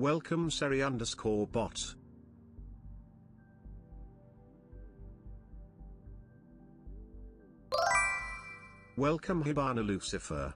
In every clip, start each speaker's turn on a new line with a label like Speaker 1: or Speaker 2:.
Speaker 1: Welcome Seri_bot. Welcome Hibana Lucifer.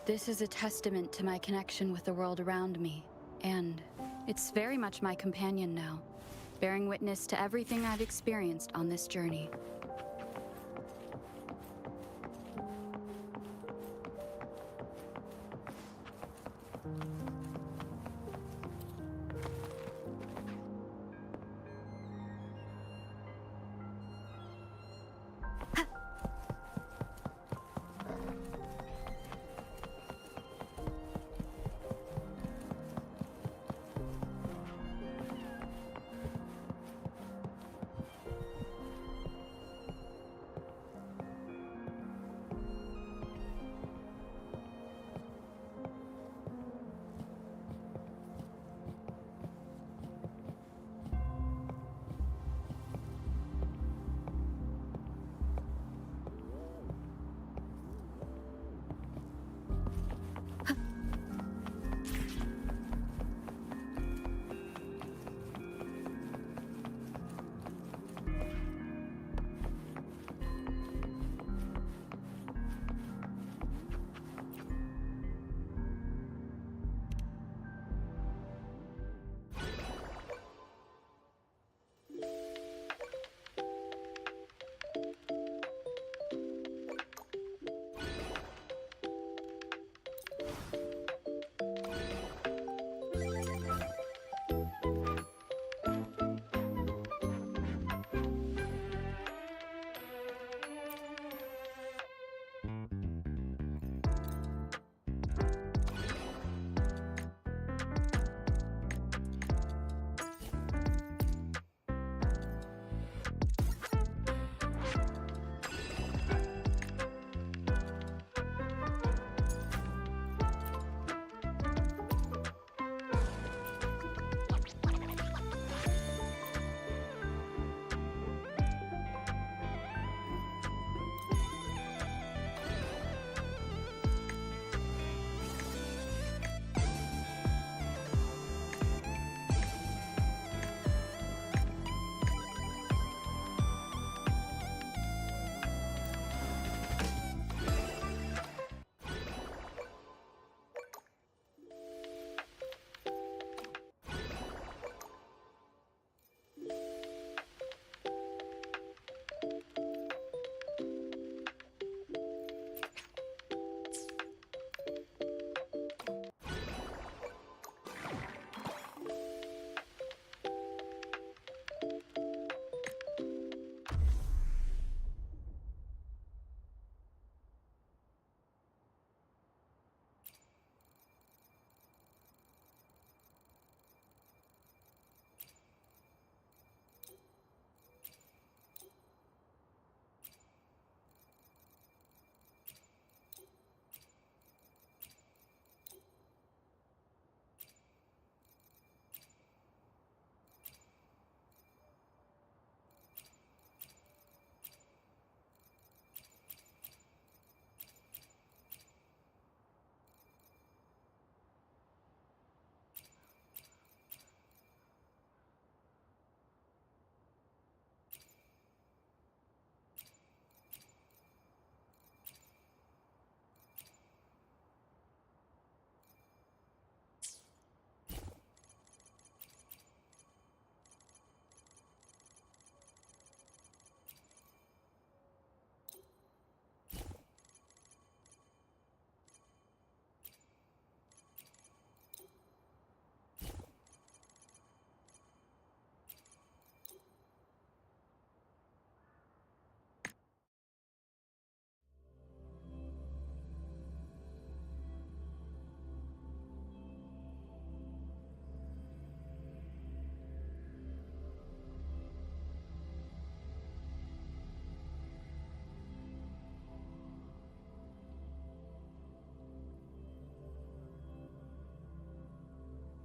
Speaker 2: This is a testament to my connection with the world around me, and it's very much my companion now, bearing witness to everything I've experienced on this journey.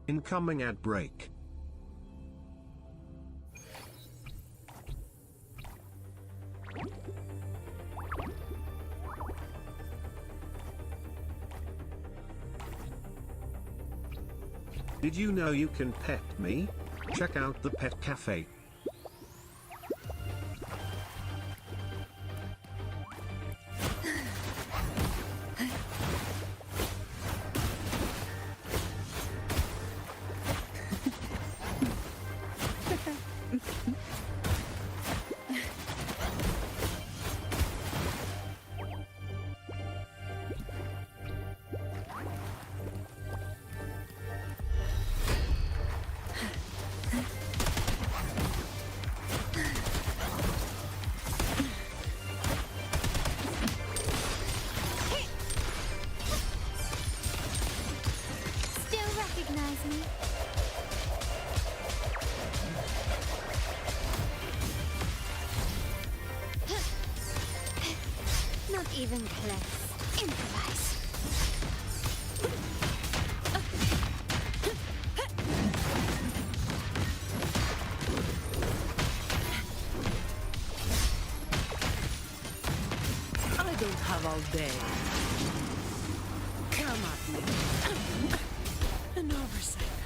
Speaker 1: Incoming ad break. Did you know you can pet me? Check out the pet cafe.
Speaker 2: Not even close. Improvise.
Speaker 3: I don't have all day. Come at me. An oversight.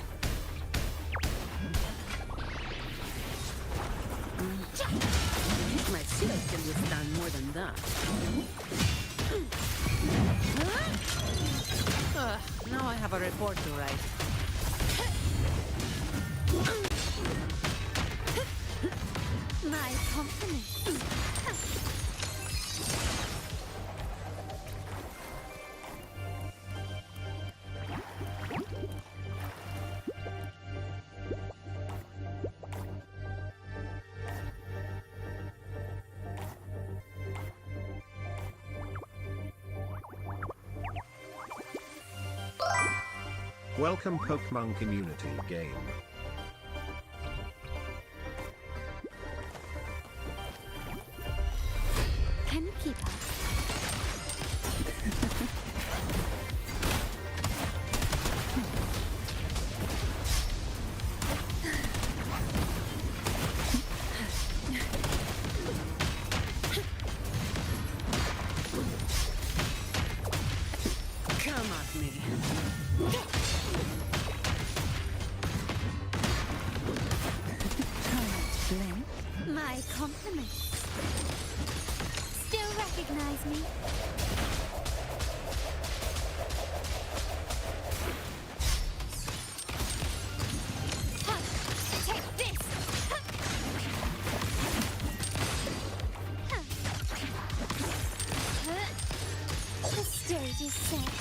Speaker 3: My shield can withstand more than that. Now I have a report to write.
Speaker 2: My compliments.
Speaker 1: Welcome Pokemon Community Game.
Speaker 2: Can you keep up?
Speaker 3: Come at me.
Speaker 2: My compliments. Still recognize me? Ha! Take this! Ha! Ha! Huh? The stage is set.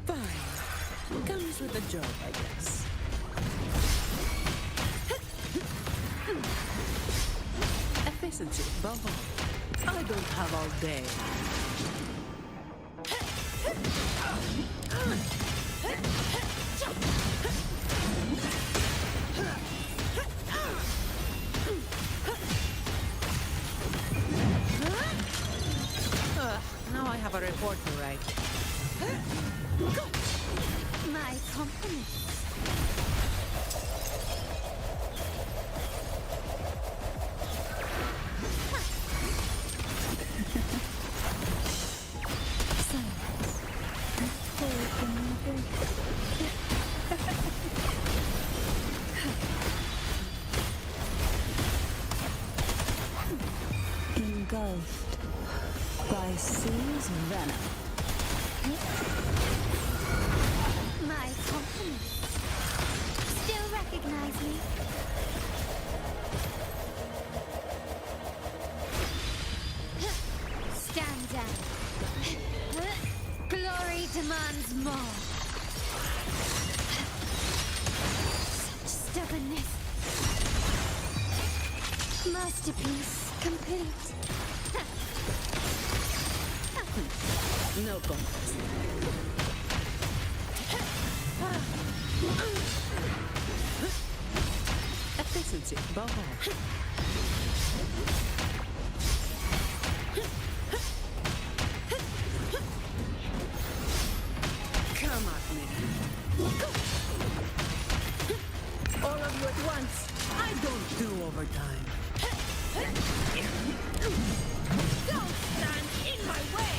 Speaker 3: Fine. Comes with the job, I guess. Efficiency, above all. I don't have all day. Now I have a report to write.
Speaker 2: My compliments.
Speaker 4: Engulfed by Sea's venom.
Speaker 5: My compliments. Still recognize me? Stand down. Glory demands more. Such stubbornness. Masterpiece complete.
Speaker 3: No contest. Efficiency above all. Come at me. All of you at once. I don't do overtime. Don't stand in my way!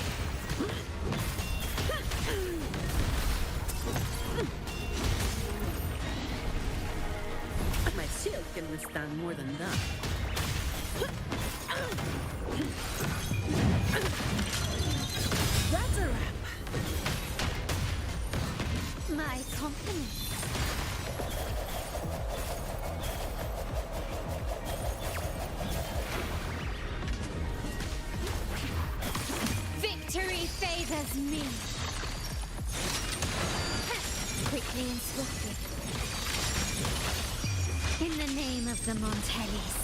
Speaker 3: My shield can withstand more than that. That's a wrap.
Speaker 5: My compliments. Victory favors me. Quickly and swiftly. In the name of the Montellis.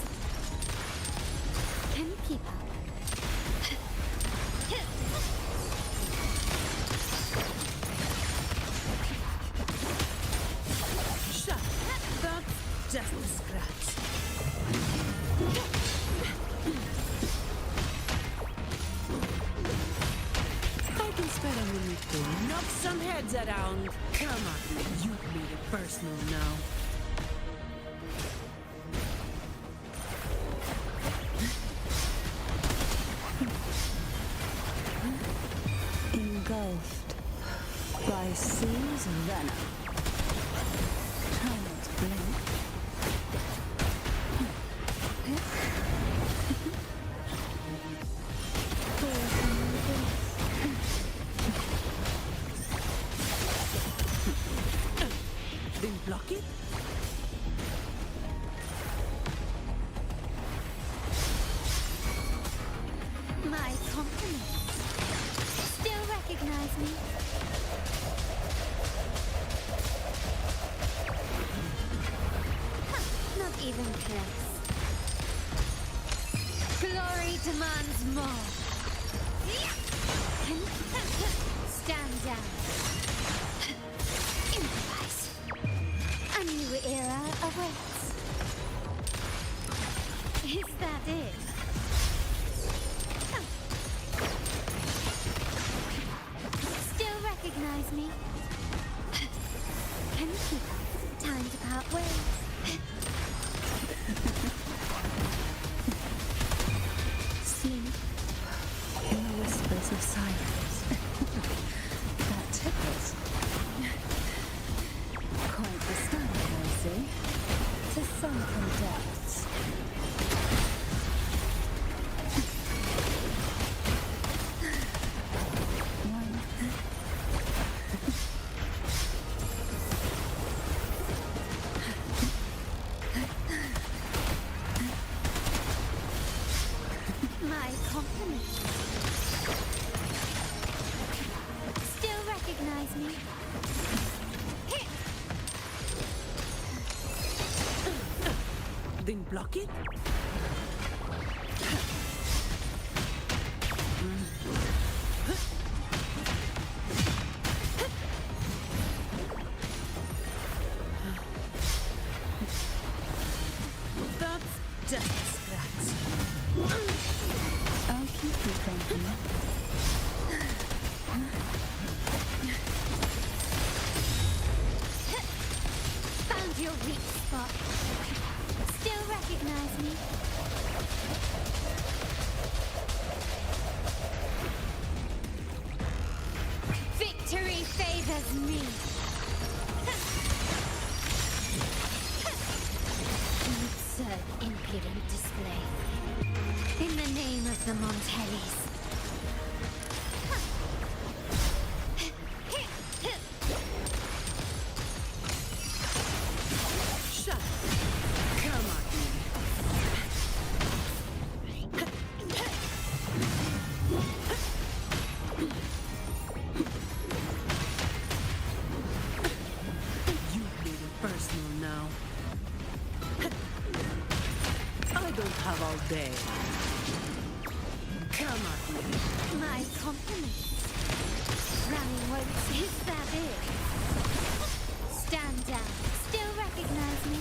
Speaker 5: Can you keep up?
Speaker 3: Shut up. That's just a scratch. I can spare a minute to knock some heads around. Come on, you've made it personal now.
Speaker 4: Engulfed by Sea's venom. Child's blink.
Speaker 3: Didn't block it?
Speaker 5: My compliments. Still recognize me? Not even close. Glory demands more. Stand down. Improvise. A new era awaits. Is that it? Still recognize me? Can you keep up? Time to part ways.
Speaker 4: Sleep in the whispers of silence. That tickles. Quite the standard, I see. To sunken depths.
Speaker 5: My compliments. Still recognize me?
Speaker 3: Didn't block it? That's just a scratch.
Speaker 4: I'll keep you company.
Speaker 5: Found your weak spot. Still recognize me? Victory favors me. Absurd, impudent display. In the name of the Montellis.
Speaker 3: Shut up. Come on. You've made it personal now. I don't have all day. Come at me.
Speaker 5: My compliments. Rami won't is that it? Stand down. Still recognize me?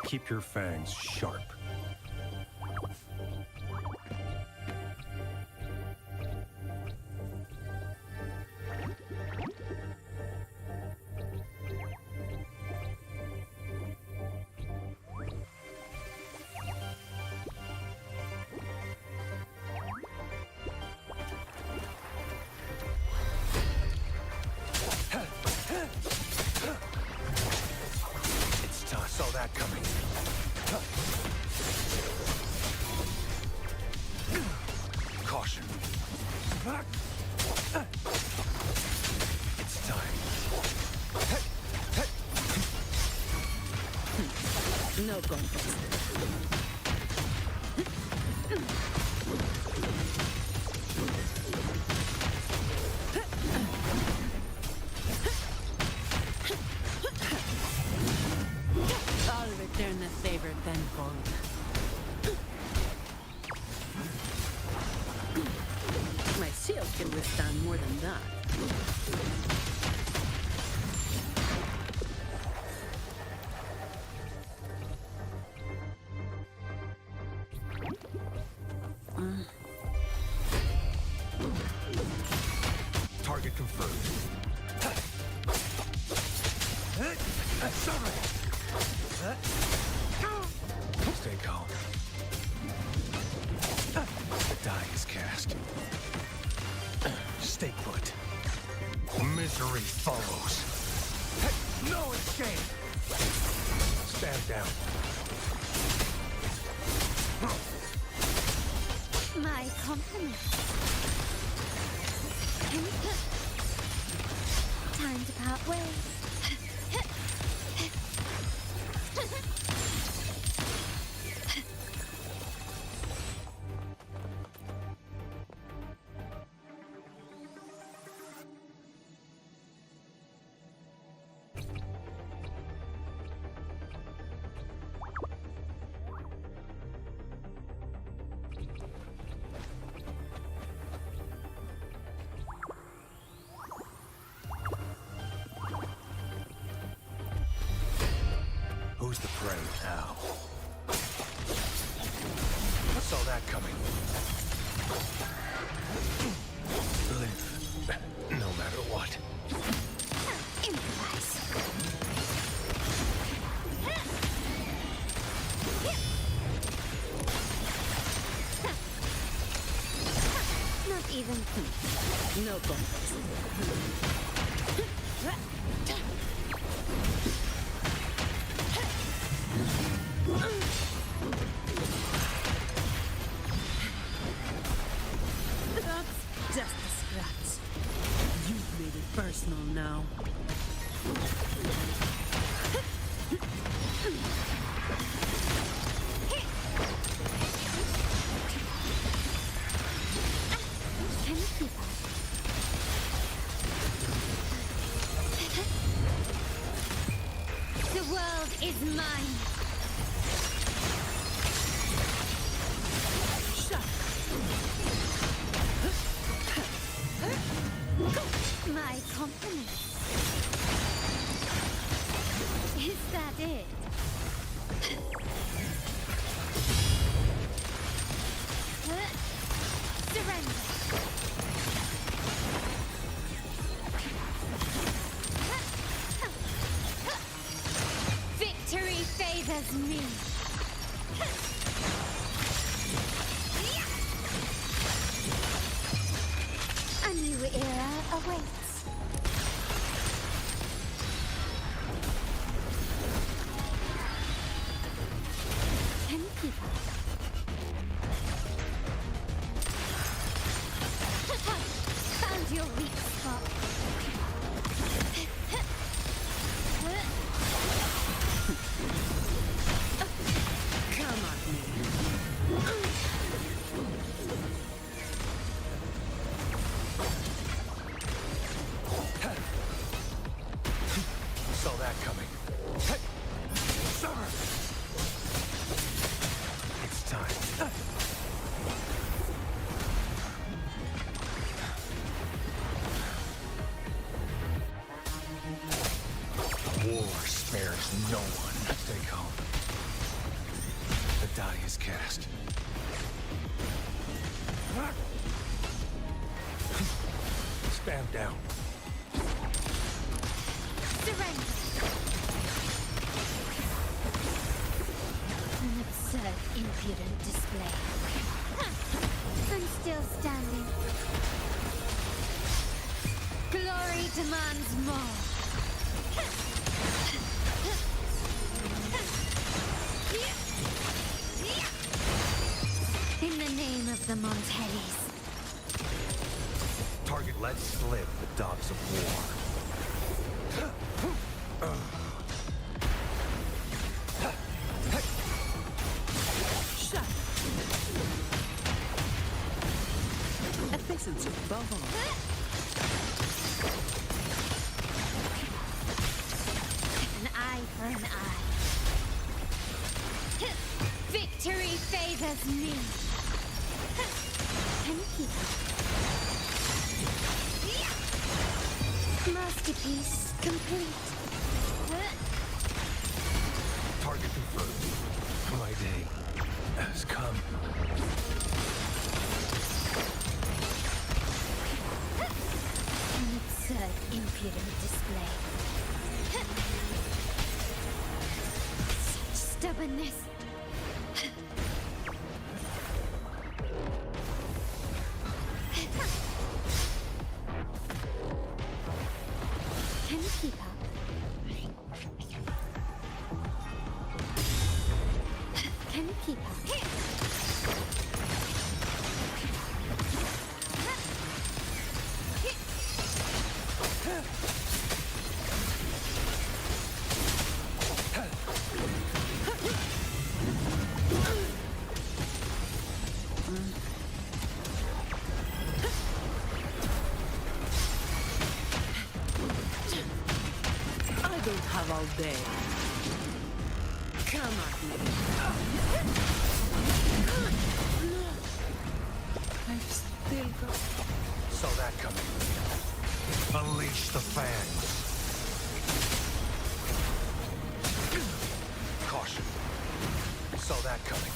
Speaker 6: Keep your fangs sharp.
Speaker 7: Saw that coming. Caution. It's time.
Speaker 3: No contest. I'll return the favor tenfold. My shield can withstand more than that.
Speaker 7: Target confirmed. Sorry. Stay calm. The die is cast. Stay put. Misery follows. No escape! Stand down.
Speaker 5: My compliments. Time to part ways.
Speaker 7: Who's the prey now? Saw that coming. Live, no matter what.
Speaker 5: Improvise. Not even
Speaker 3: No contest. That's just a scratch. You've made it personal now.
Speaker 5: Can you keep up? The world is mine. My compliments. Is that it? Surrender. Victory favors me. A new era awaits.
Speaker 7: outcast. Stand down.
Speaker 5: Surrender. An absurd, impudent display. I'm still standing. Glory demands more. In the name of the Montellis.
Speaker 7: Target let slip the dogs of war.
Speaker 3: Shut. Efficiency above all.
Speaker 5: An eye for an eye. Victory favors me. Can you keep up? Masterpiece complete.
Speaker 7: Target confirmed. My day has come.
Speaker 5: An absurd, impudent display. Such stubbornness. Can you keep up? Can you keep up?
Speaker 3: I don't have all day. Come at me. I've still got...
Speaker 7: Saw that coming. Unleash the fangs. Caution. Saw that coming.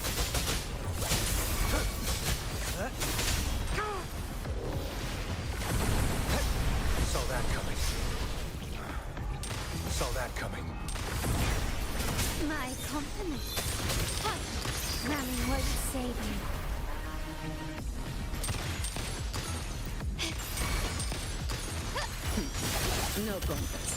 Speaker 7: Saw that coming. Saw that coming.
Speaker 5: My compliments. What? Running won't save me.
Speaker 3: No contest.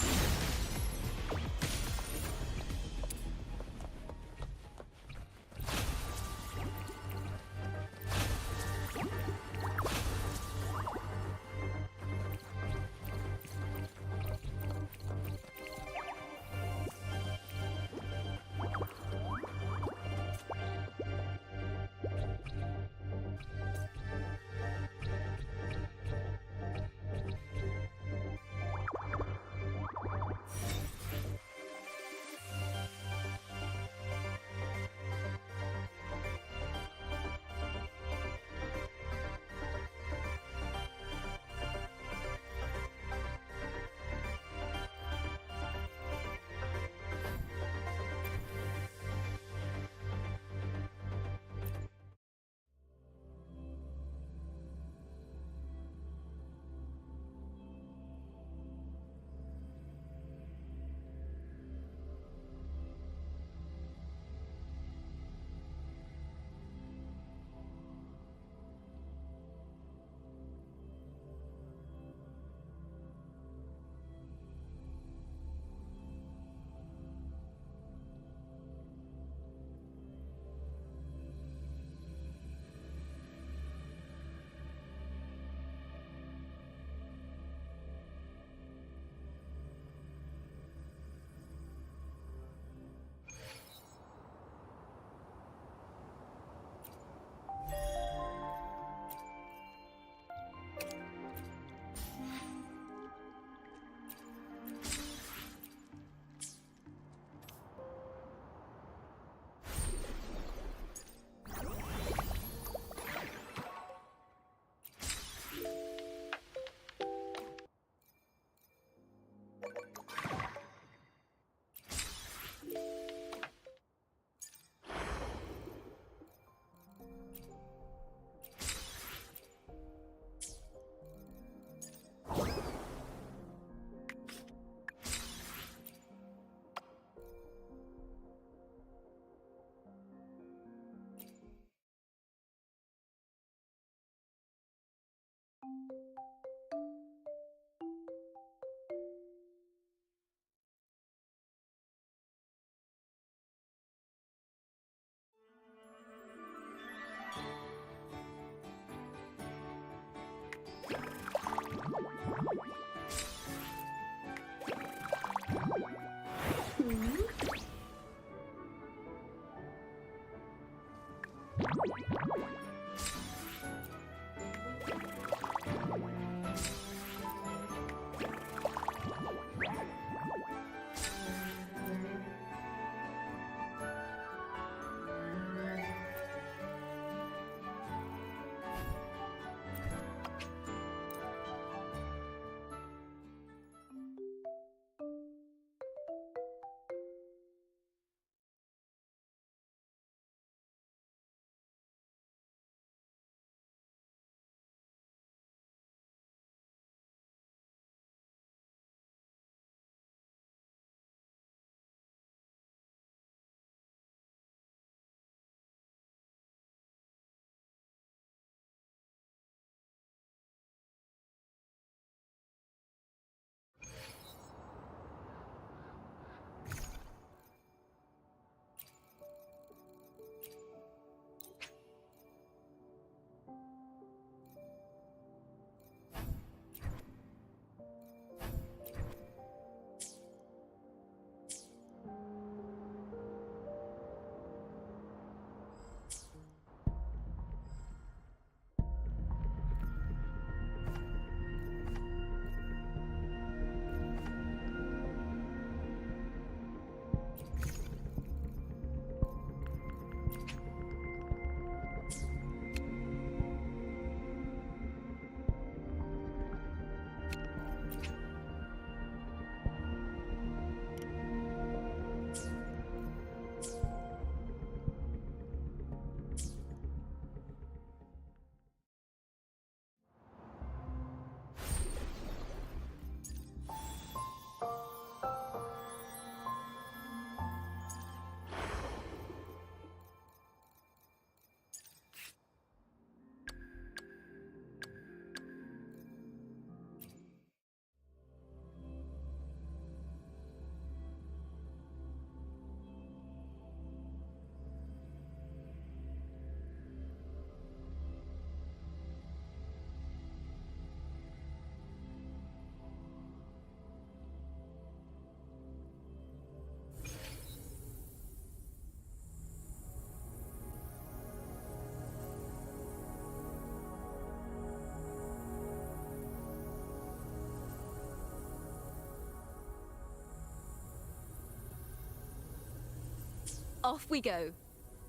Speaker 6: Off we go.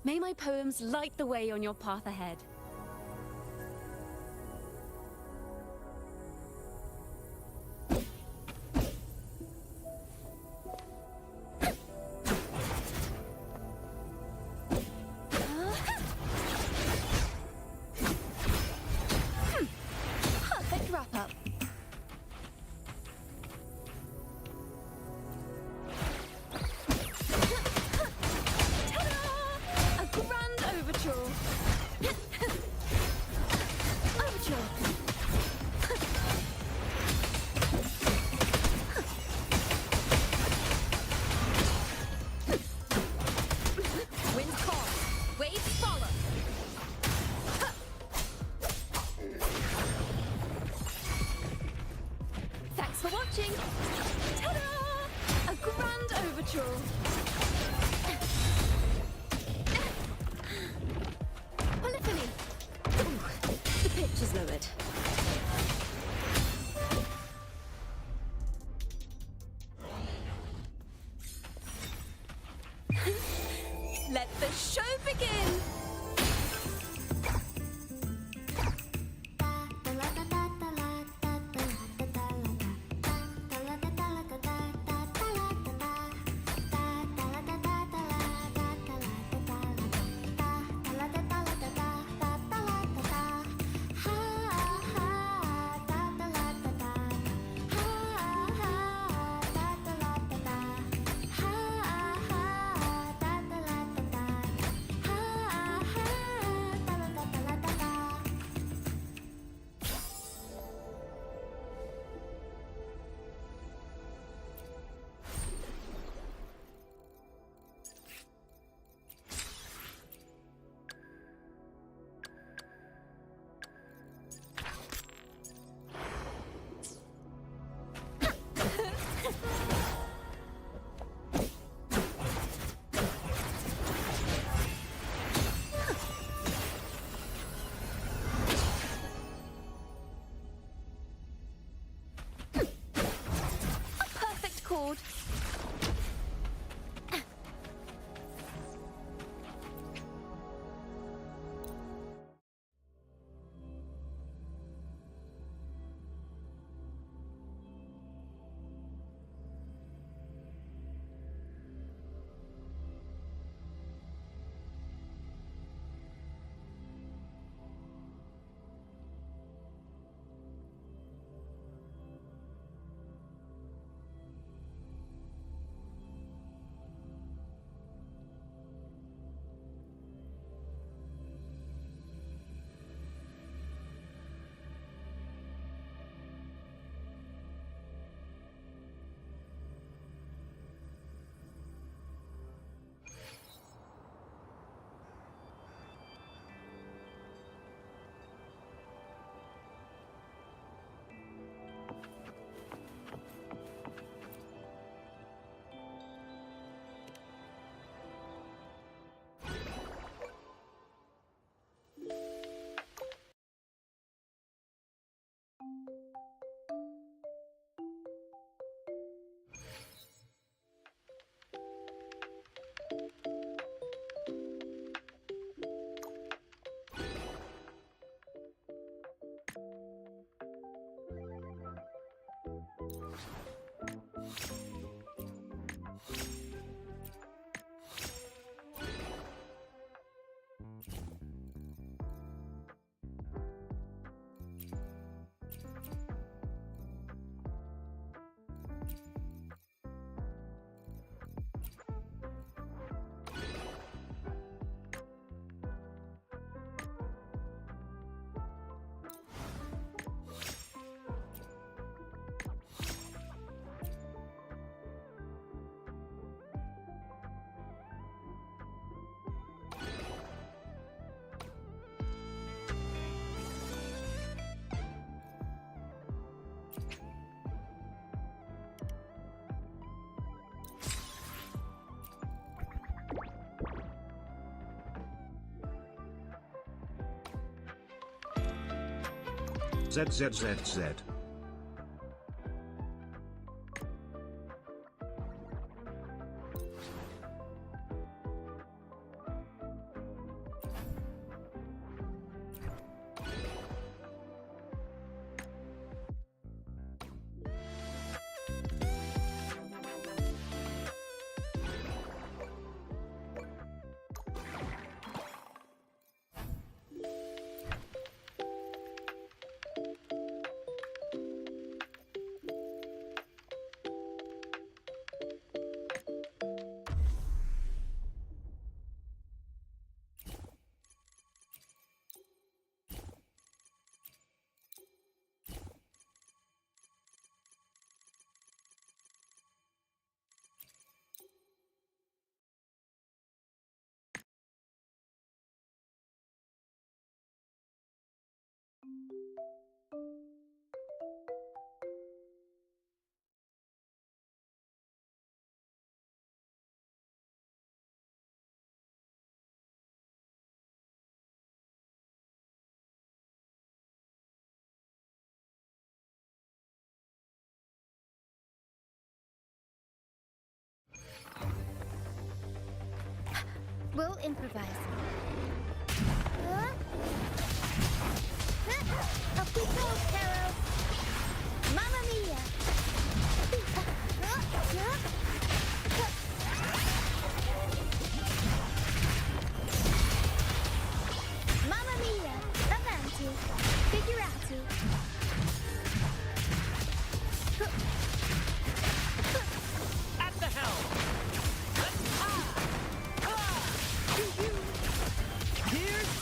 Speaker 6: May my poems light the way on your path ahead.
Speaker 2: Perfect wrap-up.
Speaker 6: A grand overture. Overture. Wind calls. Waves follow. Thanks for watching. Ta-da! A grand overture. Polyphony. Ooh, the pitch is lowered. Let the show begin.
Speaker 1: ZZZZ.
Speaker 5: We'll improvise. Up we go, Carol. Mamma mia. Mamma mia. Avanti. Figurati.
Speaker 3: At the helm! Here's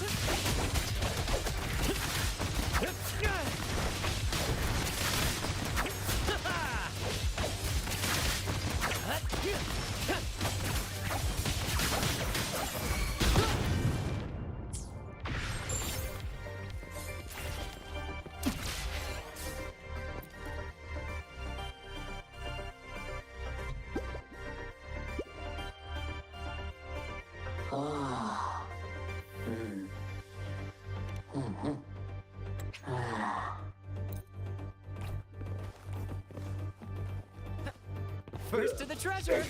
Speaker 3: first to the treasure.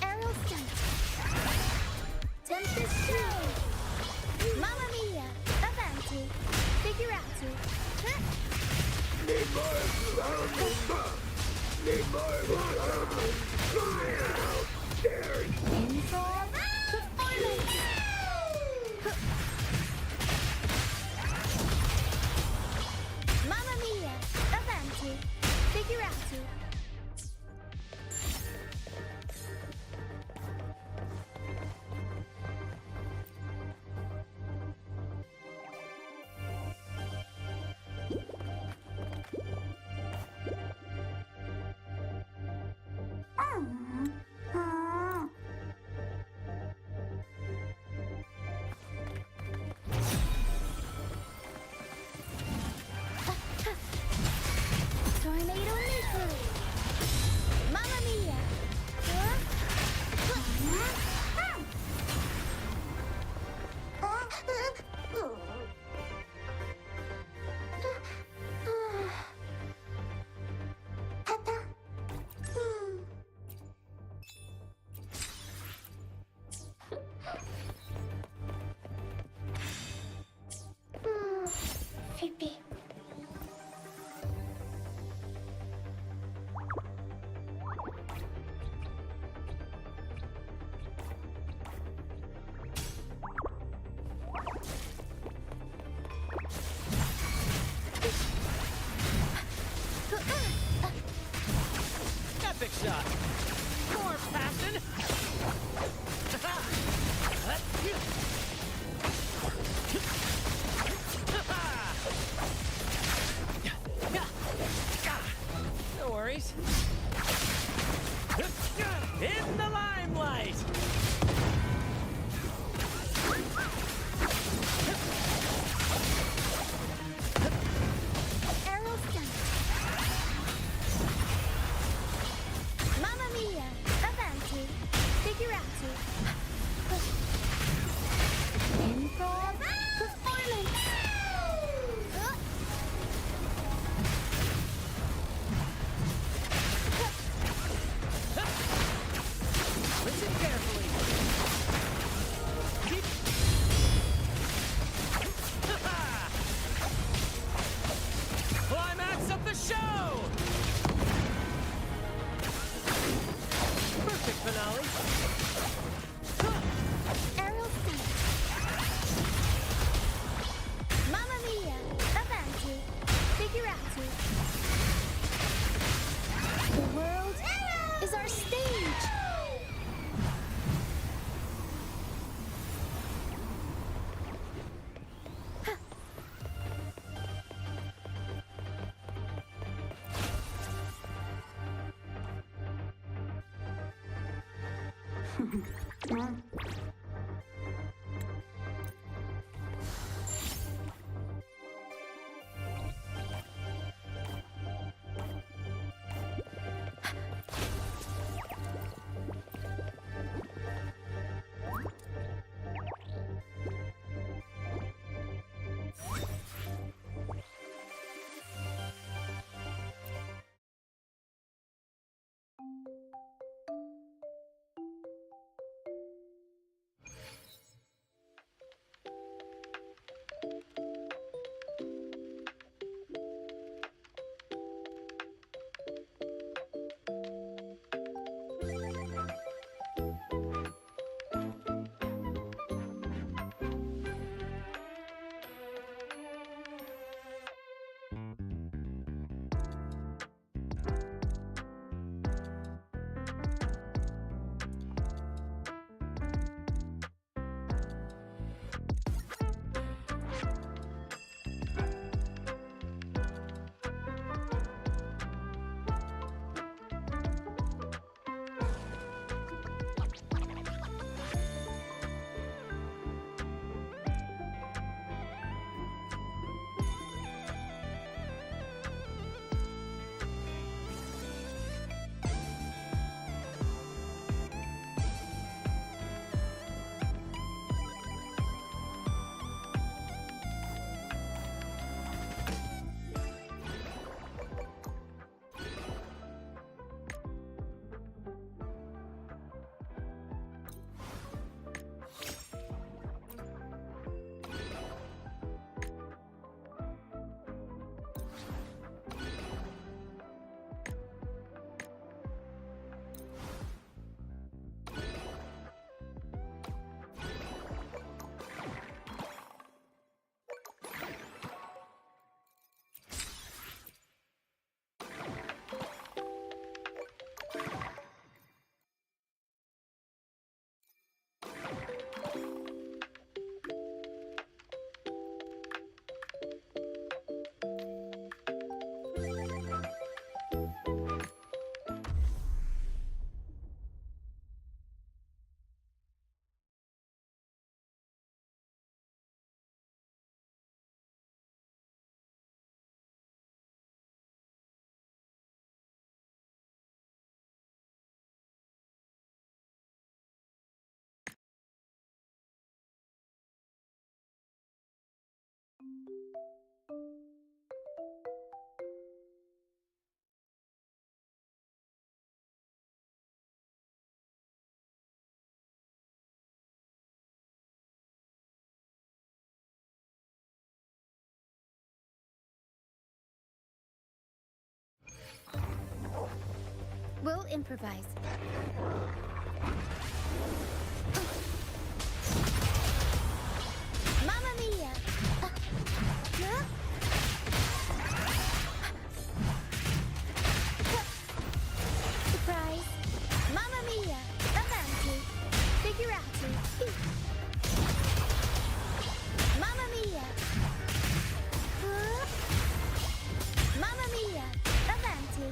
Speaker 5: Arrow sent. Tempest show. Mamma mia. Avanti. Figurati. Introvert. Performance. Mamma mia. Avanti. Figurati. Tornado nuclear. Mamma mia. Fippy.
Speaker 3: Epic shot. More passion. No worries. In the limelight.
Speaker 5: Arrow sent. Mamma We'll improvise. Mamma mia! Huh? Surprise! Mamma mia! Avanti! Figurati! Mamma mia! Huh? Mamma mia! Avanti!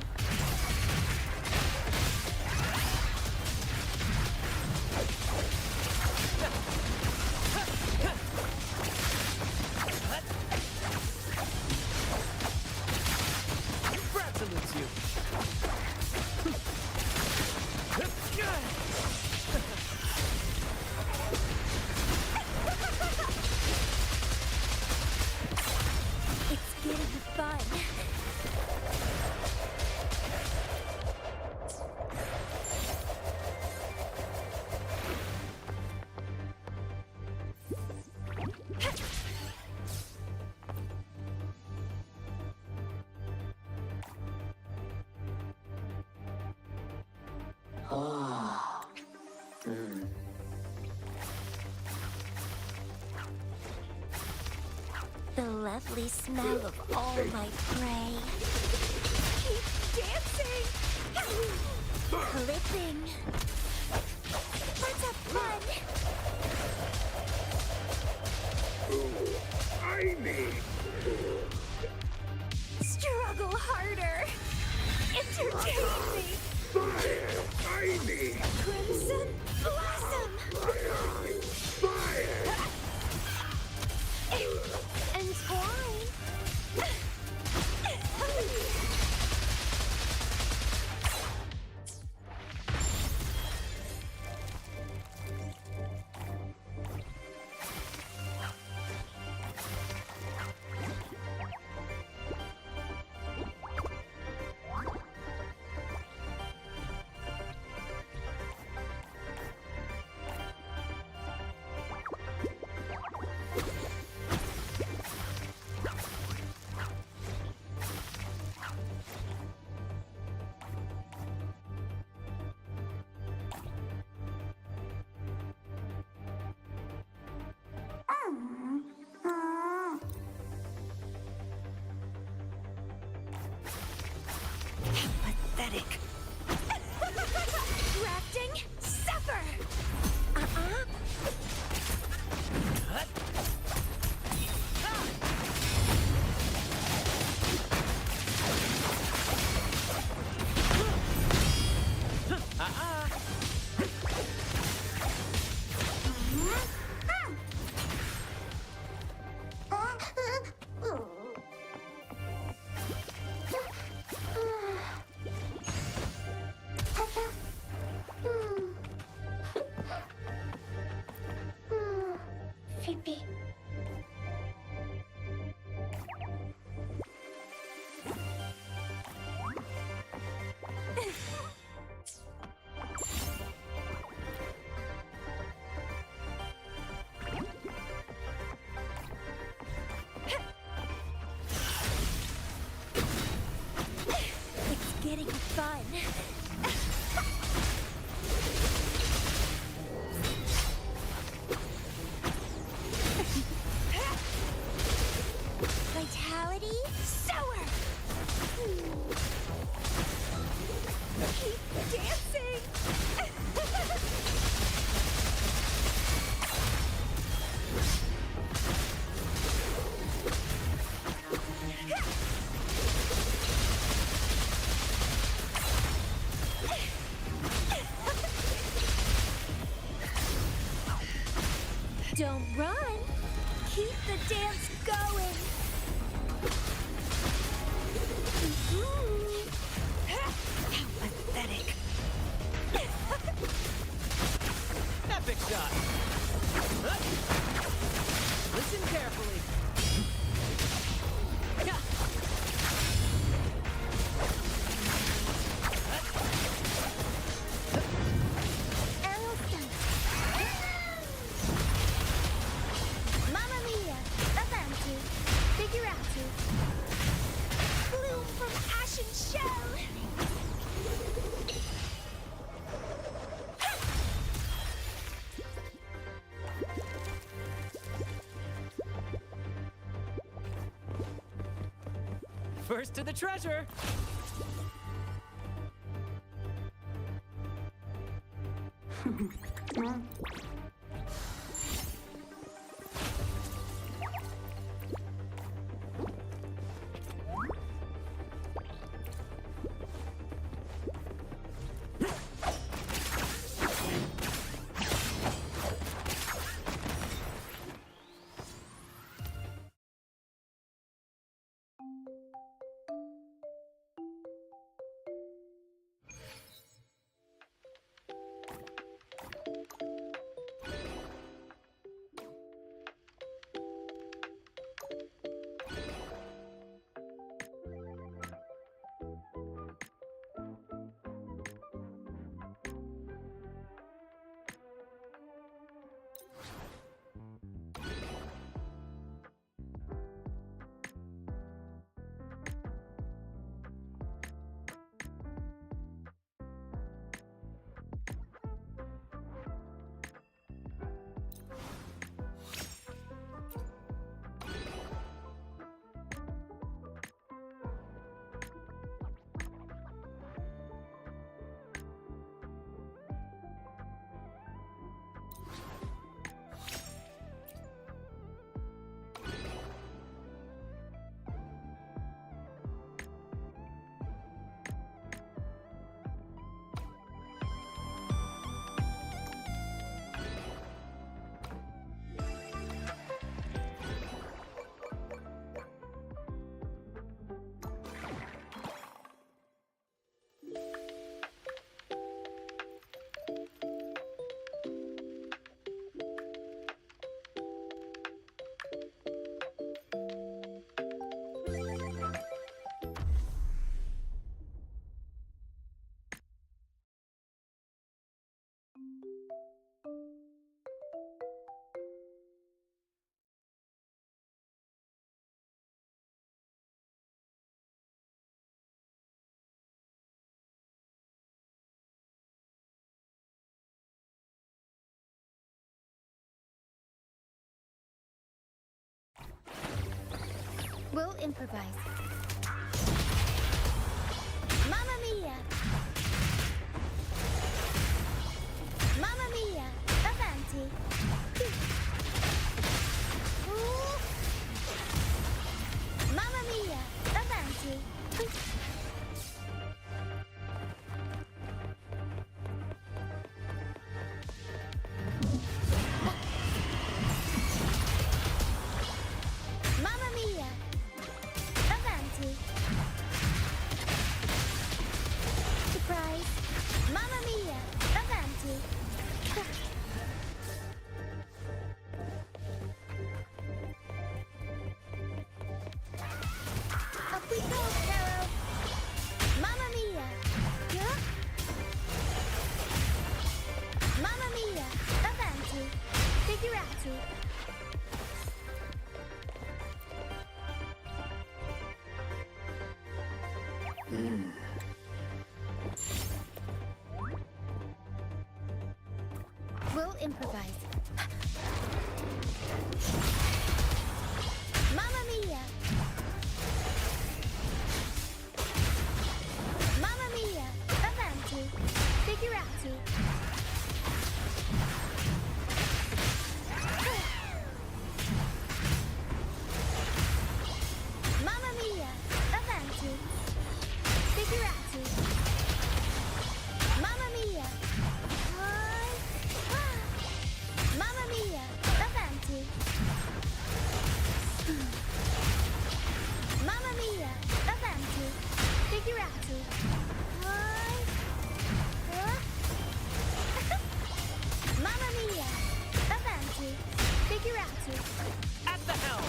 Speaker 3: Brad salutes you.
Speaker 5: It's getting fun. The lovely smell of all my prey. Keep dancing! Clipping. Let's have fun! Struggle harder! Entertain me! Crimson blood! Pathetic. Grafting, suffer! Fippy. It's getting fun. Vitality, sour! Keep dancing! Don't run! Keep the dance going! How pathetic!
Speaker 8: Epic shot! Listen carefully.
Speaker 5: Aerial stunt! Mamma mia! Avanti! Figurati! Bloom from ashen shell!
Speaker 8: First to the treasure.
Speaker 5: We'll improvise. Mamma mia! Mamma mia! Avanti! Ooh. Mamma mia! Avanti! Mamma mia! Avanti! Surprise! Mamma mia! Avanti! Up we go, Carol! Mamma mia! Huh? Mamma mia! Avanti! Figurati! We'll improvise. Mamma mia! Mamma mia! Avanti! Figurati! Mamma mia! Avanti! Figurati! Mamma mia! Mamma mia! Avanti! Mamma mia! Avanti! Figurati! Mamma mia! Avanti! Figurati!
Speaker 8: At the helm!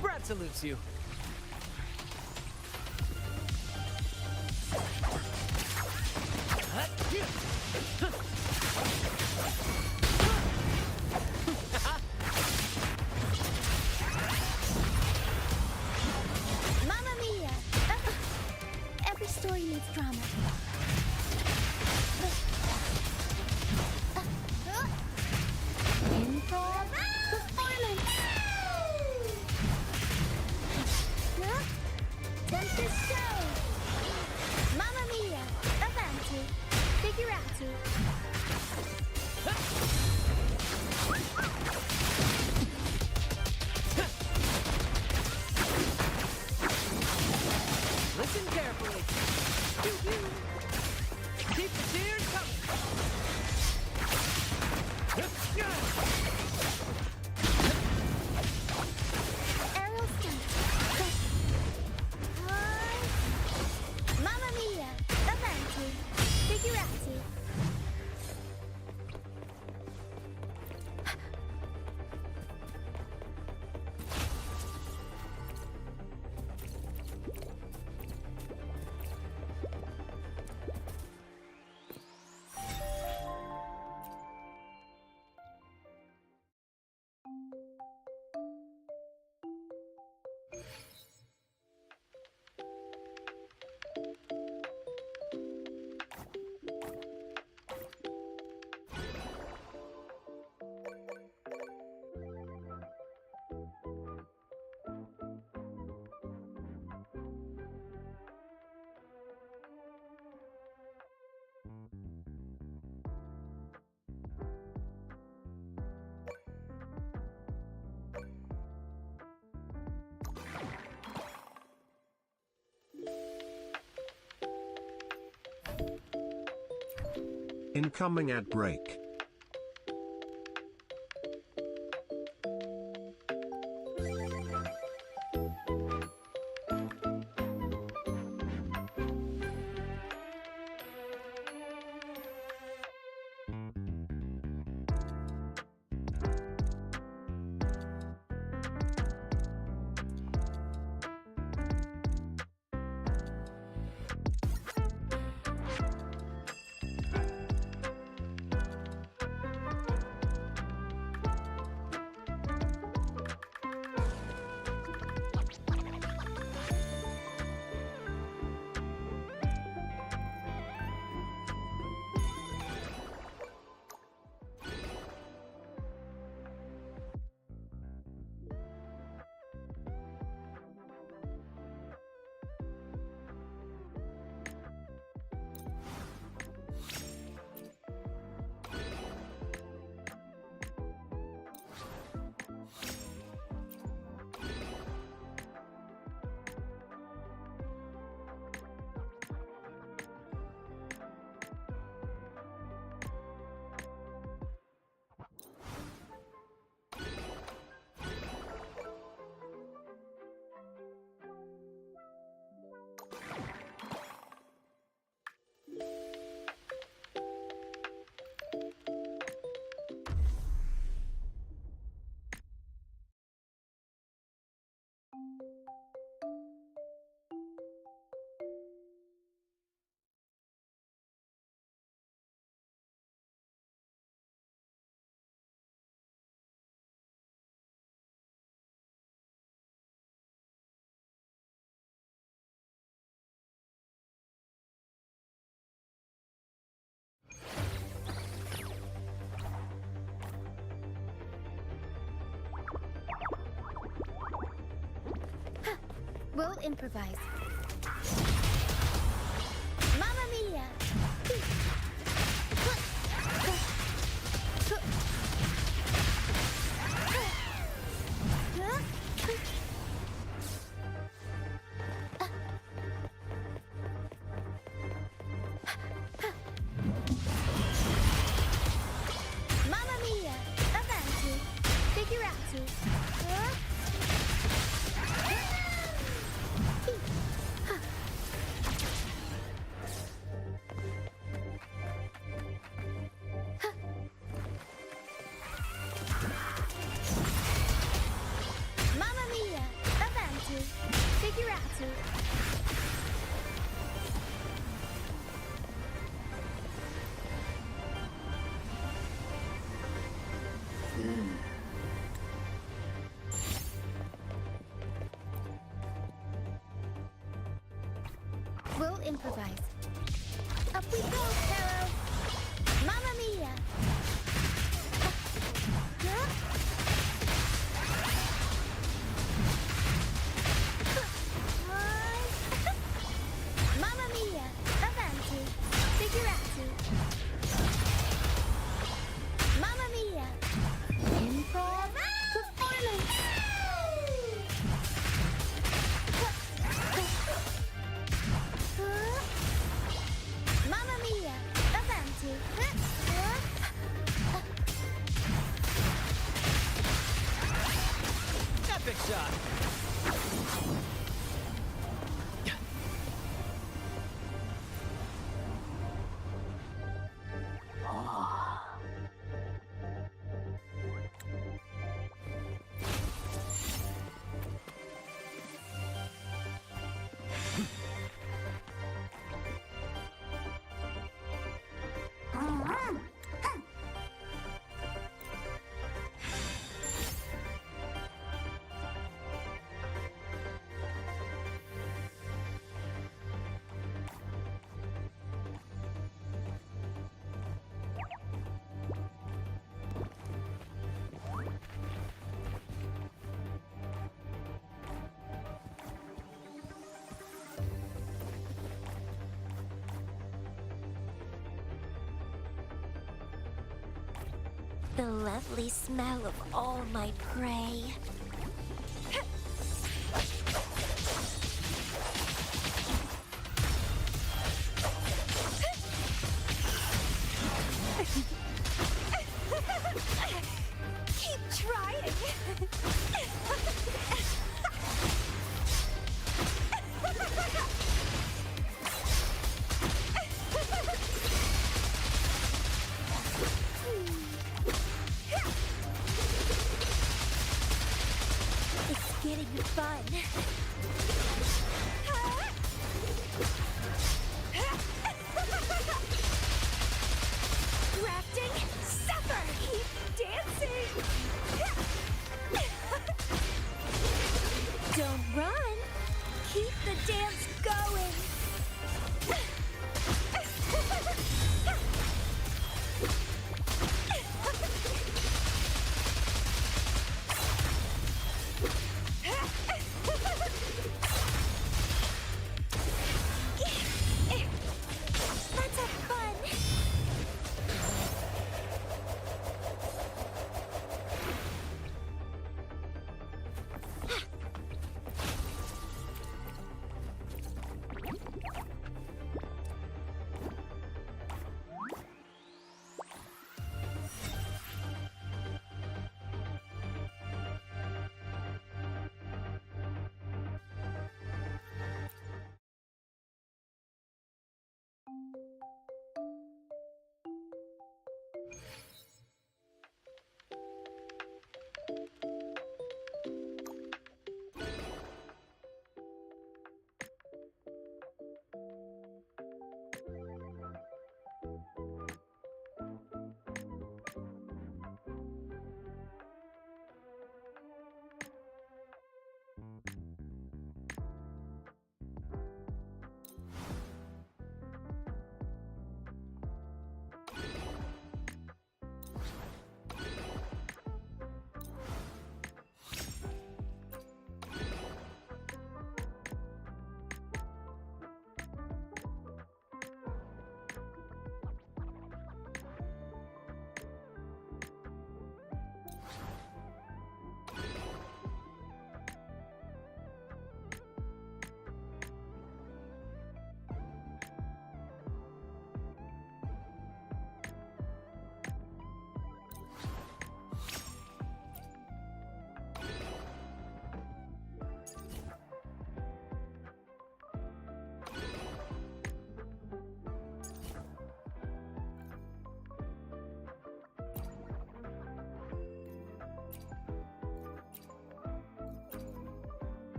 Speaker 8: Brad salutes you.
Speaker 5: Mamma mia! Every story needs drama. Improv performance!
Speaker 1: Incoming ad break.
Speaker 5: We'll improvise. Mamma mia! Mamma mia! Avanti! Figurati! Mamma mia! Avanti! Figurati! We'll improvise. Up we go, Carol! Mamma mia! Mamma mia! Avanti! Figurati! Mamma mia! Improv performance! Mamma mia! Avanti!
Speaker 8: Epic shot.
Speaker 9: The lovely smell of all my prey. Keep trying. It's getting fun. Grafting, suffer! Keep dancing! Don't run! Keep the dance going! Let's have fun!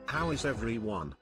Speaker 1: How is everyone?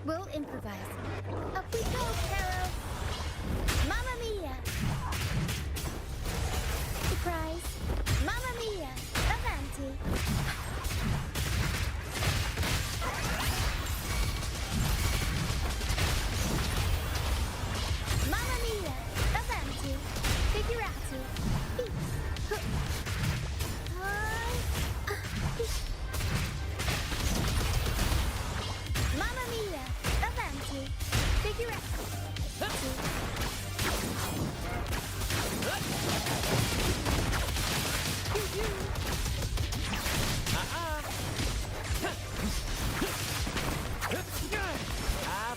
Speaker 5: We'll improvise. Up we go, Carol! Mamma mia! Surprise! Mamma mia! Avanti! Mamma mia! Avanti! Figurati! Mamma mia! Avanti! Figurati!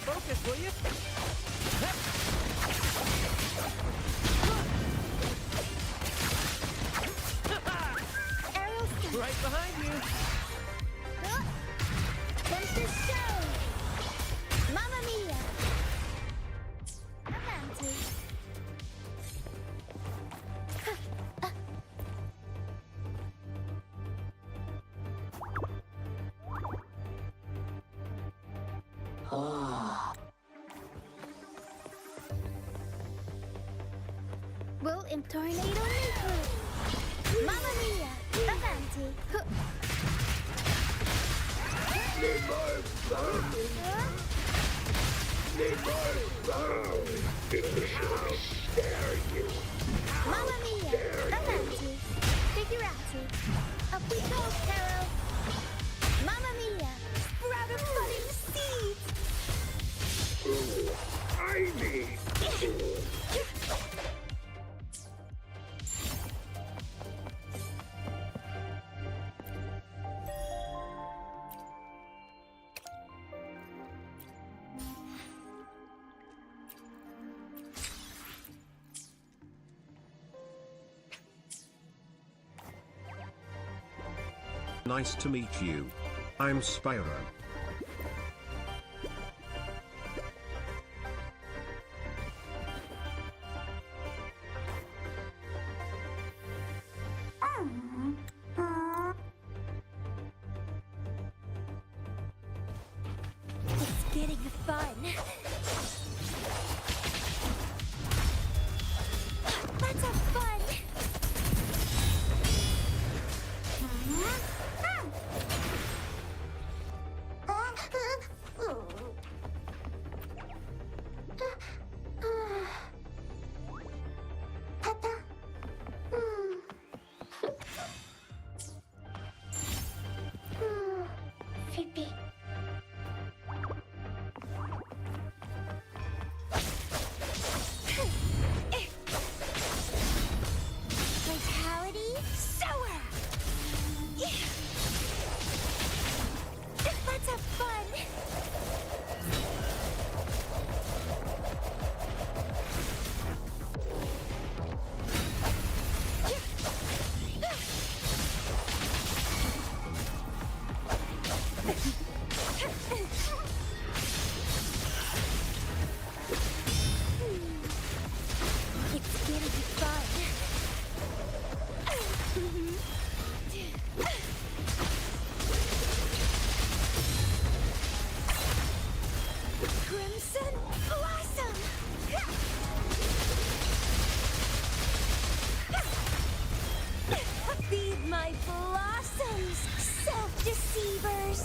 Speaker 8: Focus, will you?
Speaker 5: Aerial stunt!
Speaker 8: Right behind you.
Speaker 5: There's the show! Mamma mia! Avanti! Will tornado maker! Mamma mia! Avanti! Mamma mia! Avanti! Figurati! Up we go, Carol! Mamma mia! Sprout of budding seeds!
Speaker 1: Nice to meet you. I'm Spyro.
Speaker 9: It's getting fun. Let's have fun. Fippy. Vitality sour. Let's have fun. It's getting fun. Crimson Blossom! Feed my blossoms, self-deceivers!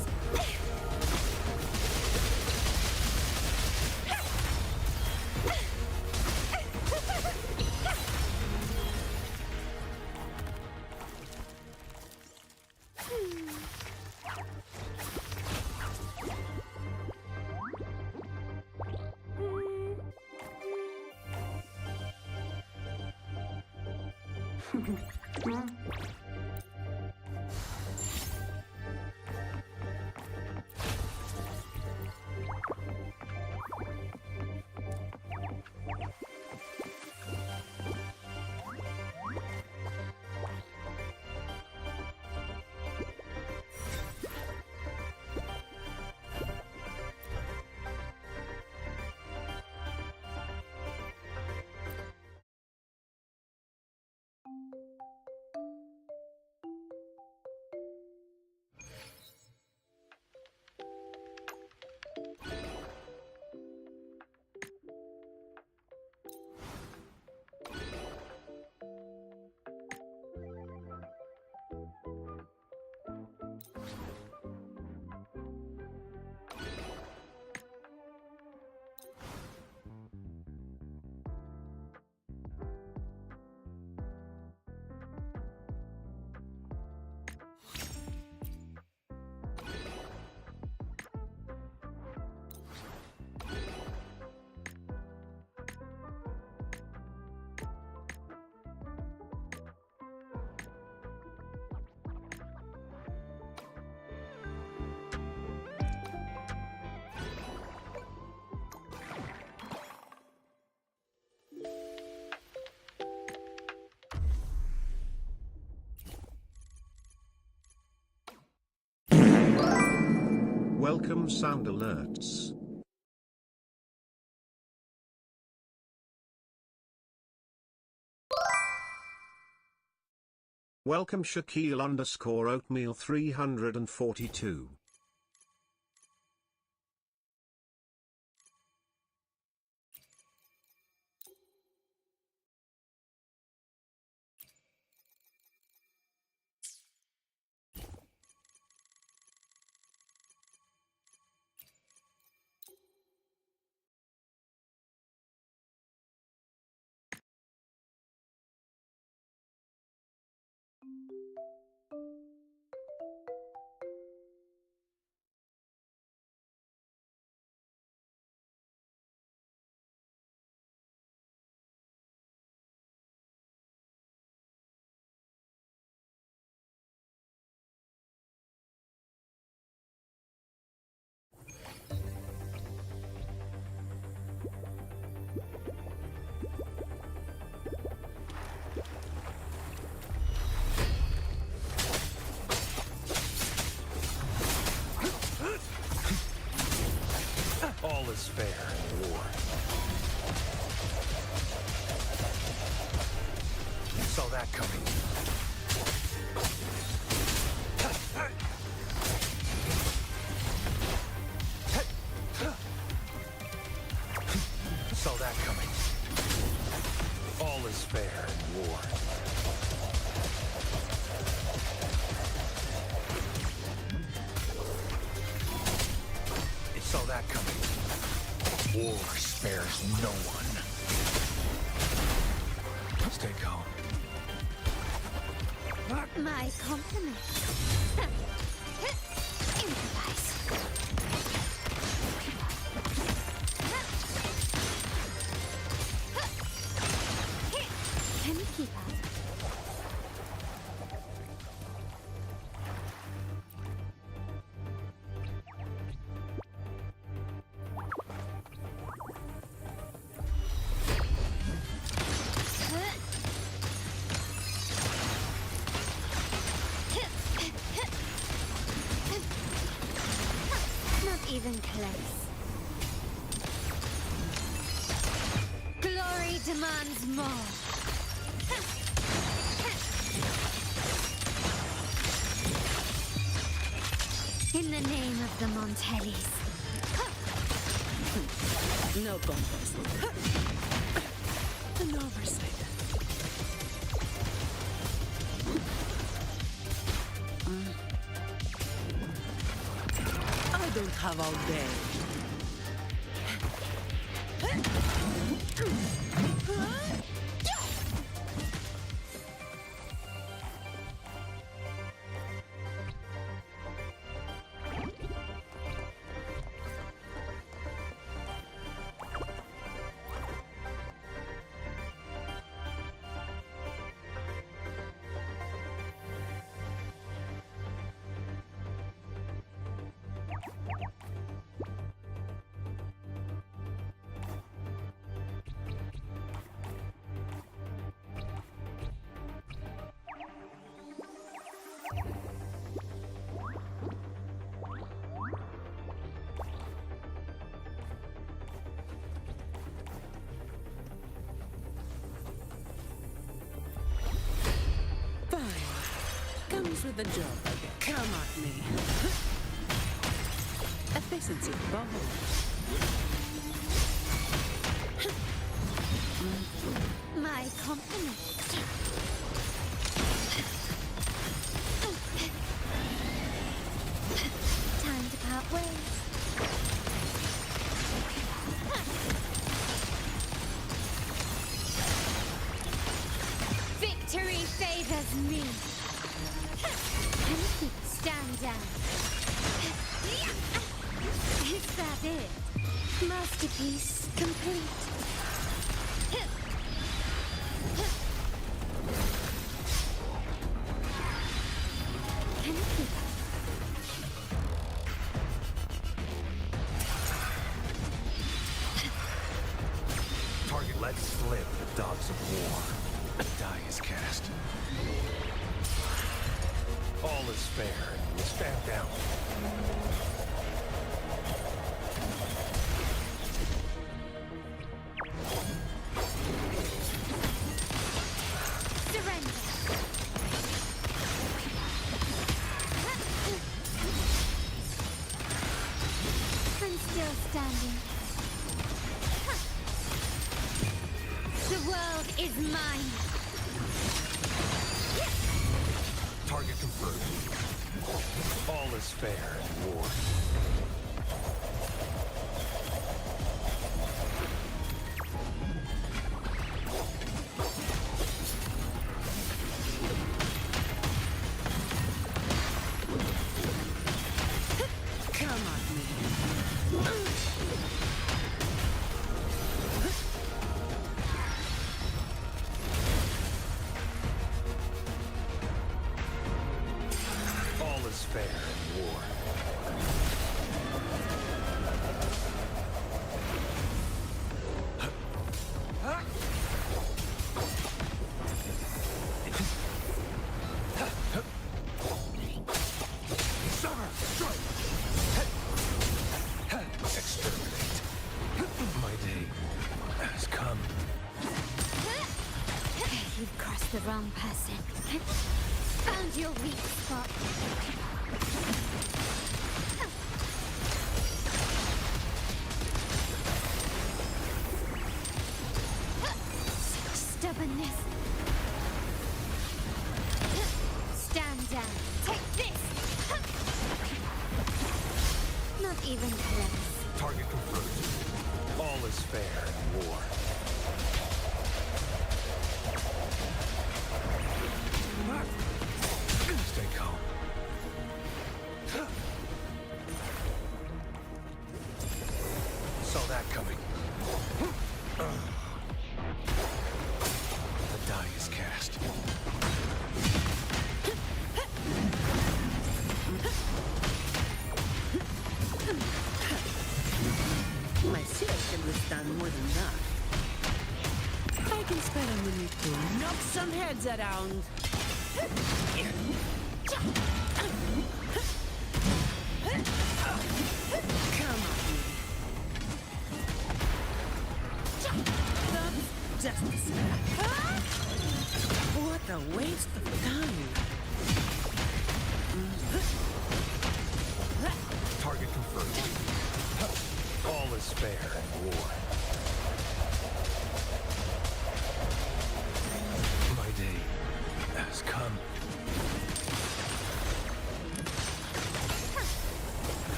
Speaker 1: Welcome sound alerts. Welcome Shaquille_oatmeal 342.
Speaker 7: All is fair in war. Saw that coming. Saw that coming. All is fair in war. Saw that coming. War spares no one. Stay calm.
Speaker 5: My compliments. Improvise. Can you keep up? Not even close. Glory demands more. In the name of the Montellis.
Speaker 3: No contest. An oversight. I don't have all day. Comes with the job, I guess. Come at me. Efficiency, bubble.
Speaker 5: My compliments. Time to part ways. Victory favors me. Stand down. Is that it? Masterpiece complete. Can you keep up?
Speaker 7: Target let slip the dogs of war. A die is cast. All is fair. Stand down. Target confirmed. All is fair in war.
Speaker 3: Come at me.
Speaker 7: All is fair in war. Summer, strike! Exterminate. My day has come.
Speaker 9: You've crossed the wrong person. Found your weak spot. Such stubbornness. Stand down. Take this. Not even close.
Speaker 7: Target confirmed. All is fair in war. Stay calm. Saw that coming. The die is cast.
Speaker 3: My shield can withstand more than that. I can spare a minute to knock some heads around. Come at me. That's just a scrap. What a waste of time.
Speaker 7: Target confirmed. All is fair in war. My day has come.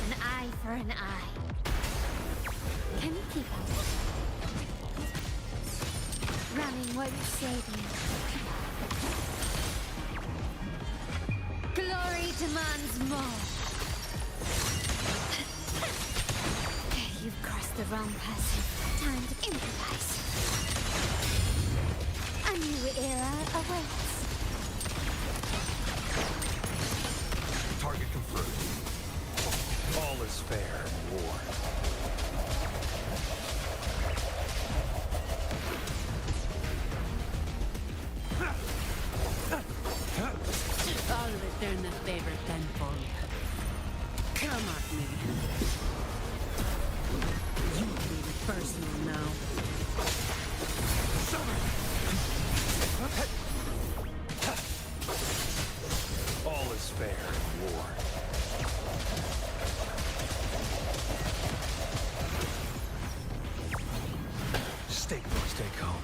Speaker 9: An eye for an eye. Can you keep up? Running won't save you. Glory demands more. You've crossed the wrong person. Time to improvise. A new era awaits.
Speaker 7: Target confirmed. All is fair in war.
Speaker 3: I'll return the favor tenfold. Come at me. You made it personal now.
Speaker 7: All is fair in war. Stay calm.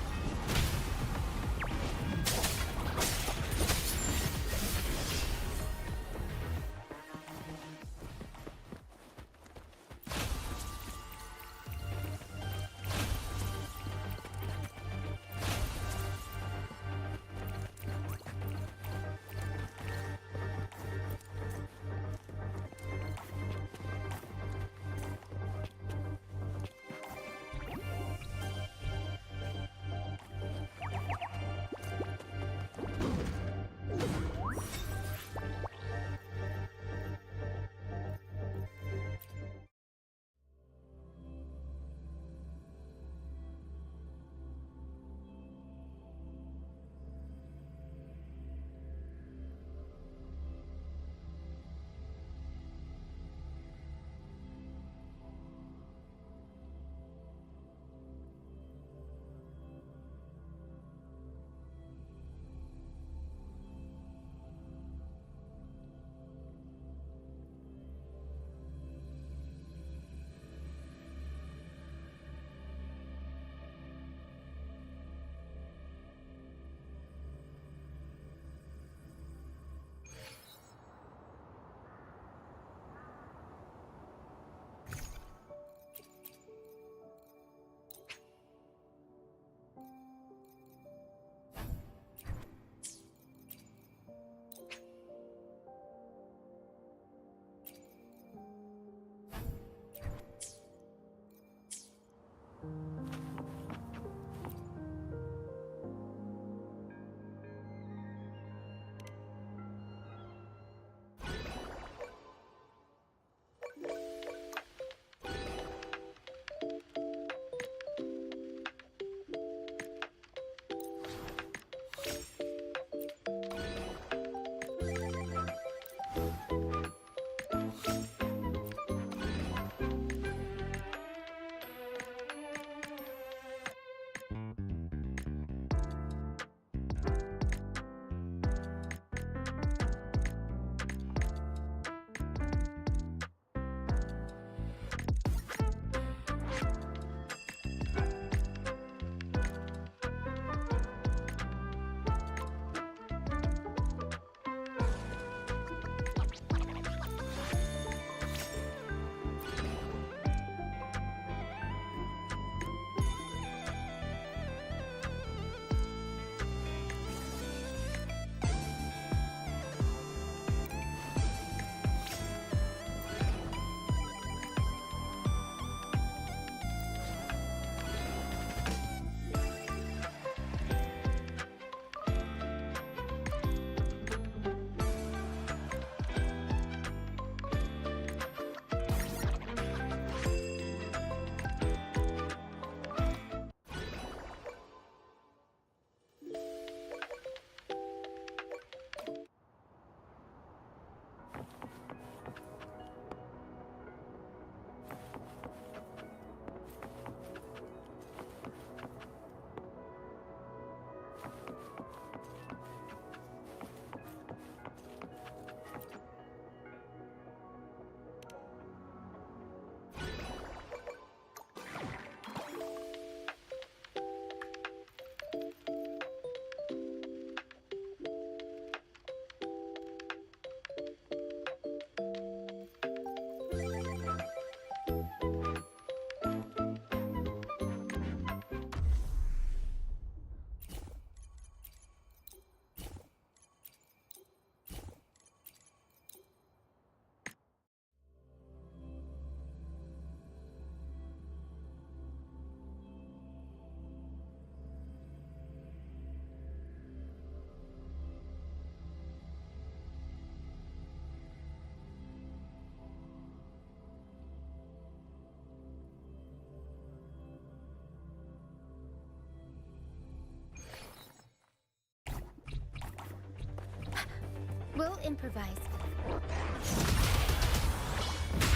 Speaker 5: We'll improvise.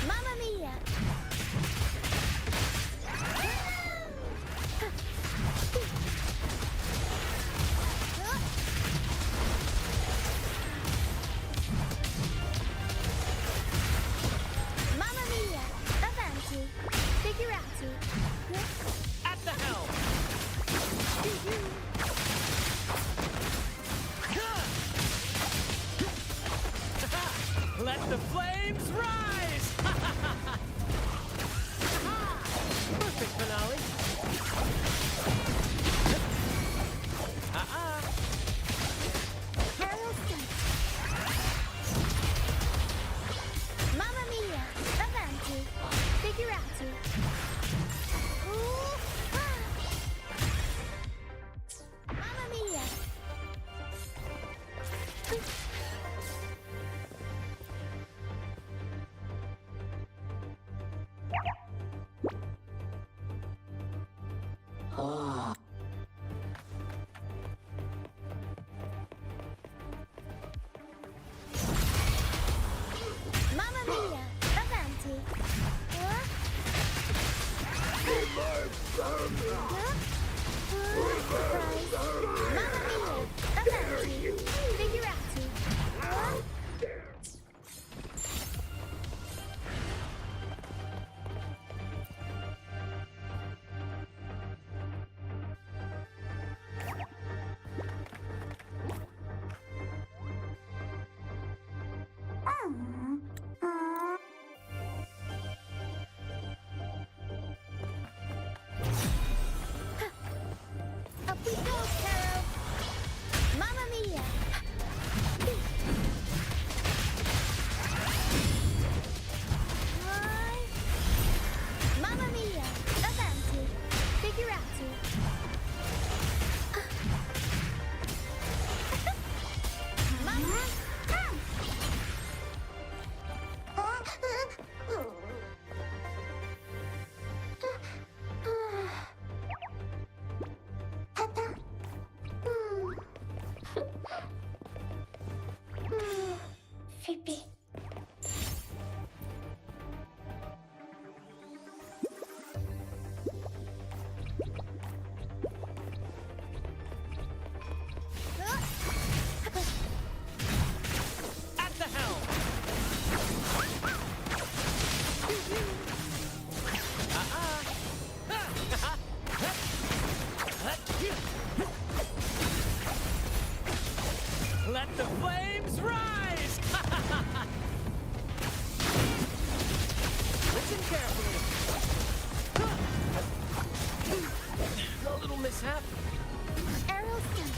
Speaker 5: Mamma mia! Mamma mia! Avanti! Figurati!
Speaker 8: At the helm! Let the flames rise! Perfect finale.
Speaker 5: Mamma mia! Avanti! Figurati! Mamma mia! Mamma mia! Avanti! Surprise! Mamma mia! Avanti! Figurati! Up we go, Caro! Mamma mia! Mamma mia! Avanti! Figurati! Mamma! Phoebe.
Speaker 8: At the helm! Let the flames rise! Listen carefully. A little mishap.
Speaker 5: Arrow sent.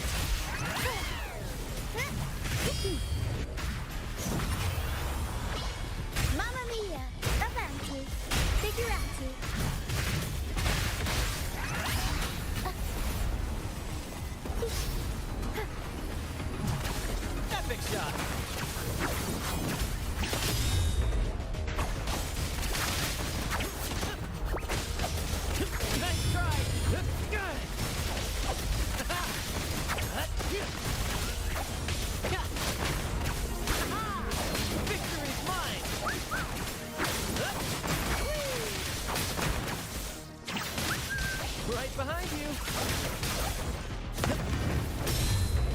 Speaker 5: Mamma mia! Avanti! Figurati!
Speaker 8: Epic shot. Nice try. Good. Victory's mine. Right behind you.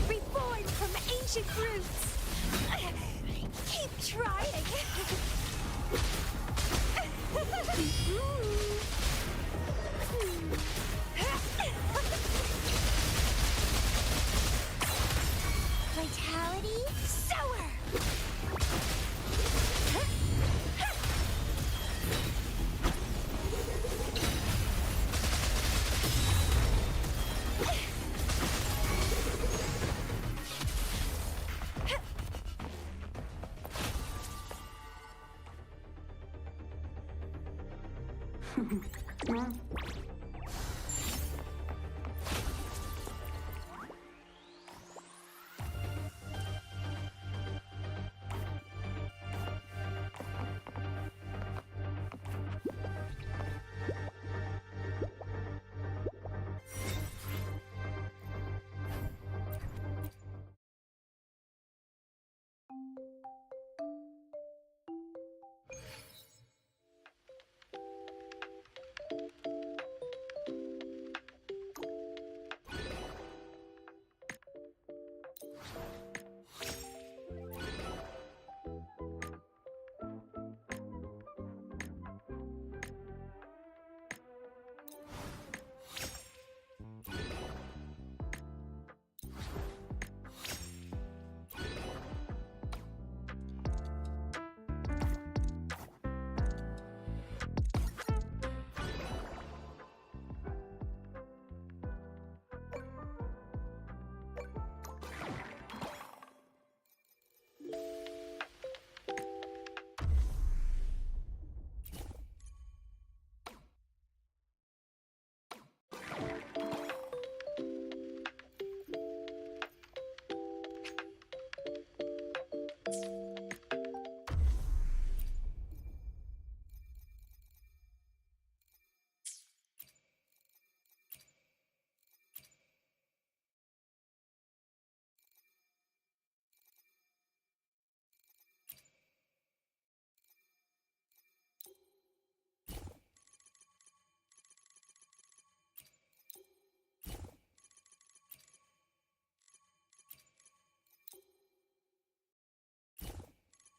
Speaker 9: Reborn from ancient roots. Keep trying. Vitality sour.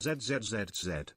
Speaker 1: ZZZZ.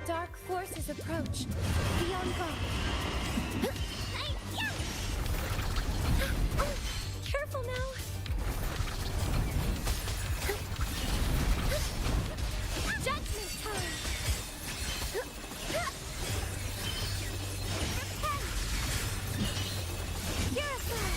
Speaker 5: Dark forces approach. Be on guard. Careful now. Judgment time. Purify.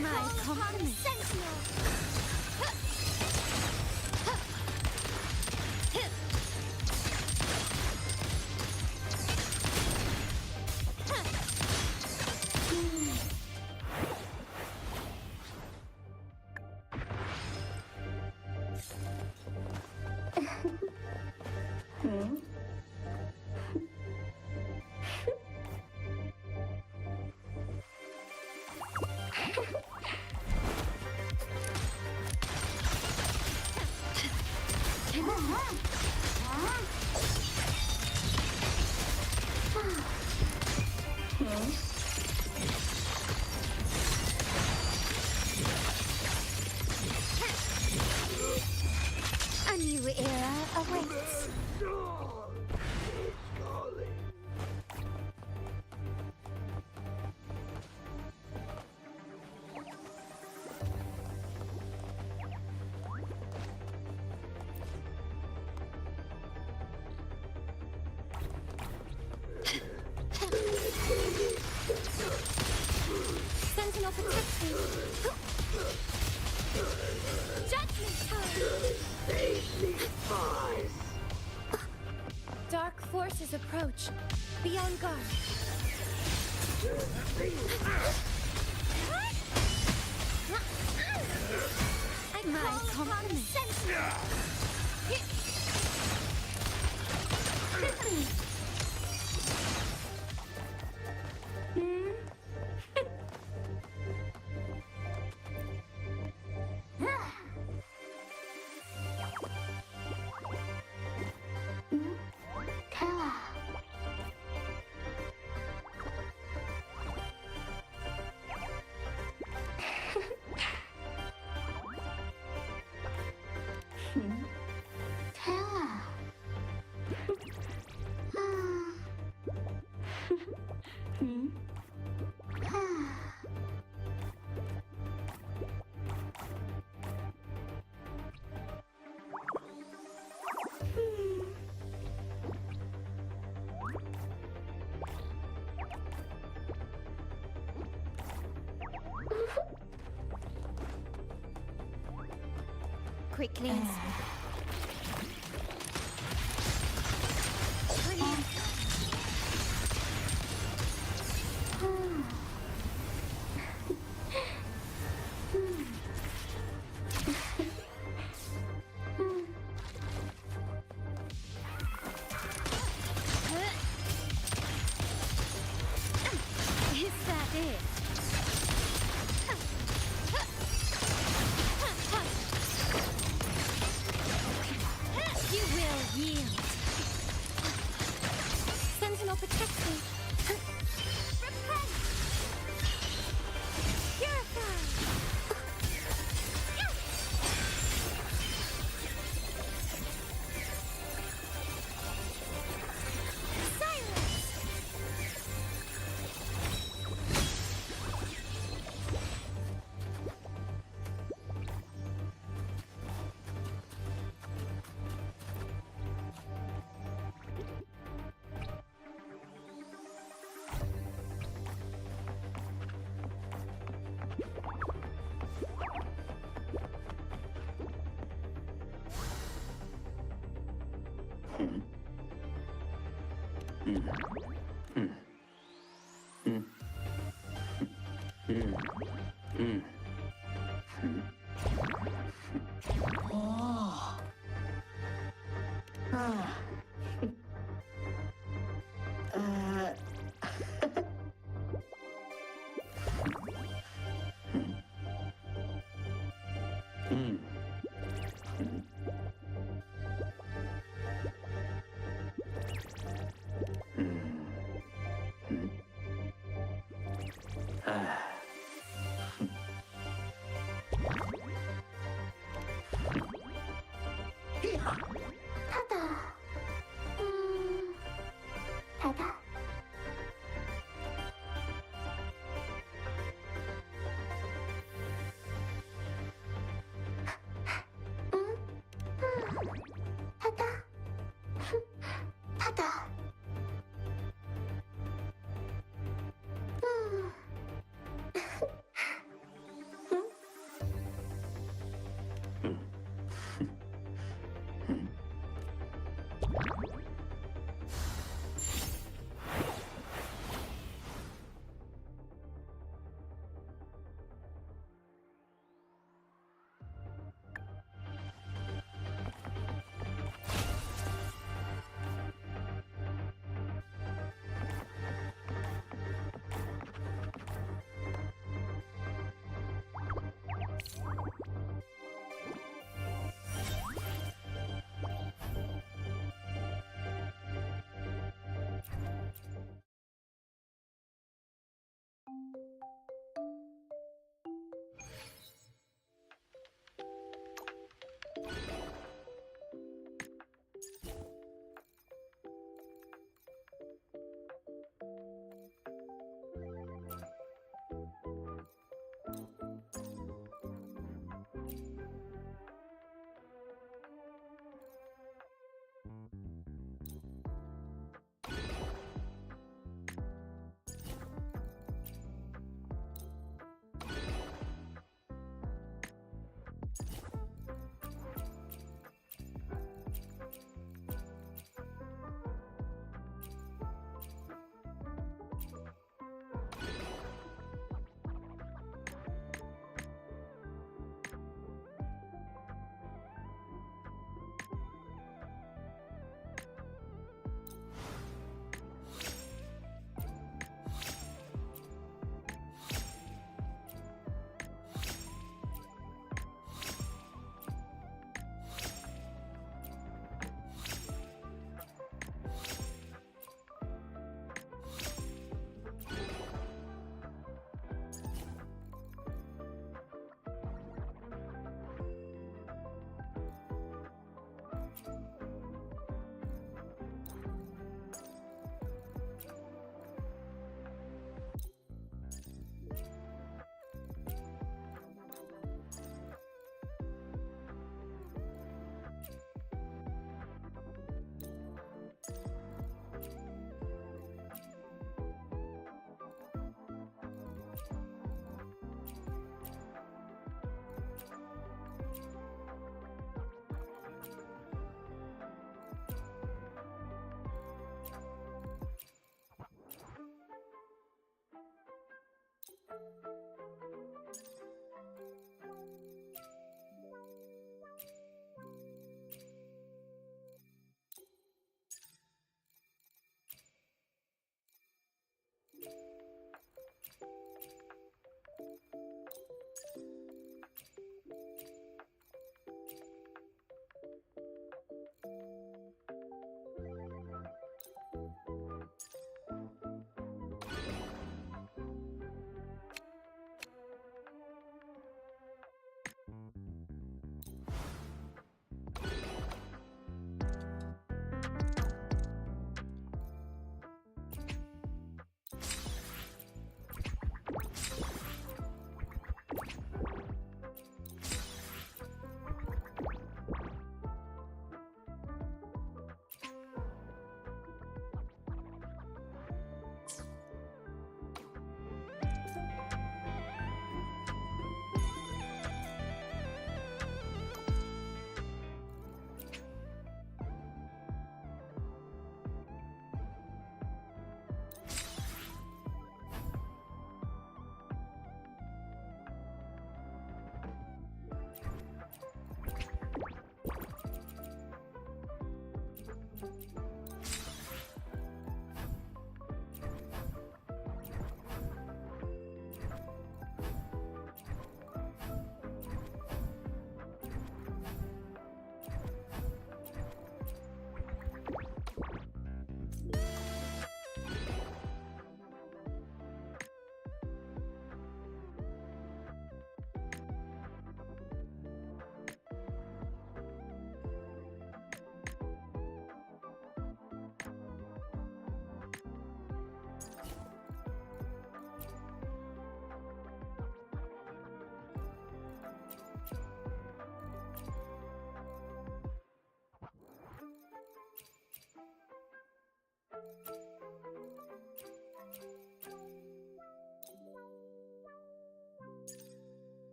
Speaker 5: My compliments. A new era awaits. Sentinel protects me. Judgment time. Dark forces approach. Be on guard. My compliments. quickly and brilliant. Is that it? You will yield. Sentinel protects me. Repent! Purify! Silence!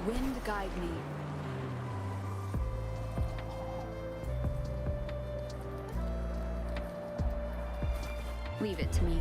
Speaker 2: Wind guide me. Leave it to me.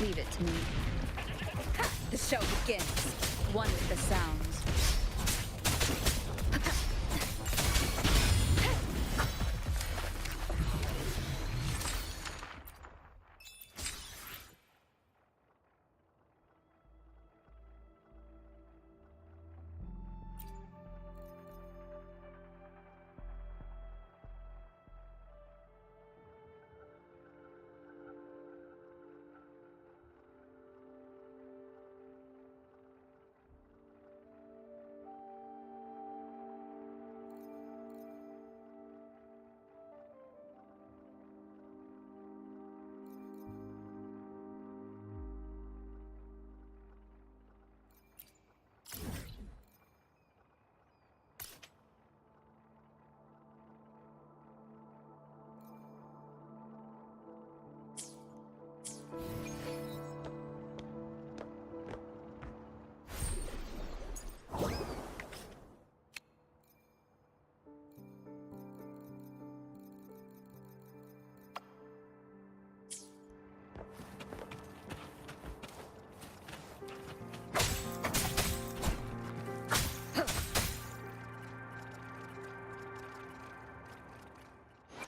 Speaker 2: Leave it to me. The show begins. One with the sounds.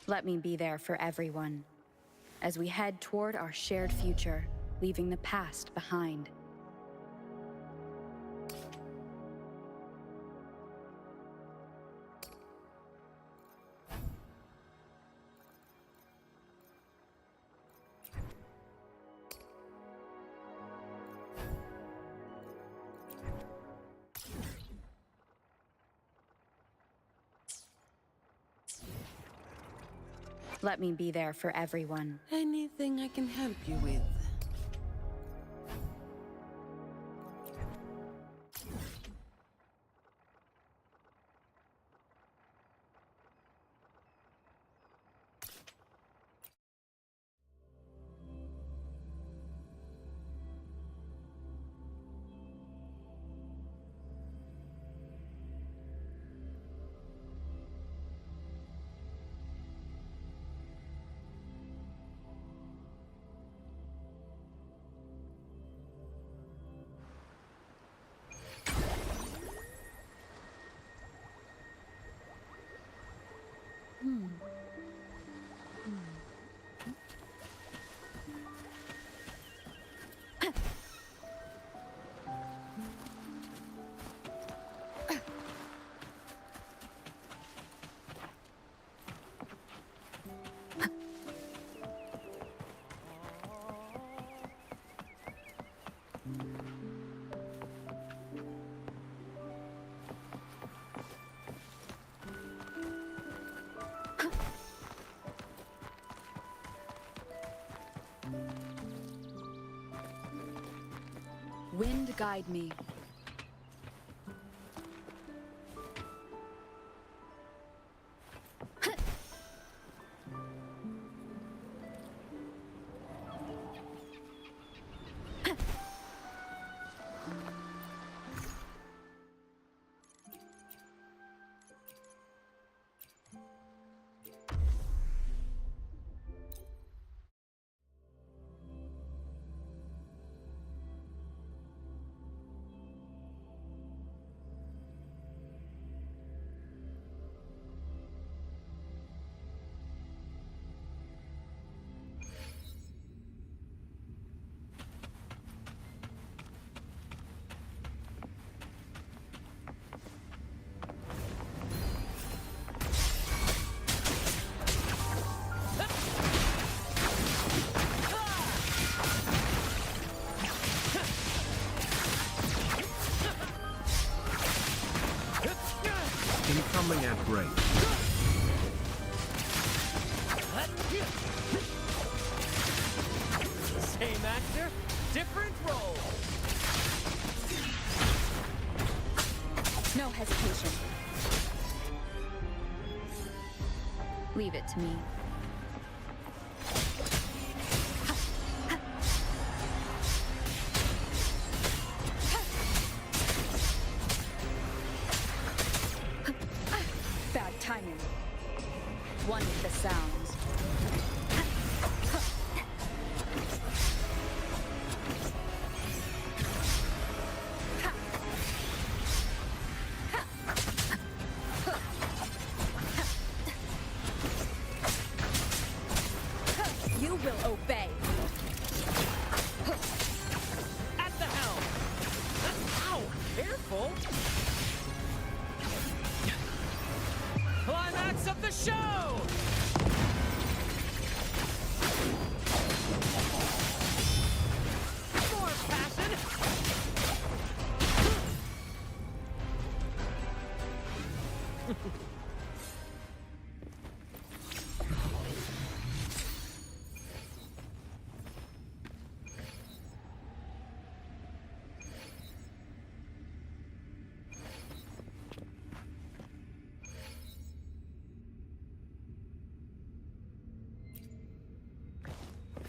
Speaker 2: Let me be there for everyone, as we head toward our shared future, leaving the past behind. Let me be there for everyone.
Speaker 3: Anything I can help you with?
Speaker 2: Wind guide me.
Speaker 1: Incoming ad break.
Speaker 8: Same actor, different role.
Speaker 2: No hesitation. Leave it to me. Bad timing. One with the sounds. You will obey.
Speaker 8: At the helm. Ow! Careful. Climax of the show! More passion!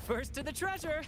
Speaker 8: First to the treasure!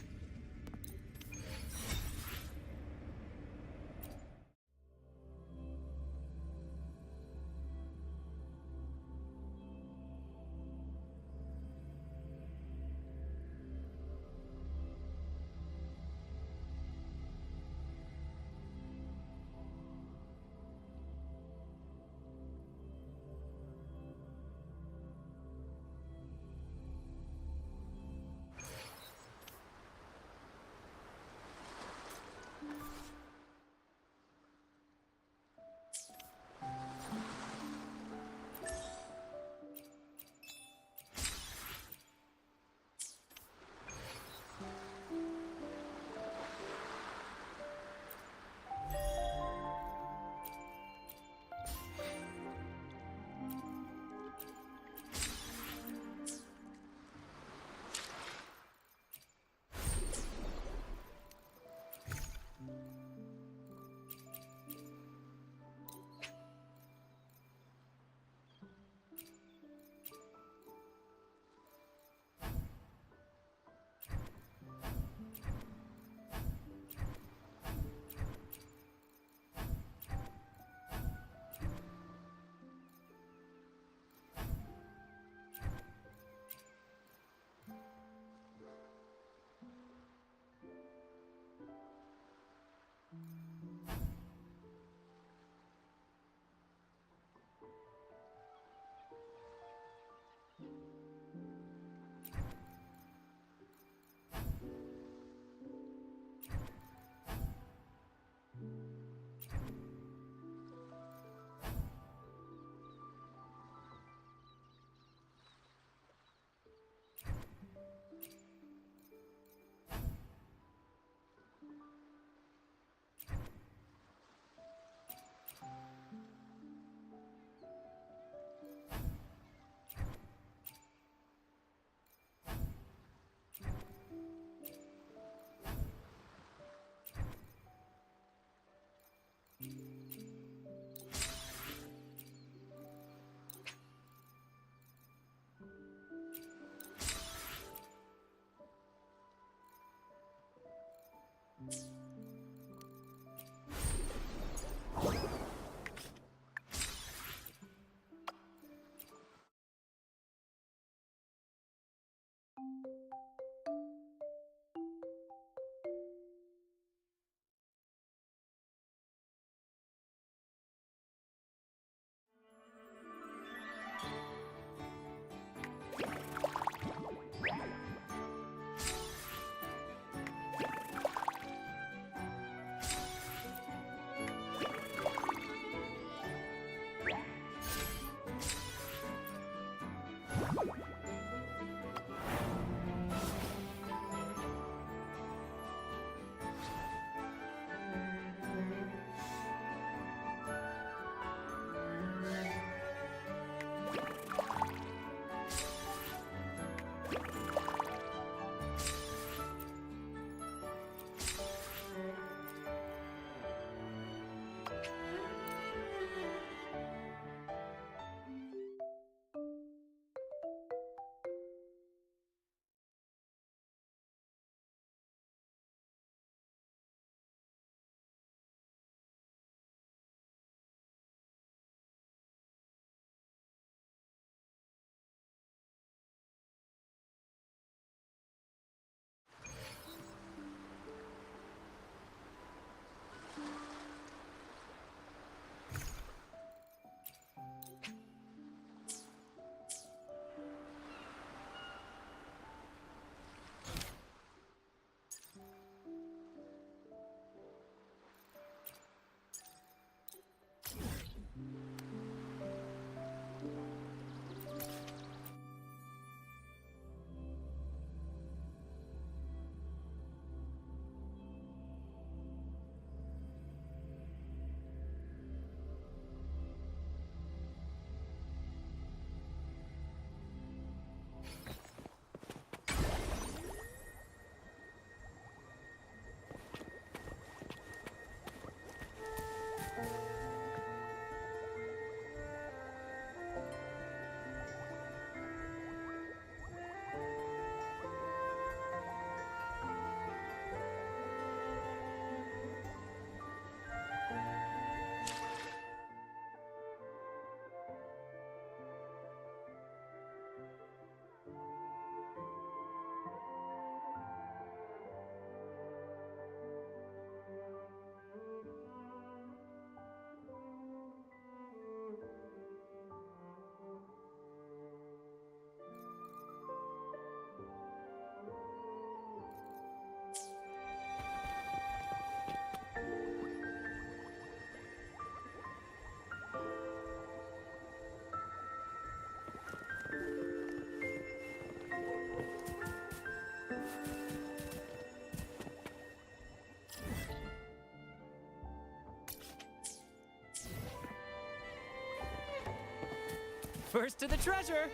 Speaker 8: First to the treasure!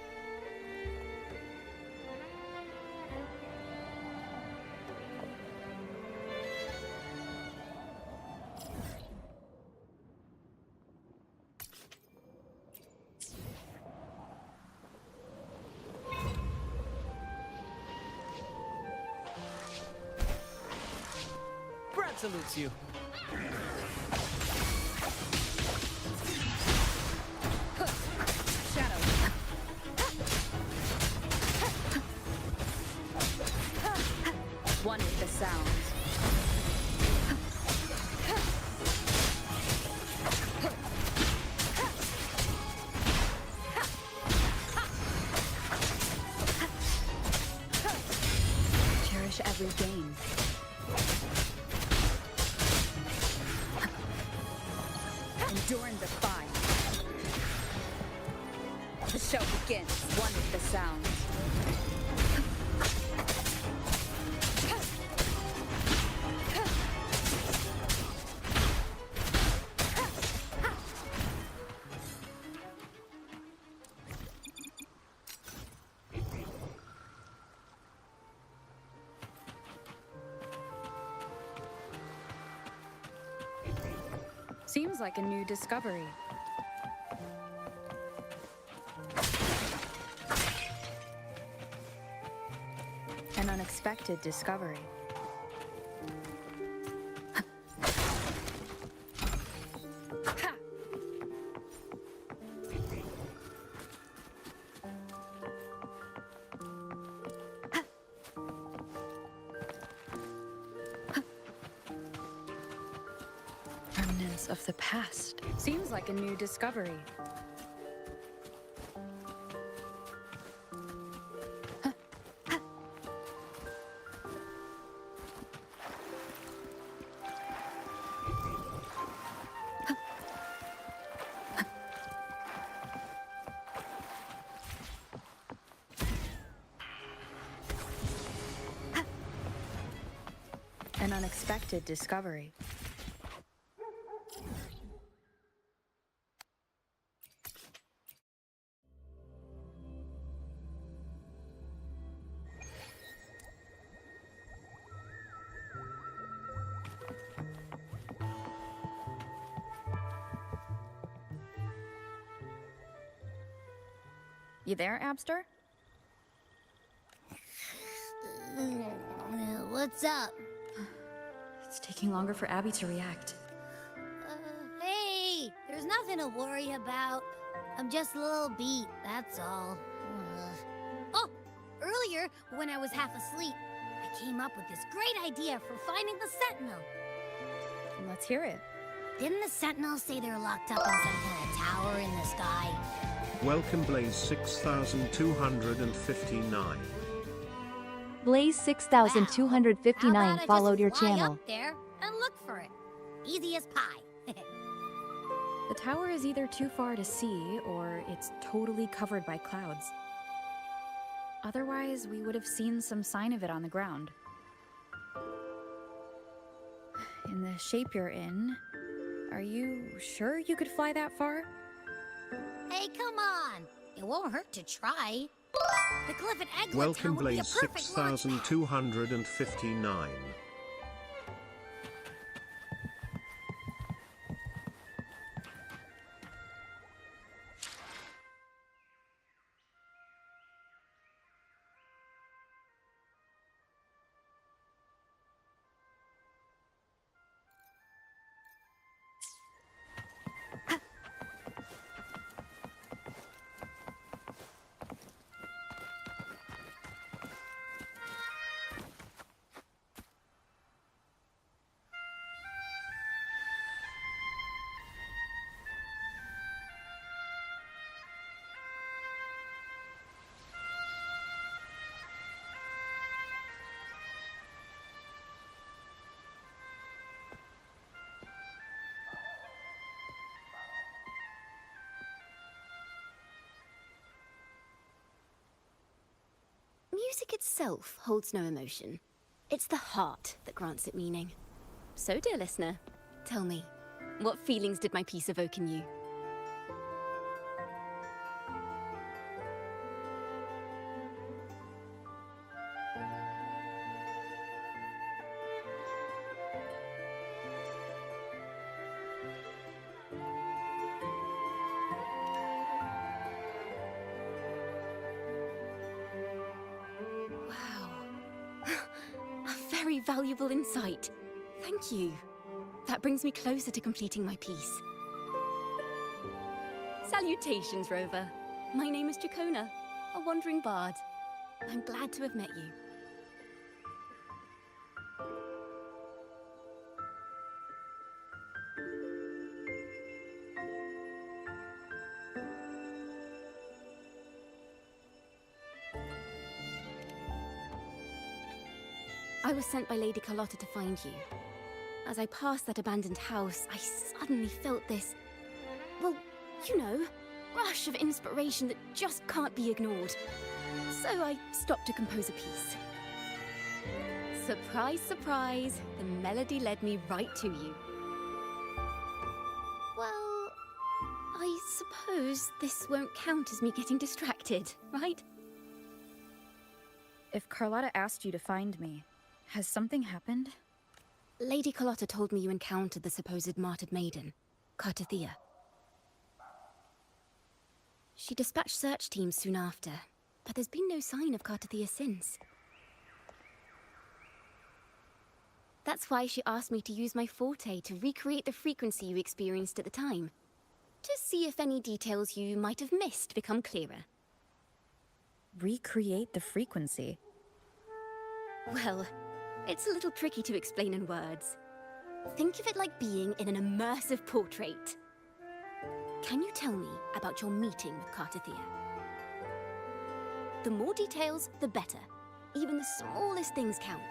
Speaker 8: Brad salutes you.
Speaker 2: Shadow. One with the sound. Cherish every game. Endure and defy. The show begins. One with the sound. Seems like a new discovery. An unexpected discovery. Ha! Remnants of the past. Seems like a new discovery. An unexpected discovery. You there, Abster?
Speaker 5: What's up?
Speaker 2: It's taking longer for Abby to react.
Speaker 5: Hey, there's nothing to worry about. I'm just a little beat, that's all. Oh, earlier, when I was half asleep, I came up with this great idea for finding the Sentinel.
Speaker 2: Let's hear it.
Speaker 5: Didn't the Sentinels say they're locked up in some kind of tower in the sky?
Speaker 1: Welcome Blaze 6259.
Speaker 4: Blaze
Speaker 5: How
Speaker 4: 6259
Speaker 5: about I
Speaker 4: followed
Speaker 5: just
Speaker 4: your
Speaker 5: fly
Speaker 4: channel.
Speaker 5: up there and look for it. Easy as pie.
Speaker 2: The tower is either too far to see, or it's totally covered by clouds. Otherwise, we would have seen some sign of it on the ground. In the shape you're in, are you sure you could fly that far?
Speaker 5: Hey, come on. It won't hurt to try. The cliff at Eglinton
Speaker 1: Welcome
Speaker 5: would be a
Speaker 1: Blaze
Speaker 5: perfect launch pad.
Speaker 1: 6259.
Speaker 6: Music itself holds no emotion. It's the heart that grants it meaning. So, dear listener, tell me, what feelings did my piece evoke in you? very valuable insight. Thank you. That brings me closer to completing my piece. Salutations, Rover. My name is Jacona, a wandering bard. I'm glad to have met you. I was sent by Lady Carlotta to find you. As I passed that abandoned house, I suddenly felt this, well, you know, rush of inspiration that just can't be ignored. So I stopped to compose a piece. Surprise, surprise, the melody led me right to you. Well, I suppose this won't count as me getting distracted, right?
Speaker 2: If Carlotta asked you to find me, has something happened?
Speaker 6: Lady Carlotta told me you encountered the supposed martyred maiden, Cartathea. She dispatched search teams soon after, but there's been no sign of Cartathea since. That's why she asked me to use my forte to recreate the frequency you experienced at the time, to see if any details you might have missed become clearer.
Speaker 2: Recreate the frequency?
Speaker 6: Well, it's a little tricky to explain in words. Think of it like being in an immersive portrait. Can you tell me about your meeting with Cartathea? The more details, the better. Even the smallest things count.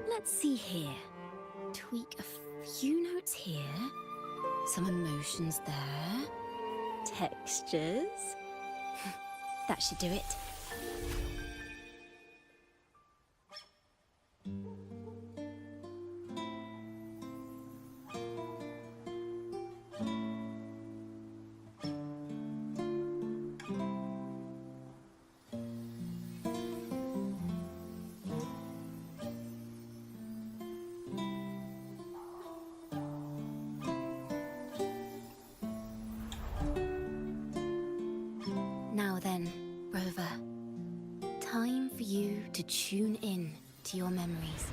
Speaker 6: Let's see here. Tweak a few notes here. Some emotions there. Textures. That should do it. Now then, Rover. Time for you to tune in to your memories.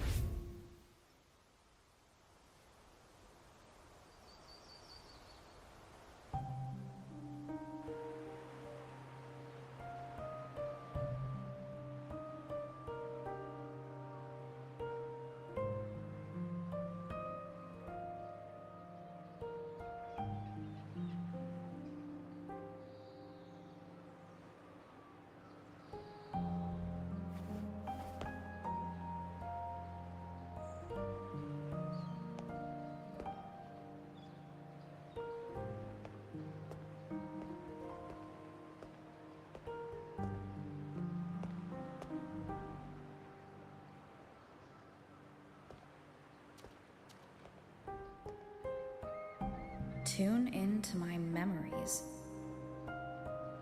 Speaker 2: Tune into my memories.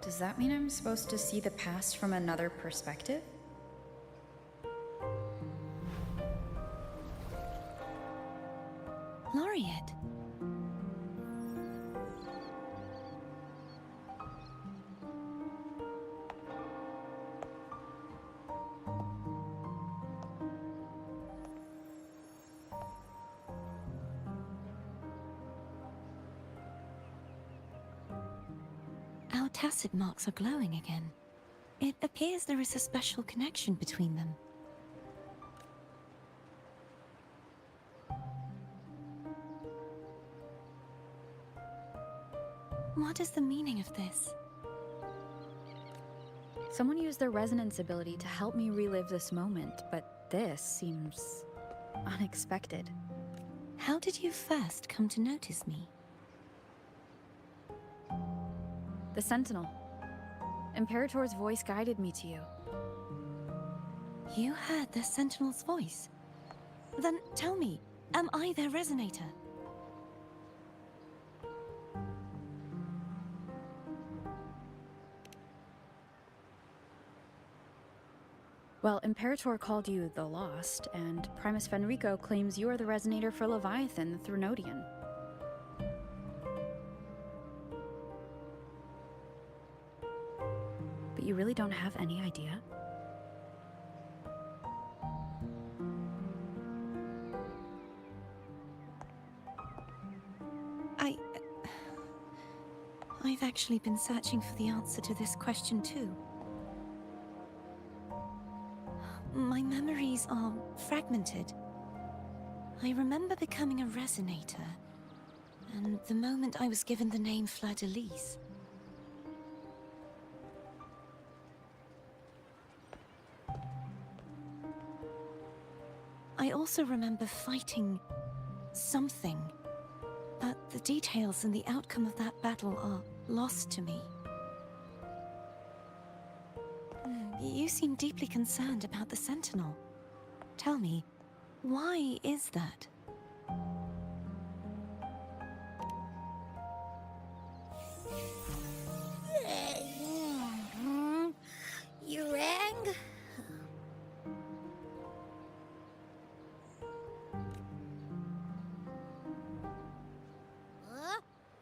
Speaker 2: Does that mean I'm supposed to see the past from another perspective?
Speaker 3: Laureate. Our tacit marks are glowing again. It appears there is a special connection between them. What is the meaning of this?
Speaker 2: Someone used their resonance ability to help me relive this moment, but this seems unexpected.
Speaker 3: How did you first come to notice me?
Speaker 2: The Sentinel. Imperator's voice guided me to you.
Speaker 3: You heard the Sentinel's voice? Then tell me, am I their resonator?
Speaker 2: Well, Imperator called you the Lost, and Primus Fenrico claims you are the resonator for Leviathan, the Threnodian. But you really don't have any idea?
Speaker 10: I've actually been searching for the answer to this question too. My memories are fragmented. I remember becoming a resonator, and the moment I was given the name Fleur-de-Lis. I also remember fighting something, but the details and the outcome of that battle are lost to me. You seem deeply concerned about the Sentinel. Tell me, why is that?
Speaker 5: You rang?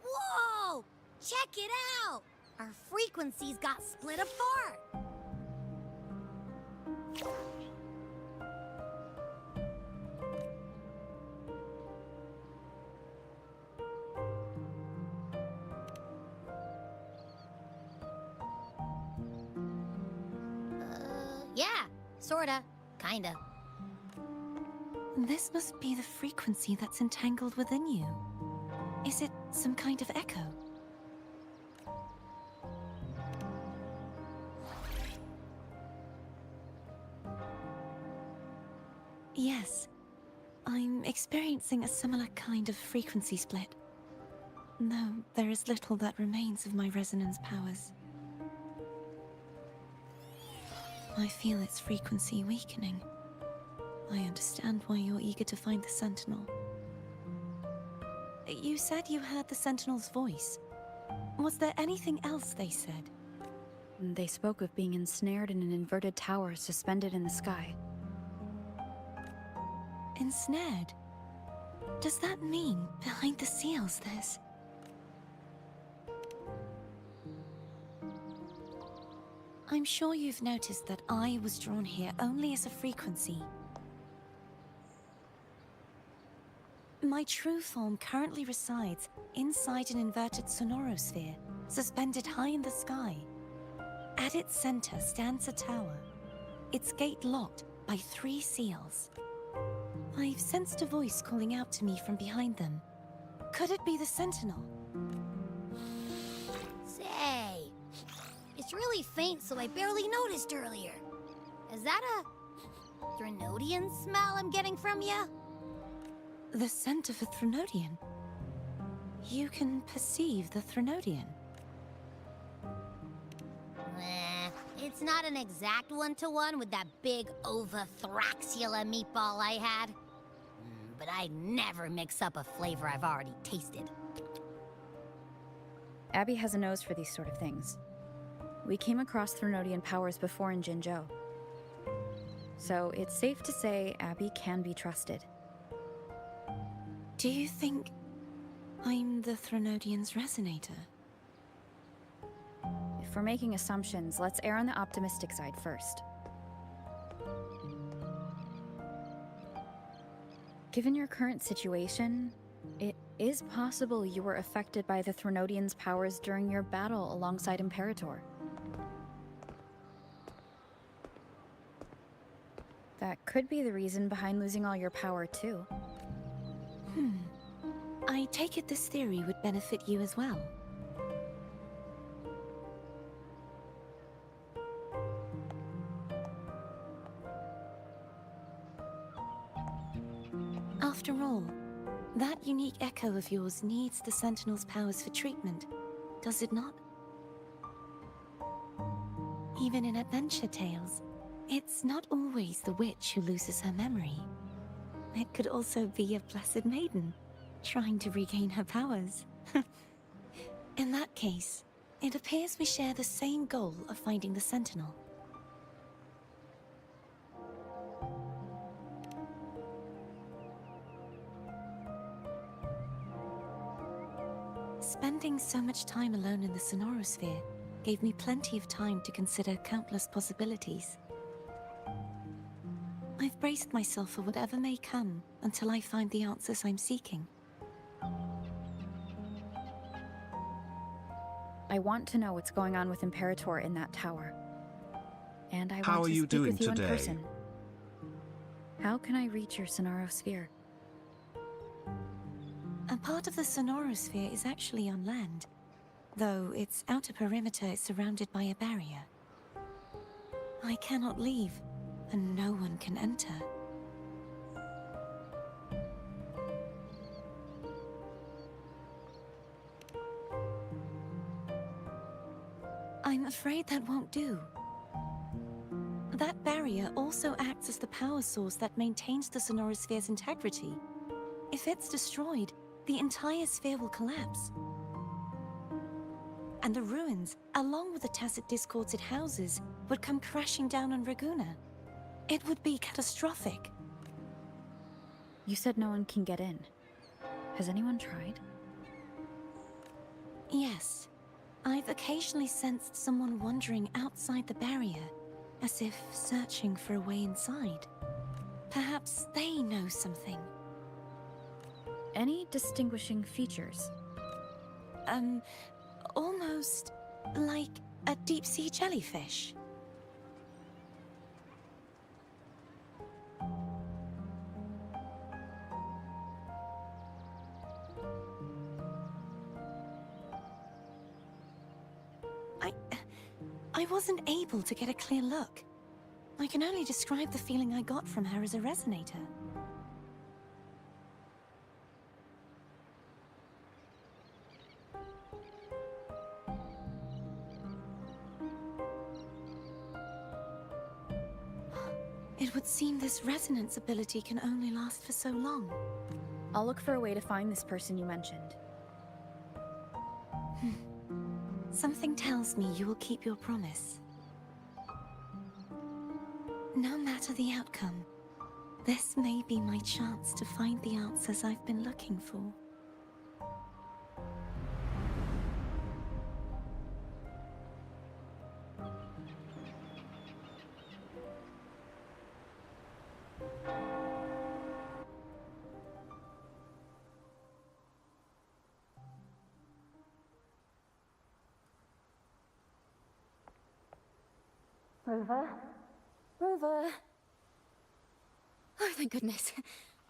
Speaker 5: Whoa! Check it out! Our frequencies got split apart! Yeah, sorta, kinda.
Speaker 10: This must be the frequency that's entangled within you. Is it some kind of echo? Yes. I'm experiencing a similar kind of frequency split. Though there is little that remains of my resonance powers. I feel its frequency weakening. I understand why you're eager to find the Sentinel. You said you heard the Sentinel's voice. Was there anything else they said?
Speaker 2: They spoke of being ensnared in an inverted tower suspended in the sky.
Speaker 10: Ensnared? Does that mean behind the seals there's... I'm sure you've noticed that I was drawn here only as a frequency. My true form currently resides inside an inverted sonorosphere, suspended high in the sky. At its center stands a tower, its gate locked by 3 seals. I've sensed a voice calling out to me from behind them. Could it be the Sentinel?
Speaker 5: Say, it's really faint, so I barely noticed earlier. Is that a Threnodian smell I'm getting from you?
Speaker 10: The scent of a Threnodian? You can perceive the Threnodian?
Speaker 5: It's not an exact one-to-one with that big Ovathraxula meatball I had. But I never mix up a flavor I've already tasted.
Speaker 2: Abby has a nose for these sort of things. We came across Threnodian powers before in Jinzhou. So it's safe to say Abby can be trusted.
Speaker 10: Do you think I'm the Threnodian's resonator?
Speaker 2: If we're making assumptions, let's err on the optimistic side first. Given your current situation, it is possible you were affected by the Threnodian's powers during your battle alongside Imperator. That could be the reason behind losing all your power, too.
Speaker 10: I take it this theory would benefit you as well. After all, that unique echo of yours needs the Sentinel's powers for treatment, does it not? Even in adventure tales, it's not always the witch who loses her memory. It could also be a blessed maiden, trying to regain her powers. In that case, it appears we share the same goal of finding the Sentinel. Spending so much time alone in the sonorosphere gave me plenty of time to consider countless possibilities. I've braced myself for whatever may come until I find the answers I'm seeking.
Speaker 2: I want to know what's going on with Imperator in that tower. And I
Speaker 1: How
Speaker 2: want
Speaker 1: are
Speaker 2: to
Speaker 1: you
Speaker 2: speak
Speaker 1: doing
Speaker 2: with you
Speaker 1: today?
Speaker 2: in person. How can I reach your sonorosphere?
Speaker 10: A part of the sonorosphere is actually on land, though its outer perimeter is surrounded by a barrier. I cannot leave, and no one can enter. I'm afraid that won't do. That barrier also acts as the power source that maintains the sonorosphere's integrity. If it's destroyed, the entire sphere will collapse. And the ruins, along with the tacit discords it houses, would come crashing down on Raguna. It would be catastrophic.
Speaker 2: You said no one can get in. Has anyone tried?
Speaker 10: Yes. I've occasionally sensed someone wandering outside the barrier, as if searching for a way inside. Perhaps they know something.
Speaker 2: Any distinguishing features?
Speaker 10: Almost like a deep-sea jellyfish. I wasn't able to get a clear look. I can only describe the feeling I got from her as a resonator. It would seem this resonance ability can only last for so long.
Speaker 2: I'll look for a way to find this person you mentioned.
Speaker 10: Something tells me you will keep your promise. No matter the outcome, this may be my chance to find the answers I've been looking for.
Speaker 6: Rover? Rover? Oh, thank goodness.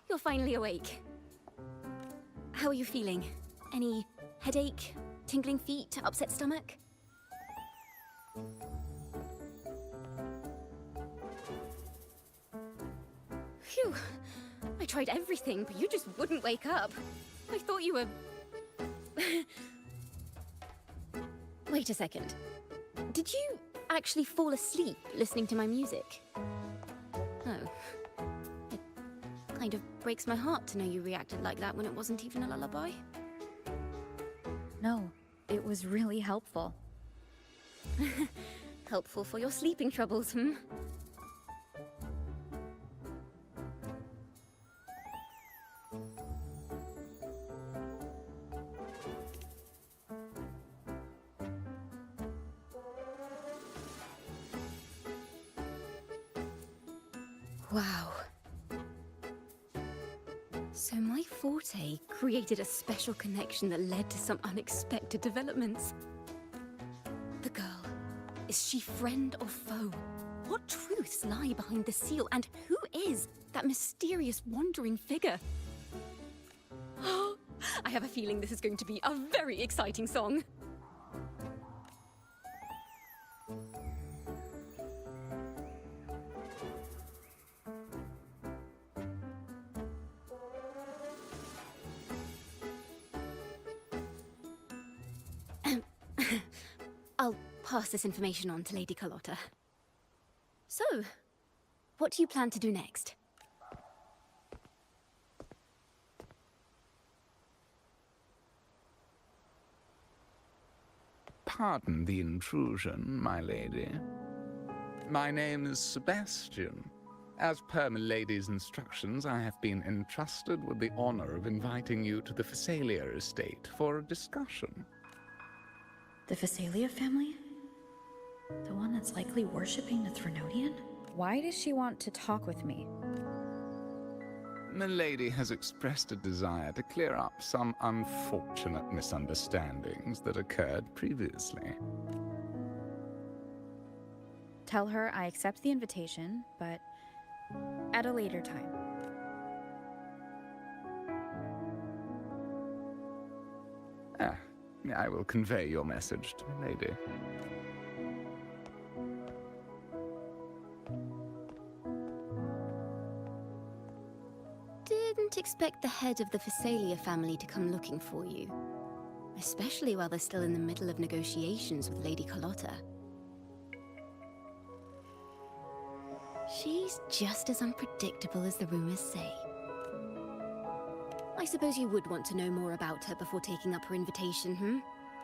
Speaker 6: You're finally awake. How are you feeling? Any headache, tingling feet, upset stomach? Phew. I tried everything, but you just wouldn't wake up. I thought you were... Wait a second. Did you actually fall asleep listening to my music? Oh. It kind of breaks my heart to know you reacted like that when it wasn't even a lullaby.
Speaker 2: No, it was really helpful.
Speaker 6: Helpful for your sleeping troubles, hmm? Wow. So my forte created a special connection that led to some unexpected developments. The girl, is she friend or foe? What truths lie behind the seal, and who is that mysterious wandering figure? I have a feeling this is going to be a very exciting song. I'll pass this information on to Lady Carlotta. So, what do you plan to do next?
Speaker 11: Pardon the intrusion, my lady. My name is Sebastian. As per my lady's instructions, I have been entrusted with the honor of inviting you to the Phasalia estate for a discussion.
Speaker 2: The Phasalia family? The one that's likely worshipping the Threnodian? Why does she want to talk with me?
Speaker 11: Milady has expressed a desire to clear up some unfortunate misunderstandings that occurred previously.
Speaker 2: Tell her I accept the invitation, but at a later time.
Speaker 11: I will convey your message to Milady.
Speaker 6: Didn't expect the head of the Phasalia family to come looking for you. Especially while they're still in the middle of negotiations with Lady Carlotta. She's just as unpredictable as the rumors say. I suppose you would want to know more about her before taking up her invitation, hmm?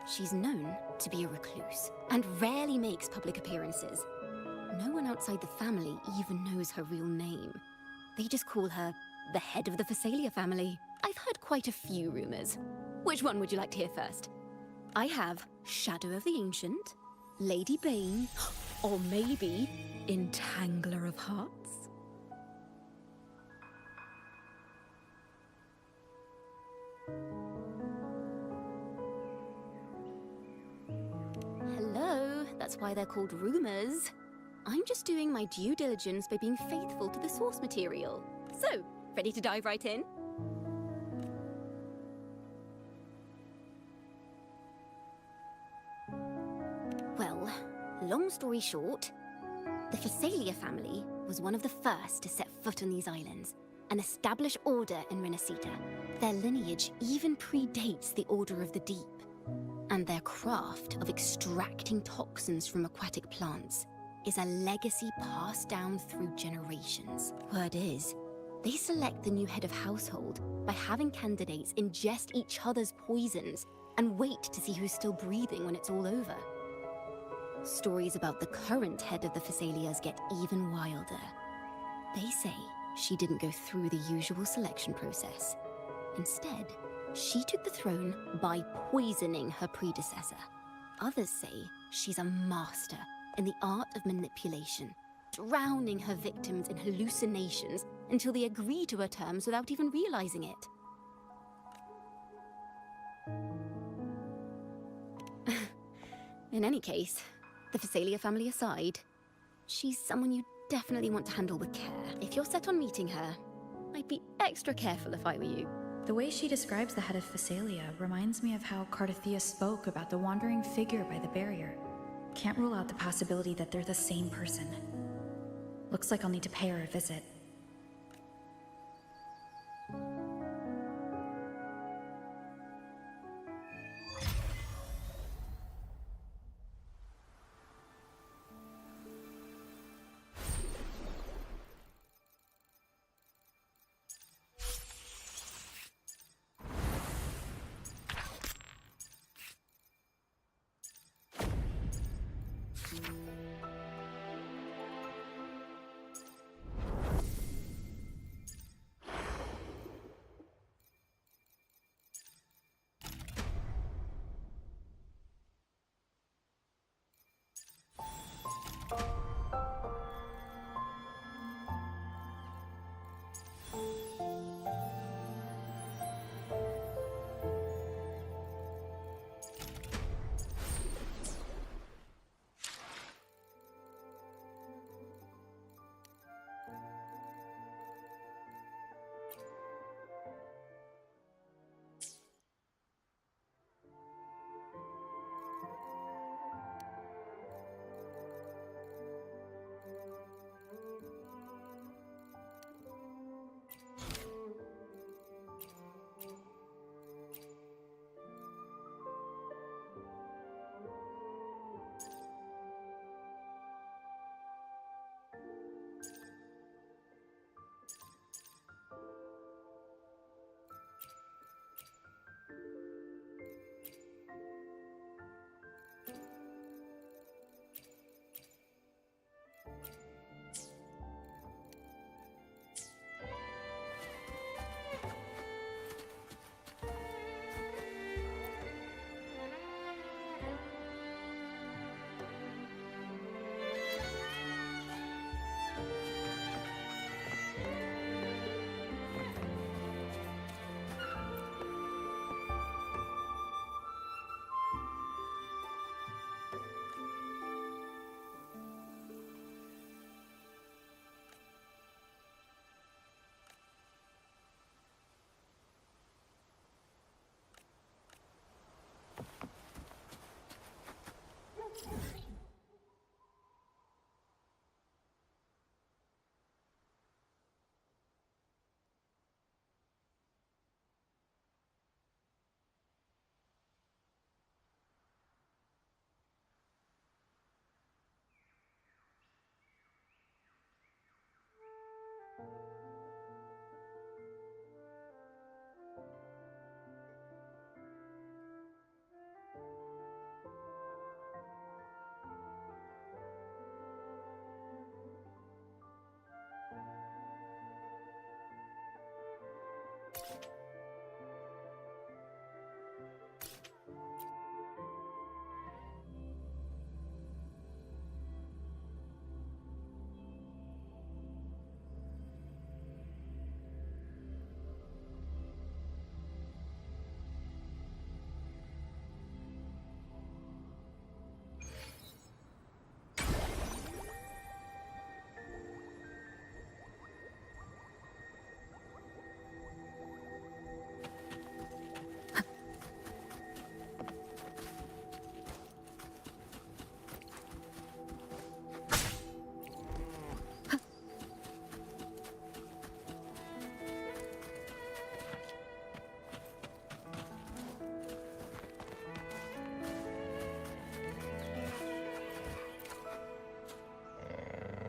Speaker 6: She's known to be a recluse, and rarely makes public appearances. No one outside the family even knows her real name. They just call her the head of the Phasalia family. I've heard quite a few rumors. Which one would you like to hear first? I have Shadow of the Ancient, Lady Bane, or maybe Entangler of Hearts? Hello, that's why they're called rumors. I'm just doing my due diligence by being faithful to the source material. So, ready to dive right in? Well, long story short, the Phasalia family was one of the first to set foot on these islands and establish order in Renacita. Their lineage even predates the Order of the Deep, and their craft of extracting toxins from aquatic plants is a legacy passed down through generations. Word is, they select the new head of household by having candidates ingest each other's poisons and wait to see who's still breathing when it's all over. Stories about the current head of the Phasalias get even wilder. They say she didn't go through the usual selection process. Instead, she took the throne by poisoning her predecessor. Others say she's a master in the art of manipulation, drowning her victims in hallucinations until they agree to her terms without even realizing it. In any case, the Phasalia family aside, she's someone you definitely want to handle with care. If you're set on meeting her, I'd be extra careful if I were you.
Speaker 2: The way she describes the head of Phasalia reminds me of how Cardothea spoke about the wandering figure by the barrier. Can't rule out the possibility that they're the same person. Looks like I'll need to pay her a visit.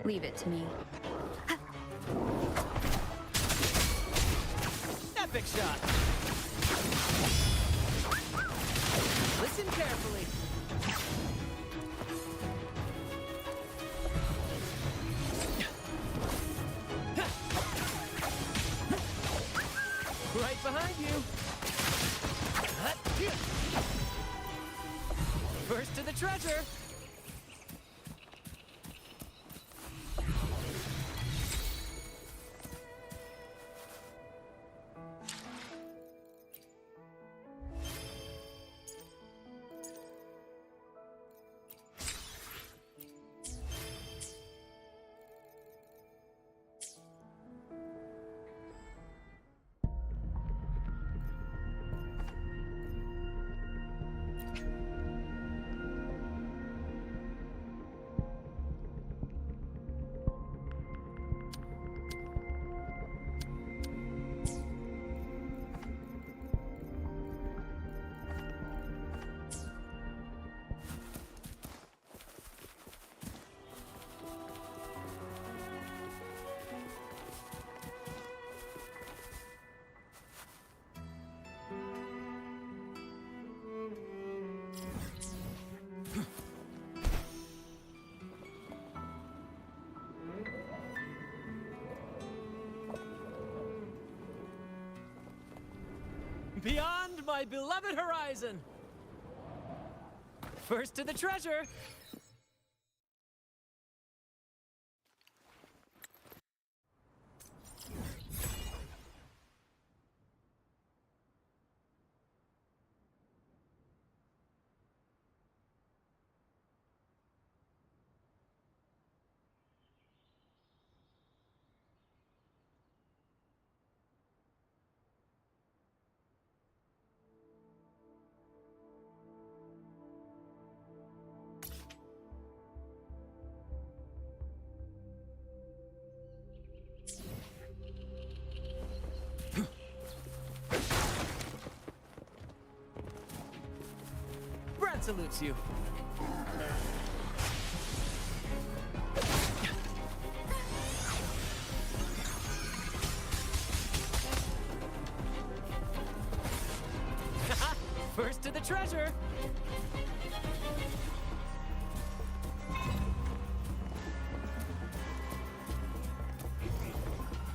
Speaker 2: Leave it to me.
Speaker 8: Epic shot. Listen carefully. Right behind you. First to the treasure. Beyond my beloved horizon. First to the treasure. Brad salutes you. First to the treasure.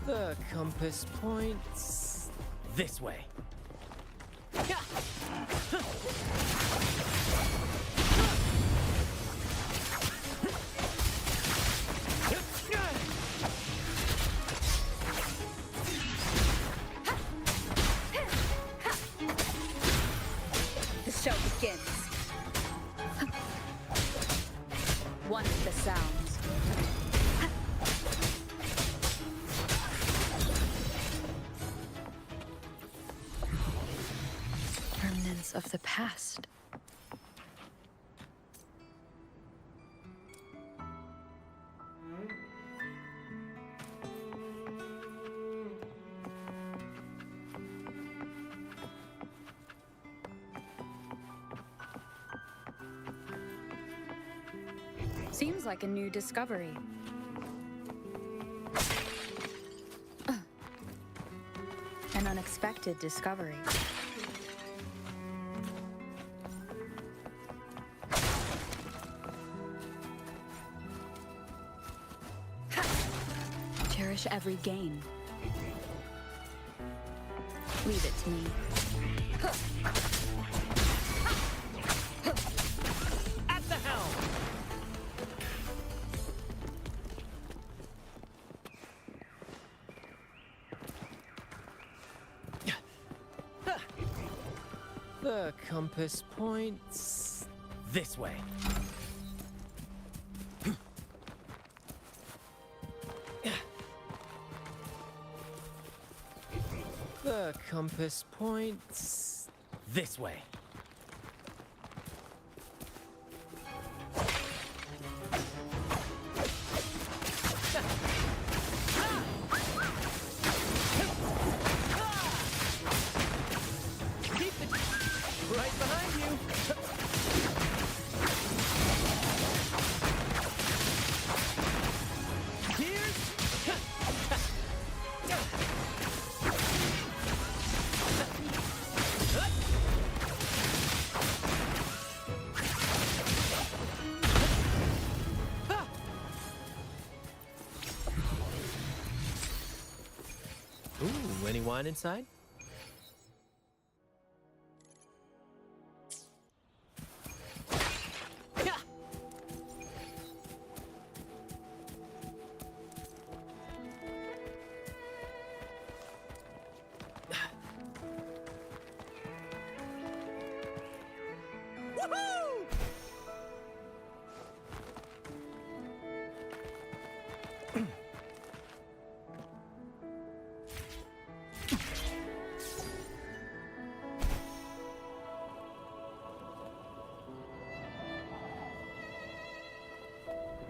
Speaker 8: The compass points this way.
Speaker 4: The show begins. One of the sounds.
Speaker 2: Remnants of the past.
Speaker 4: Seems like a new discovery. An unexpected discovery. Cherish every gain. Leave it to me.
Speaker 8: At the helm. The compass points this way. The compass points this way. Keep the right behind you. Ooh, any wine inside?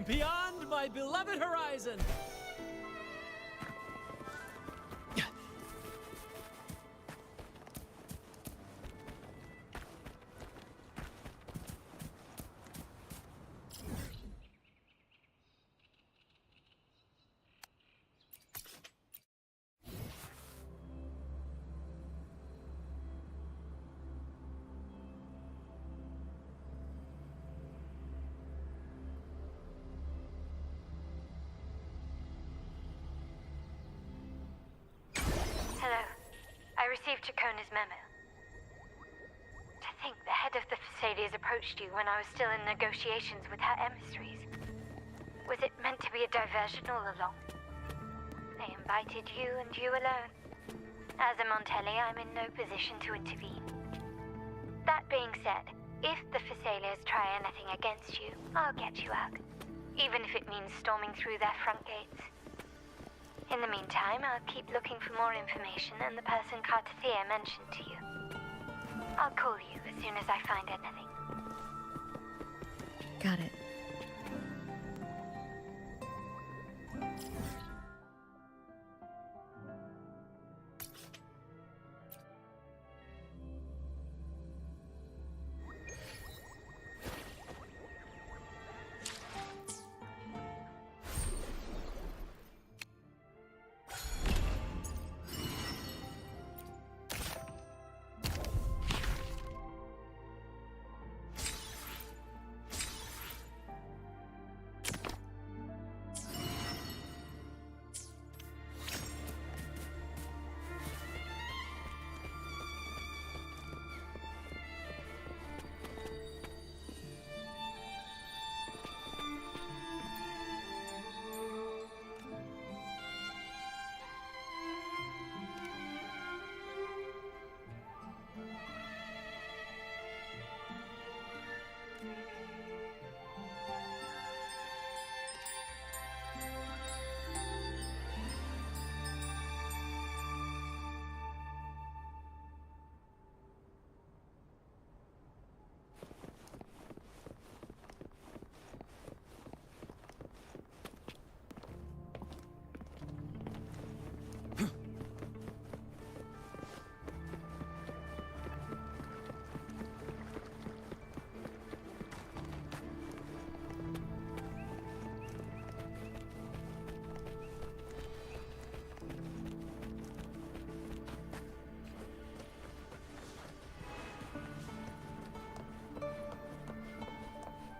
Speaker 8: Beyond my beloved horizon!
Speaker 12: Hello. I received Chacona's memo. To think the head of the Thessalians approached you when I was still in negotiations with her emissaries. Was it meant to be a diversion all along? They invited you and you alone. As a Montelli, I'm in no position to intervene. That being said, if the Thessalians try anything against you, I'll get you out. Even if it means storming through their front gates. In the meantime, I'll keep looking for more information and the person Cartathea mentioned to you. I'll call you as soon as I find anything.
Speaker 2: Got it.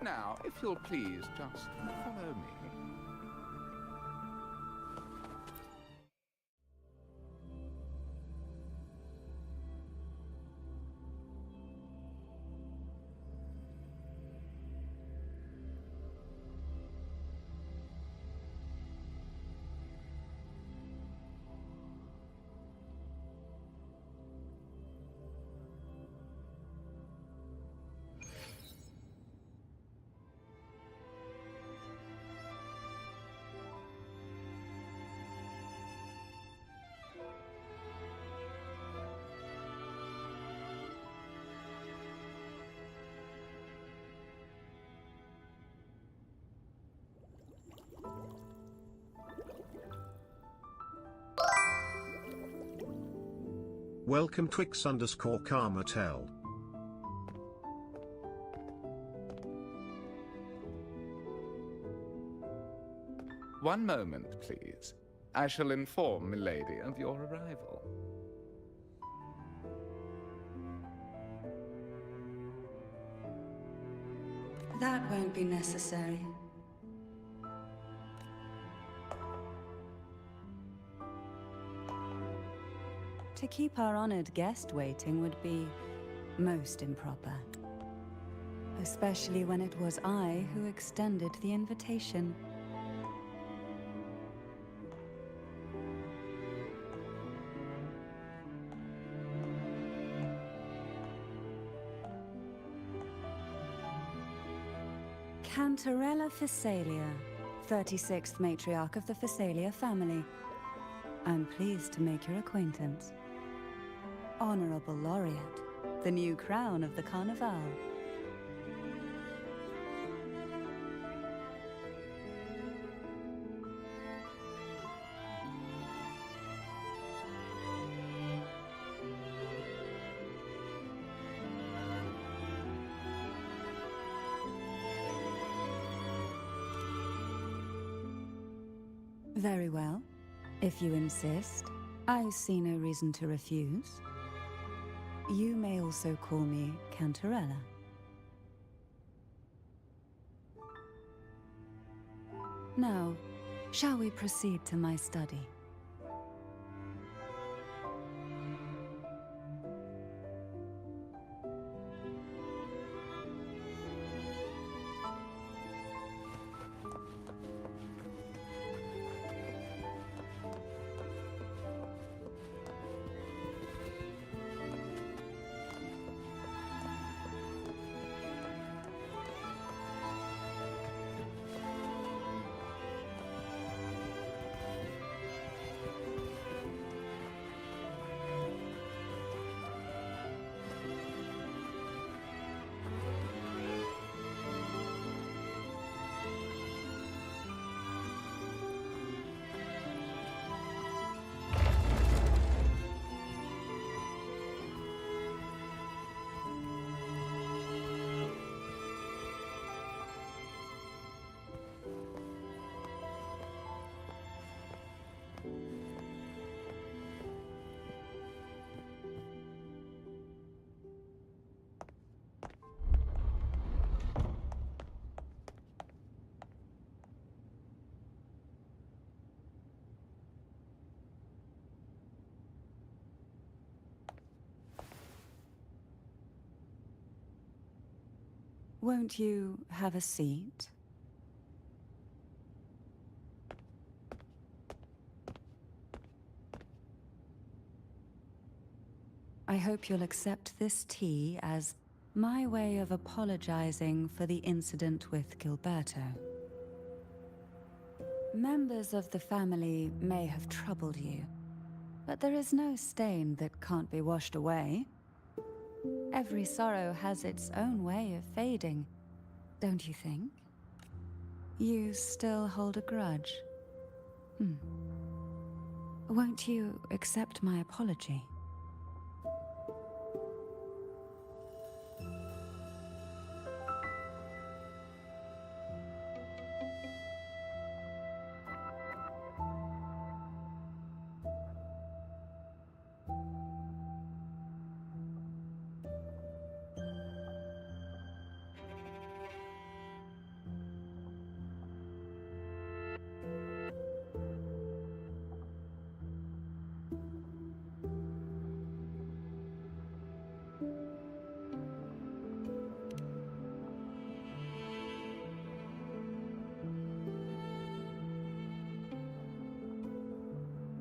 Speaker 11: Now, if you'll please just follow me.
Speaker 1: Welcome Twix_Karmatel.
Speaker 11: One moment, please. I shall inform Milady of your arrival.
Speaker 13: That won't be necessary. To keep our honored guest waiting would be most improper. Especially when it was I who extended the invitation. Cantarella Phasalia, 36th matriarch of the Phasalia family. I'm pleased to make your acquaintance. Honorable Laureate, the new crown of the Carnival. Very well. If you insist, I see no reason to refuse. You may also call me Cantarella. Now, shall we proceed to my study? Won't you have a seat? I hope you'll accept this tea as my way of apologizing for the incident with Gilberto. Members of the family may have troubled you, but there is no stain that can't be washed away. Every sorrow has its own way of fading, don't you think? You still hold a grudge? Won't you accept my apology?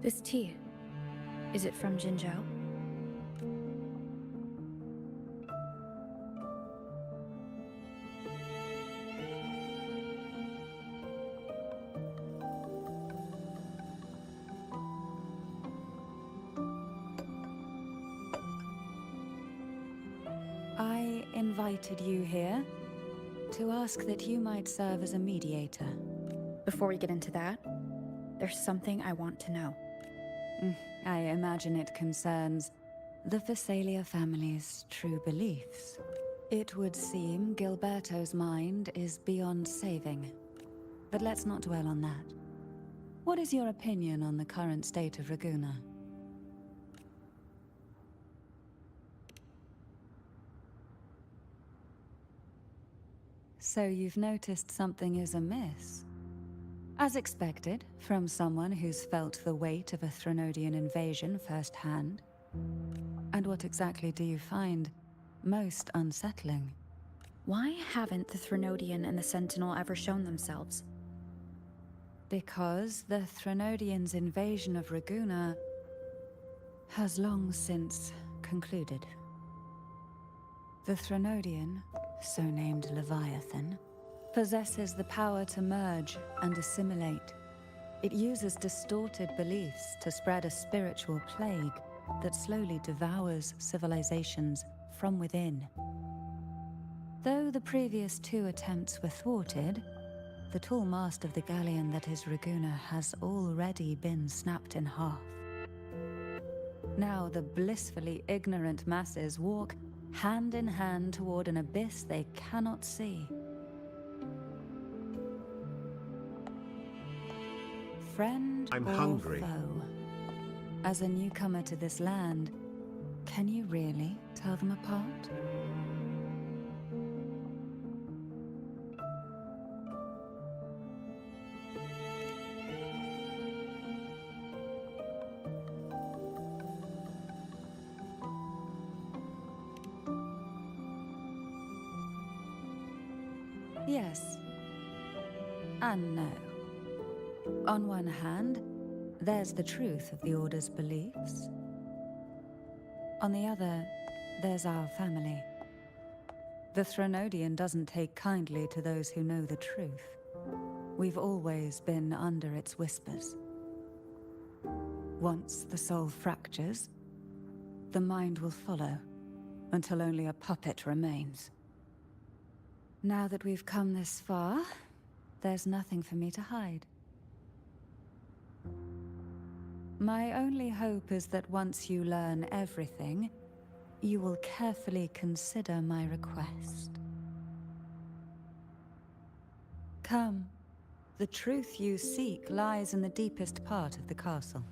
Speaker 2: This tea, is it from Jinzhou?
Speaker 13: I invited you here to ask that you might serve as a mediator.
Speaker 2: Before we get into that, there's something I want to know.
Speaker 13: I imagine it concerns the Phasalia family's true beliefs. It would seem Gilberto's mind is beyond saving. But let's not dwell on that. What is your opinion on the current state of Raguna? So you've noticed something is amiss? As expected, from someone who's felt the weight of a Threnodian invasion firsthand, And what exactly do you find most unsettling?
Speaker 2: Why haven't the Threnodian and the Sentinel ever shown themselves?
Speaker 13: Because the Threnodians' invasion of Raguna has long since concluded. The Threnodian, so named Leviathan, possesses the power to merge and assimilate. It uses distorted beliefs to spread a spiritual plague that slowly devours civilizations from within. Though the previous 2 attempts were thwarted, the tall mast of the galleon that is Raguna has already been snapped in half. Now the blissfully ignorant masses walk hand in hand toward an abyss they cannot see. Friend
Speaker 1: I'm
Speaker 13: or
Speaker 1: hungry.
Speaker 13: foe? As a newcomer to this land, can you really tell them apart? Yes. And no. On one hand, there's the truth of the Order's beliefs. On the other, there's our family. The Threnodian doesn't take kindly to those who know the truth. We've always been under its whispers. Once the soul fractures, the mind will follow, until only a puppet remains. Now that we've come this far, there's nothing for me to hide. My only hope is that once you learn everything, you will carefully consider my request. Come. The truth you seek lies in the deepest part of the castle.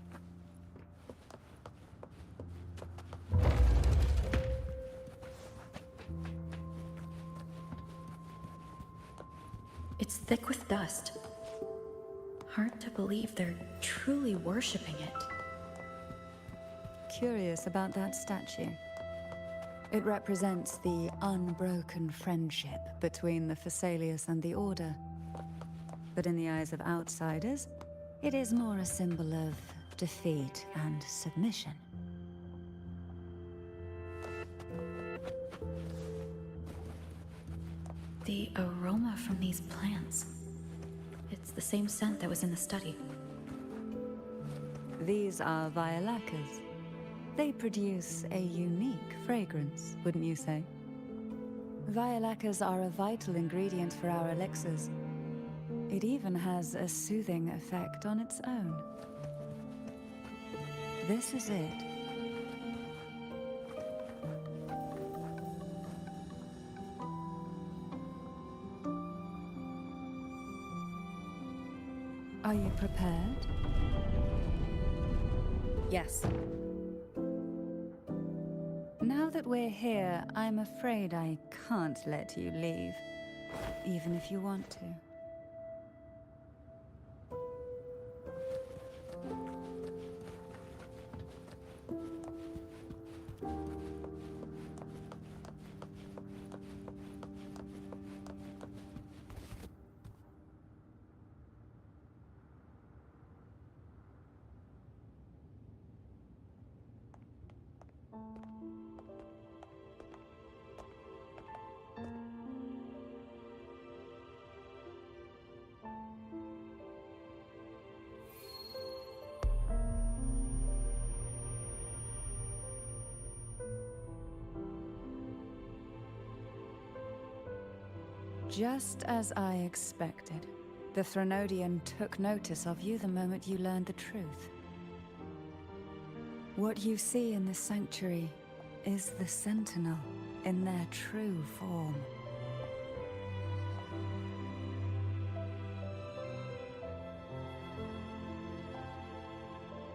Speaker 2: It's thick with dust. Hard to believe they're truly worshipping it.
Speaker 13: Curious about that statue. It represents the unbroken friendship between the Phasaelius and the Order. But in the eyes of outsiders, it is more a symbol of defeat and submission.
Speaker 2: The aroma from these plants. It's the same scent that was in the study.
Speaker 13: These are violacas. They produce a unique fragrance, wouldn't you say? Violacas are a vital ingredient for our elixirs. It even has a soothing effect on its own. This is it. Are you prepared?
Speaker 2: Yes.
Speaker 13: Now that we're here, I'm afraid I can't let you leave, even if you want to. Just as I expected, the Threnodian took notice of you the moment you learned the truth. What you see in this sanctuary is the Sentinel in their true form.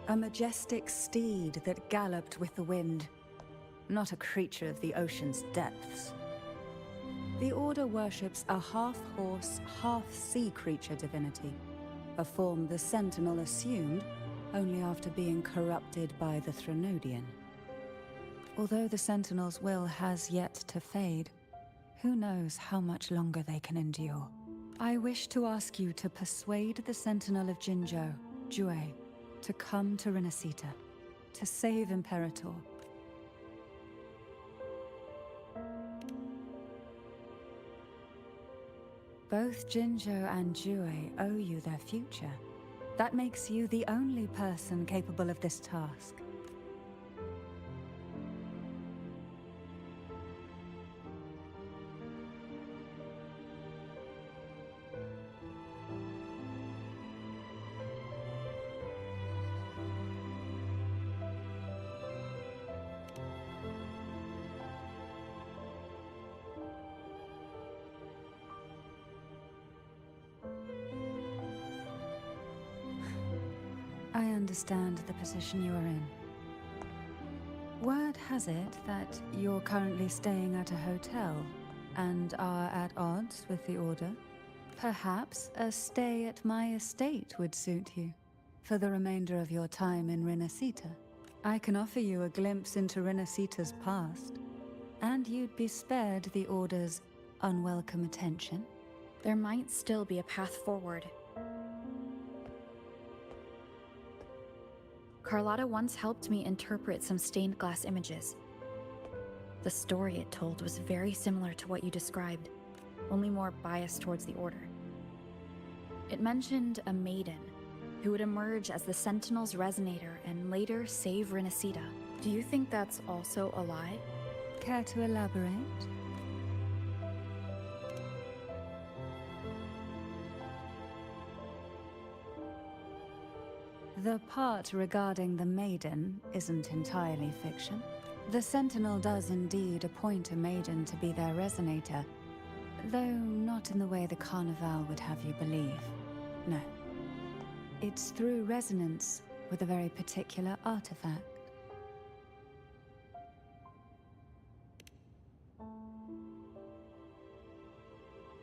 Speaker 13: A majestic steed that galloped with the wind, not a creature of the ocean's depths. The Order worships a half-horse, half-sea creature divinity, a form the Sentinel assumed only after being corrupted by the Threnodian. Although the Sentinel's will has yet to fade, who knows how much longer they can endure. I wish to ask you to persuade the Sentinel of Jinzhou, Jue, to come to Renacita, to save Imperator. Both Jinzhou and Jue owe you their future. That makes you the only person capable of this task. I understand the position you are in. Word has it that you're currently staying at a hotel and are at odds with the Order. Perhaps a stay at my estate would suit you for the remainder of your time in Renacita. I can offer you a glimpse into Renacita's past, and you'd be spared the Order's unwelcome attention.
Speaker 2: There might still be a path forward. Carlotta once helped me interpret some stained glass images. The story it told was very similar to what you described, only more biased towards the Order. It mentioned a maiden who would emerge as the Sentinel's resonator and later save Renacita. Do you think that's also a lie?
Speaker 13: Care to elaborate? The part regarding the maiden isn't entirely fiction. The Sentinel does indeed appoint a maiden to be their resonator, though not in the way the Carnival would have you believe. No. It's through resonance with a very particular artifact.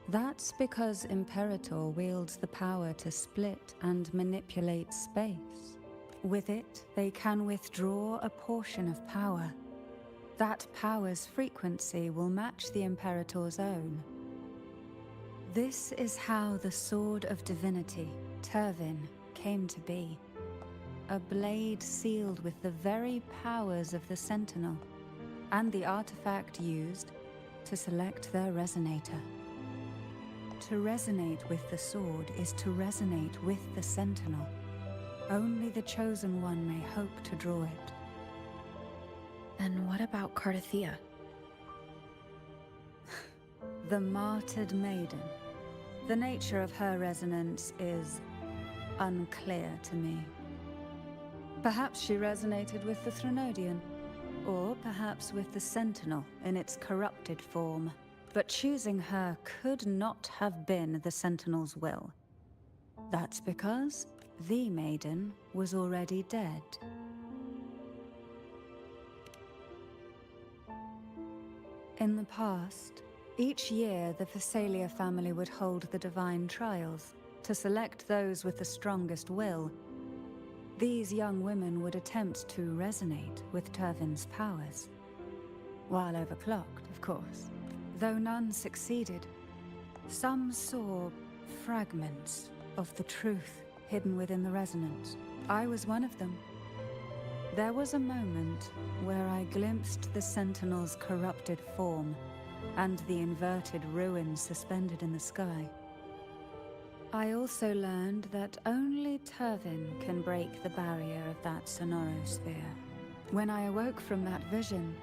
Speaker 13: That's because Imperator wields the power to split and manipulate space. With it, they can withdraw a portion of power. That power's frequency will match the Imperator's own. This is how the Sword of Divinity, Turvin, came to be. A blade sealed with the very powers of the Sentinel, and the artifact used to select their resonator. To resonate with the sword is to resonate with the Sentinel. Only the Chosen One may hope to draw it.
Speaker 2: Then what about Cardothea?
Speaker 13: The martyred maiden. The nature of her resonance is unclear to me. Perhaps she resonated with the Threnodian, or perhaps with the Sentinel in its corrupted form. But choosing her could not have been the Sentinel's will. That's because the maiden was already dead. In the past, each year the Phasalia family would hold the divine trials to select those with the strongest will. These young women would attempt to resonate with Turvin's powers. While overclocked, of course. Though none succeeded, some saw fragments of the truth hidden within the resonance. I was one of them. There was a moment where I glimpsed the Sentinel's corrupted form and the inverted ruins suspended in the sky. I also learned that only Turvin can break the barrier of that sonorosphere. When I awoke from that vision,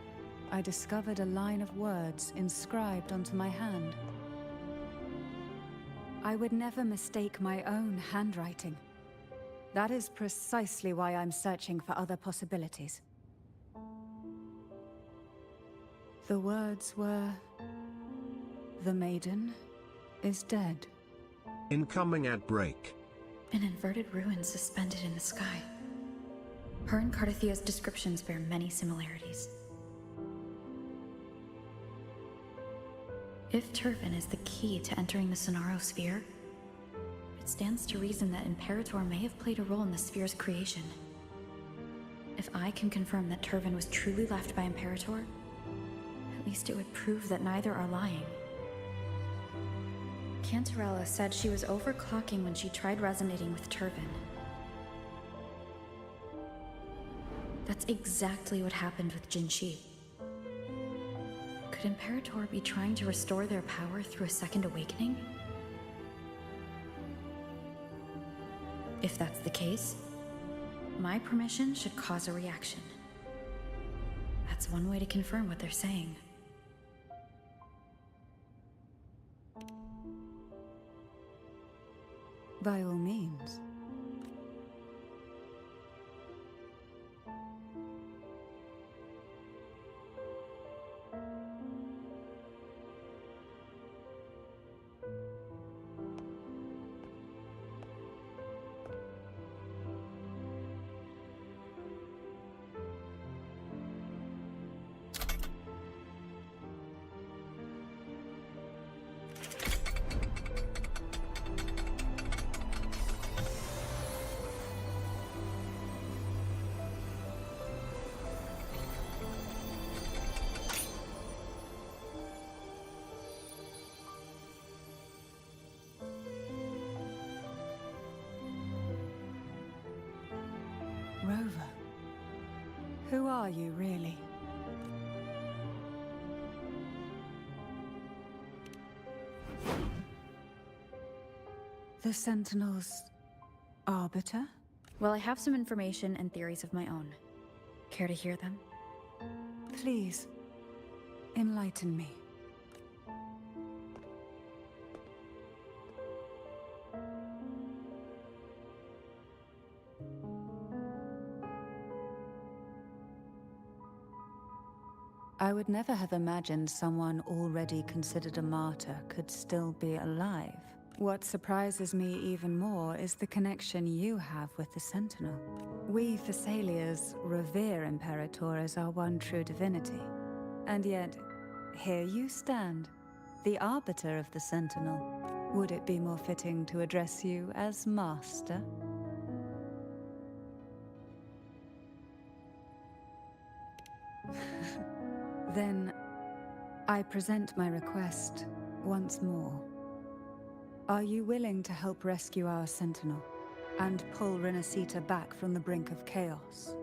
Speaker 13: I discovered a line of words inscribed onto my hand. I would never mistake my own handwriting. That is precisely why I'm searching for other possibilities. The words were, "The maiden is dead."
Speaker 1: Incoming ad break.
Speaker 2: An inverted ruin suspended in the sky. Her and Cardothea's descriptions bear many similarities. If Turvin is the key to entering the sonorosphere, it stands to reason that Imperator may have played a role in the sphere's creation. If I can confirm that Turvin was truly left by Imperator, at least it would prove that neither are lying. Cantarella said she was overclocking when she tried resonating with Turvin. That's exactly what happened with Jinshi. Could Imperator be trying to restore their power through a second awakening? If that's the case, my permission should cause a reaction. That's one way to confirm what they're saying.
Speaker 13: By all means. Rover, who are you really? The Sentinel's arbiter?
Speaker 2: Well, I have some information and theories of my own. Care to hear them?
Speaker 13: Please, enlighten me. I would never have imagined someone already considered a martyr could still be alive. What surprises me even more is the connection you have with the Sentinel. We Thessalians revere Imperator as our one true divinity. And yet, here you stand, the arbiter of the Sentinel. Would it be more fitting to address you as Master? Then, I present my request once more. Are you willing to help rescue our Sentinel and pull Renacita back from the brink of chaos?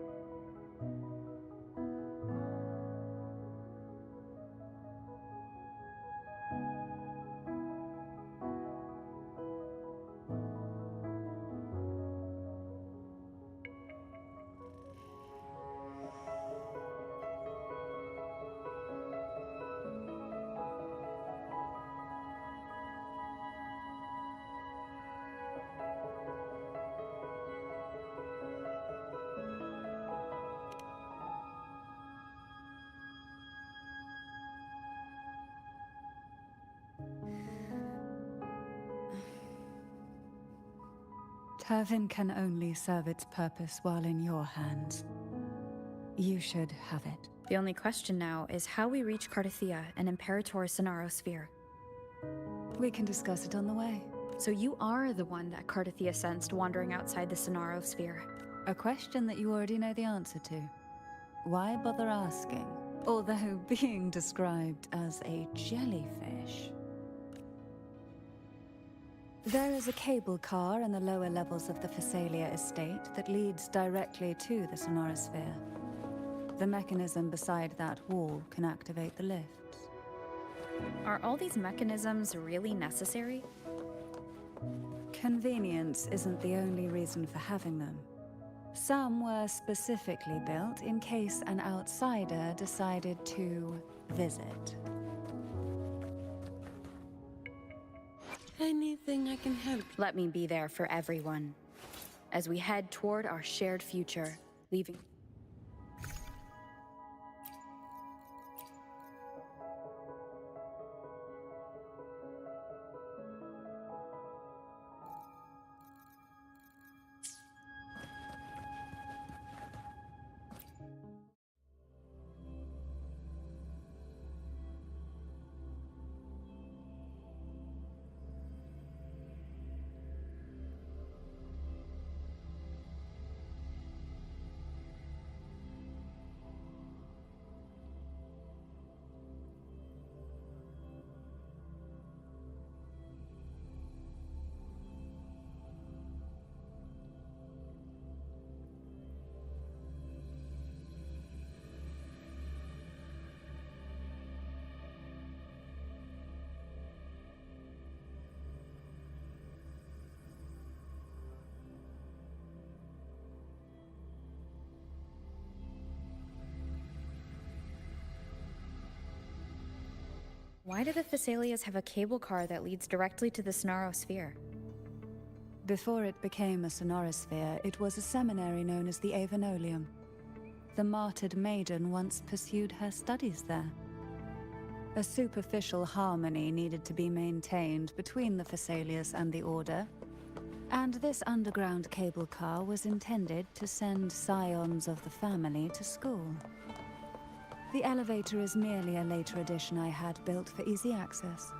Speaker 13: Turvin can only serve its purpose while in your hands. You should have it.
Speaker 2: The only question now is how we reach Cardathia and Imperator's Sonaro Sphere.
Speaker 13: We can discuss it on the way.
Speaker 2: So you are the one that Cardathia sensed wandering outside the Sonaro Sphere.
Speaker 13: A question that you already know the answer to. Why bother asking? Although being described as a jellyfish. There is a cable car in the lower levels of the Phasalia estate that leads directly to the Sonorosphere. The mechanism beside that wall can activate the lifts.
Speaker 2: Are all these mechanisms really necessary?
Speaker 13: Convenience isn't the only reason for having them. Some were specifically built in case an outsider decided to visit.
Speaker 3: Anything I can help?
Speaker 2: Let me be there for everyone. As we head toward our shared future, leaving... Why do the Thessalias have a cable car that leads directly to the Sonorosphere?
Speaker 13: Before it became a sonorosphere, it was a seminary known as the Avenolium. The martyred maiden once pursued her studies there. A superficial harmony needed to be maintained between the Thessalias and the Order, and this underground cable car was intended to send scions of the family to school. The elevator is merely a later addition I had built for easy access.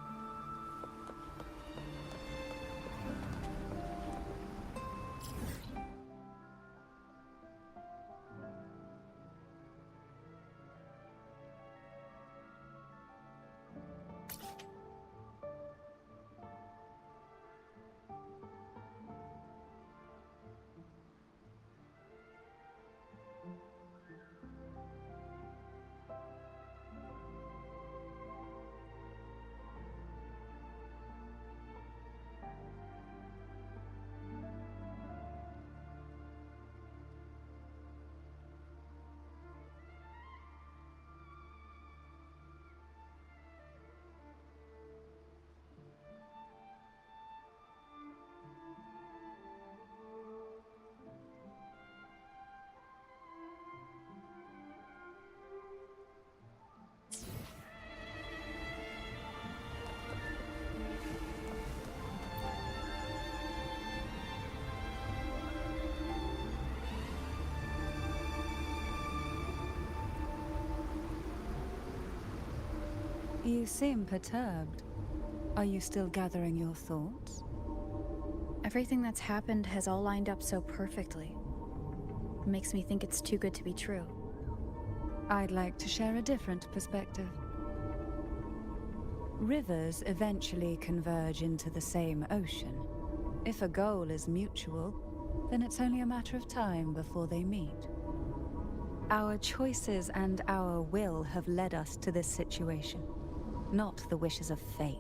Speaker 13: You seem perturbed. Are you still gathering your thoughts?
Speaker 2: Everything that's happened has all lined up so perfectly. It makes me think it's too good to be true.
Speaker 13: I'd like to share a different perspective. Rivers eventually converge into the same ocean. If a goal is mutual, then it's only a matter of time before they meet. Our choices and our will have led us to this situation, not the wishes of fate.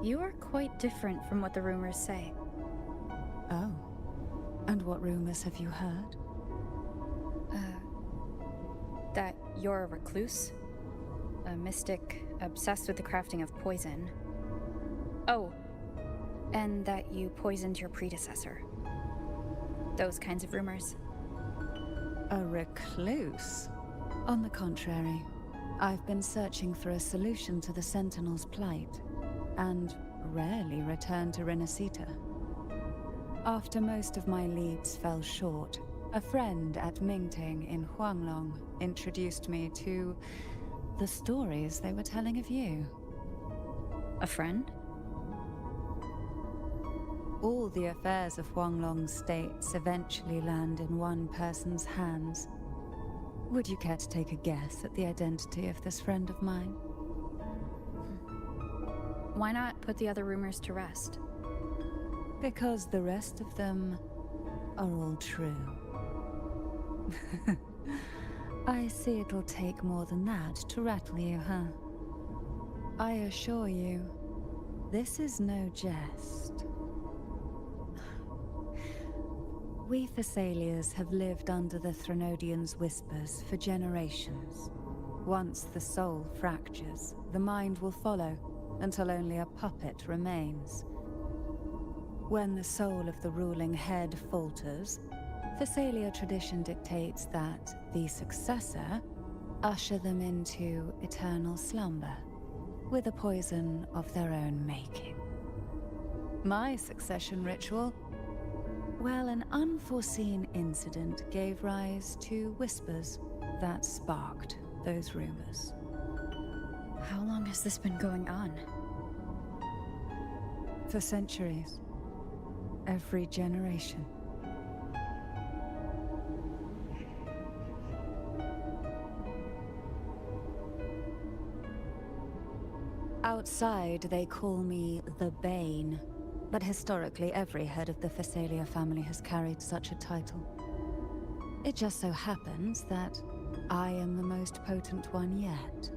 Speaker 2: You are quite different from what the rumors say.
Speaker 13: Oh. And what rumors have you heard?
Speaker 2: That you're a recluse, a mystic obsessed with the crafting of poison. Oh, and that you poisoned your predecessor. Those kinds of rumors.
Speaker 13: A recluse? On the contrary, I've been searching for a solution to the Sentinel's plight, and rarely return to Renacita. After most of my leads fell short, a friend at Mingting in Huanglong introduced me to the stories they were telling of you.
Speaker 2: A friend?
Speaker 13: All the affairs of Huanglong's states eventually land in one person's hands. Would you care to take a guess at the identity of this friend of mine?
Speaker 2: Why not put the other rumors to rest?
Speaker 13: Because the rest of them are all true. I see it'll take more than that to rattle you, huh? I assure you, this is no jest. We Thessalias have lived under the Threnodians' whispers for generations. Once the soul fractures, the mind will follow, until only a puppet remains. When the soul of the ruling head falters, Thessalia tradition dictates that the successor usher them into eternal slumber, with a poison of their own making. My succession ritual? Well, an unforeseen incident gave rise to whispers that sparked those rumors.
Speaker 2: How long has this been going on?
Speaker 13: For centuries. Every generation. Outside, they call me the Bane, but historically every head of the Thessalia family has carried such a title. It just so happens that I am the most potent one yet.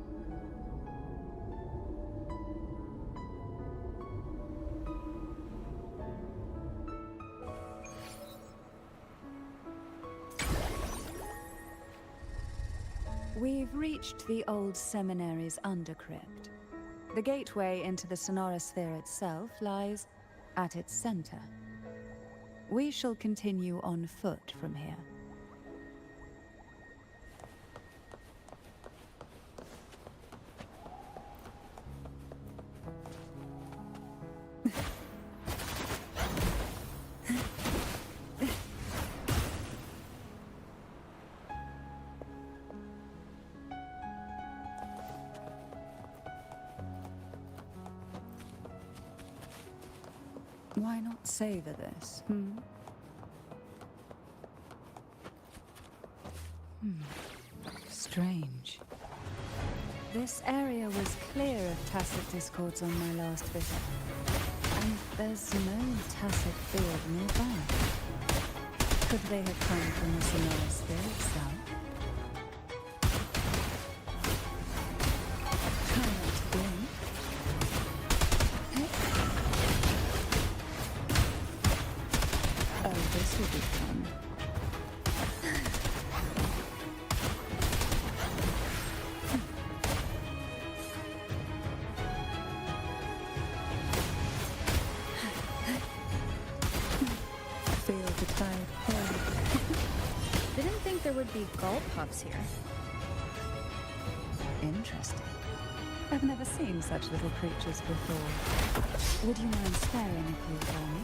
Speaker 13: We've reached the old seminary's undercrypt. The gateway into the sonorosphere itself lies at its center. We shall continue on foot from here. Why not savor this, Strange. This area was clear of tacit discords on my last visit. And there's no tacit field nearby. Could they have come from the sonorosphere itself? Try not to blink. Oh, this will be fun. Feel the tide pull.
Speaker 2: Didn't think there would be gull pups here.
Speaker 13: Interesting. I've never seen such little creatures before. Would you mind sparing a few for me?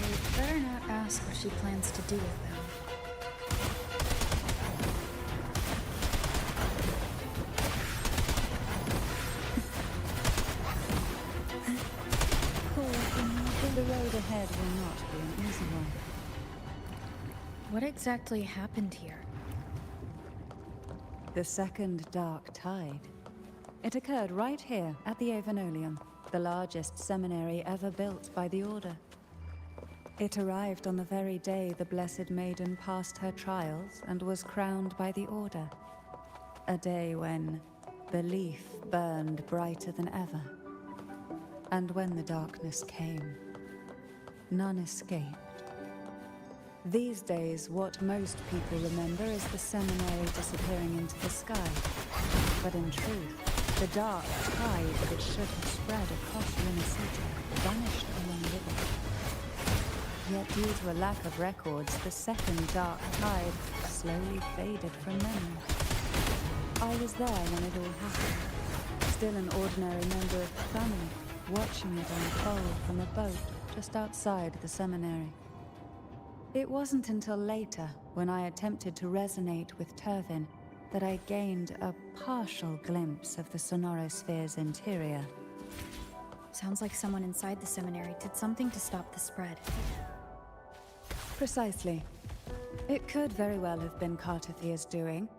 Speaker 2: I'd better not ask what she plans to do with them.
Speaker 13: The road ahead will not be an easy one.
Speaker 2: What exactly happened here?
Speaker 13: The second dark tide. It occurred right here at the Avenolium, the largest seminary ever built by the Order. It arrived on the very day the Blessed Maiden passed her trials and was crowned by the Order. A day when belief burned brighter than ever. And when the darkness came, none escaped. These days, what most people remember is the seminary disappearing into the sky. But in truth, the dark tide that should have spread across Rimacita vanished along with it. Yet due to a lack of records, the second dark tide slowly faded from memory. I was there when it all happened, still an ordinary member of the family, watching it unfold from a boat just outside the seminary. It wasn't until later, when I attempted to resonate with Turvin, that I gained a partial glimpse of the sonorosphere's interior.
Speaker 2: Sounds like someone inside the seminary did something to stop the spread.
Speaker 13: Precisely. It could very well have been Cartathia's doing,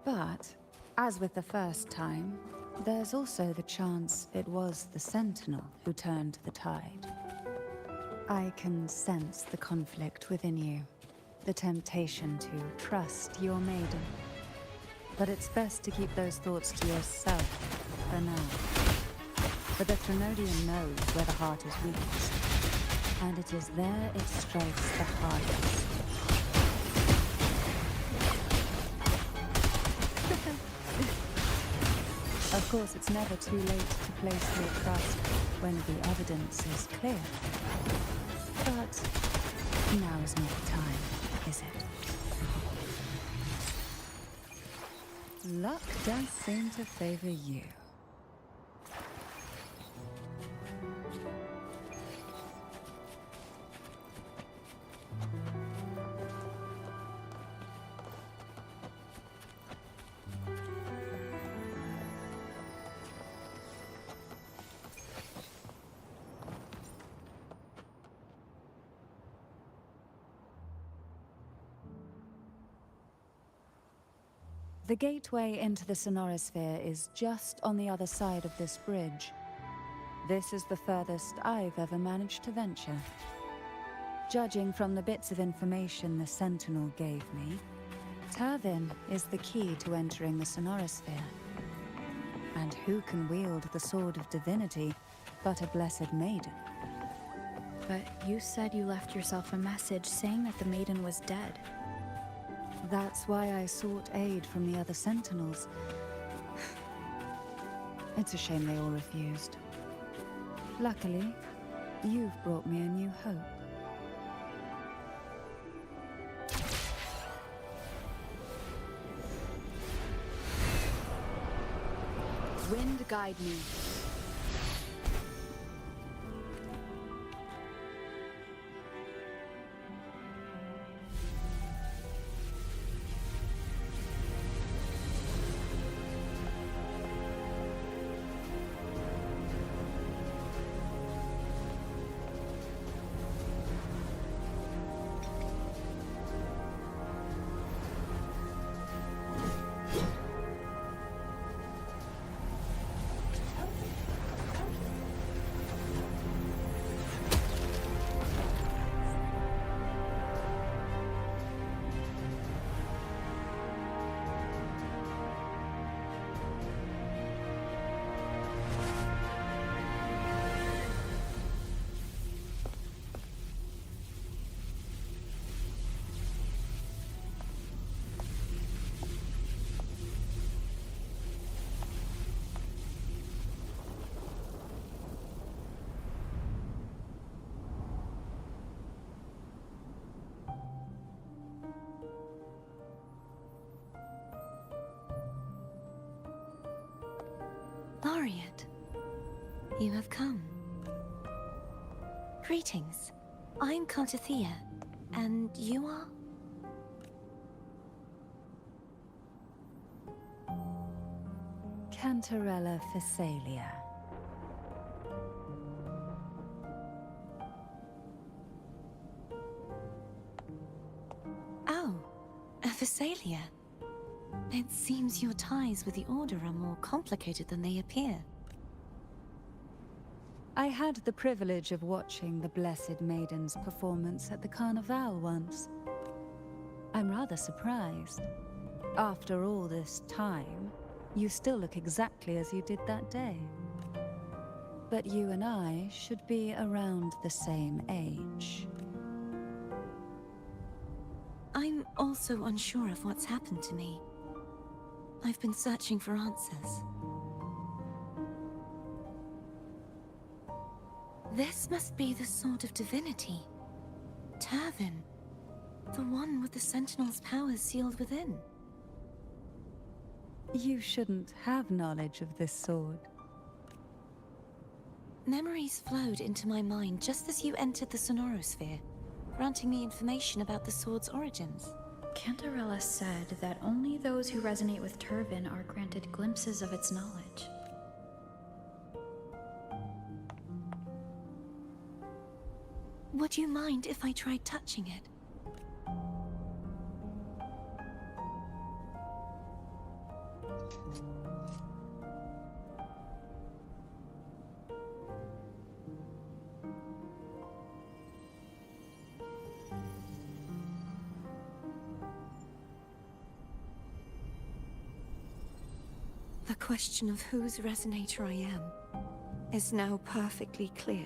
Speaker 13: but, as with the first time, there's also the chance it was the Sentinel who turned the tide. I can sense the conflict within you, the temptation to trust your maiden. But it's best to keep those thoughts to yourself for now. For the Trinodian knows where the heart is weakest, and it is there it strikes the hardest. Of course, it's never too late to place your trust when the evidence is clear. But now is not the time, is it? Luck does seem to favor you. The gateway into the sonorosphere is just on the other side of this bridge. This is the furthest I've ever managed to venture. Judging from the bits of information the Sentinel gave me, Turvin is the key to entering the sonorosphere. And who can wield the Sword of Divinity but a Blessed Maiden?
Speaker 2: But you said you left yourself a message saying that the maiden was dead.
Speaker 13: That's why I sought aid from the other sentinels. It's a shame they all refused. Luckily, you've brought me a new hope.
Speaker 14: Wind guide me.
Speaker 10: Laureate, you have come. Greetings. I'm Cartathea, and you are?
Speaker 13: Cantarella Phasalia.
Speaker 10: Oh, a Phasalia. It seems your ties with the Order are more complicated than they appear.
Speaker 13: I had the privilege of watching the Blessed Maiden's performance at the Carnival once. I'm rather surprised. After all this time, you still look exactly as you did that day. But you and I should be around the same age.
Speaker 10: I'm also unsure of what's happened to me. I've been searching for answers. This must be the Sword of Divinity. Turvin. The one with the Sentinel's powers sealed within.
Speaker 13: You shouldn't have knowledge of this sword.
Speaker 10: Memories flowed into my mind just as you entered the Sonorosphere, granting me information about the sword's origins.
Speaker 2: Cantarella said that only those who resonate with Turvin are granted glimpses of its knowledge.
Speaker 10: Would you mind if I tried touching it? The question of whose resonator I am is now perfectly clear.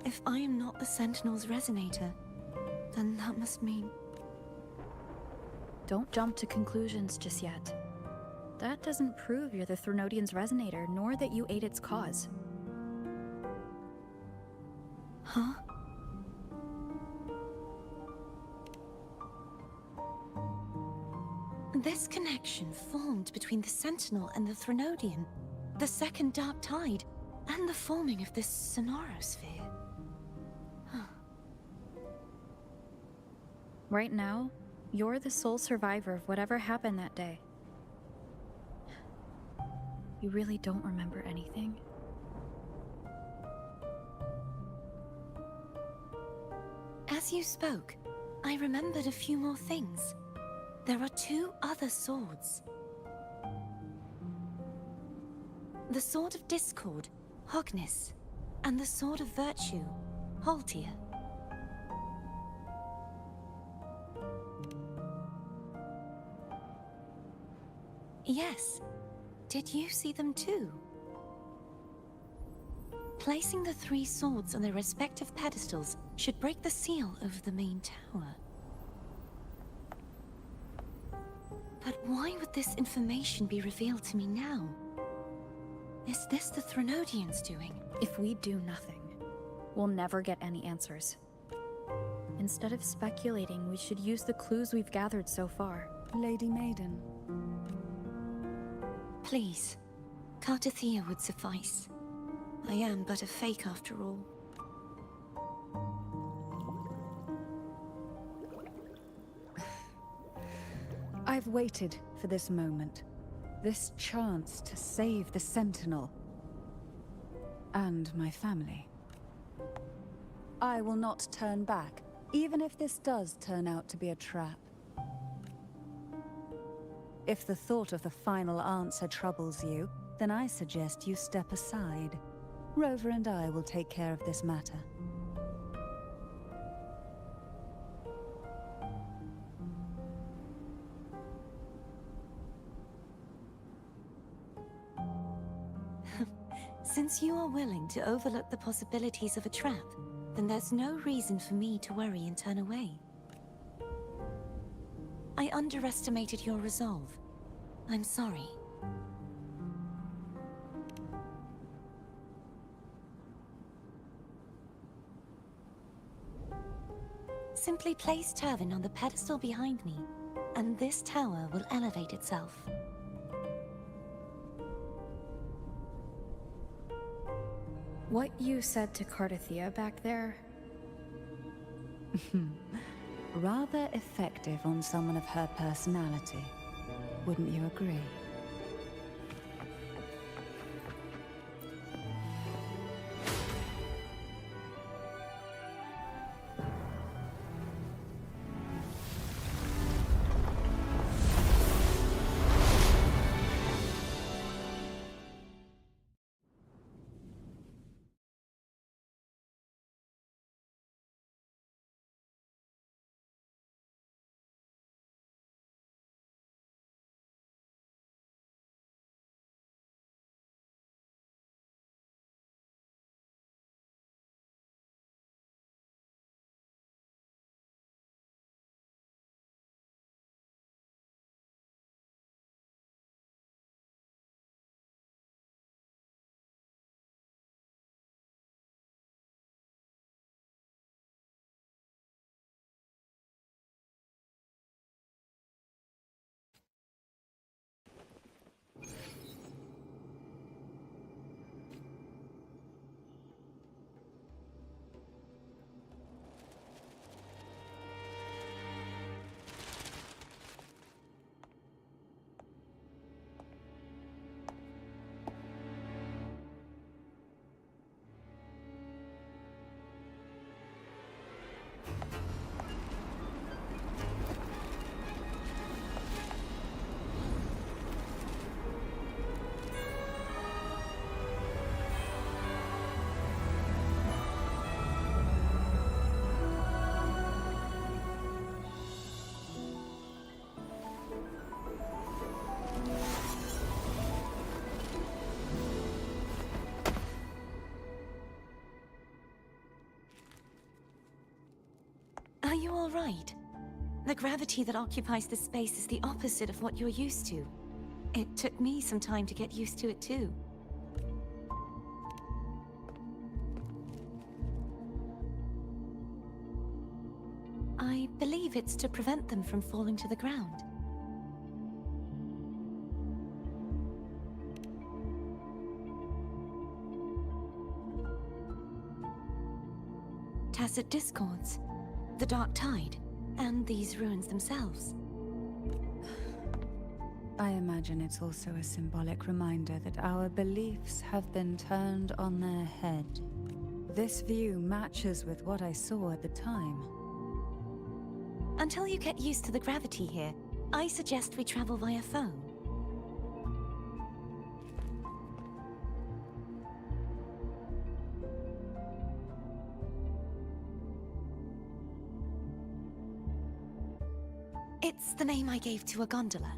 Speaker 10: If I am not the Sentinel's resonator, then that must mean...
Speaker 2: Don't jump to conclusions just yet. That doesn't prove you're the Threnodian's resonator, nor that you aid its cause.
Speaker 10: Huh? This connection formed between the Sentinel and the Threnodian, the second Dark Tide, and the forming of this Sonorosphere.
Speaker 2: Right now, you're the sole survivor of whatever happened that day. You really don't remember anything?
Speaker 10: As you spoke, I remembered a few more things. There are two other swords. The Sword of Discord, Hognis, and the Sword of Virtue, Haltia. Yes. Did you see them too? Placing the three swords on their respective pedestals should break the seal over the main tower. But why would this information be revealed to me now? Is this the Threnodians doing?
Speaker 2: If we do nothing, we'll never get any answers. Instead of speculating, we should use the clues we've gathered so far.
Speaker 13: Lady Maiden.
Speaker 10: Please, Cartathea would suffice. I am but a fake after all.
Speaker 13: I've waited for this moment. This chance to save the Sentinel. And my family. I will not turn back, even if this does turn out to be a trap. If the thought of the final answer troubles you, then I suggest you step aside. Rover and I will take care of this matter.
Speaker 10: Since you are willing to overlook the possibilities of a trap, then there's no reason for me to worry and turn away. I underestimated your resolve. I'm sorry. Simply place Turvin on the pedestal behind me, and this tower will elevate itself.
Speaker 2: What you said to Cartathea back there?
Speaker 13: Rather effective on someone of her personality. Wouldn't you agree?
Speaker 10: Are you all right? The gravity that occupies this space is the opposite of what you're used to. It took me some time to get used to it too. I believe it's to prevent them from falling to the ground. Tacit discords, the Dark Tide, and these ruins themselves.
Speaker 13: I imagine it's also a symbolic reminder that our beliefs have been turned on their head. This view matches with what I saw at the time.
Speaker 10: Until you get used to the gravity here, I suggest we travel via phone. It's the name I gave to a gondola.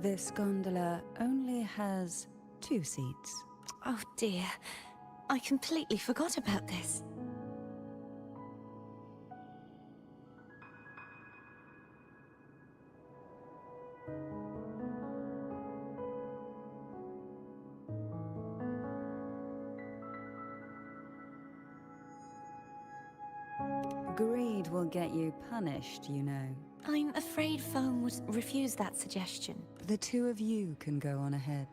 Speaker 13: This gondola only has 2 seats.
Speaker 10: Oh dear. I completely forgot about this.
Speaker 13: Greed will get you punished, you know.
Speaker 10: I'm afraid Foam would refuse that suggestion.
Speaker 13: The 2 of you can go on ahead.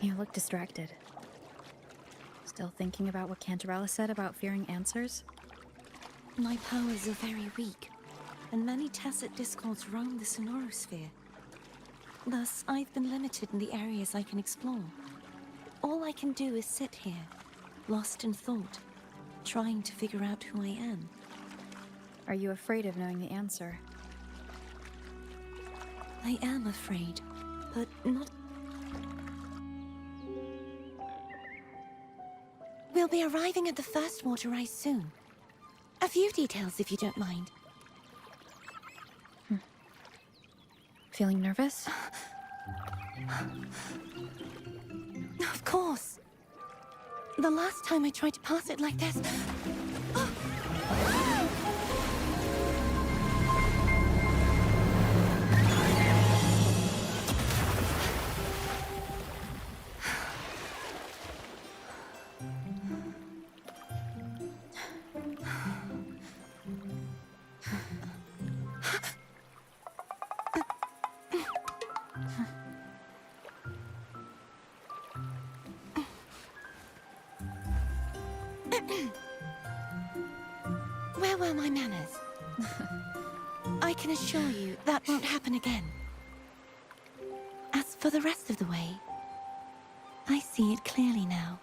Speaker 2: You look distracted. Still thinking about what Cantarella said about fearing answers?
Speaker 10: My powers are very weak, and many tacit discords roam the sonorosphere. Thus, I've been limited in the areas I can explore. All I can do is sit here, lost in thought, trying to figure out who I am.
Speaker 2: Are you afraid of knowing the answer?
Speaker 10: I am afraid, but not... We'll be arriving at the first water ice soon. A few details, if you don't mind.
Speaker 2: Feeling nervous?
Speaker 10: Of course. The last time I tried to pass it like this... Where were my manners? I can assure you that won't happen again. As for the rest of the way, I see it clearly now.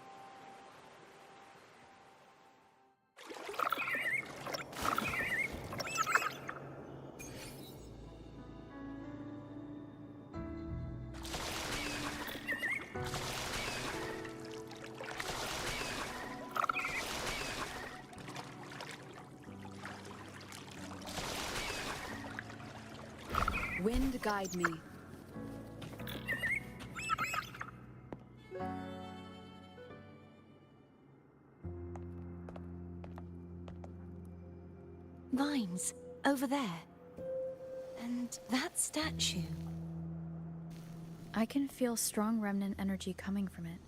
Speaker 14: Wind guide me.
Speaker 10: Vines, over there. And that statue.
Speaker 2: I can feel strong remnant energy coming from it.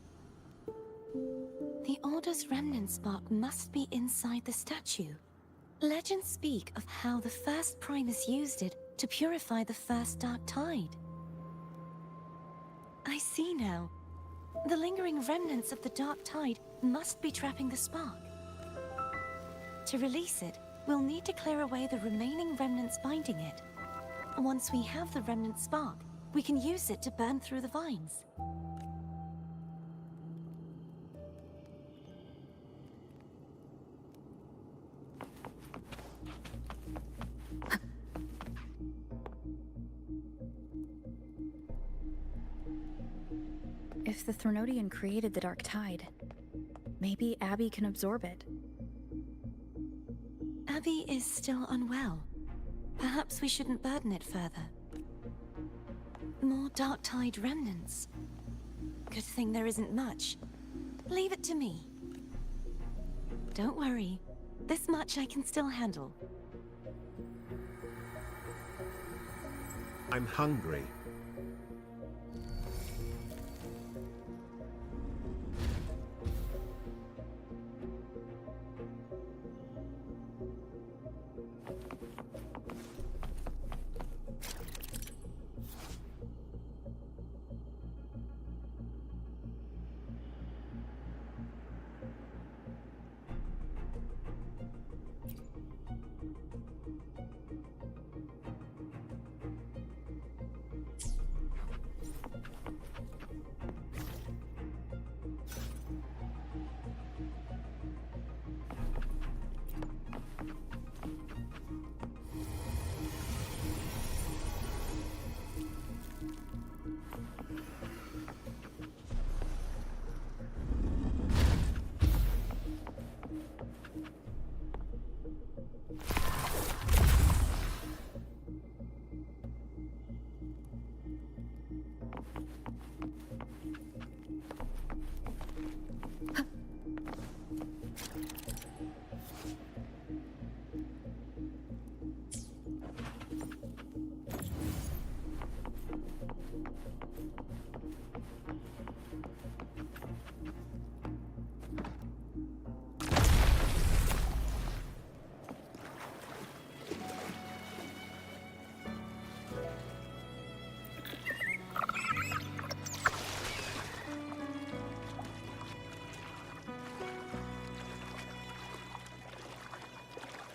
Speaker 10: The Order's remnant spark must be inside the statue. Legends speak of how the first Primus used it to purify the first dark tide. I see now. The lingering remnants of the dark tide must be trapping the spark. To release it, we'll need to clear away the remaining remnants binding it. Once we have the remnant spark, we can use it to burn through the vines.
Speaker 2: If the Threnodian created the Dark Tide, maybe Abby can absorb it.
Speaker 10: Abby is still unwell. Perhaps we shouldn't burden it further. More Dark Tide remnants. Good thing there isn't much. Leave it to me. Don't worry. This much I can still handle.
Speaker 1: I'm hungry.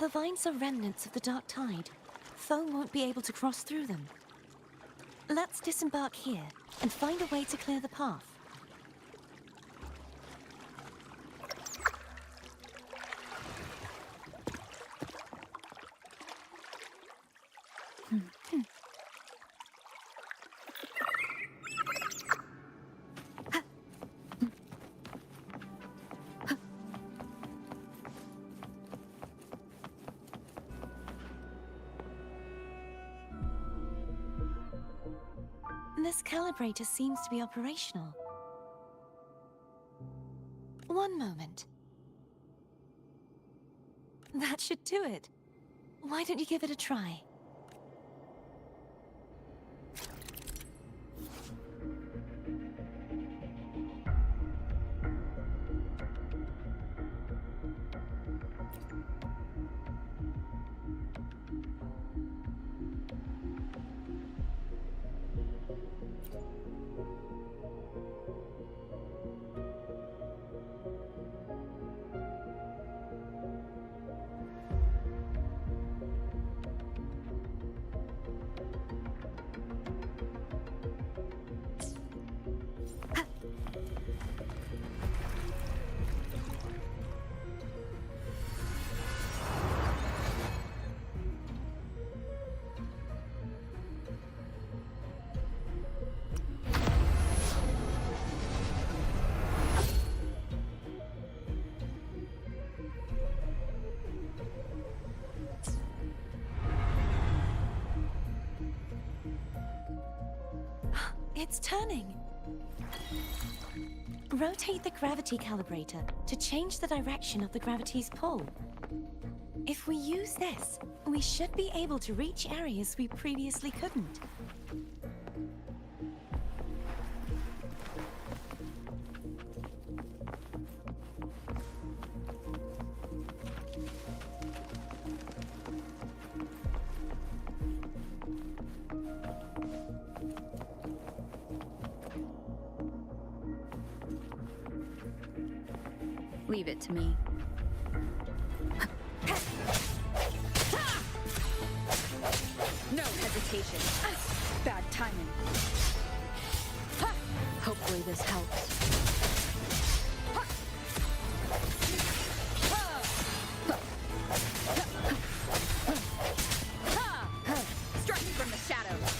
Speaker 10: The vines are remnants of the dark tide. Foam won't be able to cross through them. Let's disembark here and find a way to clear the path. This calibrator seems to be operational. One moment. That should do it. Why don't you give it a try? It's turning. Rotate the gravity calibrator to change the direction of the gravity's pull. If we use this, we should be able to reach areas we previously couldn't.
Speaker 2: Leave it to me.
Speaker 14: No hesitation. Bad timing. Hopefully this helps. Strike from the shadows.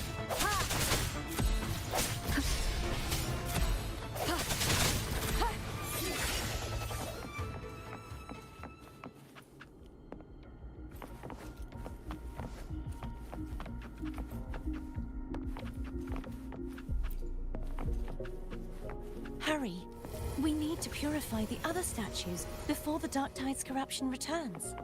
Speaker 10: Hurry! We need to purify the other statues before the Dark Tide's corruption returns.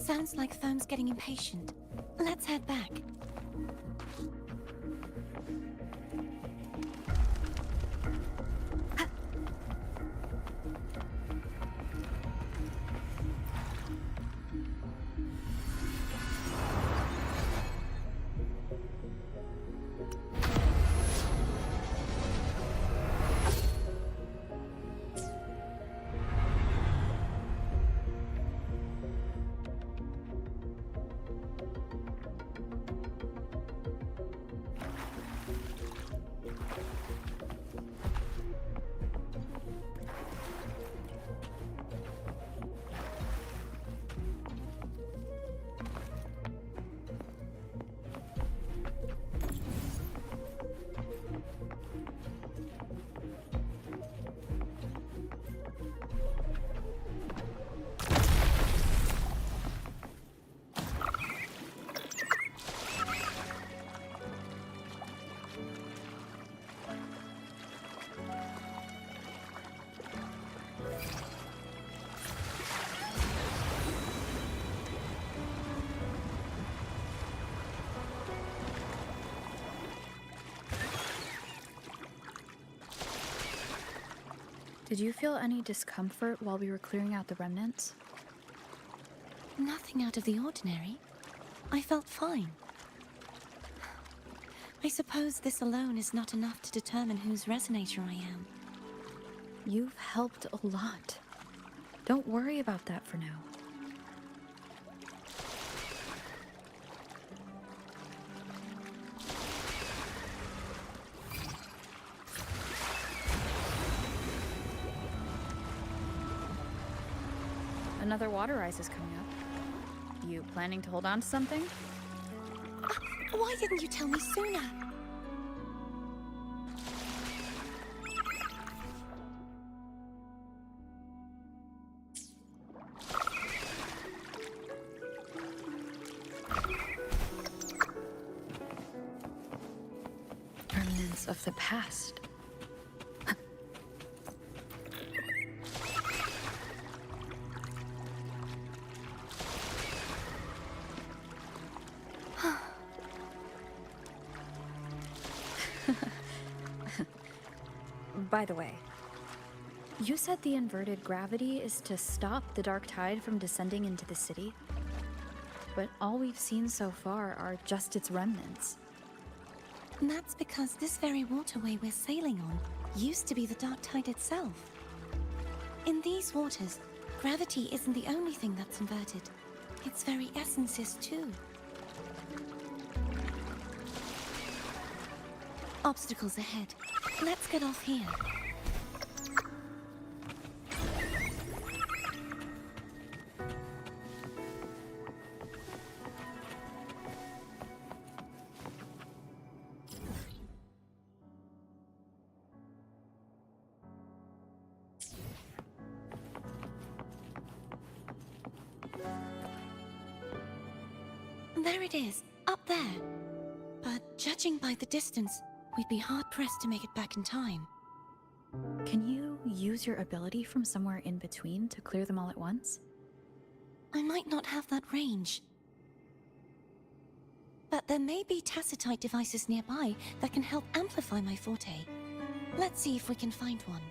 Speaker 10: Sounds like Foam's getting impatient. Let's head back.
Speaker 2: Did you feel any discomfort while we were clearing out the remnants?
Speaker 10: Nothing out of the ordinary. I felt fine. I suppose this alone is not enough to determine whose resonator I am.
Speaker 2: You've helped a lot. Don't worry about that for now. Another water rise is coming up. You planning to hold on to something?
Speaker 10: Why didn't you tell me sooner?
Speaker 2: Remnants of the past. By the way, you said the inverted gravity is to stop the dark tide from descending into the city, but all we've seen so far are just its remnants.
Speaker 10: And that's because this very waterway we're sailing on used to be the dark tide itself. In these waters, gravity isn't the only thing that's inverted. Its very essence is too. Obstacles ahead. Let's get off here. There it is, up there. But judging by the distance, we'd be hard-pressed to make it back in time.
Speaker 2: Can you use your ability from somewhere in between to clear them all at once?
Speaker 10: I might not have that range. But there may be tacitite devices nearby that can help amplify my forte. Let's see if we can find one.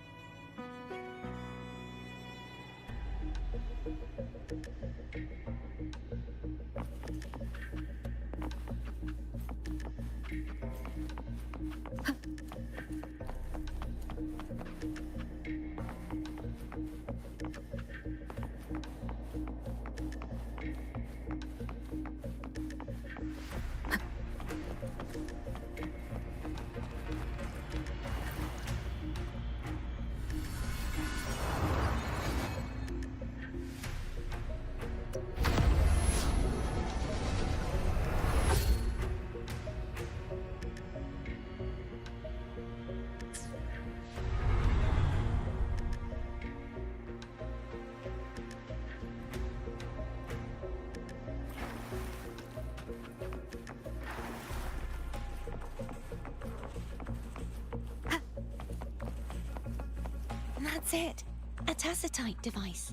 Speaker 10: That's it. A tacitite device.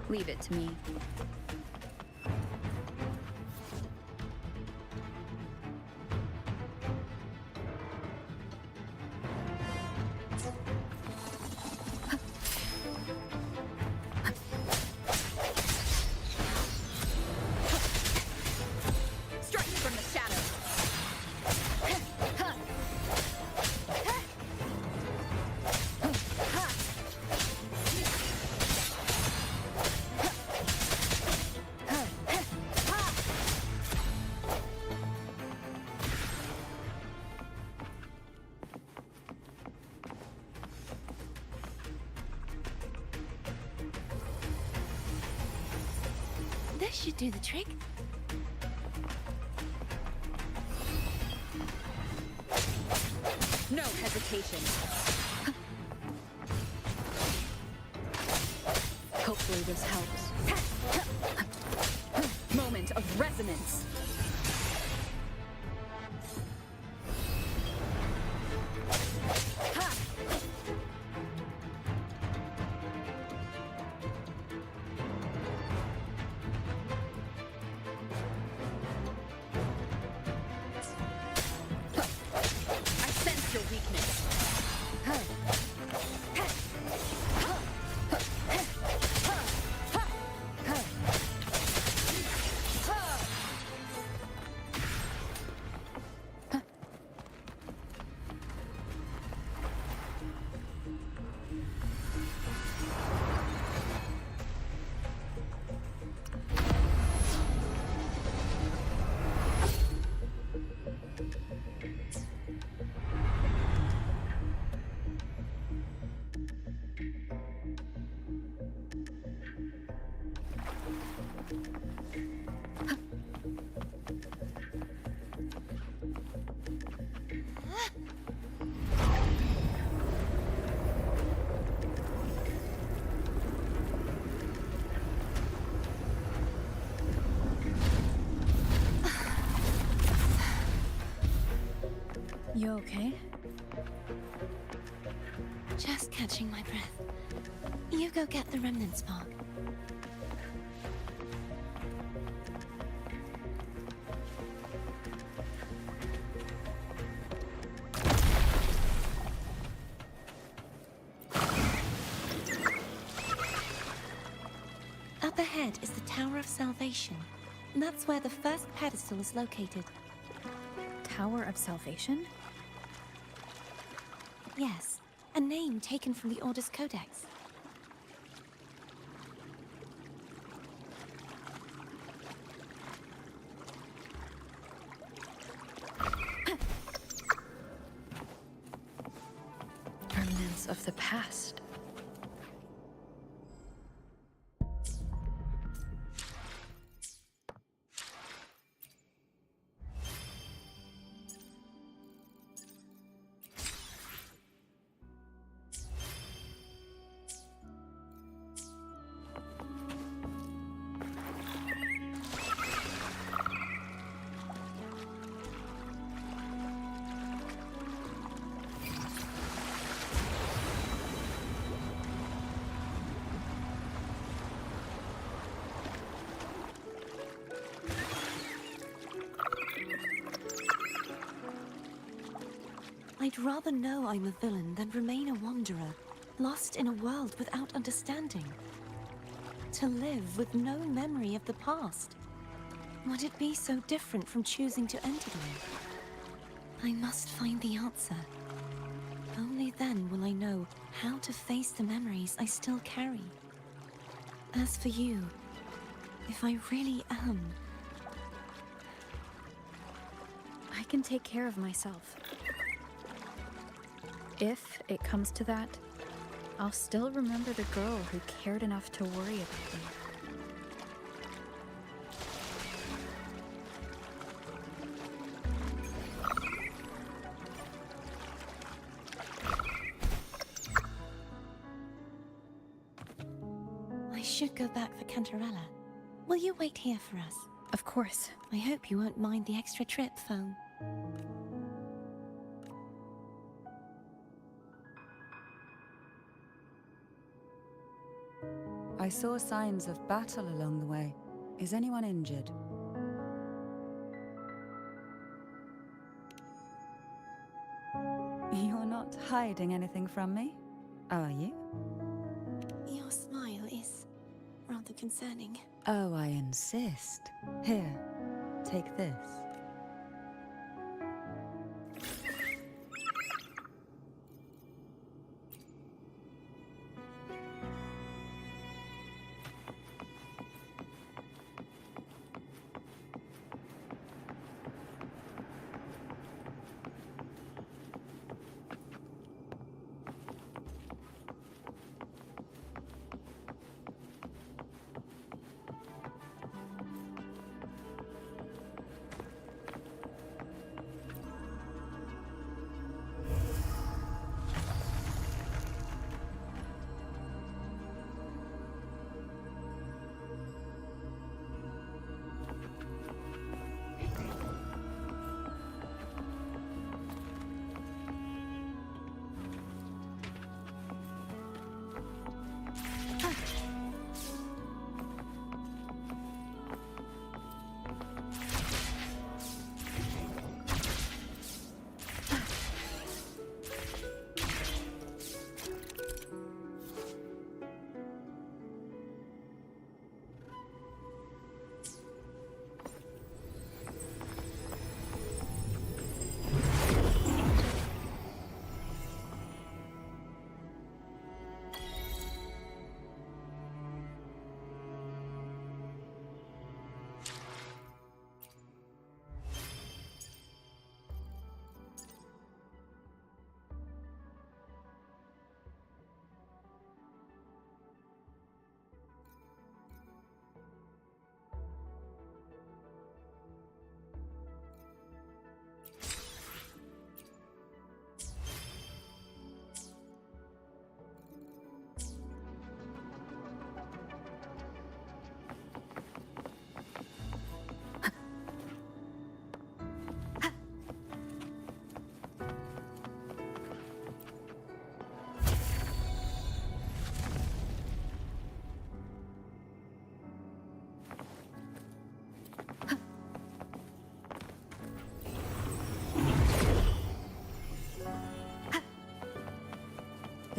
Speaker 2: Leave it to me.
Speaker 14: Striking from the shadows.
Speaker 10: This should do the trick.
Speaker 14: No hesitation.
Speaker 2: Hopefully this helps.
Speaker 14: Moment of resonance. I sense your weakness.
Speaker 2: You okay?
Speaker 10: Just catching my breath. You go get the remnant spark. Up ahead is the Tower of Salvation. That's where the first pedestal is located.
Speaker 2: Tower of Salvation?
Speaker 10: Yes, a name taken from the Order's Codex.
Speaker 2: Remnants of the past.
Speaker 10: I'd rather know I'm a villain than remain a wanderer, lost in a world without understanding. To live with no memory of the past. Would it be so different from choosing to enter them? I must find the answer. Only then will I know how to face the memories I still carry. As for you, if I really am...
Speaker 2: I can take care of myself. If it comes to that, I'll still remember the girl who cared enough to worry about me.
Speaker 10: I should go back for Cantarella. Will you wait here for us?
Speaker 2: Of course.
Speaker 10: I hope you won't mind the extra trip, phone.
Speaker 13: I saw signs of battle along the way. Is anyone injured? You're not hiding anything from me, are you?
Speaker 10: Your smile is rather concerning.
Speaker 13: Oh, I insist. Here, take this.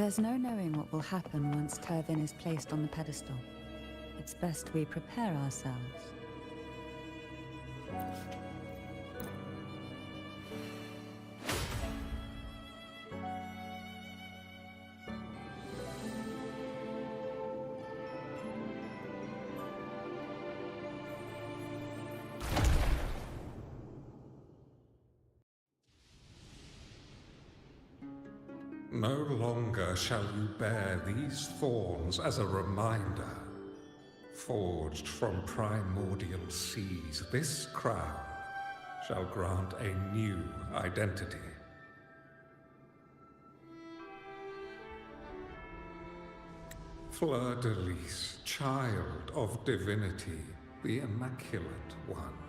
Speaker 13: There's no knowing what will happen once Turvin is placed on the pedestal. It's best we prepare ourselves.
Speaker 15: No longer shall you bear these thorns as a reminder. Forged from primordial seas, this crown shall grant a new identity. Fleur-de-Lis, child of divinity, the Immaculate One,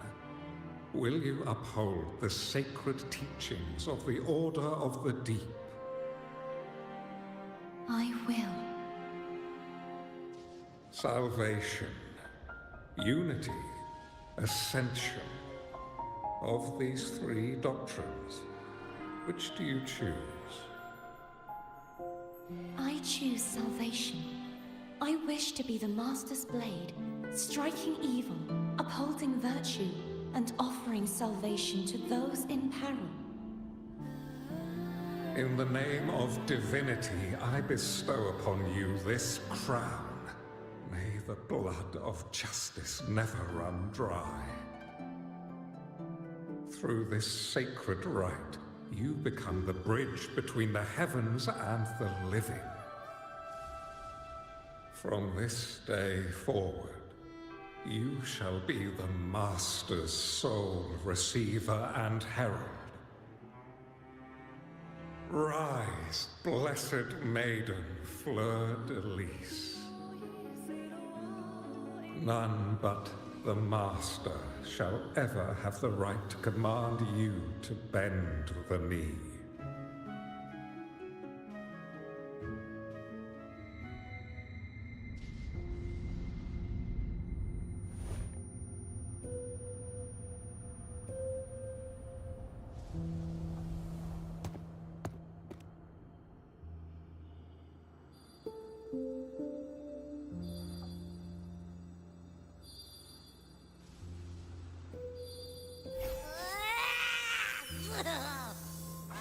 Speaker 15: will you uphold the sacred teachings of the Order of the Deep?
Speaker 10: I will.
Speaker 15: Salvation, unity, ascension. Of these three doctrines, which do you choose?
Speaker 10: I choose salvation. I wish to be the Master's blade, striking evil, upholding virtue, and offering salvation to those in peril.
Speaker 15: In the name of divinity, I bestow upon you this crown. May the blood of justice never run dry. Through this sacred rite, you become the bridge between the heavens and the living. From this day forward, you shall be the Master's sole receiver and herald. Rise, blessed maiden Fleur-de-Lis. None but the Master shall ever have the right to command you to bend the knee.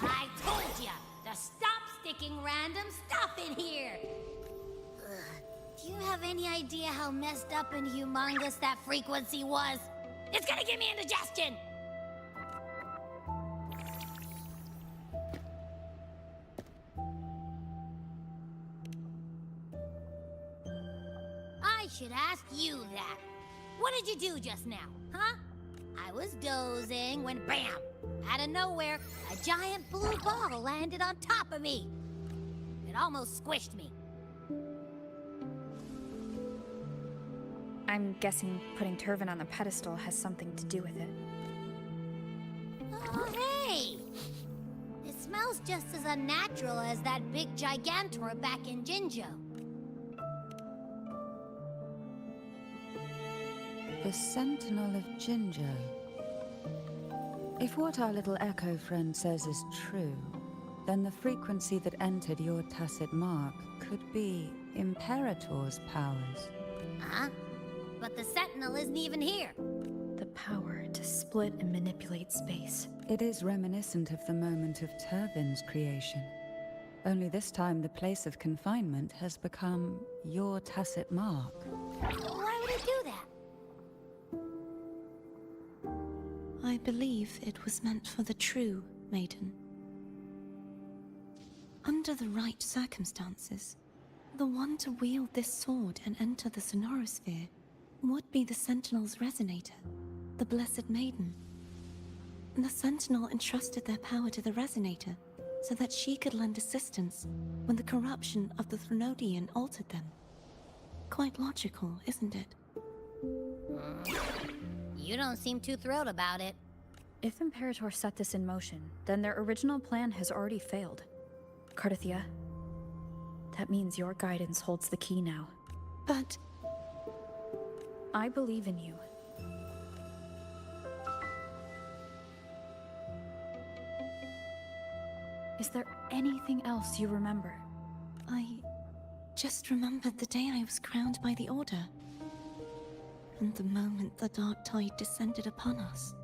Speaker 5: I told ya to stop sticking random stuff in here! Do you have any idea how messed up and humongous that frequency was? It's gonna give me indigestion! I should ask you that. What did you do just now, huh? I was dozing when BAM! Out of nowhere, a giant blue ball landed on top of me. It almost squished me.
Speaker 2: I'm guessing putting Turvin on the pedestal has something to do with it.
Speaker 5: Oh, hey! It smells just as unnatural as that big gigantor back in Jinzhou.
Speaker 13: The Sentinel of Jinzhou. If what our little echo friend says is true, then the frequency that entered your tacit mark could be Imperator's powers.
Speaker 5: Huh? But the Sentinel isn't even here.
Speaker 2: The power to split and manipulate space.
Speaker 13: It is reminiscent of the moment of Turvin's creation. Only this time the place of confinement has become your tacit mark.
Speaker 5: Why would it do that?
Speaker 10: I believe it was meant for the true maiden. Under the right circumstances, the one to wield this sword and enter the Sonorosphere would be the Sentinel's resonator, the Blessed Maiden. The Sentinel entrusted their power to the resonator so that she could lend assistance when the corruption of the Threnodian altered them. Quite logical, isn't it?
Speaker 5: You don't seem too thrilled about it.
Speaker 2: If Imperator set this in motion, then their original plan has already failed. Cardathia, that means your guidance holds the key now.
Speaker 10: But...
Speaker 2: I believe in you. Is there anything else you remember?
Speaker 10: just remembered the day I was crowned by the Order. And the moment the dark tide descended upon us.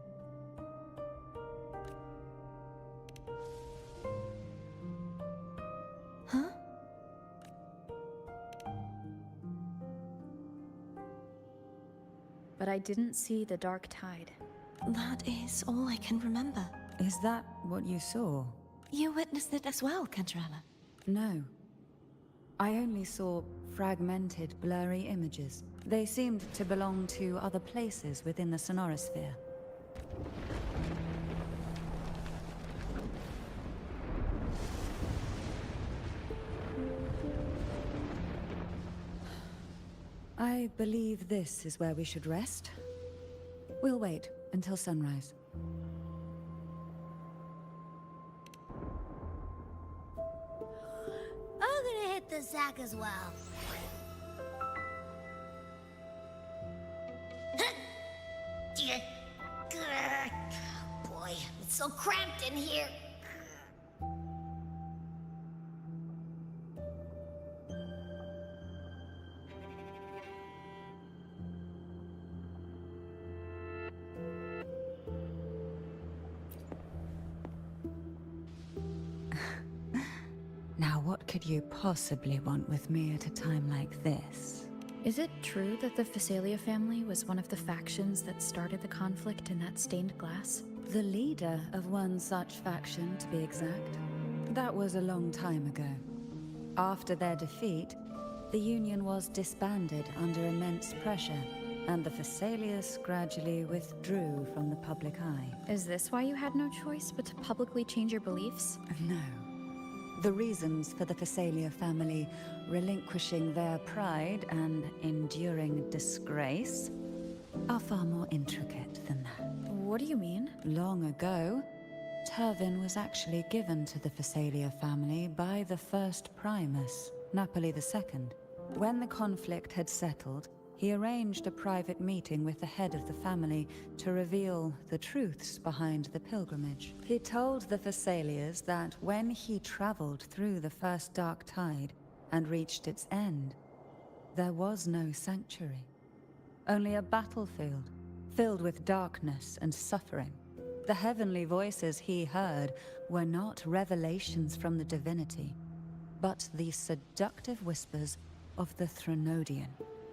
Speaker 10: Huh?
Speaker 2: But I didn't see the dark tide.
Speaker 10: That is all I can remember.
Speaker 13: Is that what you saw?
Speaker 10: You witnessed it as well, Cantarella?
Speaker 13: No. I only saw fragmented, blurry images. They seemed to belong to other places within the sonorosphere. I believe this is where we should rest. We'll wait until sunrise.
Speaker 5: I'm gonna hit the sack as well. Boy, it's so cramped in here.
Speaker 13: Now, what could you possibly want with me at a time like this?
Speaker 2: Is it true that the Phasalia family was one of the factions that started the conflict in that stained glass?
Speaker 13: The leader of one such faction, to be exact. That was a long time ago. After their defeat, the Union was disbanded under immense pressure, and the Phasalias gradually withdrew from the public eye.
Speaker 2: Is this why you had no choice but to publicly change your beliefs?
Speaker 13: No. The reasons for the Phasalia family relinquishing their pride and enduring disgrace are far more intricate than that.
Speaker 2: What do you mean?
Speaker 13: Long ago, Turvin was actually given to the Phasalia family by the first Primus, Napoli II. When the conflict had settled, he arranged a private meeting with the head of the family to reveal the truths behind the pilgrimage. He told the Phasalias that when he traveled through the first dark tide and reached its end, there was no sanctuary, only a battlefield filled with darkness and suffering. The heavenly voices he heard were not revelations from the divinity, but the seductive whispers of the Threnodian,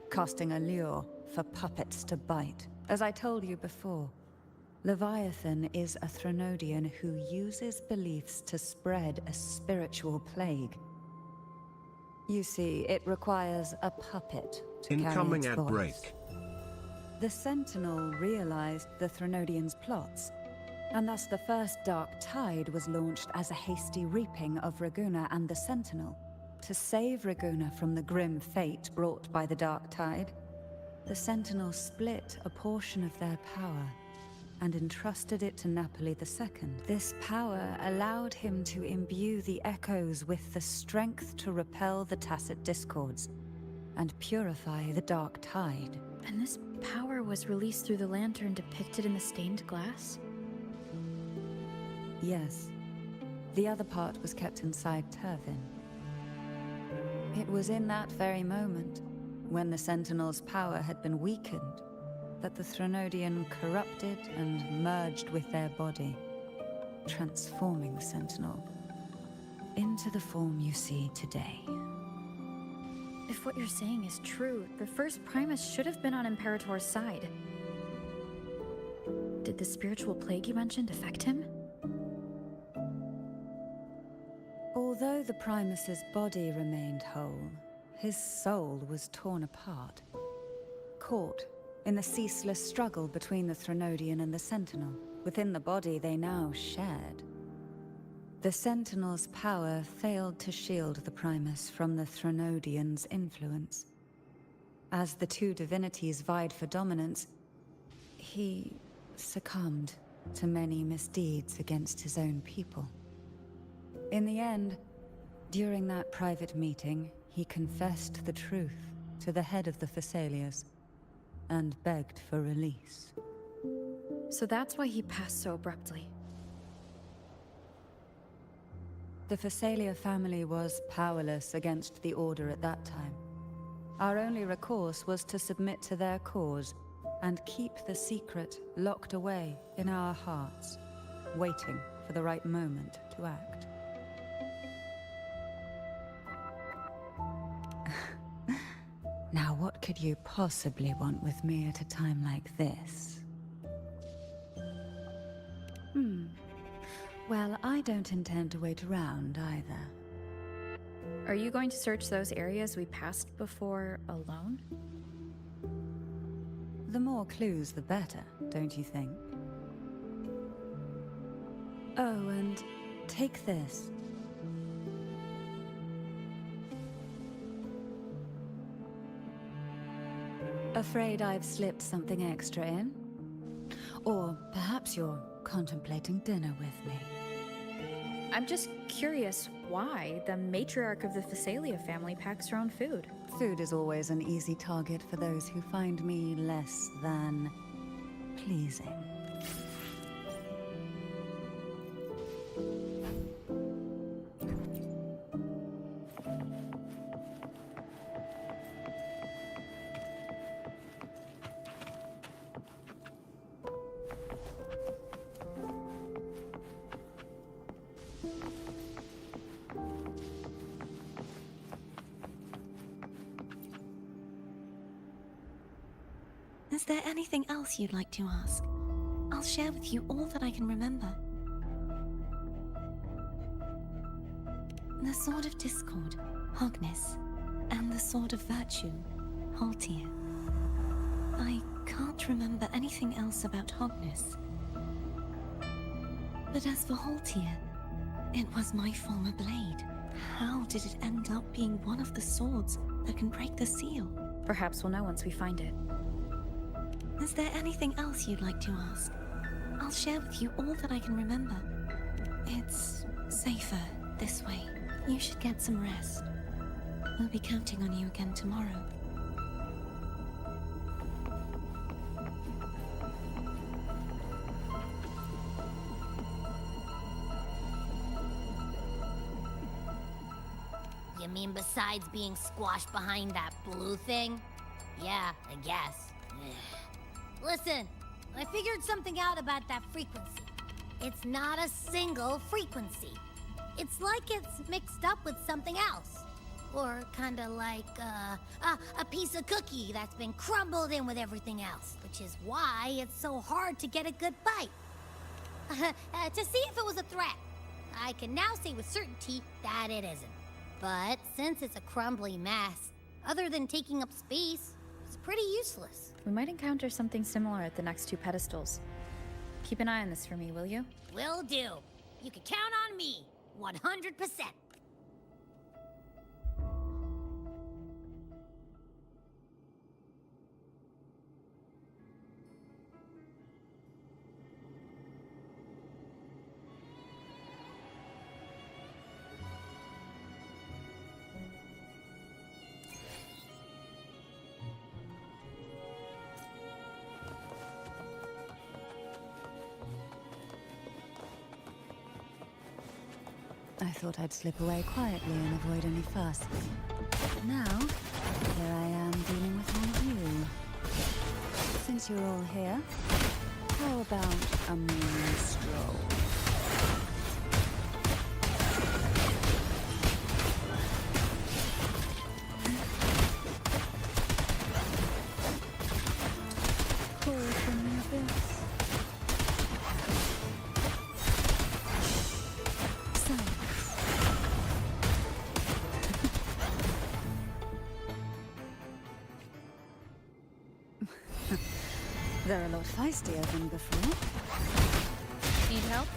Speaker 13: casting a lure for puppets to bite. As I told you before, Leviathan is a Threnodian who uses beliefs to spread a spiritual plague. You see, it requires a puppet to carry
Speaker 1: Incoming
Speaker 13: its
Speaker 1: ad
Speaker 13: voice.
Speaker 1: break.
Speaker 13: The Sentinel realized the Threnodian's plots, and thus the first Dark Tide was launched as a hasty reaping of Raguna and the Sentinel. To save Raguna from the grim fate brought by the Dark Tide, the Sentinel split a portion of their power and entrusted it to Napoli II. This power allowed him to imbue the Echoes with the strength to repel the Tacit Discords and purify the Dark Tide.
Speaker 2: And this power was released through the lantern depicted in the stained glass?
Speaker 13: Yes. The other part was kept inside Turvin. It was in that very moment, when the Sentinel's power had been weakened, that the Threnodian corrupted and merged with their body, transforming the Sentinel into the form you see today.
Speaker 2: If what you're saying is true, the first Primus should have been on Imperator's side. Did the spiritual plague you mentioned affect him?
Speaker 13: Although the Primus's body remained whole, his soul was torn apart, caught in the ceaseless struggle between the Threnodian and the Sentinel. Within the body they now shared. The Sentinel's power failed to shield the Primus from the Threnodian's influence. As the two divinities vied for dominance, he succumbed to many misdeeds against his own people. In the end, during that private meeting, he confessed the truth to the head of the Phasalias and begged for release.
Speaker 2: So that's why he passed so abruptly.
Speaker 13: The Phasalia family was powerless against the Order at that time. Our only recourse was to submit to their cause and keep the secret locked away in our hearts, waiting for the right moment to act. Now, what could you possibly want with me at a time like this? Well, I don't intend to wait around either.
Speaker 2: Are you going to search those areas we passed before alone?
Speaker 13: The more clues, the better, don't you think? Oh, and take this. Afraid I've slipped something extra in? Or perhaps you're contemplating dinner with me.
Speaker 2: I'm just curious why the matriarch of the Phasalia family packs her own food.
Speaker 13: Food is always an easy target for those who find me less than pleasing.
Speaker 10: Is there anything else you'd like to ask? I'll share with you all that I can remember. The Sword of Discord, Hogness, and the Sword of Virtue, Haltir. I can't remember anything else about Hogness. But as for Haltir, it was my former blade. How did it end up being one of the swords that can break the seal?
Speaker 2: Perhaps we'll know once we find it.
Speaker 10: Is there anything else you'd like to ask? I'll share with you all that I can remember. It's safer this way. You should get some rest. We'll be counting on you again tomorrow.
Speaker 5: You mean besides being squashed behind that blue thing? Yeah, I guess. Listen, I figured something out about that frequency. It's not a single frequency. It's like it's mixed up with something else. Or kinda like a piece of cookie that's been crumbled in with everything else, which is why it's so hard to get a good bite. To see if it was a threat, I can now say with certainty that it isn't. But since it's a crumbly mess, other than taking up space, it's pretty useless.
Speaker 2: We might encounter something similar at the next two pedestals. Keep an eye on this for me, will you?
Speaker 5: Will do. You can count on me, 100%.
Speaker 13: I thought I'd slip away quietly and avoid any fuss. But now, here I am dealing with all of you. Since you're all here, how about a morning stroll? Call from the abyss. They're a lot feistier than before.
Speaker 2: Need help?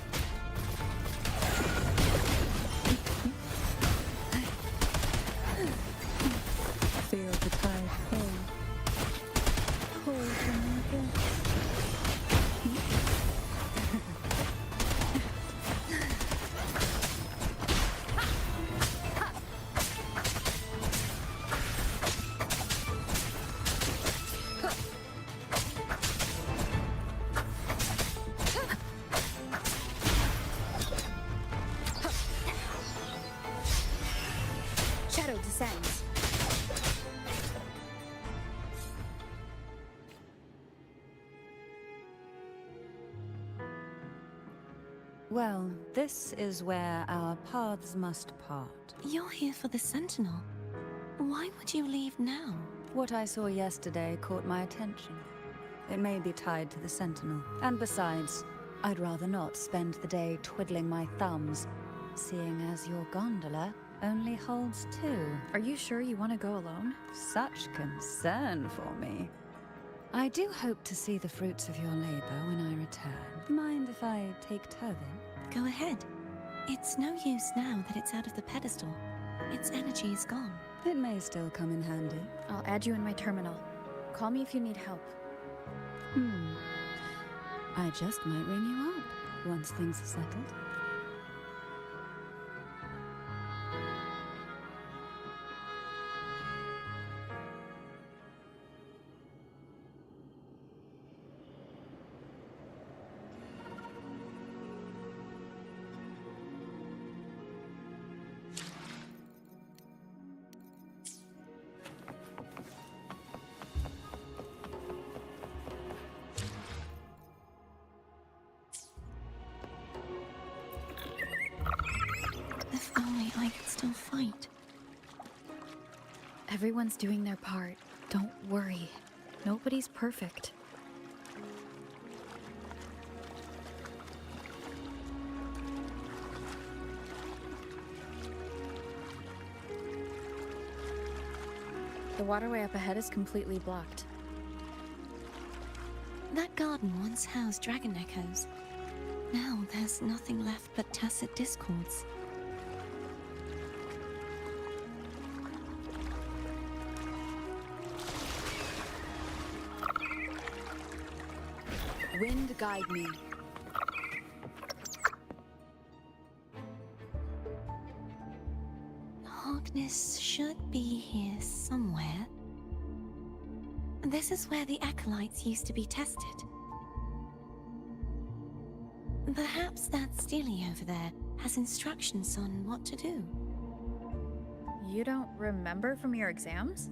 Speaker 13: Feel the tide pull. Pull from the abyss.
Speaker 14: sense.
Speaker 13: Well, this is where our paths must part.
Speaker 10: You're here for the Sentinel. Why would you leave now?
Speaker 13: What I saw yesterday caught my attention. It may be tied to the Sentinel. And besides, I'd rather not spend the day twiddling my thumbs, seeing as your gondola only holds 2.
Speaker 2: Are you sure you want to go alone?
Speaker 13: Such concern for me. I do hope to see the fruits of your labor when I return. Mind if I take Turvin?
Speaker 10: Go ahead. It's no use now that it's out of the pedestal. Its energy is gone.
Speaker 13: It may still come in handy.
Speaker 2: I'll add you in my terminal. Call me if you need help.
Speaker 13: I just might ring you up once things are settled.
Speaker 10: If only I could still fight.
Speaker 2: Everyone's doing their part. Don't worry. Nobody's perfect. The waterway up ahead is completely blocked.
Speaker 10: That garden once housed dragon echoes. Now there's nothing left but tacit discords.
Speaker 14: Wind guide me.
Speaker 10: Harkness should be here somewhere. This is where the acolytes used to be tested. Perhaps that Steely over there has instructions on what to do.
Speaker 2: You don't remember from your exams?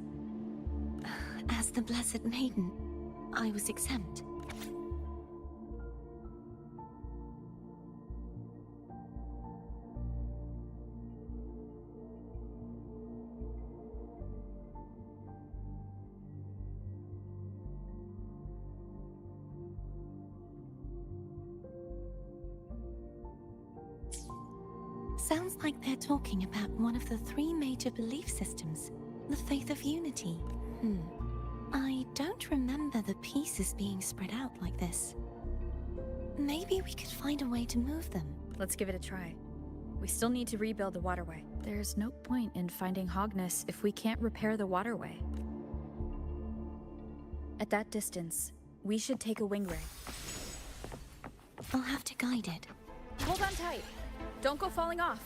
Speaker 10: As the Blessed Maiden, I was exempt. Sounds like they're talking about one of the 3 major belief systems, the faith of unity. I don't remember the pieces being spread out like this. Maybe we could find a way to move them.
Speaker 2: Let's give it a try. We still need to rebuild the waterway. There's no point in finding Hogness if we can't repair the waterway. At that distance, we should take a wing ray.
Speaker 10: I'll have to guide it.
Speaker 14: Hold on tight. Don't go falling off.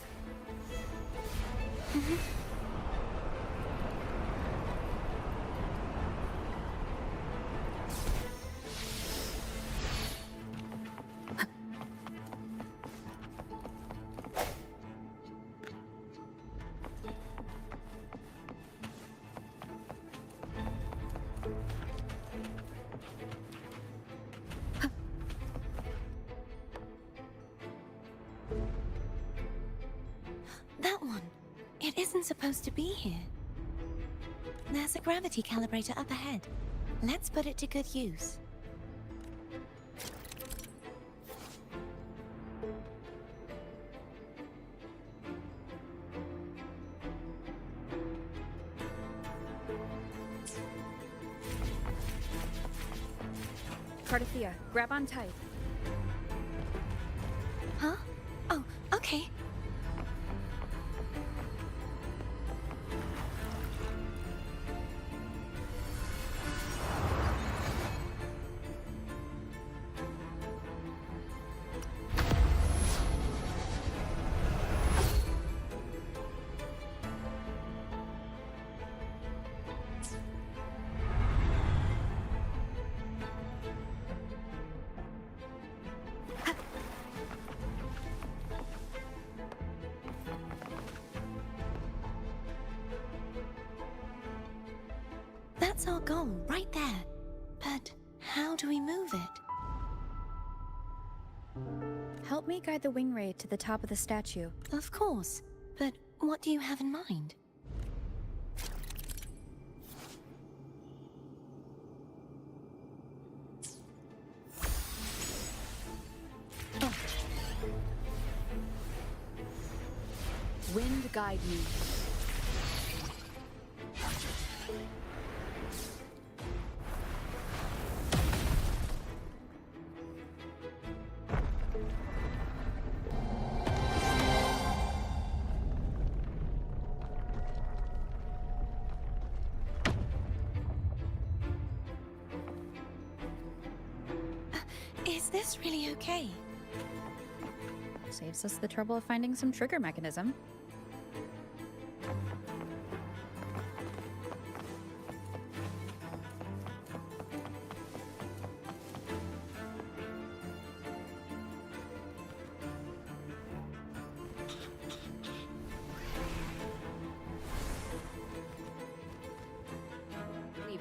Speaker 10: That one. It isn't supposed to be here. There's a gravity calibrator up ahead. Let's put it to good use.
Speaker 2: Cardathea, grab on tight.
Speaker 10: Huh? Oh, okay. That's our goal, right there. But how do we move it?
Speaker 2: Help me guide the wing ray to the top of the statue.
Speaker 10: Of course, but what do you have in mind?
Speaker 14: Wind guide me.
Speaker 10: Is this really okay?
Speaker 2: Saves us the trouble of finding some trigger mechanism.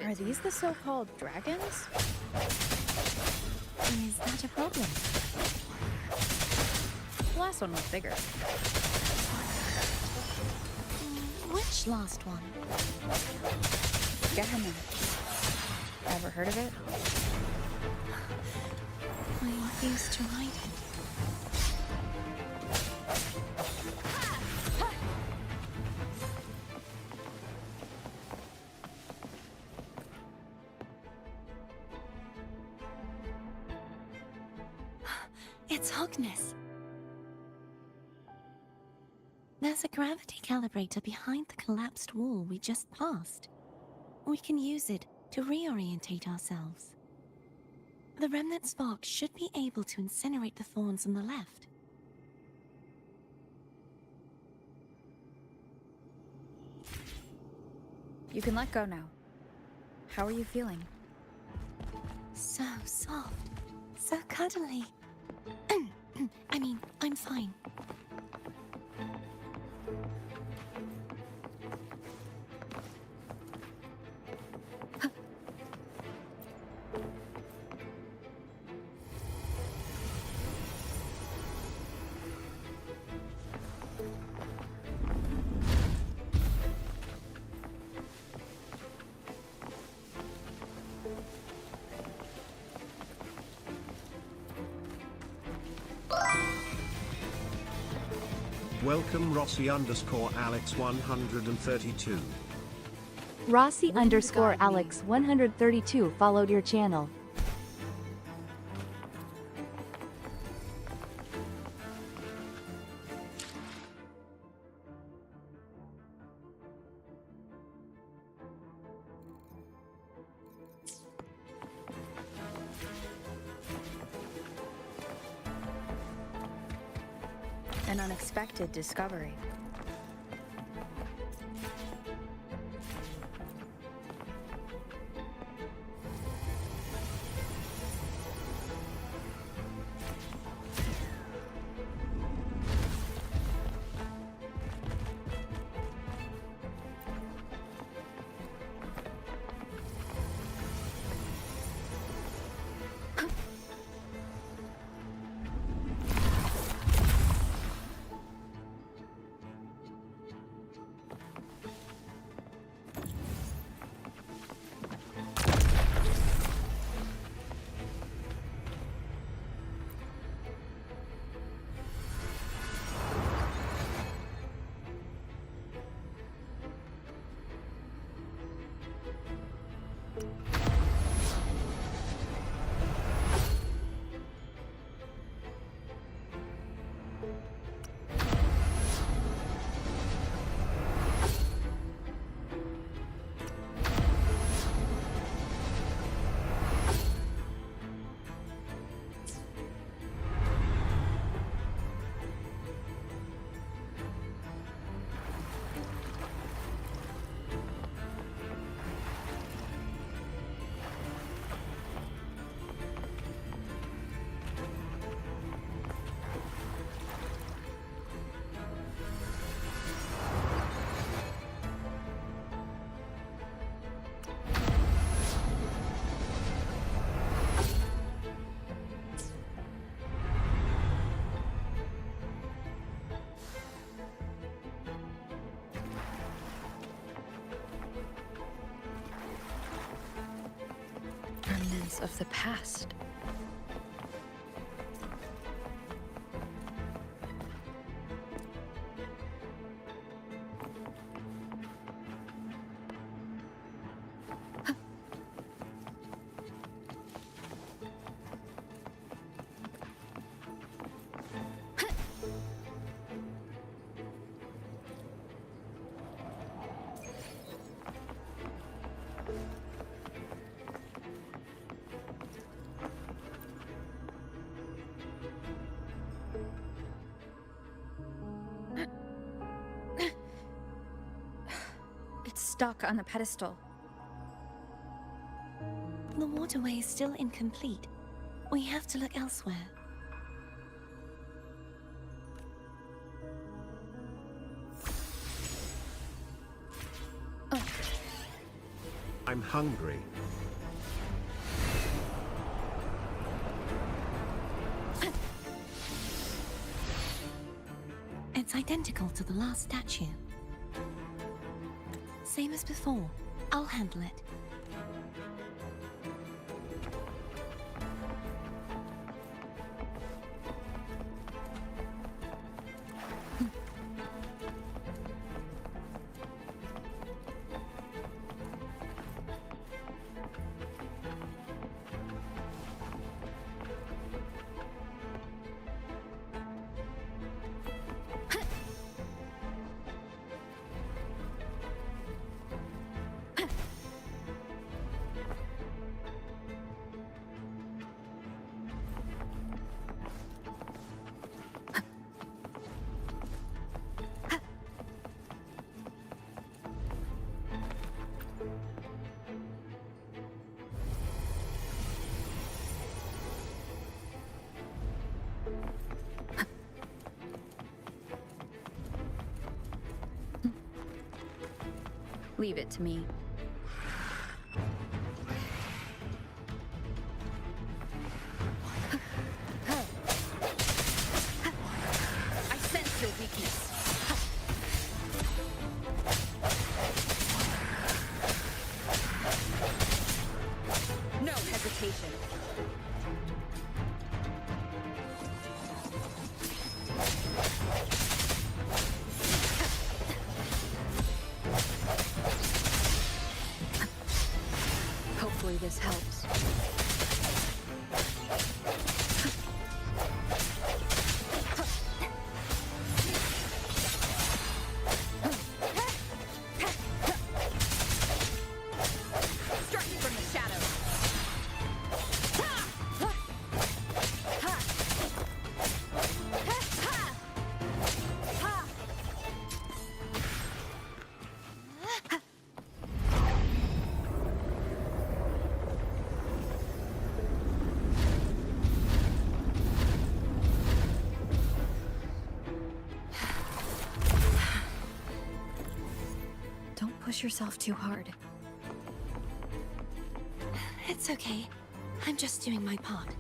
Speaker 2: Are these the so-called dragons?
Speaker 10: Is that a problem?
Speaker 2: The last one was bigger.
Speaker 10: Which last one?
Speaker 2: Gehenna. Ever heard of it?
Speaker 10: I used to ride it. It's Hogness. There's a gravity calibrator behind the collapsed wall we just passed. We can use it to reorientate ourselves. The remnant spark should be able to incinerate the thorns on the left.
Speaker 2: You can let go now. How are you feeling?
Speaker 10: So soft, so cuddly. I mean, I'm fine.
Speaker 1: Welcome Rossi_Alex132.
Speaker 16: Rossi_Alex132 followed your channel.
Speaker 2: An unexpected discovery. memories of the past. It's stuck on the pedestal.
Speaker 10: The waterway is still incomplete. We have to look elsewhere.
Speaker 1: I'm hungry.
Speaker 10: It's identical to the last statue. Same as before. I'll handle it.
Speaker 2: Leave it to me.
Speaker 14: I sense your weakness. No hesitation.
Speaker 2: Hopefully this helps.
Speaker 14: Striking from the shadows.
Speaker 2: Don't push yourself too hard.
Speaker 10: It's okay. I'm just doing my part.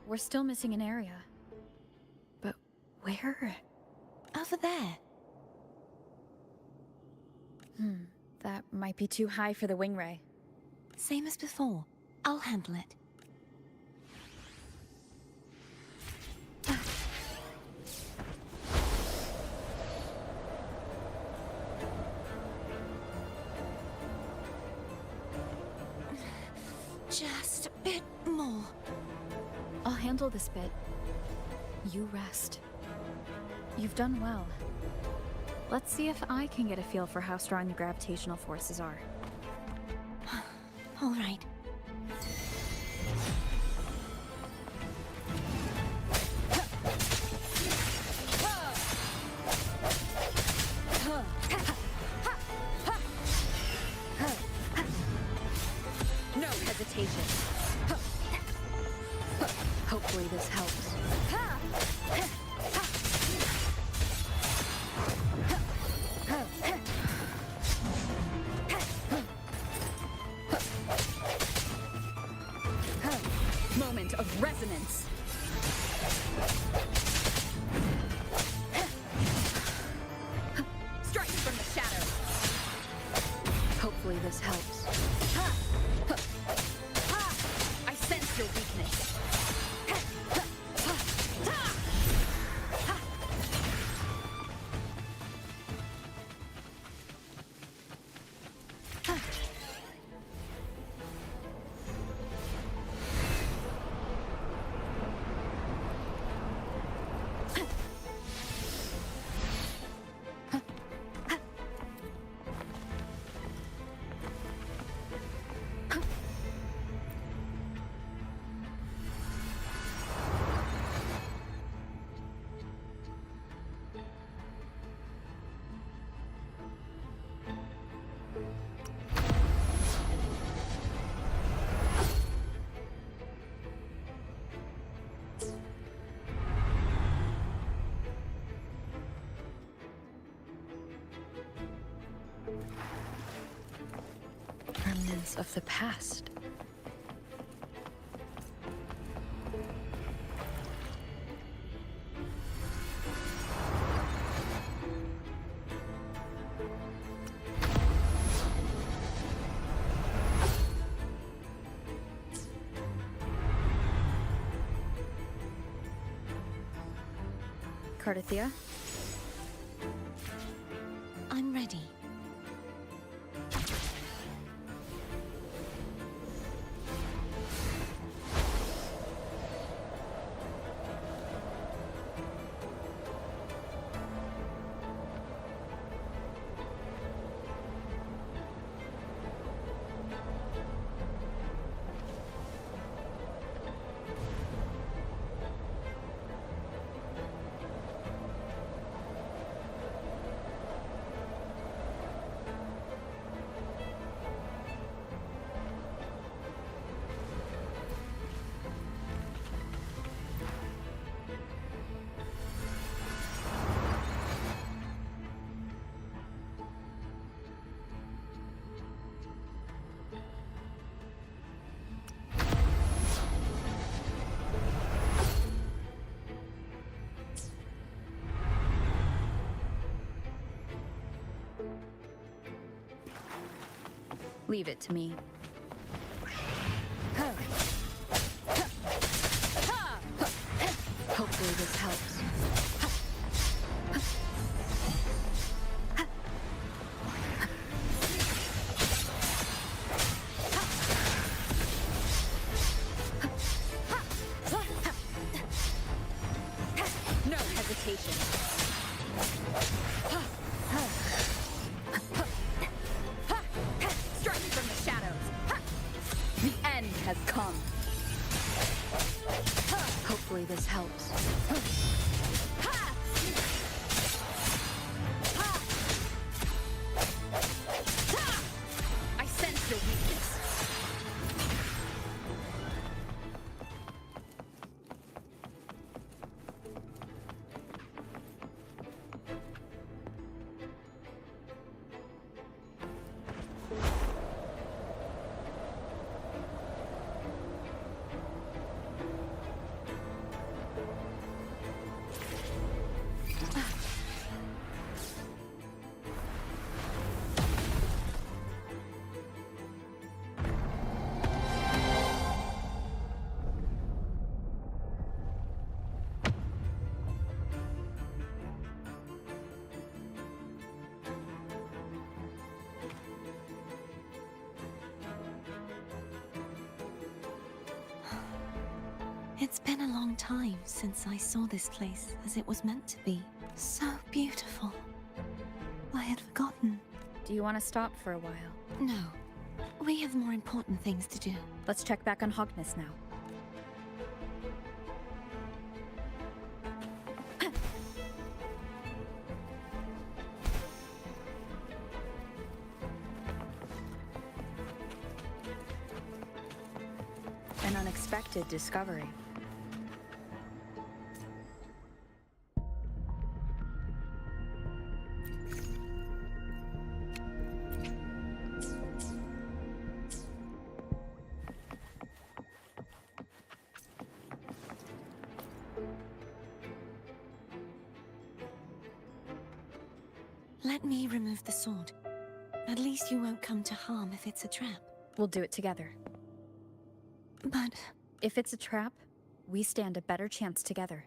Speaker 2: We're still missing an area. But where?
Speaker 10: Over there.
Speaker 2: That might be too high for the wing ray.
Speaker 10: Same as before. I'll handle it. Just a bit more.
Speaker 2: I'll handle this bit. You rest. You've done well. Let's see if I can get a feel for how strong the gravitational forces are.
Speaker 10: All right.
Speaker 14: No hesitation.
Speaker 2: Hopefully this helps.
Speaker 14: Moment of resonance. Striking from the shadows.
Speaker 2: Hopefully this helps.
Speaker 14: I sense your weakness.
Speaker 2: Remnants of the past. Cardathia?
Speaker 10: I'm ready.
Speaker 2: Leave it to me. Hopefully this helps.
Speaker 14: No hesitation. Striking from the shadows.
Speaker 10: It's been a long time since I saw this place as it was meant to be. So beautiful. I had forgotten.
Speaker 2: Do you want to stop for a while?
Speaker 10: No. We have more important things to do.
Speaker 2: Let's check back on Hogness now. An unexpected discovery.
Speaker 10: Let me remove the sword. At least you won't come to harm if it's a trap.
Speaker 2: We'll do it together.
Speaker 10: But
Speaker 2: if it's a trap, we stand a better chance together.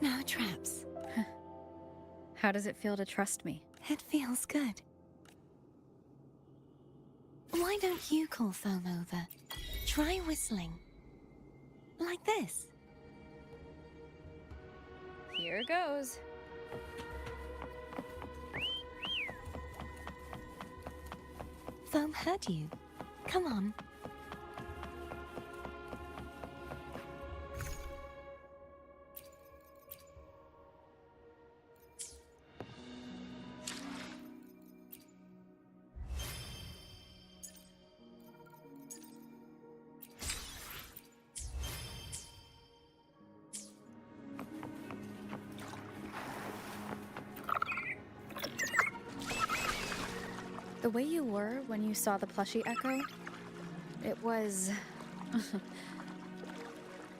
Speaker 10: No traps.
Speaker 2: How does it feel to trust me?
Speaker 10: It feels good. Why don't you call Foam over? Try whistling. Like this.
Speaker 2: Here goes.
Speaker 10: Foam heard you. Come on.
Speaker 2: The way you were when you saw the plushie Echo, it was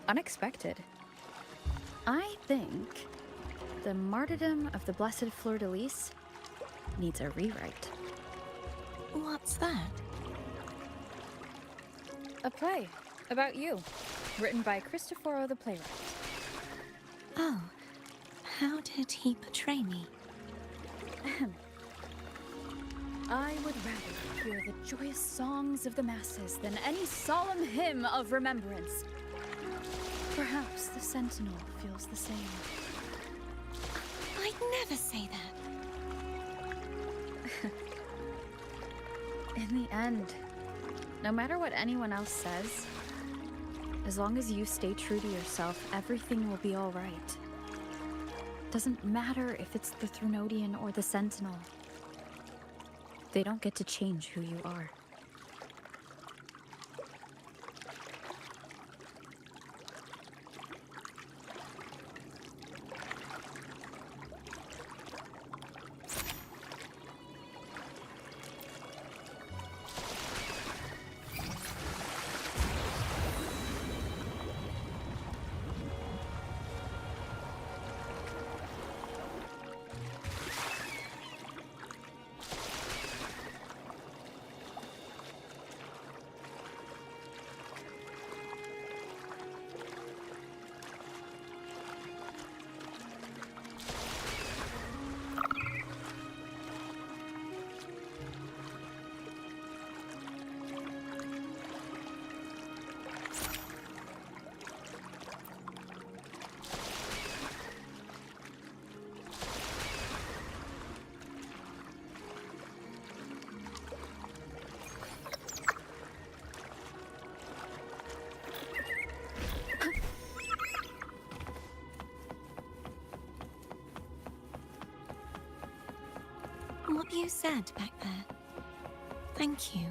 Speaker 2: unexpected. I think the martyrdom of the Blessed Fleur-de-Lis needs a rewrite.
Speaker 10: What's that?
Speaker 2: A play about you, written by Cristoforo the playwright.
Speaker 10: Oh, how did he portray me?
Speaker 2: I would rather hear the joyous songs of the masses than any solemn hymn of remembrance. Perhaps the Sentinel feels the same.
Speaker 10: I'd never say that.
Speaker 2: In the end, no matter what anyone else says, as long as you stay true to yourself, everything will be all right. Doesn't matter if it's the Threnodian or the Sentinel. They don't get to change who you are.
Speaker 10: What you said back there. Thank you.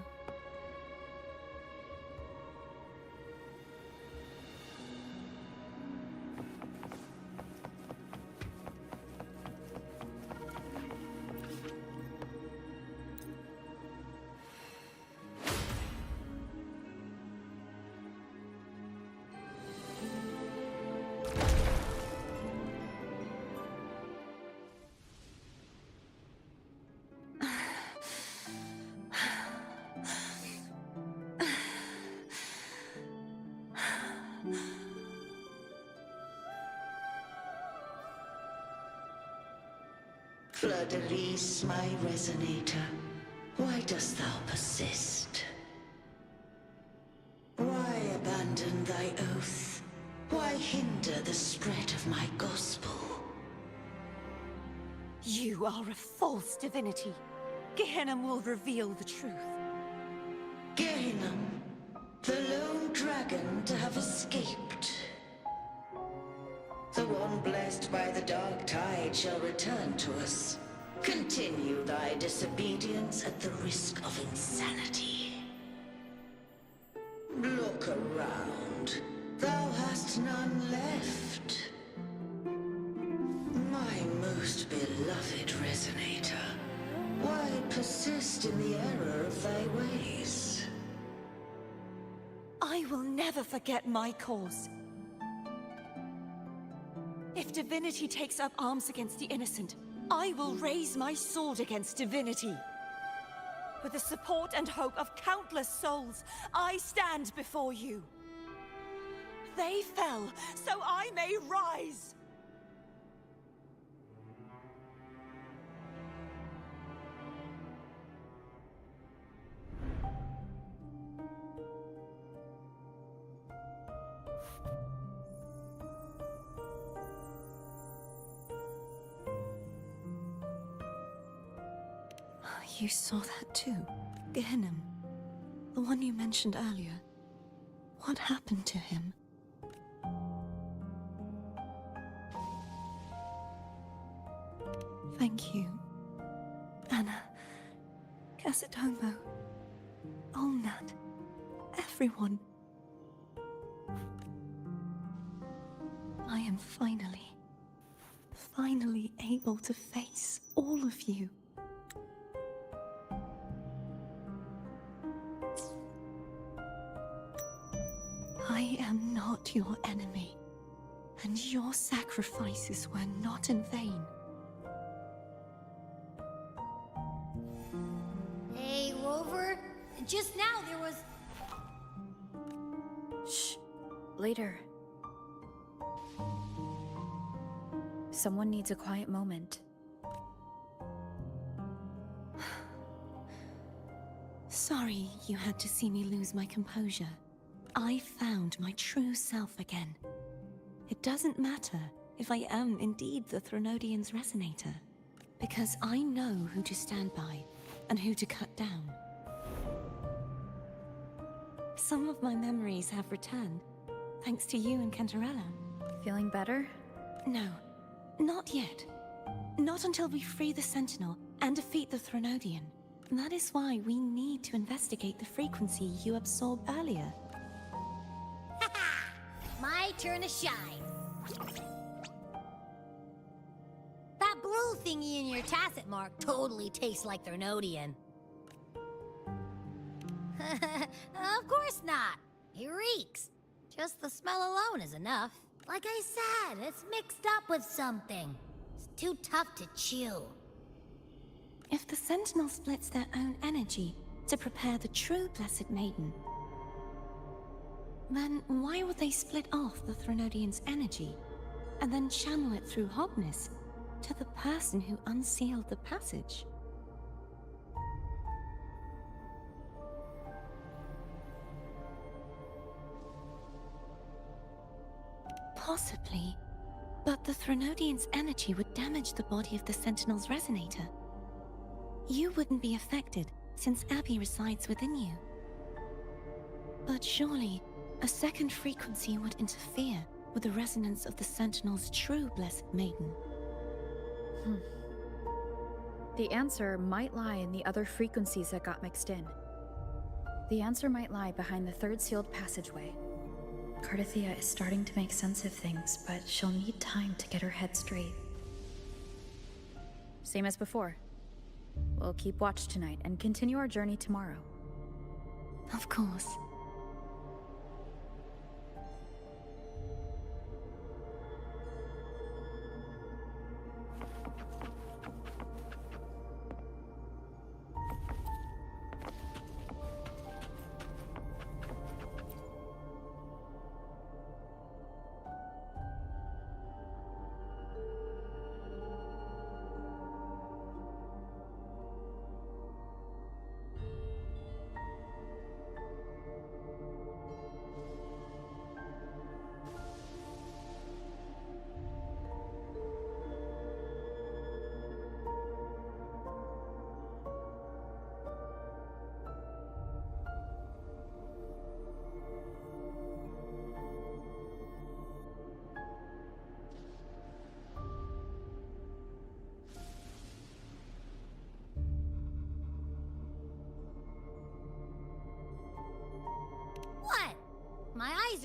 Speaker 17: Fleur-de-Lis, my resonator, why dost thou persist? Why abandon thy oath? Why hinder the spread of my gospel?
Speaker 10: You are a false divinity. Gehenna will reveal the truth.
Speaker 17: Gehenna, the lone dragon to have escaped. The one blessed by the dark tide shall return to us. Continue thy disobedience at the risk of insanity. Look around. Thou hast none left. My most beloved resonator, why persist in the error of thy ways?
Speaker 10: I will never forget my cause. If divinity takes up arms against the innocent, I will raise my sword against divinity. With the support and hope of countless souls, I stand before you. They fell, so I may rise! You saw that too? Gehenna, the one you mentioned earlier. What happened to him? Thank you. Anna, Casitomo, Olnat, everyone. I am finally able to face all of you. I am not your enemy, and your sacrifices were not in vain.
Speaker 5: Hey, Rover. Just now there was...
Speaker 2: Shh. Later. Someone needs a quiet moment.
Speaker 10: Sorry you had to see me lose my composure. I found my true self again. It doesn't matter if I am indeed the Threnodian's resonator, because I know who to stand by and who to cut down. Some of my memories have returned, thanks to you and Cantarella.
Speaker 2: Feeling better?
Speaker 10: No, not yet. Not until we free the Sentinel and defeat the Threnodian. That is why we need to investigate the frequency you absorbed earlier.
Speaker 5: My turn to shine. That blue thingy in your tacit mark totally tastes like Threnodian. Of course not. It reeks. Just the smell alone is enough. Like I said, it's mixed up with something. It's too tough to chew.
Speaker 10: If the Sentinel splits their own energy to prepare the true Blessed Maiden, then why would they split off the Threnodian's energy and then channel it through Hogness to the person who unsealed the passage? Possibly, but the Threnodian's energy would damage the body of the Sentinel's resonator. You wouldn't be affected, since Abby resides within you. But surely, a second frequency would interfere with the resonance of the Sentinel's true Blessed Maiden.
Speaker 2: The answer might lie in the other frequencies that got mixed in. The answer might lie behind the third sealed passageway. Cardathia is starting to make sense of things, but she'll need time to get her head straight. Same as before. We'll keep watch tonight and continue our journey tomorrow.
Speaker 10: Of course.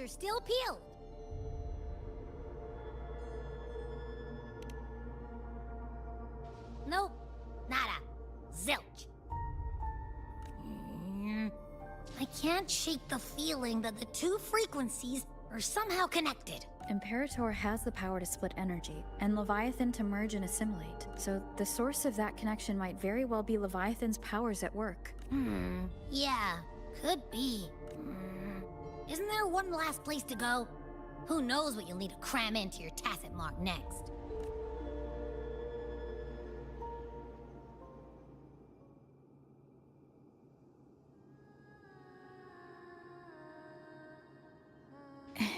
Speaker 5: eyes are still peeled. Nope. Nada. Zilch. I can't shake the feeling that the two frequencies are somehow connected.
Speaker 2: Imperator has the power to split energy, and Leviathan to merge and assimilate, so the source of that connection might very well be Leviathan's powers at work.
Speaker 5: Yeah, could be. Isn't there one last place to go? Who knows what you'll need to cram into your tacit mark next?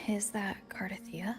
Speaker 2: Is that Cardathea?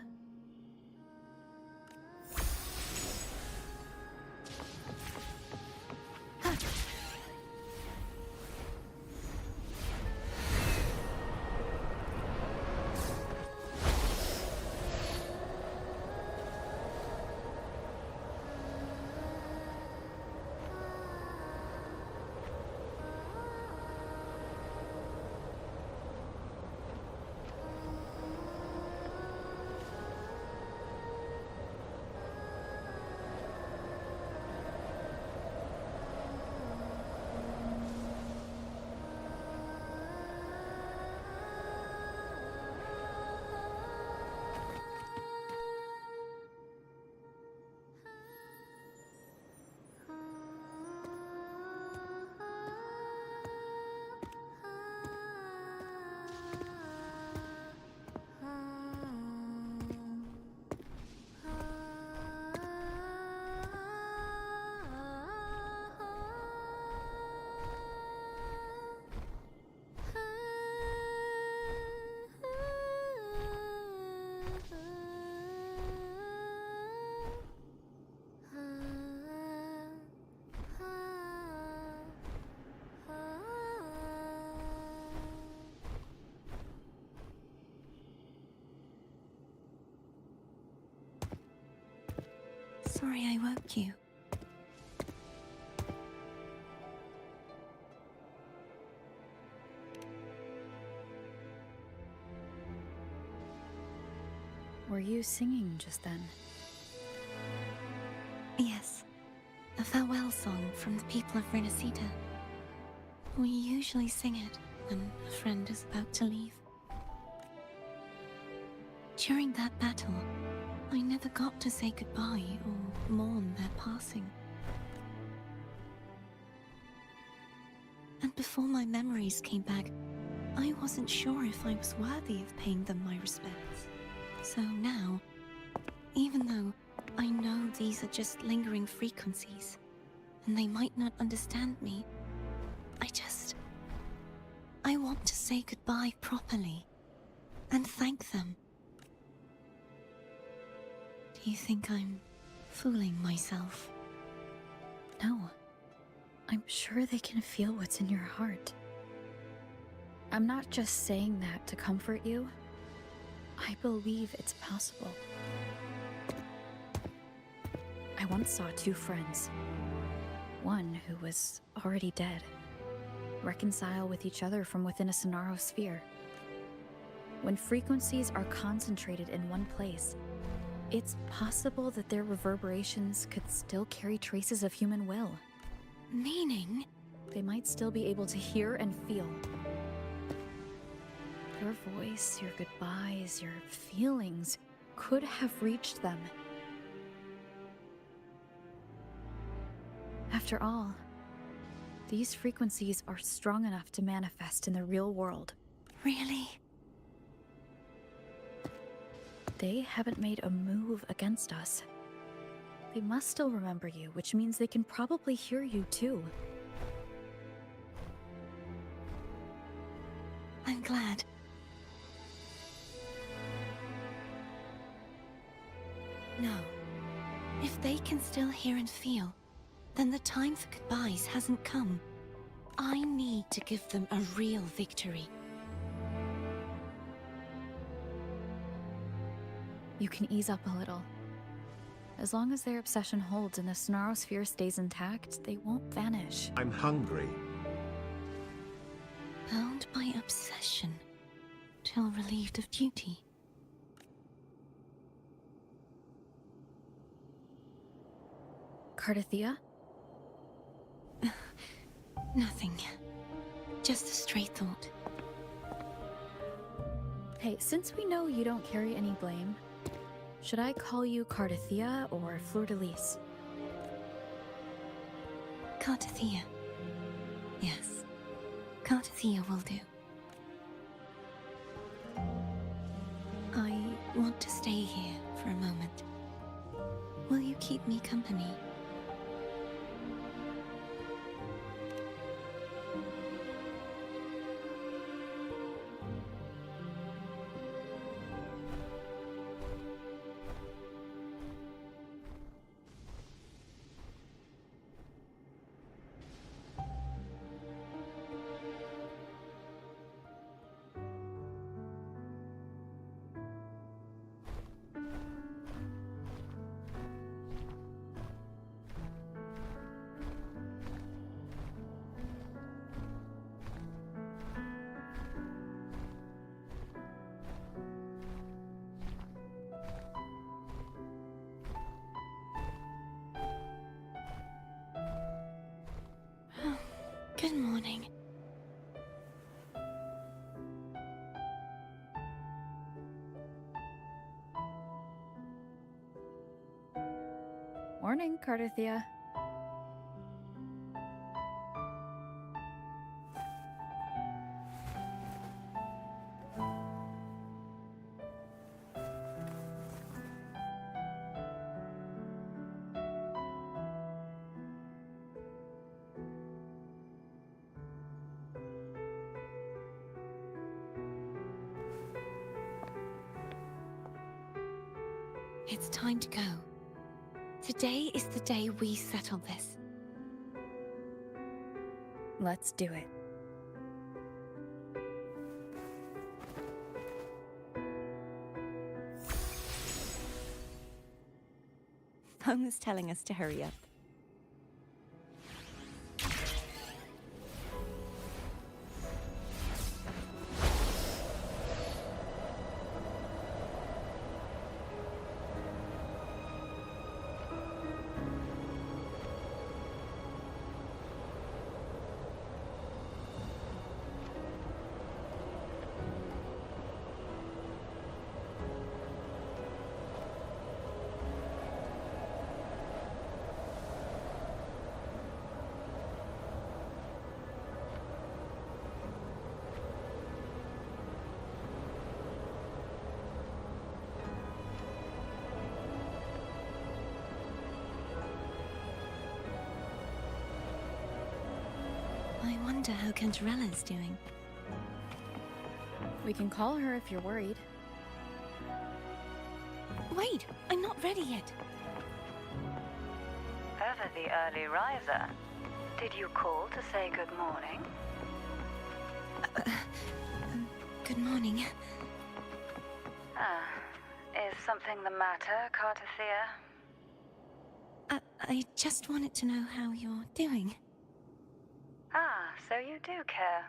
Speaker 10: Sorry I woke you.
Speaker 2: Were you singing just then?
Speaker 10: Yes, a farewell song from the people of Renacita. We usually sing it when a friend is about to leave. During that battle, I never got to say goodbye or mourn their passing. And before my memories came back, I wasn't sure if I was worthy of paying them my respects. So now, even though I know these are just lingering frequencies, and they might not understand me, I want to say goodbye properly, and thank them. Do you think I'm fooling myself?
Speaker 2: No. I'm sure they can feel what's in your heart. I'm not just saying that to comfort you. I believe it's possible. I once saw two friends. One who was already dead, reconcile with each other from within a Sonaro sphere. When frequencies are concentrated in one place, it's possible that their reverberations could still carry traces of human will.
Speaker 10: Meaning?
Speaker 2: They might still be able to hear and feel. Your voice, your goodbyes, your feelings could have reached them. After all, these frequencies are strong enough to manifest in the real world.
Speaker 10: Really?
Speaker 2: They haven't made a move against us. They must still remember you, which means they can probably hear you too.
Speaker 10: I'm glad. No. If they can still hear and feel, then the time for goodbyes hasn't come. I need to give them a real victory.
Speaker 2: You can ease up a little. As long as their obsession holds and the Sonaro sphere stays intact, they won't vanish.
Speaker 1: I'm hungry.
Speaker 10: Bound by obsession. till relieved of duty.
Speaker 2: Cardathia?
Speaker 10: Nothing. Just a stray thought.
Speaker 2: Hey, since we know you don't carry any blame, should I call you Cardathia or Fleur-de-Lis?
Speaker 10: Cardathia. Yes. Cardathia will do. I want to stay here for a moment. Will you keep me company? Good morning.
Speaker 2: Morning, Cardathia.
Speaker 10: It's time to go. Today is the day we settle this.
Speaker 2: Let's do it.
Speaker 10: Phone is telling us to hurry up. I wonder how Cantarella's doing.
Speaker 2: We can call her if you're worried.
Speaker 10: Wait, I'm not ready yet.
Speaker 18: Ever the early riser. Did you call to say good morning?
Speaker 10: Good morning.
Speaker 18: Is something the matter, Cardathia?
Speaker 10: I just wanted to know how you're doing.
Speaker 18: So you do care.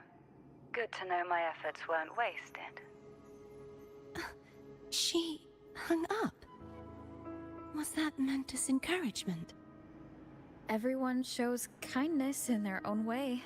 Speaker 18: Good to know my efforts weren't wasted.
Speaker 10: She hung up. Was that meant as encouragement?
Speaker 2: Everyone shows kindness in their own way.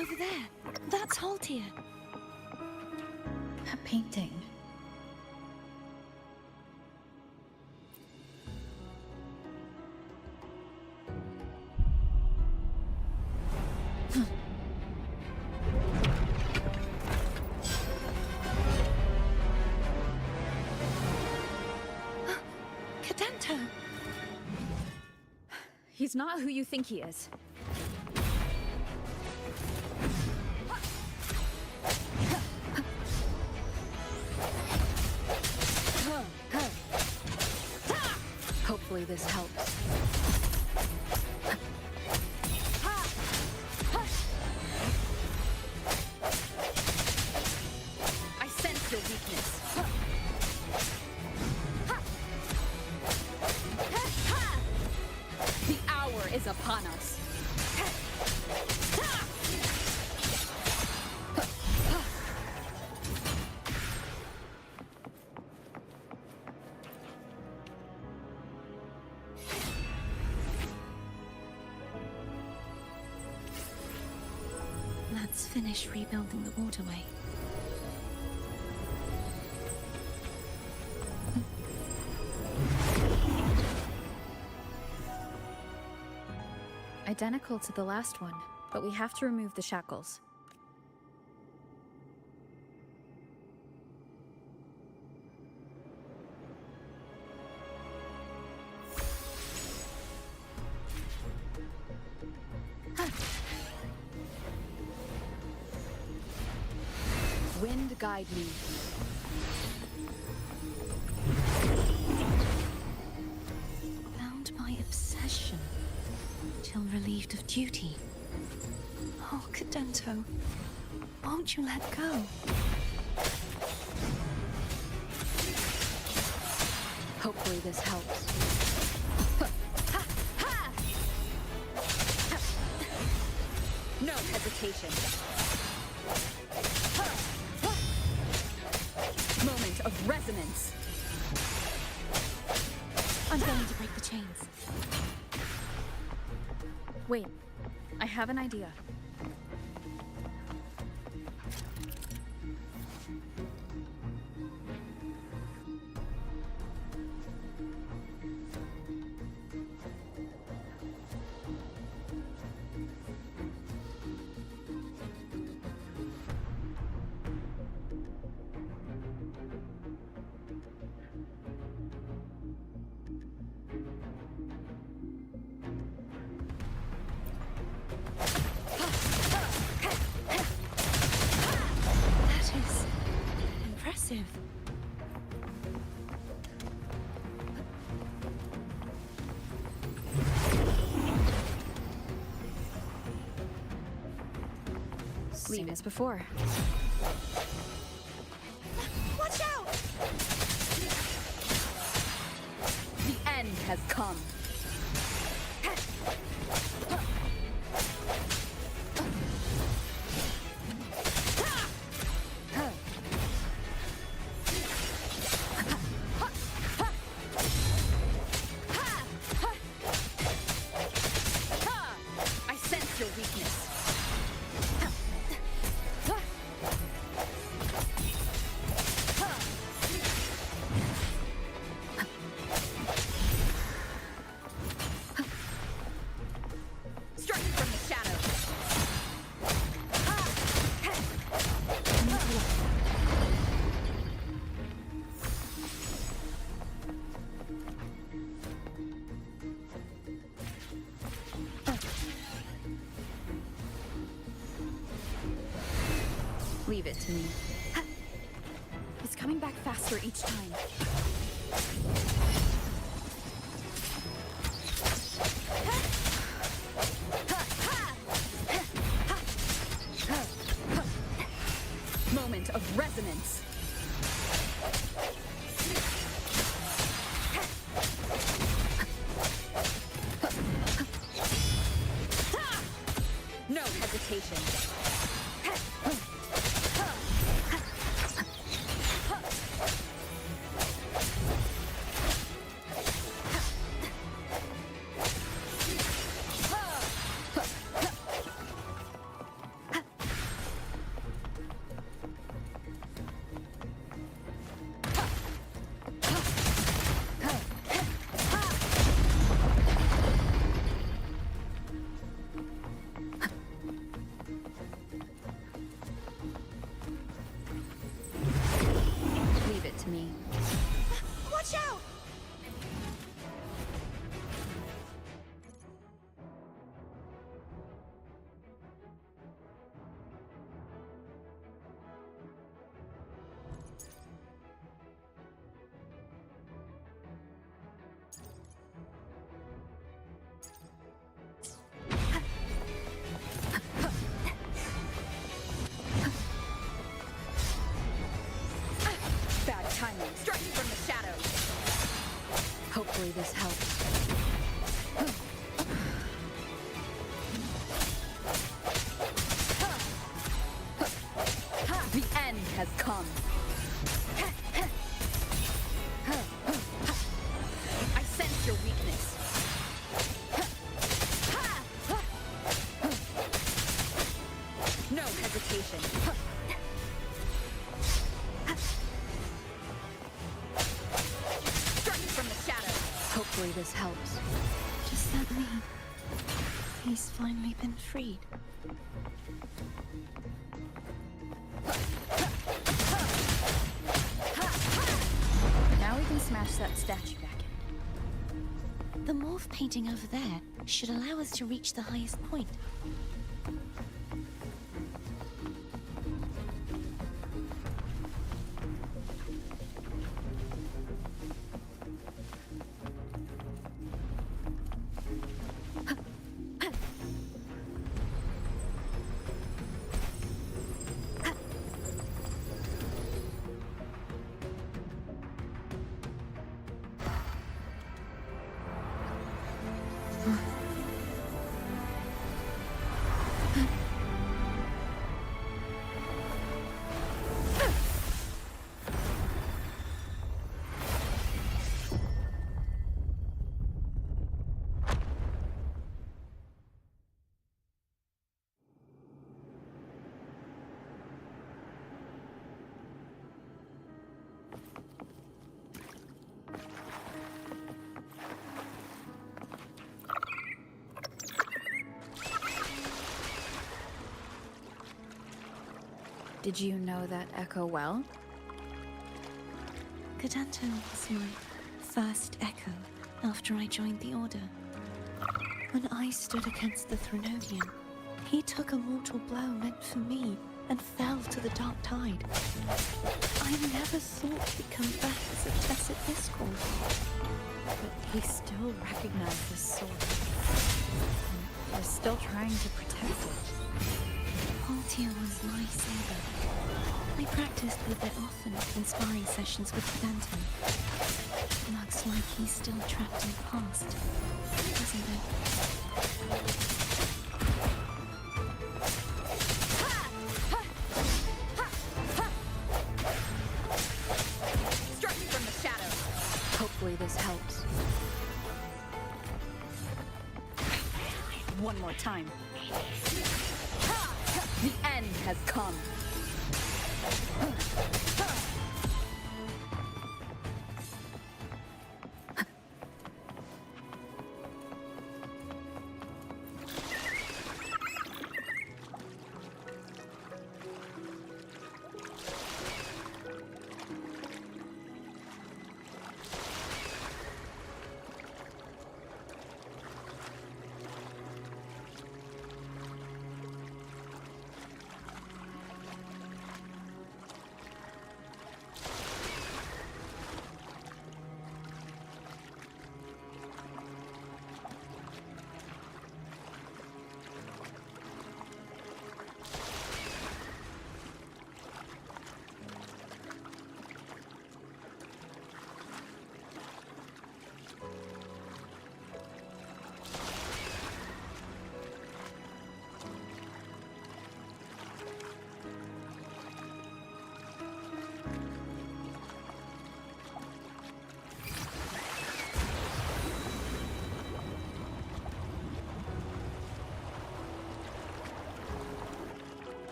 Speaker 10: Over there. That's Haltia.
Speaker 2: That painting.
Speaker 10: Cadento!
Speaker 14: He's not who you think he is.
Speaker 2: Hopefully this helps.
Speaker 14: I sense your weakness. The hour is upon us.
Speaker 10: Let's finish rebuilding the waterway.
Speaker 2: Identical to the last one, but we have to remove the shackles.
Speaker 14: Wind guide me.
Speaker 10: Bound by obsession, till relieved of duty. Oh, Cadento, won't you let go?
Speaker 2: Hopefully this helps.
Speaker 14: No hesitation. Moment of resonance.
Speaker 10: I'm going to break the chains.
Speaker 2: Wait, I have an idea.
Speaker 10: That is impressive.
Speaker 2: Seen this before.
Speaker 10: Watch out!
Speaker 14: The end has come. I sense your weakness. Striking from the shadows.
Speaker 2: Leave it to me.
Speaker 14: It's coming back faster each time. Moment of resonance. No hesitation.
Speaker 2: Hopefully this helps.
Speaker 14: The end has come. I sense your weakness. No hesitation. Strike from the shadows.
Speaker 2: Hopefully this helps.
Speaker 10: Does that mean he's finally been freed?
Speaker 2: Now we can smash that statue back in.
Speaker 10: The morph painting over there should allow us to reach the highest point.
Speaker 2: Did you know that echo well?
Speaker 10: Cadanto was my first echo after I joined the Order. When I stood against the Threnodian, he took a mortal blow meant for me and fell to the Dark Tide. I never thought he'd come back as a blessed escort.
Speaker 2: But he still recognized this sword. And was still trying to protect it.
Speaker 10: Altia was my saber. I practiced with it often in sparring sessions with Cadanto. Looks like he's still trapped in the past, doesn't it?
Speaker 14: Strike from the shadows.
Speaker 2: Hopefully this helps.
Speaker 14: One more time. The end has come.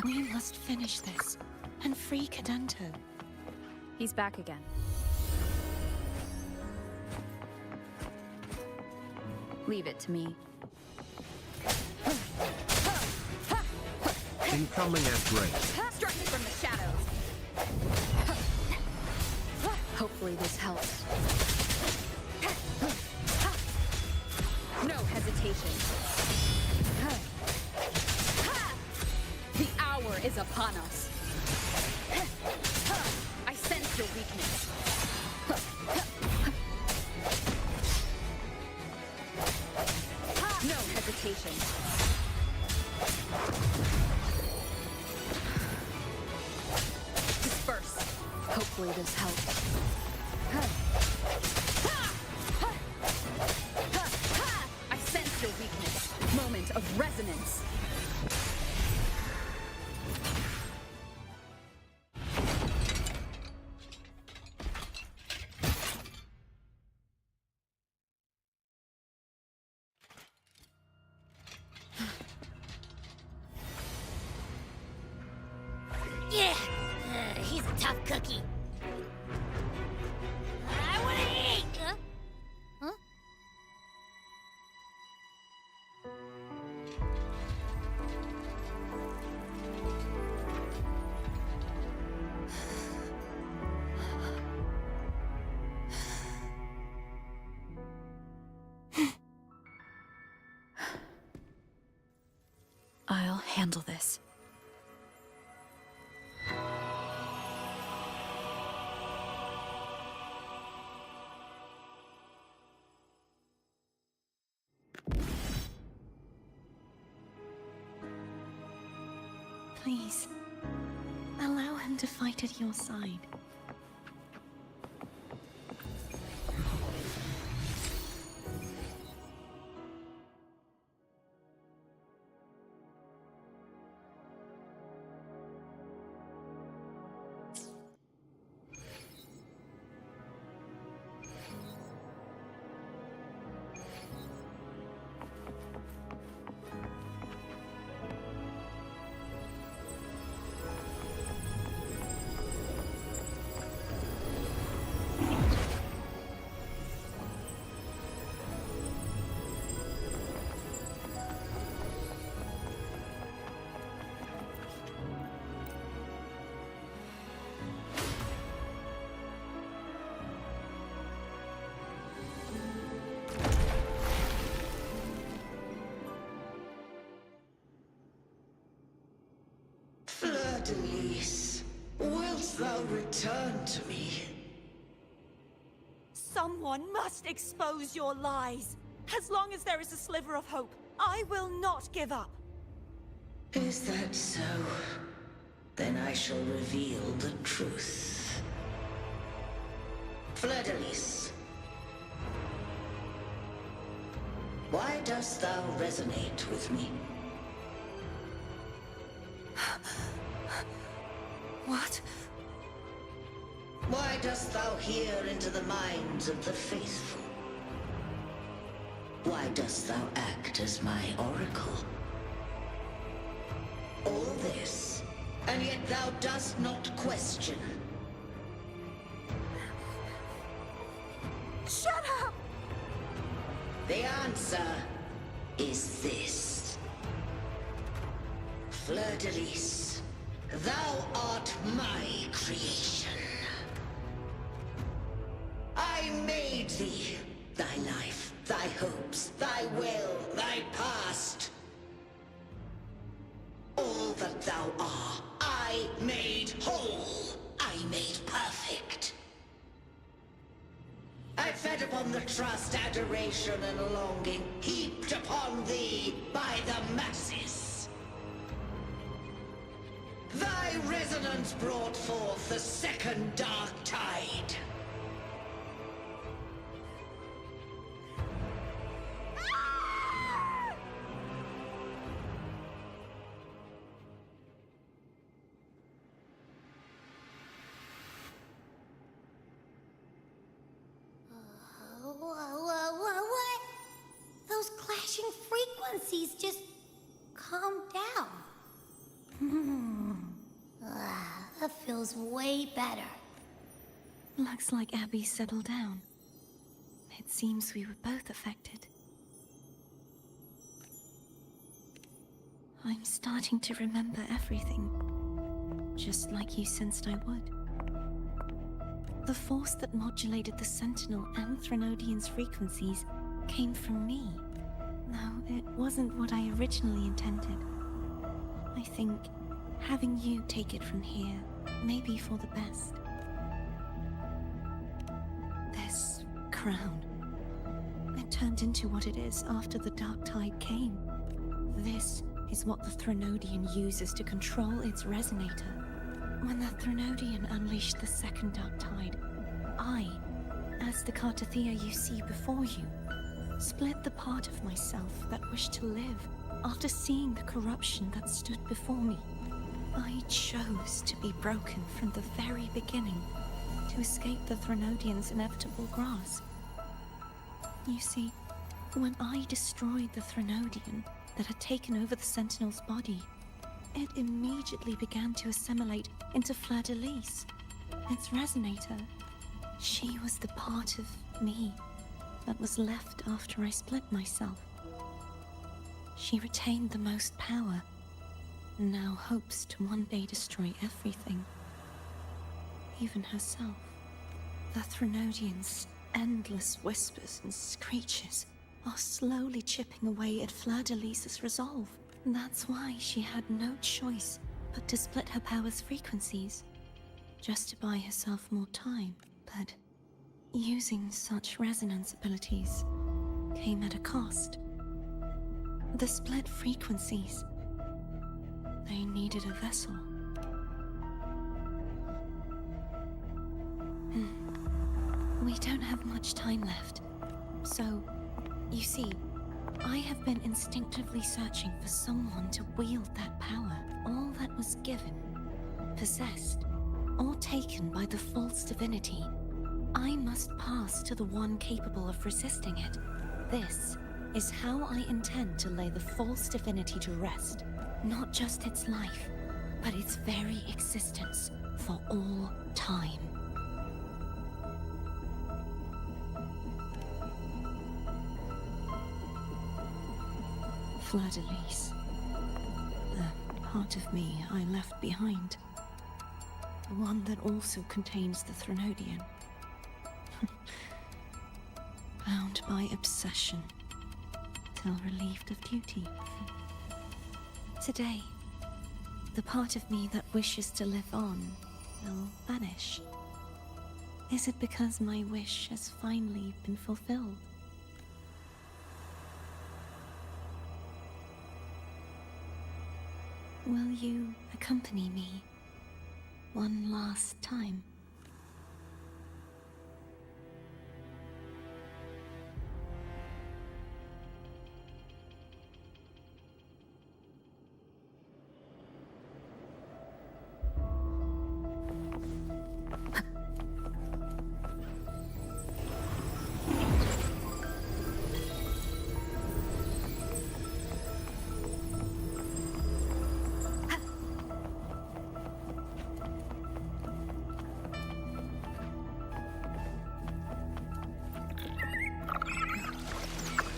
Speaker 10: We must finish this and free Cadento.
Speaker 14: He's back again. Leave it to me.
Speaker 1: Incoming at rate.
Speaker 14: Strike me from the shadows. Hopefully this helps. No hesitation. The hour is upon us. I sense your weakness. No hesitation. Disperse. Hopefully this helps. I sense your weakness. Moment of resonance.
Speaker 5: Yeah, he's a tough cookie. I want to eat. Huh?
Speaker 2: I'll handle this.
Speaker 10: Please, allow him to fight at your side.
Speaker 17: Fleur-de-Lis, wilt thou return to me?
Speaker 19: Someone must expose your lies. As long as there is a sliver of hope, I will not give up.
Speaker 17: Is that so? Then I shall reveal the truth. Fleur-de-Lis, why dost thou resonate with me?
Speaker 10: What?
Speaker 17: Why dost thou hear into the minds of the faithful? Why dost thou act as my oracle? All this, and yet thou dost not question.
Speaker 19: Shut up!
Speaker 17: The answer is this. Fleur-de-Lis, thou art my creation. I made thee, thy life, thy hopes, thy will, thy past. All that thou art, I made whole. I made perfect. I fed upon the trust, adoration, and longing heaped upon thee by the masses. Thy resonance brought forth the second dark tide.
Speaker 5: What? Those clashing frequencies just calm down. That feels way better.
Speaker 10: Looks like Abby settled down. It seems we were both affected. I'm starting to remember everything, just like you sensed I would. The force that modulated the Sentinel and Threnodian's frequencies came from me. No, it wasn't what I originally intended. I think having you take it from here may be for the best. This crown, it turned into what it is after the Dark Tide came. This is what the Threnodian uses to control its resonator. When the Threnodian unleashed the second Dark Tide, I, as the Cartothea you see before you, split the part of myself that wished to live after seeing the corruption that stood before me. I chose to be broken from the very beginning to escape the Threnodian's inevitable grasp. You see, when I destroyed the Threnodian that had taken over the Sentinel's body, it immediately began to assimilate into Fleur-de-Lis, its resonator. She was the part of me that was left after I split myself. She retained the most power, and now hopes to one day destroy everything, even herself. The Threnodian's endless whispers and screeches are slowly chipping away at Fleur-de-Lis's resolve. That's why she had no choice but to split her power's frequencies, just to buy herself more time. But using such resonance abilities came at a cost. The split frequencies, they needed a vessel. We don't have much time left, so, you see, I have been instinctively searching for someone to wield that power. All that was given, possessed, or taken by the false divinity, I must pass to the one capable of resisting it. This is how I intend to lay the false divinity to rest. Not just its life, but its very existence for all time. Fleur-de-Lis. The part of me I left behind. The one that also contains the Threnodian. Bound by obsession, till relieved of duty. Today, the part of me that wishes to live on will vanish. Is it because my wish has finally been fulfilled? Will you accompany me one last time?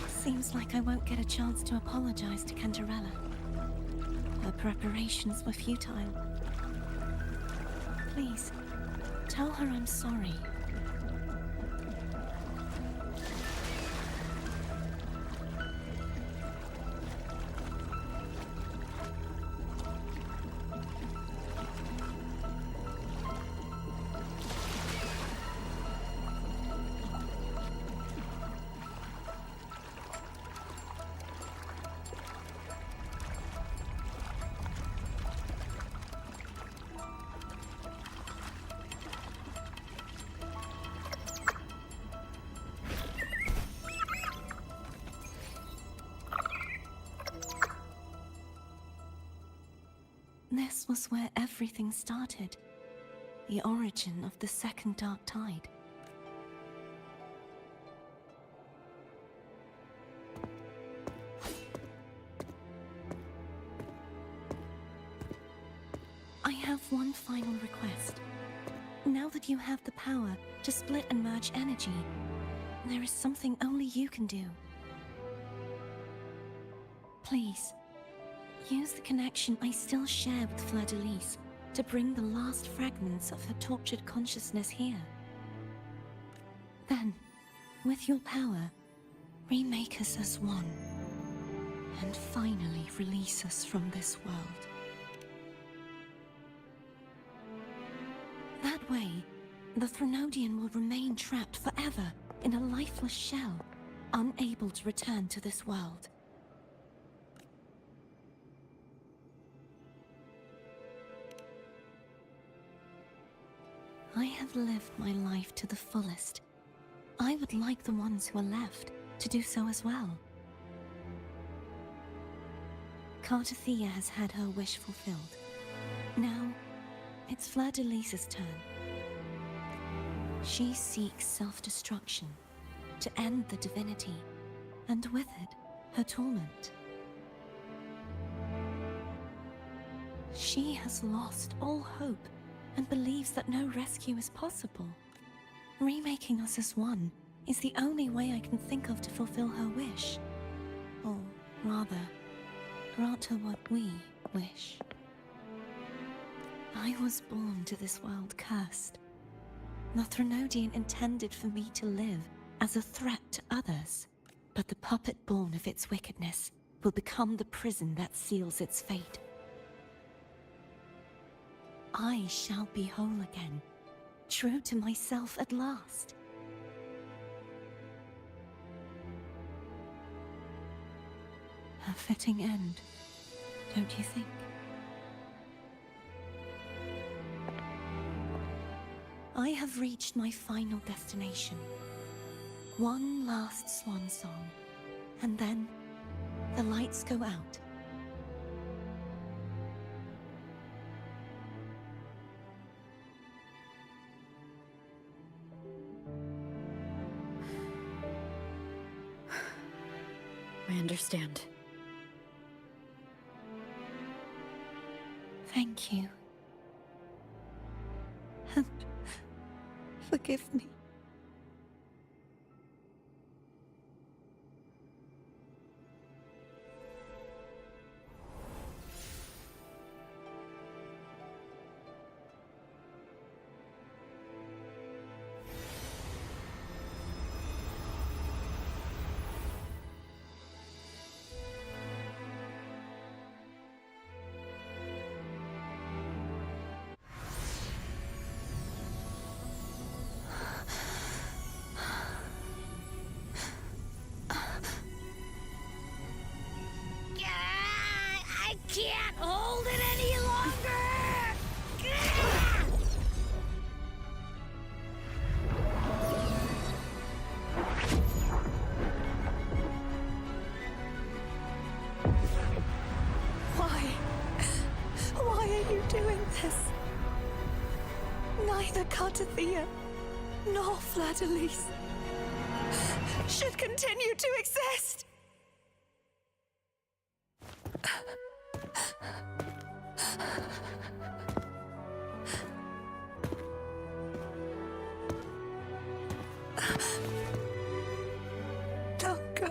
Speaker 10: Seems like I won't get a chance to apologize to Cantarella. Her preparations were futile. Please, tell her I'm sorry. This was where everything started. The origin of the second Dark Tide. one final request. Now that you have the power to split and merge energy, there is something only you can do. Please, use the connection I still share with Fleur-de-Lis to bring the last fragments of her tortured consciousness here. Then, with your power, remake us as one, and finally release us from this world. That way, the Threnodian will remain trapped forever in a lifeless shell, unable to return to this world. I have lived my life to the fullest. I would like the ones who are left to do so as well. Cartathea has had her wish fulfilled. Now, it's Fleur-de-Lis's turn. She seeks self-destruction to end the divinity, and with it, her torment. She has lost all hope and believes that no rescue is possible. Remaking us as one is the only way I can think of to fulfill her wish. Or rather, grant her what we wish. I was born to this world cursed. The Threnodian intended for me to live as a threat to others, but the puppet born of its wickedness will become the prison that seals its fate. I shall be whole again, true to myself at last. A fitting end, don't you think? I have reached my final destination. One last swan song, and then the lights go out.
Speaker 2: I understand.
Speaker 10: Thank you. And forgive me.
Speaker 5: I can't hold it any longer!
Speaker 10: Why are you doing this? Neither Cartathea nor Fleur-de-Lis should continue to exist! Don't go.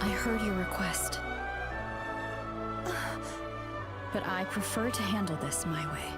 Speaker 2: I heard your request. But I prefer to handle this my way.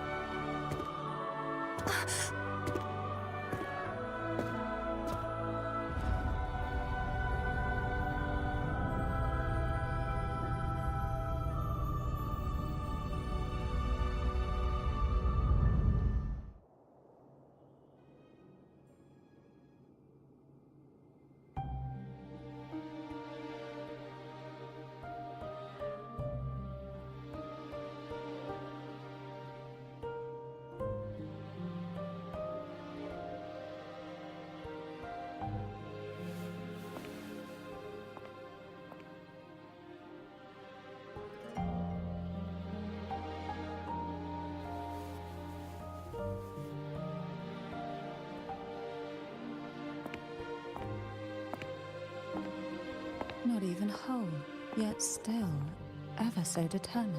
Speaker 13: Not even home. yet still ever so determined.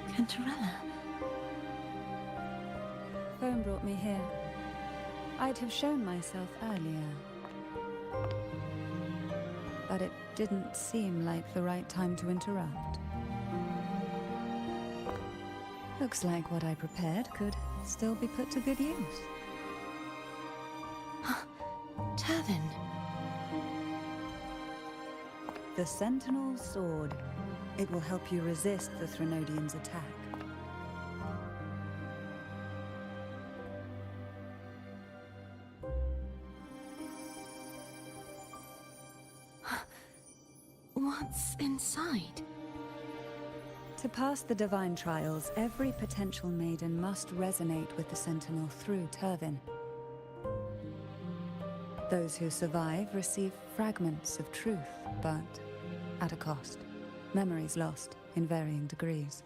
Speaker 10: Cantarella.
Speaker 13: Phone brought me here. I'd have shown myself earlier. But it didn't seem like the right time to interrupt. Looks like what I prepared could still be put to good use.
Speaker 10: Turvin.
Speaker 13: The Sentinel's Sword. It will help you resist the Threnodian's attack.
Speaker 10: What's inside?
Speaker 13: To pass the divine trials, every potential maiden must resonate with the Sentinel through Turvin. Those who survive receive fragments of truth, but at a cost. Memories lost in varying degrees.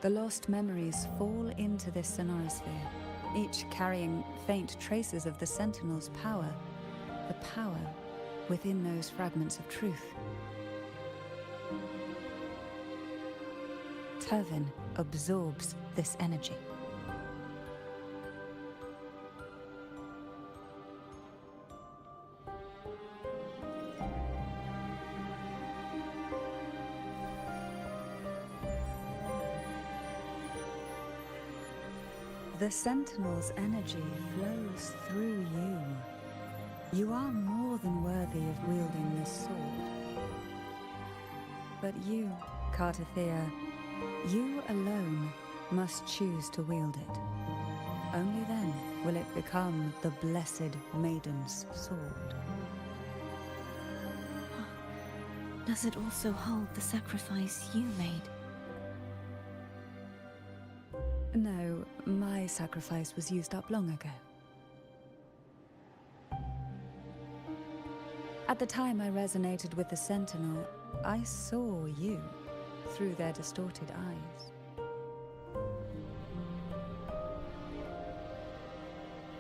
Speaker 13: The lost memories fall into this sonorosphere, each carrying faint traces of the Sentinel's power, the power within those fragments of truth. Turvin absorbs this energy. The Sentinel's energy flows through you. You are more than worthy of wielding this sword. But you, Cartathea, you alone must choose to wield it. Only then will it become the Blessed Maiden's sword.
Speaker 10: Does it also hold the sacrifice you made?
Speaker 13: No, my sacrifice was used up long ago. At the time I resonated with the Sentinel, I saw you through their distorted eyes.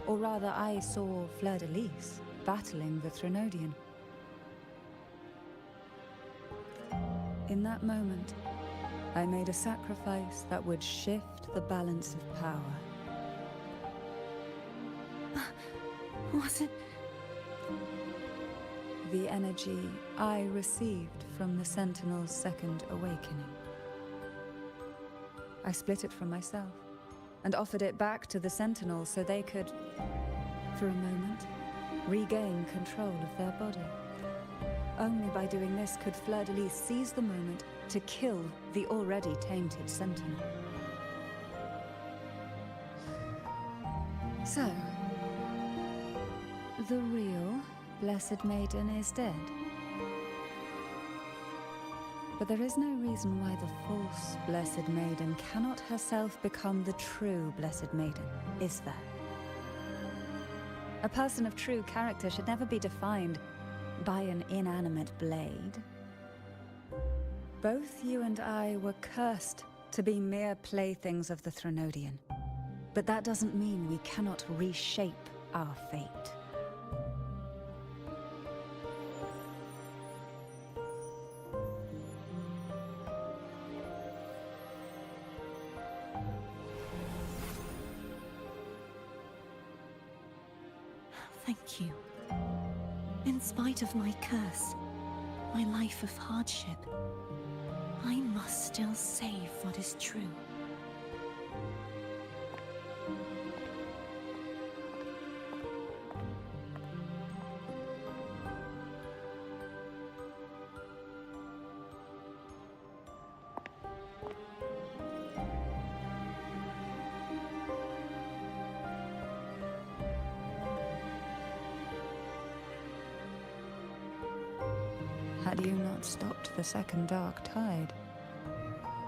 Speaker 13: Or rather, I saw Fleur-de-Lis battling the Threnodian. In that moment, I made a sacrifice that would shift the balance of power.
Speaker 10: Was it?
Speaker 13: The energy I received from the Sentinel's second awakening. I split it from myself and offered it back to the Sentinel so they could, for a moment, regain control of their body. Only by doing this could Fleur-de-Lis seize the moment to kill the already tainted Sentinel. So, the real Blessed Maiden is dead. But there is no reason why the false Blessed Maiden cannot herself become the true Blessed Maiden, is there? A person of true character should never be defined by an inanimate blade. Both you and I were cursed to be mere playthings of the Threnodian. But that doesn't mean we cannot reshape our fate.
Speaker 10: Thank you. In spite of my curse, my life of hardship, I must still save what is true.
Speaker 13: Had you not stopped the second dark tide?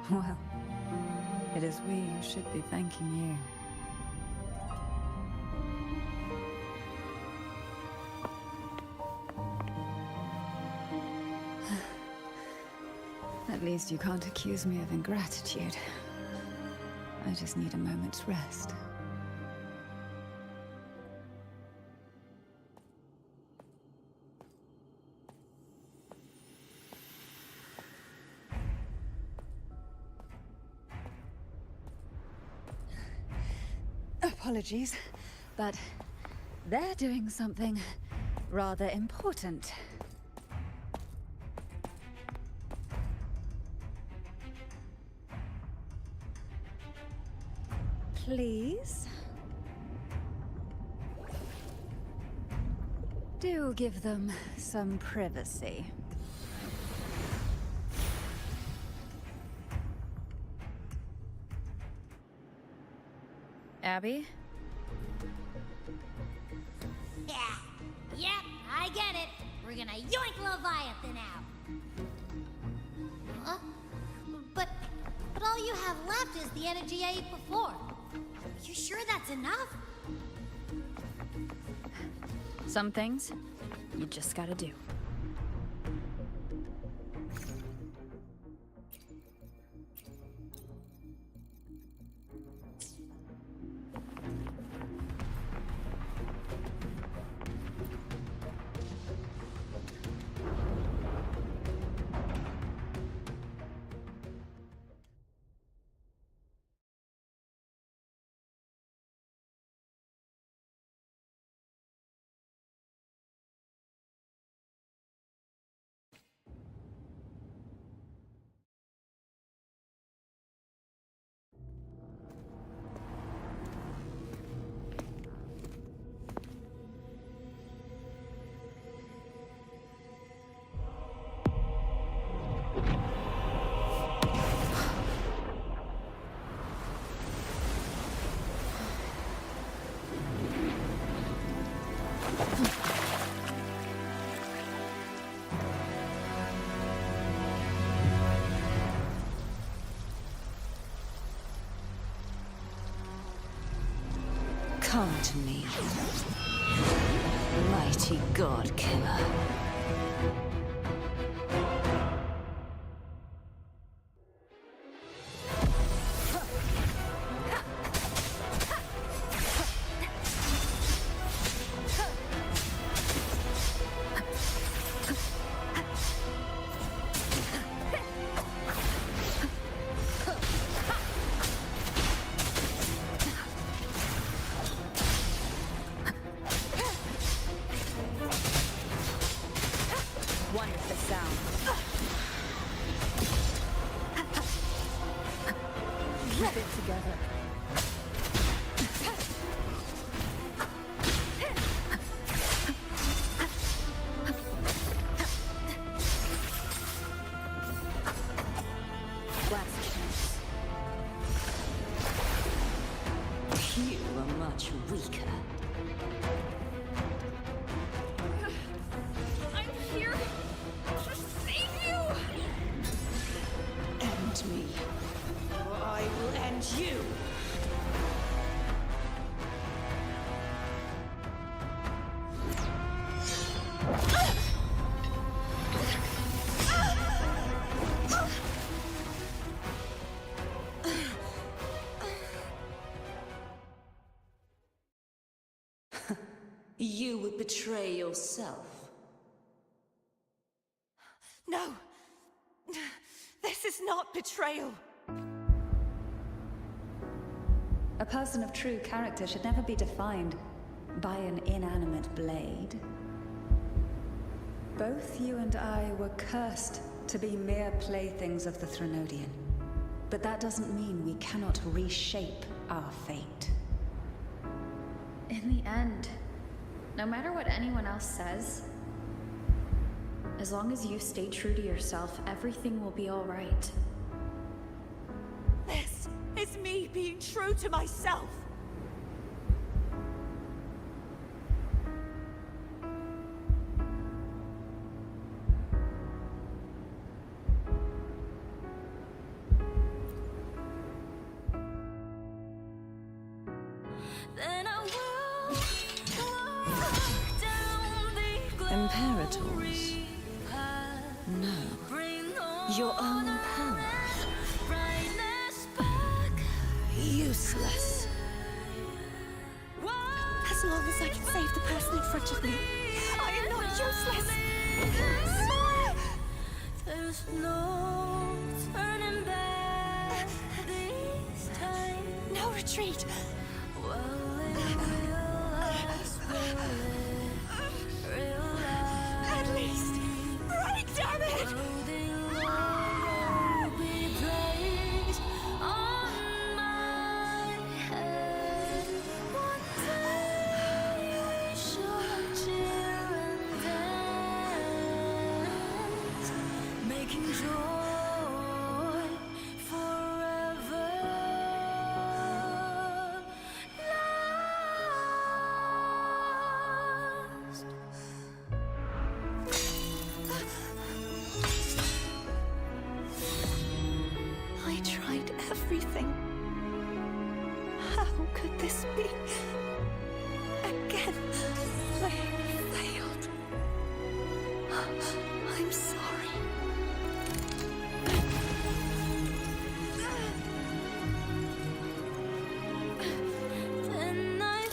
Speaker 13: Well, it is we who should be thanking you. At least you can't accuse me of ingratitude. I just need a moment's rest. Apologies, but they're doing something rather important. Please? Do give them some privacy. Abby?
Speaker 5: Yeah. Yep, I get it. We're gonna yoink Leviathan out. Huh? But all you have left is the energy I ate before. You sure that's enough?
Speaker 2: Some things, you just gotta do.
Speaker 10: Come to me, mighty God Killer.
Speaker 14: Wonderful sound. Keep it together. Last chance.
Speaker 10: You are much weaker.
Speaker 14: I'm here to save you!
Speaker 10: End me, or I will end you. You would betray yourself.
Speaker 19: No! This is not betrayal!
Speaker 13: A person of true character should never be defined by an inanimate blade. Both you and I were cursed to be mere playthings of the Threnodian. But that doesn't mean we cannot reshape our fate.
Speaker 2: In the end, no matter what anyone else says, as long as you stay true to yourself, everything will be all right.
Speaker 19: This is me being true to myself!
Speaker 10: Imperators? No. Your own power? Useless.
Speaker 19: As long as I can save the person in front of me, I am not useless!
Speaker 9: There's no turning back this time.
Speaker 19: No retreat!
Speaker 9: Well,
Speaker 10: everything. How could this be? Again, I failed. I'm sorry.
Speaker 5: Then I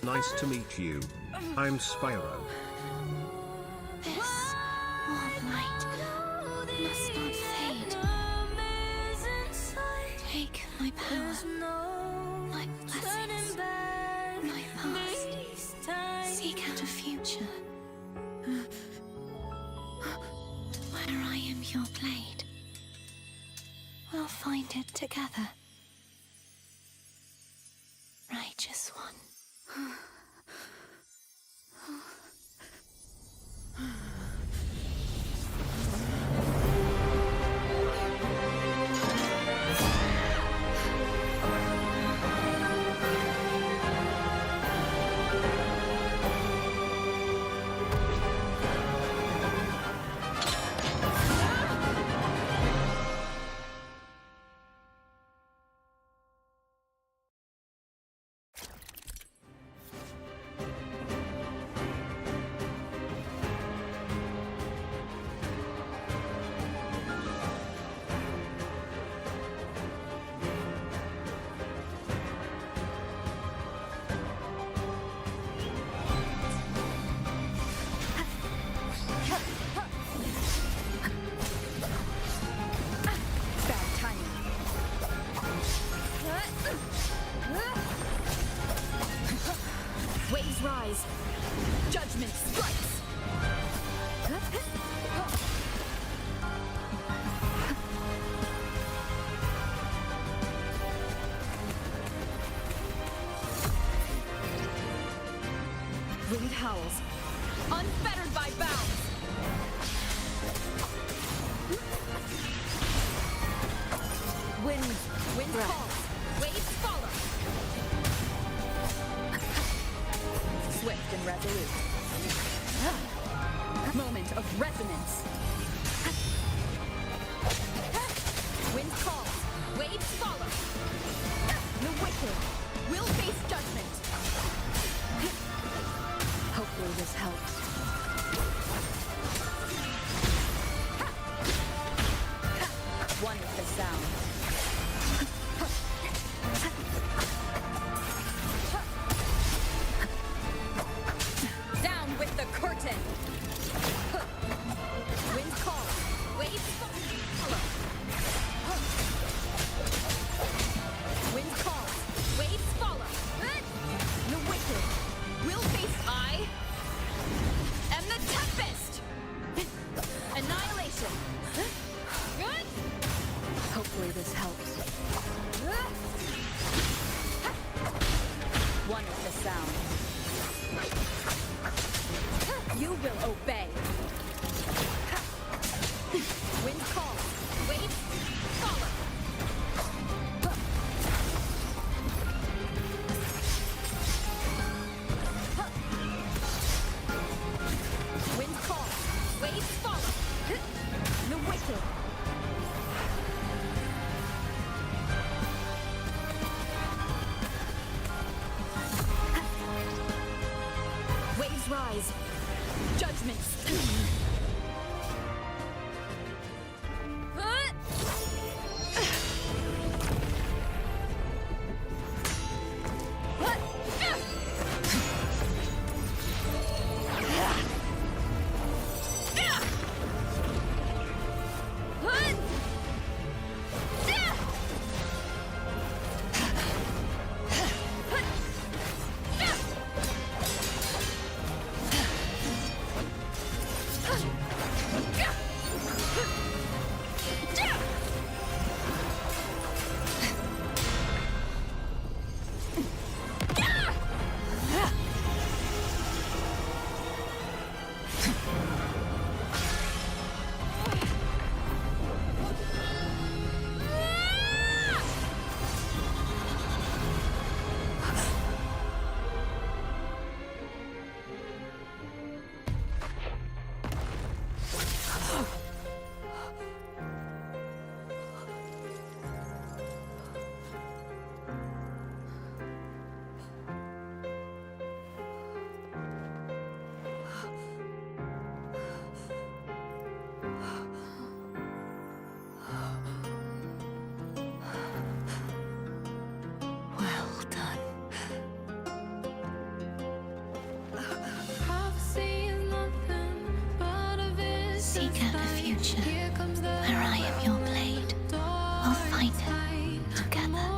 Speaker 1: Nice to meet you. I'm Spyro.
Speaker 10: This warm light must not fade. Take my power, my blessings, my past. Seek out a future where I am your blade. We'll find it together. Righteous one.
Speaker 14: Waves rise. Judgment strikes. Wind howls. Unfettered by bounds. Wind calls. Waves follow. Swift and resolute. Moment of resonance. Wind calls. Waves follow. The wicked will face judgment. Hopefully this helps. One with the sound. Down with the curtain. Wind calls. Waves follow. Wind calls. Waves follow. The wicked will face I am the tempest. Annihilation. Hopefully this helps. One with the sound. You will obey. Wind calls. Waves follow. Wind calls. Waves follow. The wicked. Waves rise. Judgments.
Speaker 20: seek out a future where I am your blade. We'll find it together.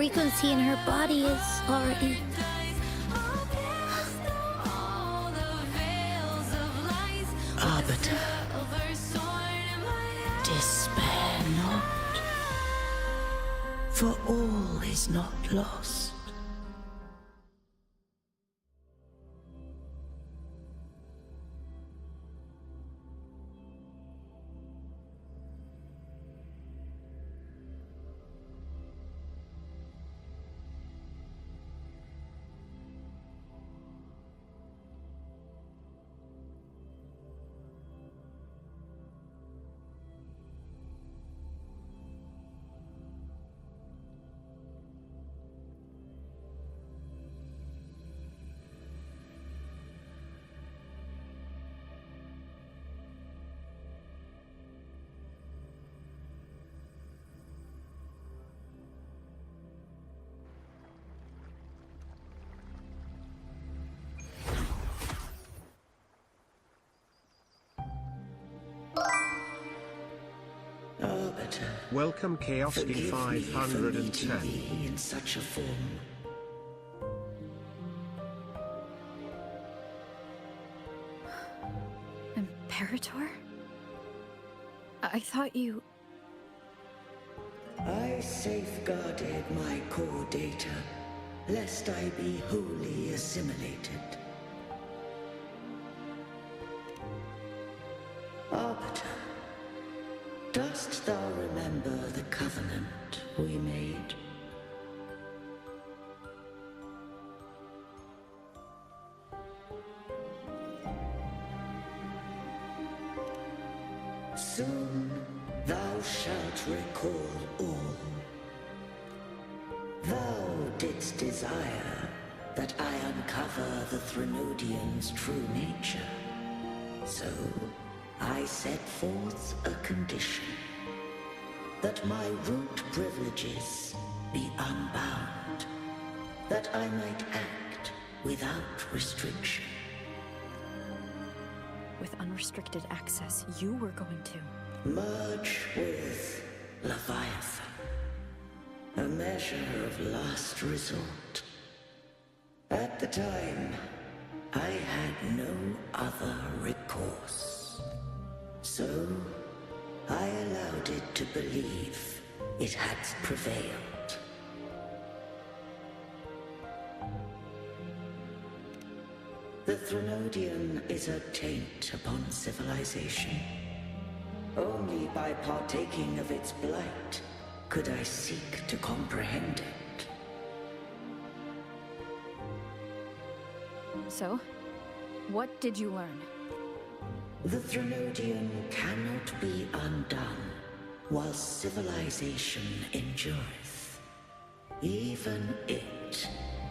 Speaker 5: Frequency in her body is already...
Speaker 17: Arbiter, despair not, for all is not lost. Arbiter,
Speaker 1: Welcome Chaosky
Speaker 17: forgive me for
Speaker 1: 510.
Speaker 17: meeting thee in such a form.
Speaker 2: Imperator? I thought you...
Speaker 17: I safeguarded my core data, lest I be wholly assimilated. Arbiter, dost thou remember the covenant we made? Soon thou shalt recall all. Thou didst desire that I uncover the Threnodian's true nature. So I set forth a condition, that my root privileges be unbound, that I might act without restriction.
Speaker 2: With unrestricted access, you were going to...
Speaker 17: Merge with Leviathan, a measure of last resort. At the time, I had no other recourse. So, I allowed it to believe it had prevailed. The Threnodian is a taint upon civilization. Only by partaking of its blight could I seek to comprehend it.
Speaker 2: So, what did you learn?
Speaker 17: The Threnodian cannot be undone while civilization endureth. Even it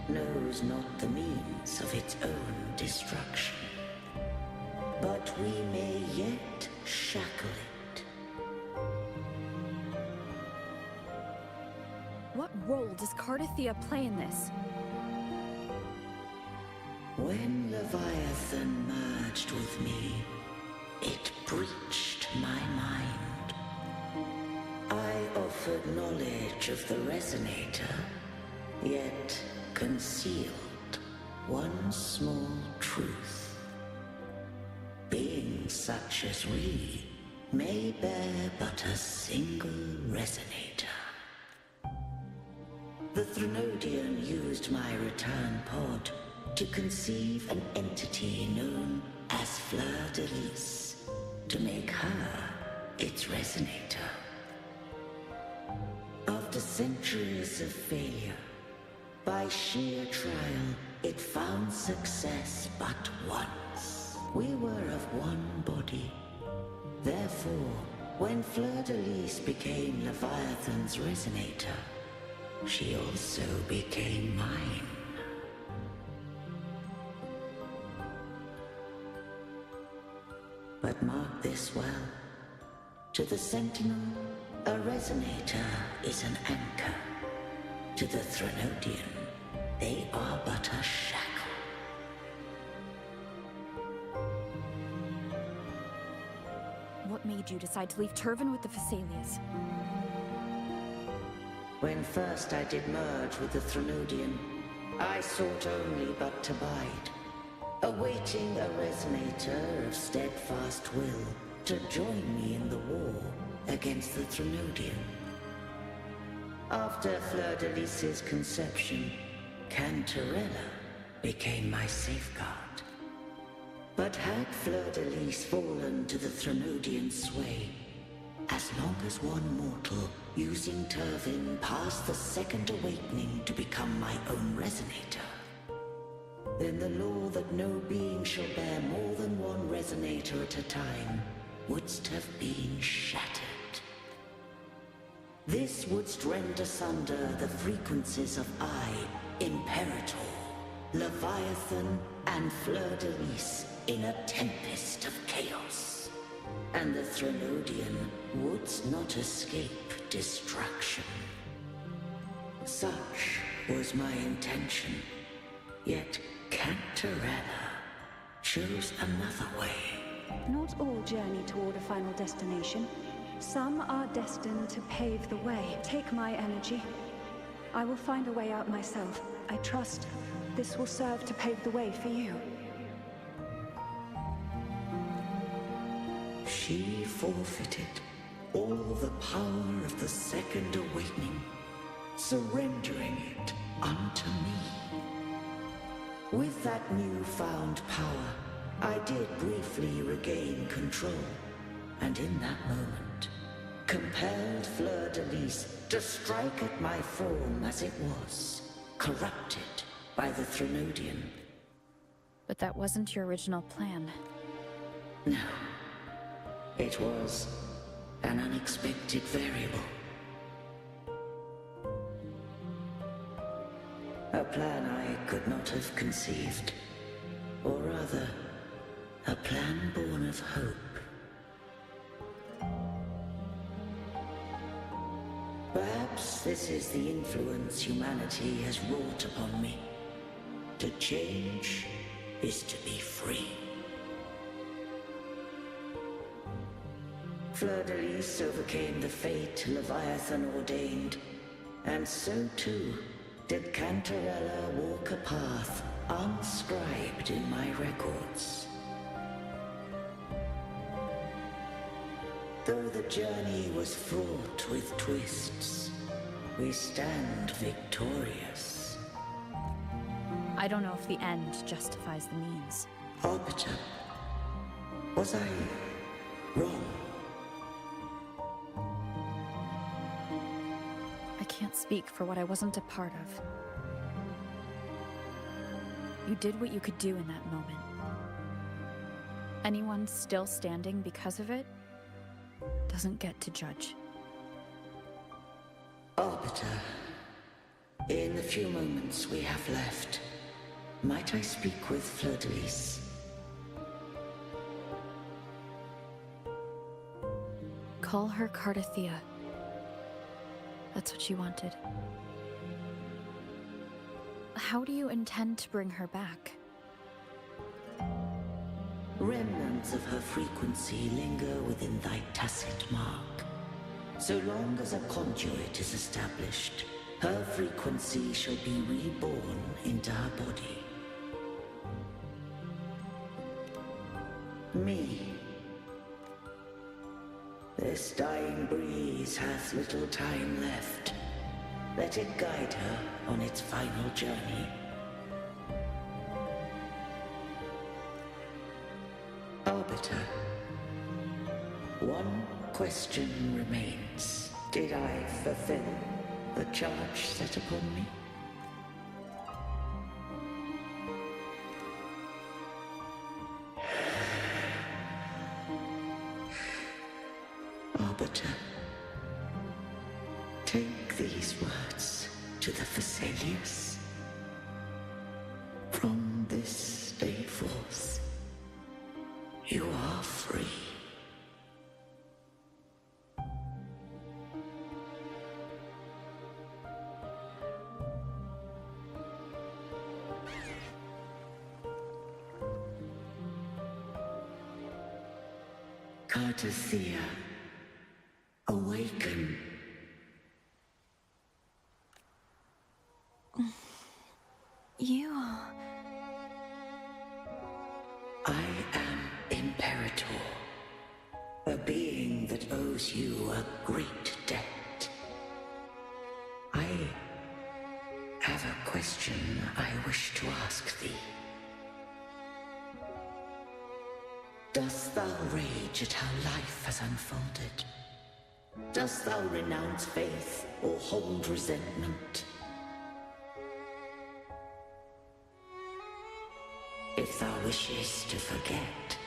Speaker 17: knows not the means of its own destruction. But we may yet shackle it.
Speaker 2: What role does Cardathia play in this?
Speaker 17: When Leviathan merged with me, it breached my mind. I offered knowledge of the Resonator, yet concealed one small truth. Beings such as we may bear but a single Resonator. The Threnodian used my return pod to conceive an entity known as Fleur de Lis, to make her its Resonator. centuries of failure, by sheer trial, it found success but once. We were of one body. Therefore, when Fleur-de-Lis became Leviathan's resonator, she also became mine. But mark this well. To the Sentinel, a resonator is an anchor. To the Threnodian, they are but a shackle.
Speaker 2: What made you decide to leave Turvan with the Phasalias?
Speaker 17: When first I did merge with the Threnodian, I sought only but to bide, awaiting a resonator of steadfast will to join me in the war against the Threnodian. After Fleur-de-Lis's conception, Cantarella became my safeguard. But had Fleur-de-Lis fallen to the Threnodian sway, as long as one mortal using Turvin passed the second awakening to become my own resonator, then the law that no being shall bear more than one resonator at a time wouldst have been shattered. This wouldst rend asunder the frequencies of I, Imperator, Leviathan, and Fleur-de-Lis in a tempest of chaos. And the Threnodian wouldst not escape destruction. Such was my intention, yet Cantarella chose another way.
Speaker 21: Not all journey toward a final destination. Some are destined to pave the way. Take my energy. I will find a way out myself. I trust this will serve to pave the way for you.
Speaker 17: She forfeited all the power of the second awakening, surrendering it unto me. With that newfound power, I did briefly regain control, and in that moment, compelled Fleur-de-Lis to strike at my form as it was, corrupted by the Threnodian.
Speaker 2: But that wasn't your original plan.
Speaker 17: No. It was an unexpected variable. A plan I could not have conceived. Or rather, a plan born of hope. Perhaps this is the influence humanity has wrought upon me. To change is to be free. Fleur-de-Lis overcame the fate Leviathan ordained, and so too did Cantarella walk a path unscribed in my records. Though the journey was fraught with twists, we stand victorious.
Speaker 2: I don't know if the end justifies the means.
Speaker 17: Arbiter, was I wrong?
Speaker 2: I can't speak for what I wasn't a part of. You did what you could do in that moment. Anyone still standing because of it doesn't get to judge.
Speaker 17: Arbiter, in the few moments we have left, might I speak with Fleur-de-Lis?
Speaker 2: Call her Cardathea. That's what she wanted. How do you intend to bring her back?
Speaker 17: Remnants of her frequency linger within thy tacit mark. So long as a conduit is established, her frequency shall be reborn into her body. Me. This dying breeze hath little time left. Let it guide her on its final journey. Arbiter, one question remains. Did I fulfill the charge set upon me? Arbiter, take these words to the Phasaelius. From this day forth, you are free. Cartothea, awaken.
Speaker 10: You are...
Speaker 17: I am Imperator, a being that owes you a great debt. I have a question I wish to ask thee. Dost thou rage at how life has unfolded? Dost thou renounce faith or hold resentment? If thou wishes to forget,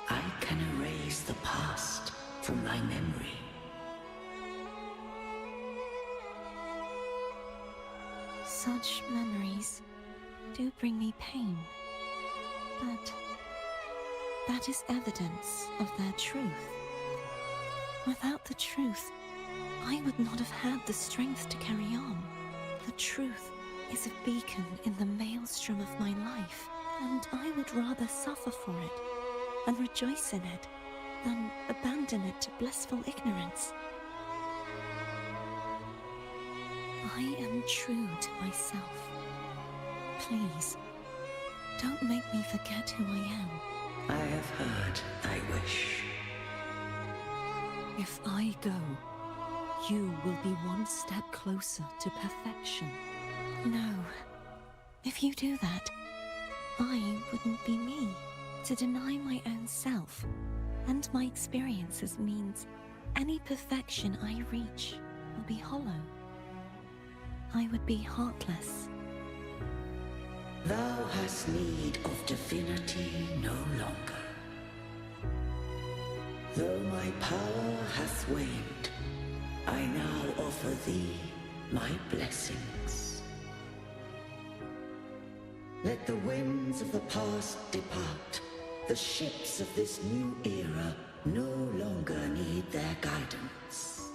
Speaker 17: I can erase the past from thy memory.
Speaker 10: Such memories do bring me pain, but that is evidence of their truth. Without the truth, I would not have had the strength to carry on. The truth is a beacon in the maelstrom of my life, and I would rather suffer for it and rejoice in it than abandon it to blissful ignorance. I am true to myself. Please, don't make me forget who I am.
Speaker 17: I have heard thy wish.
Speaker 10: If I go, you will be one step closer to perfection. No. If you do that, I wouldn't be me. To deny my own self and my experiences means any perfection I reach will be hollow. I would be heartless.
Speaker 17: Thou hast need of divinity no longer. Though my power hath waned, I now offer thee my blessings. Let the winds of the past depart. The ships of this new era no longer need their guidance.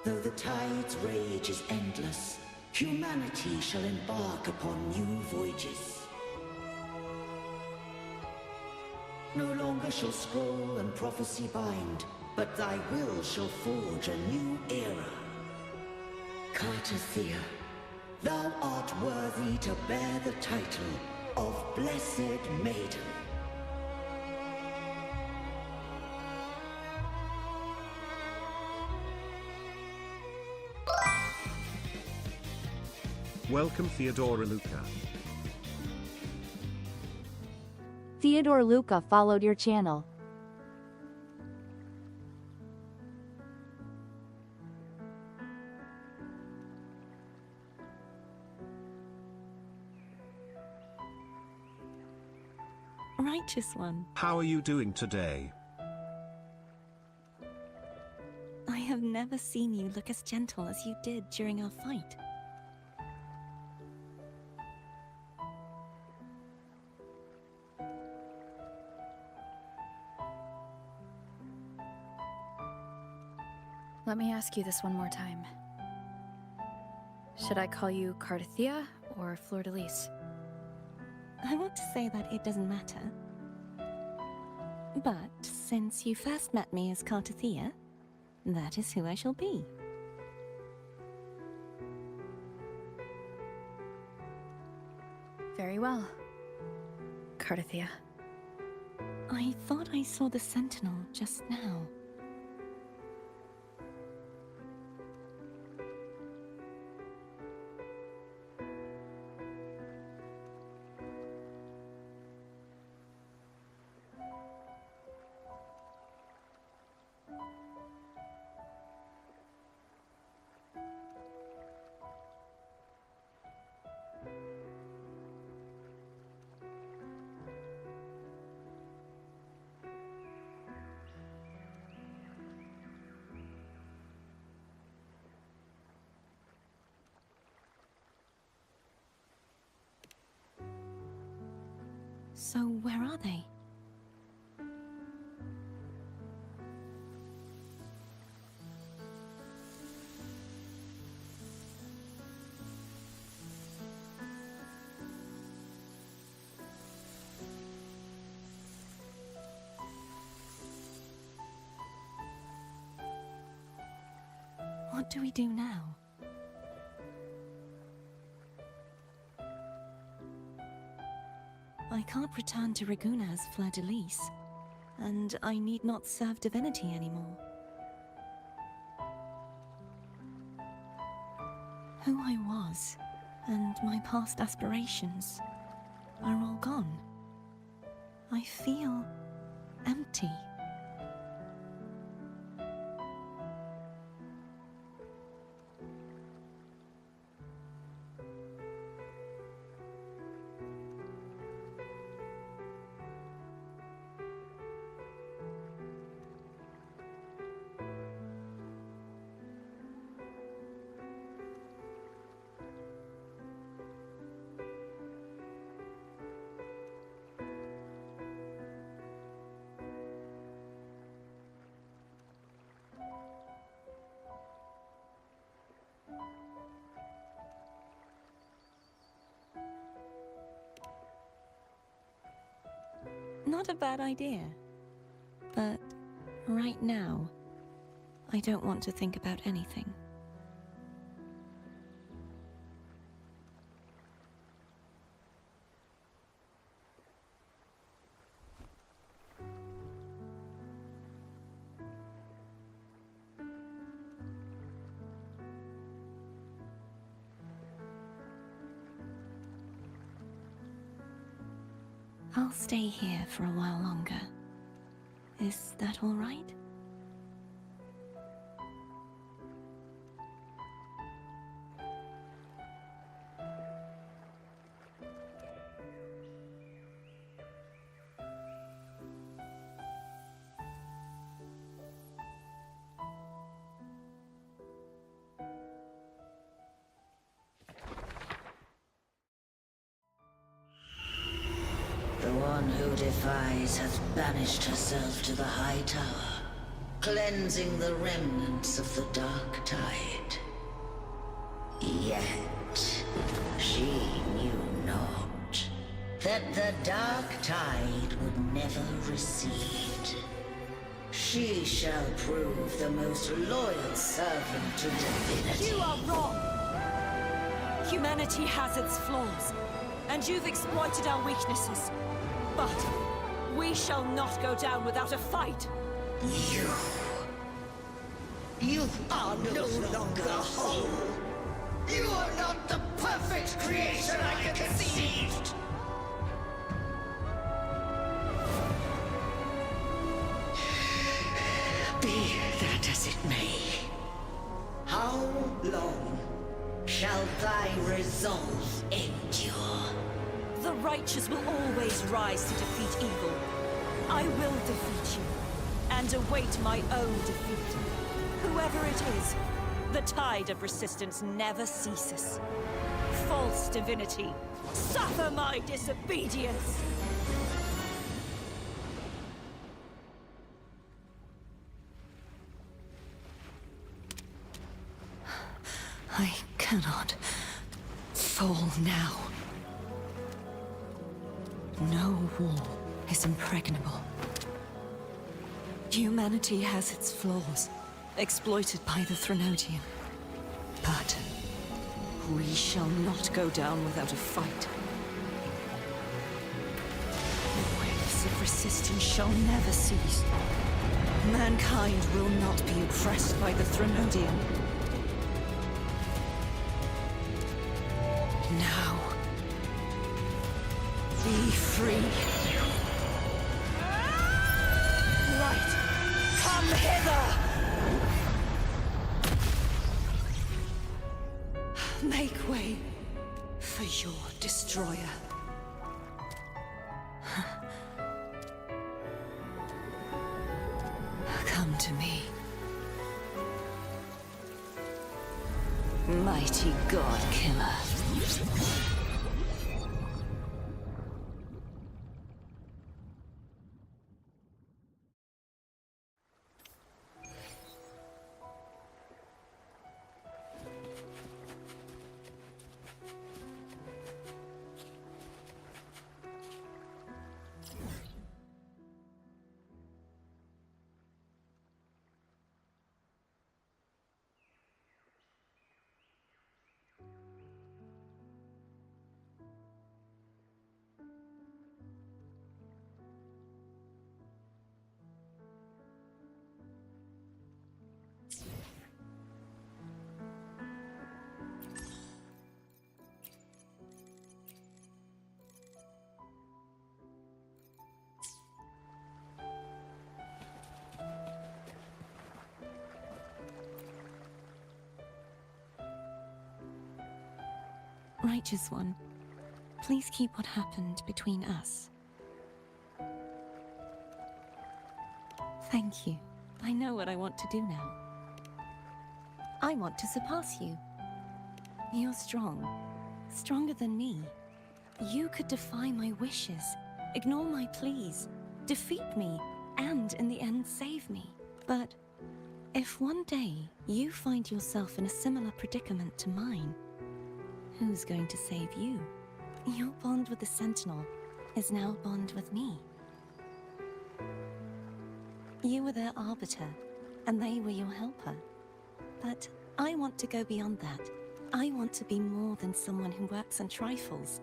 Speaker 17: Though the tide's rage is endless, humanity shall embark upon new voyages. No longer shall scroll and prophecy bind, but thy will shall forge a new era. Cartothea, thou art worthy to bear the title of Blessed Maiden.
Speaker 1: Welcome Theodora Luca.
Speaker 16: Theodore Luca followed your channel.
Speaker 10: Righteous one.
Speaker 1: How are you doing today?
Speaker 10: I have never seen you look as gentle as you did during our fight.
Speaker 2: Let me ask you this one more time. Should I call you Cartothea or Fleur-de-Lis?
Speaker 10: I want to say that it doesn't matter. But since you first met me as Cartothea, that is who I shall be.
Speaker 2: Very well. Cartothea.
Speaker 10: I thought I saw the Sentinel just now. So where are they? What do we do now? I can't return to Raguna as Fleur-de-Lis, and I need not serve divinity anymore. Who I was, and my past aspirations, are all gone. I feel empty. Not a bad idea. But right now, I don't want to think about anything. I'll stay here for a while longer. Is that all right?
Speaker 17: The one who defies has banished herself to the High Tower, cleansing the remnants of the Dark Tide. Yet, she knew not that the Dark Tide would never recede. She shall prove the most loyal servant to divinity.
Speaker 19: You are wrong! Humanity has its flaws, and you've exploited our weaknesses. But we shall not go down without a fight.
Speaker 17: You are no longer whole. You are not the perfect creation I conceived. Be that as it may, how long shall thy resolve endure?
Speaker 19: The righteous will always rise to defeat evil. I will defeat you, and await my own defeat. Whoever it is, the tide of resistance never ceases. False divinity, suffer my disobedience!
Speaker 10: I cannot fall now. No wall is impregnable. Humanity has its flaws, exploited by the Threnodian. But we shall not go down without a fight. The waves of resistance shall never cease. Mankind will not be oppressed by the Threnodian. Now, be free.
Speaker 19: Light, come hither!
Speaker 10: Make way for your destroyer. Come to me. Mighty God Killer. Righteous One, please keep what happened between us. Thank you. I know what I want to do now. I want to surpass you. You're strong. Stronger than me. You could defy my wishes, ignore my pleas, defeat me, and in the end save me. But if one day you find yourself in a similar predicament to mine, who's going to save you? Your bond with the Sentinel is now a bond with me. You were their arbiter, and they were your helper. But I want to go beyond that. I want to be more than someone who works on trifles,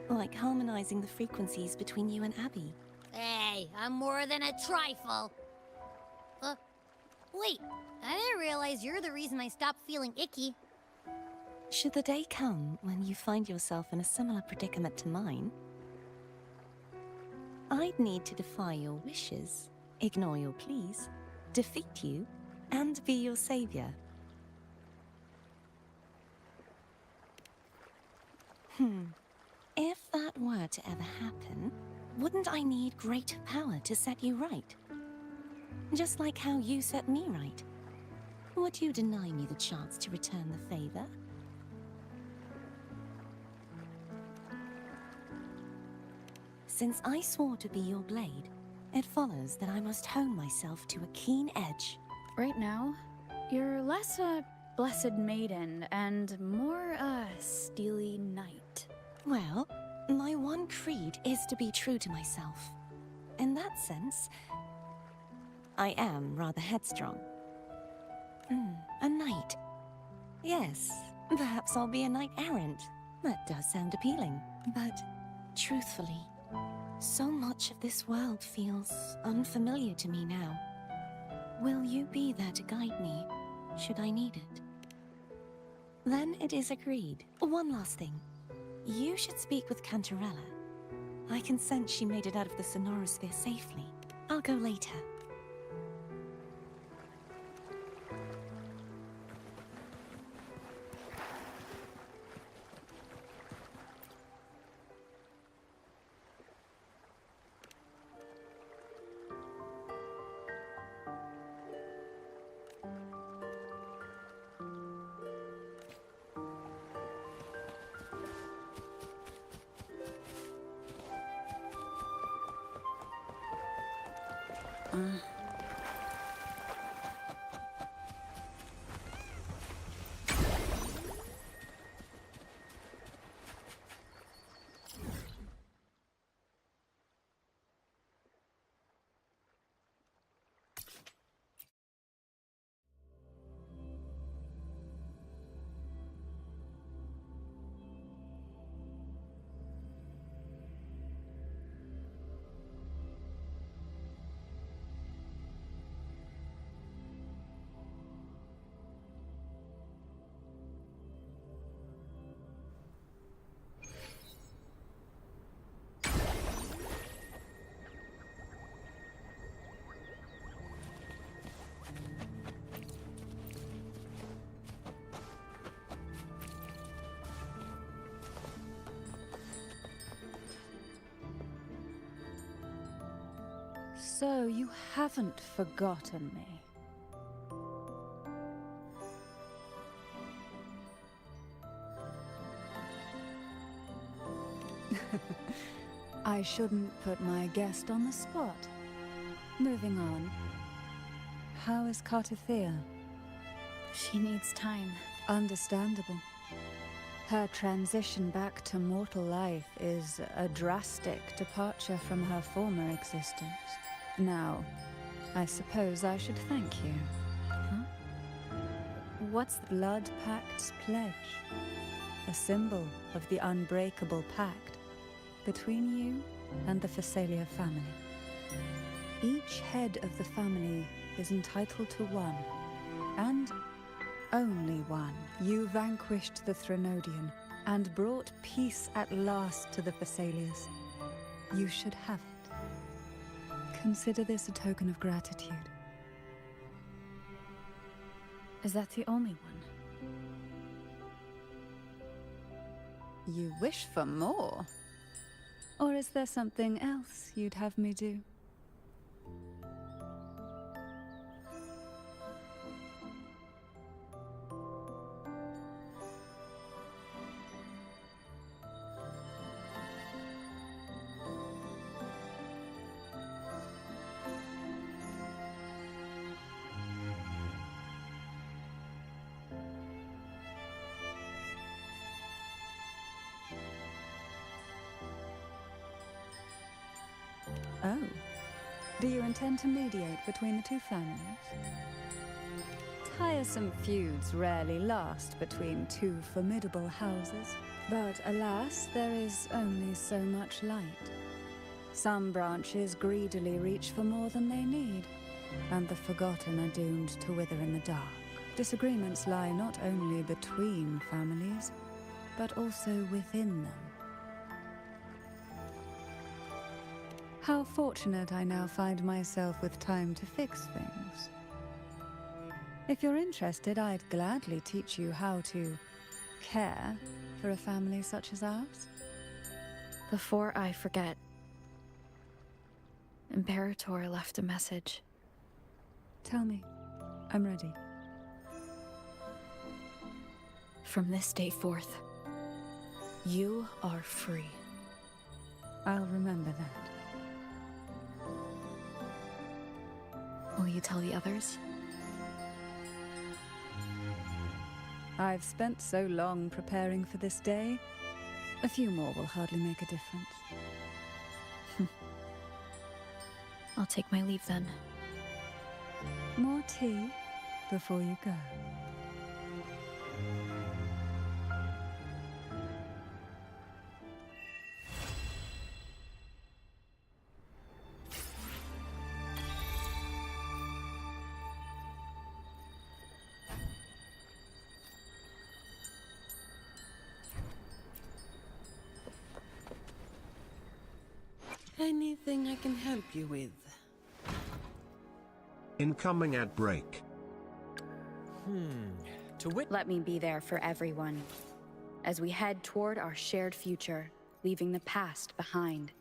Speaker 10: like harmonizing the frequencies between you and Abby.
Speaker 5: Hey, I'm more than a trifle. Wait, I didn't realize you're the reason I stopped feeling icky.
Speaker 10: Should the day come when you find yourself in a similar predicament to mine, I'd need to defy your wishes, ignore your pleas, defeat you, and be your savior. If that were to ever happen, wouldn't I need greater power to set you right? Just like how you set me right. Would you deny me the chance to return the favor? Since I swore to be your blade, it follows that I must hone myself to a keen edge.
Speaker 2: Right now, you're less a blessed maiden and more a steely knight.
Speaker 10: Well, my one creed is to be true to myself. In that sense, I am rather headstrong. A knight. Yes, perhaps I'll be a knight errant. That does sound appealing. But, truthfully, so much of this world feels unfamiliar to me now. Will you be there to guide me, should I need it? Then it is agreed. One last thing. You should speak with Cantarella. I can sense she made it out of the Sonorosphere safely. I'll go later.
Speaker 13: So you haven't forgotten me. I shouldn't put my guest on the spot. Moving on. How is Cartathea?
Speaker 2: She needs time.
Speaker 13: Understandable. Her transition back to mortal life is a drastic departure from her former existence. Now, I suppose I should thank you. Huh? What's the Blood Pact's pledge? A symbol of the unbreakable pact between you and the Phasalia family. Each head of the family is entitled to one, and only one. You vanquished the Threnodian and brought peace at last to the Phasalias. You should have it. Consider this a token of gratitude.
Speaker 2: Is that the only one?
Speaker 13: You wish for more? Or is there something else you'd have me do? Oh. Do you intend to mediate between the two families? Tiresome feuds rarely last between two formidable houses. But alas, there is only so much light. Some branches greedily reach for more than they need, and the forgotten are doomed to wither in the dark. Disagreements lie not only between families, but also within them. How fortunate I now find myself with time to fix things. If you're interested, I'd gladly teach you how to care for a family such as ours.
Speaker 2: Before I forget, Imperator left a message.
Speaker 13: Tell me. I'm ready.
Speaker 2: From this day forth, you are free.
Speaker 13: I'll remember that.
Speaker 2: Will you tell the others?
Speaker 13: I've spent so long preparing for this day. A few more will hardly make a difference.
Speaker 2: I'll take my leave then.
Speaker 13: More tea before you go.
Speaker 3: Anything I can help you with?
Speaker 1: Incoming ad break.
Speaker 2: Let me be there for everyone, as we head toward our shared future, leaving the past behind.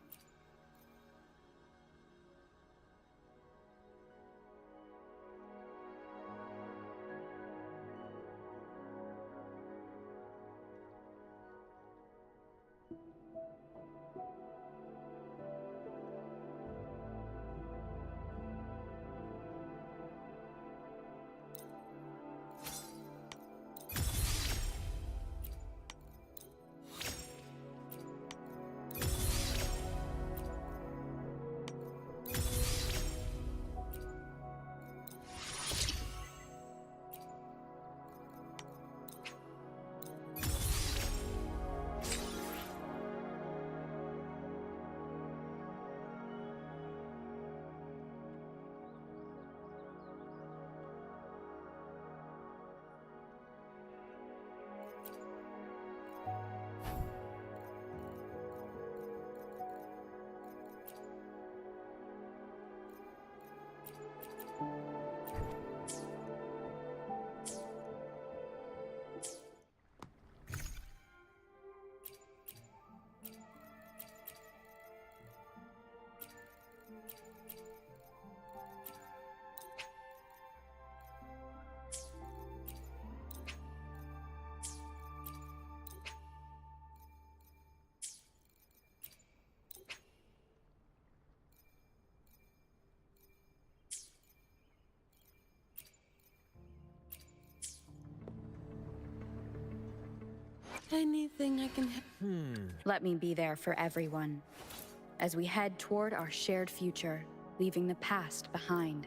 Speaker 3: Anything I can help?
Speaker 2: Let me be there for everyone, as we head toward our shared future, leaving the past behind.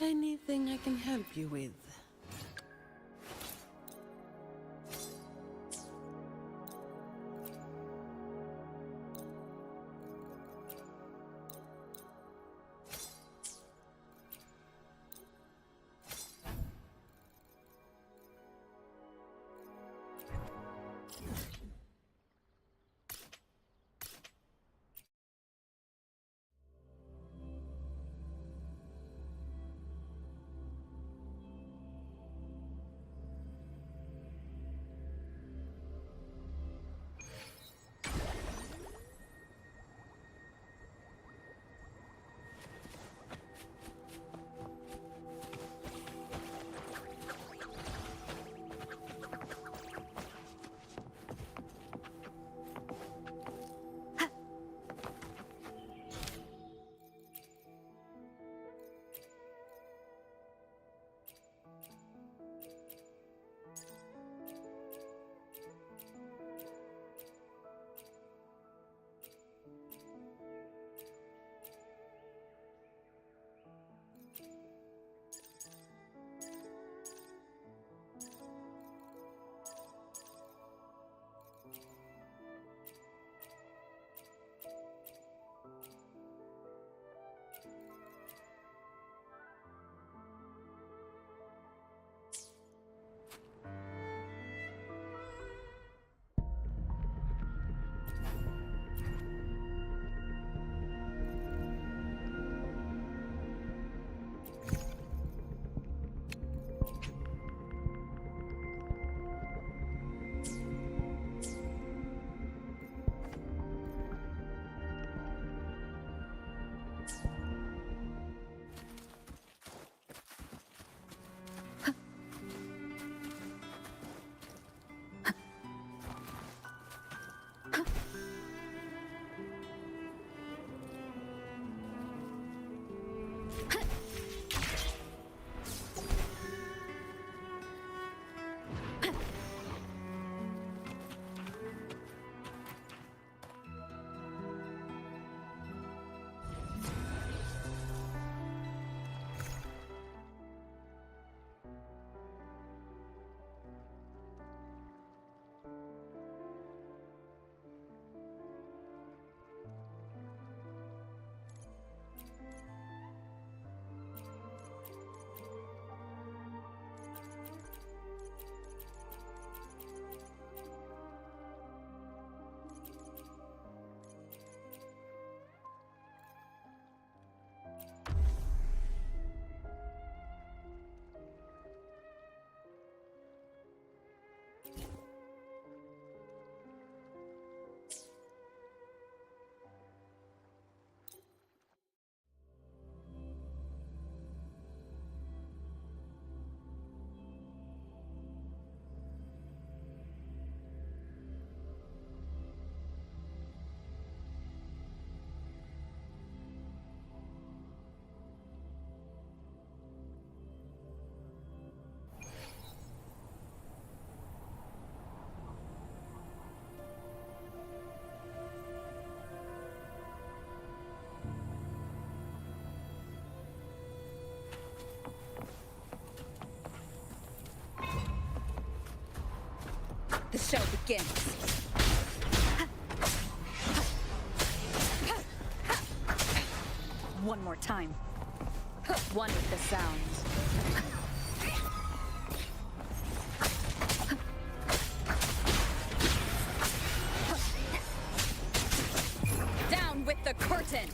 Speaker 3: Anything I can help you with?
Speaker 14: The show begins. One more time. One with the sounds. Down with the curtain!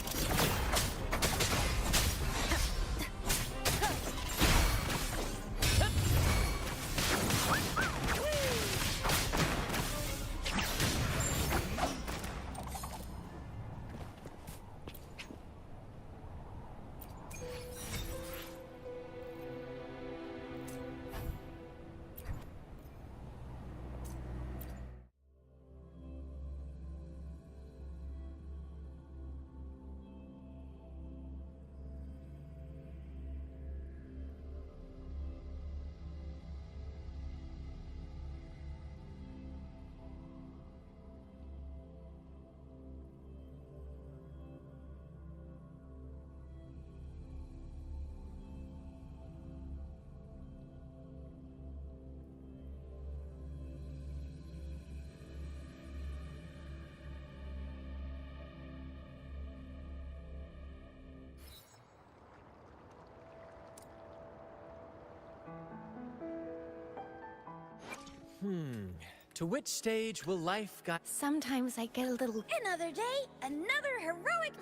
Speaker 8: To which stage will life guide?
Speaker 6: Sometimes I get a little...
Speaker 5: Another day, another heroic...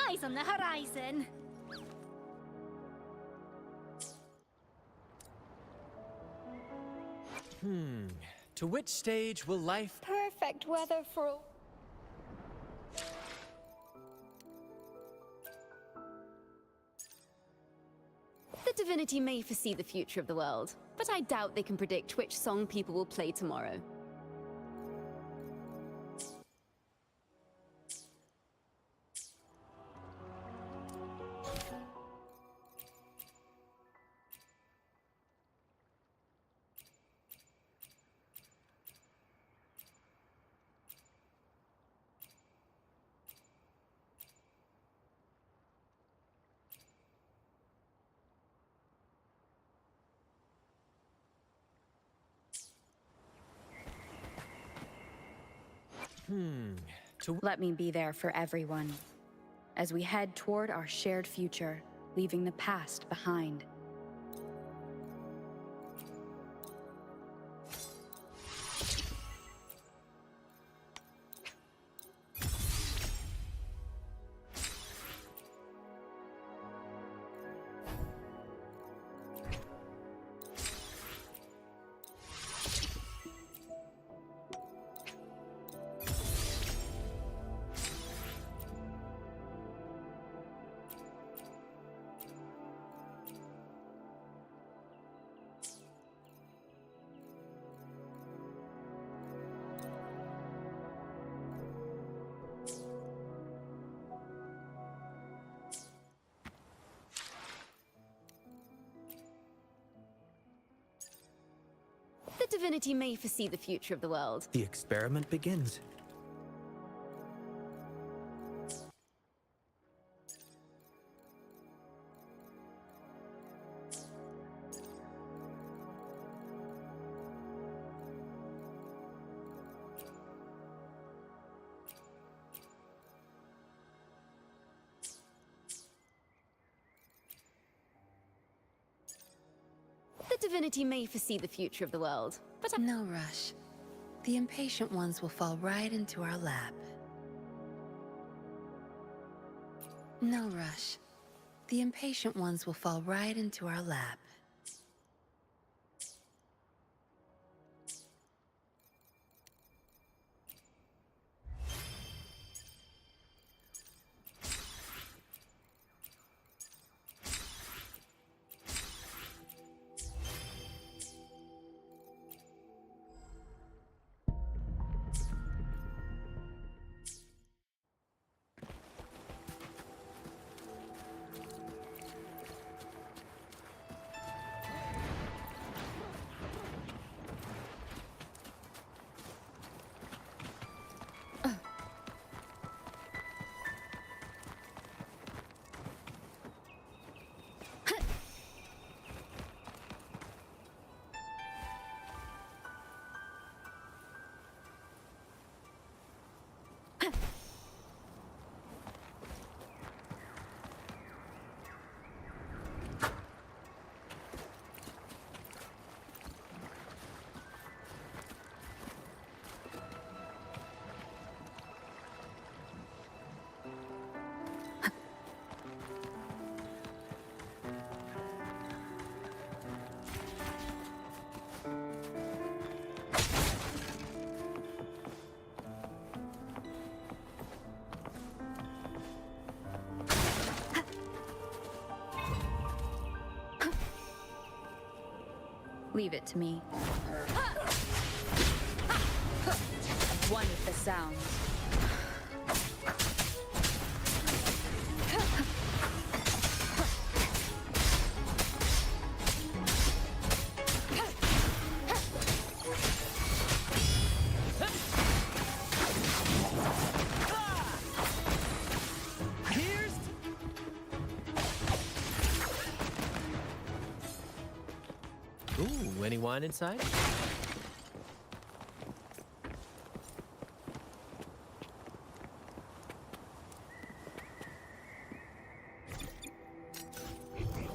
Speaker 5: Eyes on the horizon.
Speaker 8: To which stage will life...
Speaker 20: Perfect weather for...
Speaker 6: The divinity may foresee the future of the world, but I doubt they can predict which song people will play tomorrow.
Speaker 2: Let me be there for everyone as we head toward our shared future, leaving the past behind.
Speaker 6: The divinity may foresee the future of the world.
Speaker 8: The experiment begins.
Speaker 6: The divinity may foresee the future of the world, but
Speaker 3: no rush. The impatient ones will fall right into our lap. No rush. The impatient ones will fall right into our lap.
Speaker 2: Leave it to me. One with the sounds.
Speaker 8: Ooh, any wine inside?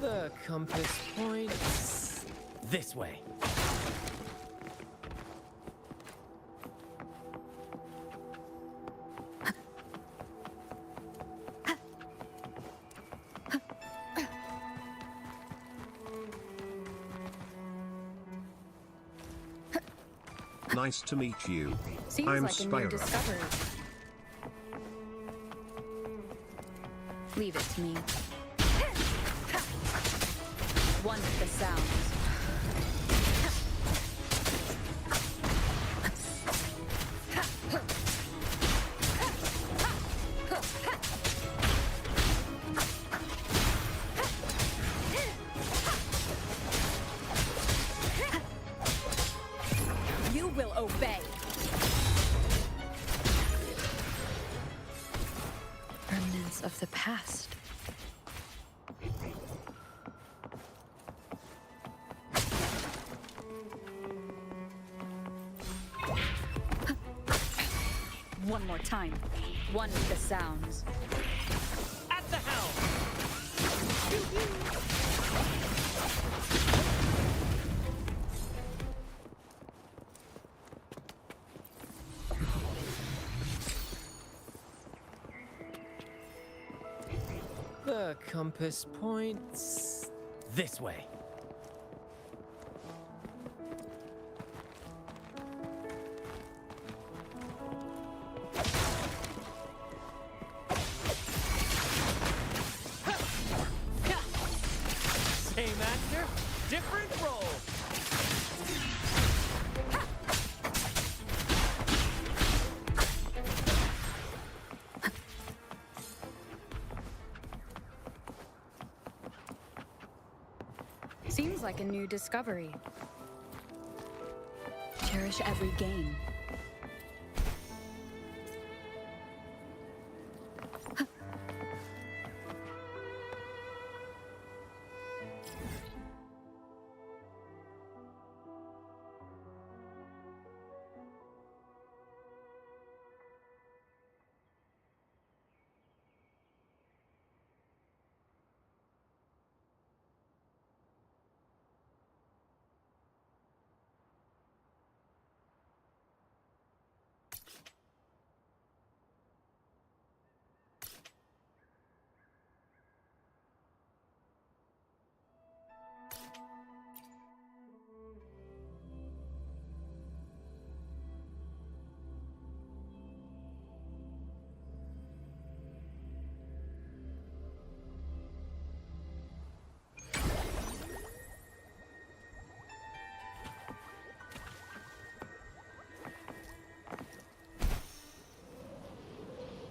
Speaker 8: The compass points this way.
Speaker 1: Nice to meet you.
Speaker 14: Seems
Speaker 1: I'm
Speaker 14: like a new
Speaker 1: Spyro.
Speaker 14: discovery. Leave it to me. One with the sounds. You will obey.
Speaker 2: Remnants of the past.
Speaker 14: One more time. One with the sounds.
Speaker 8: At the helm! The compass points this way. Same actor, different role.
Speaker 14: Seems like a new discovery. Cherish every gain.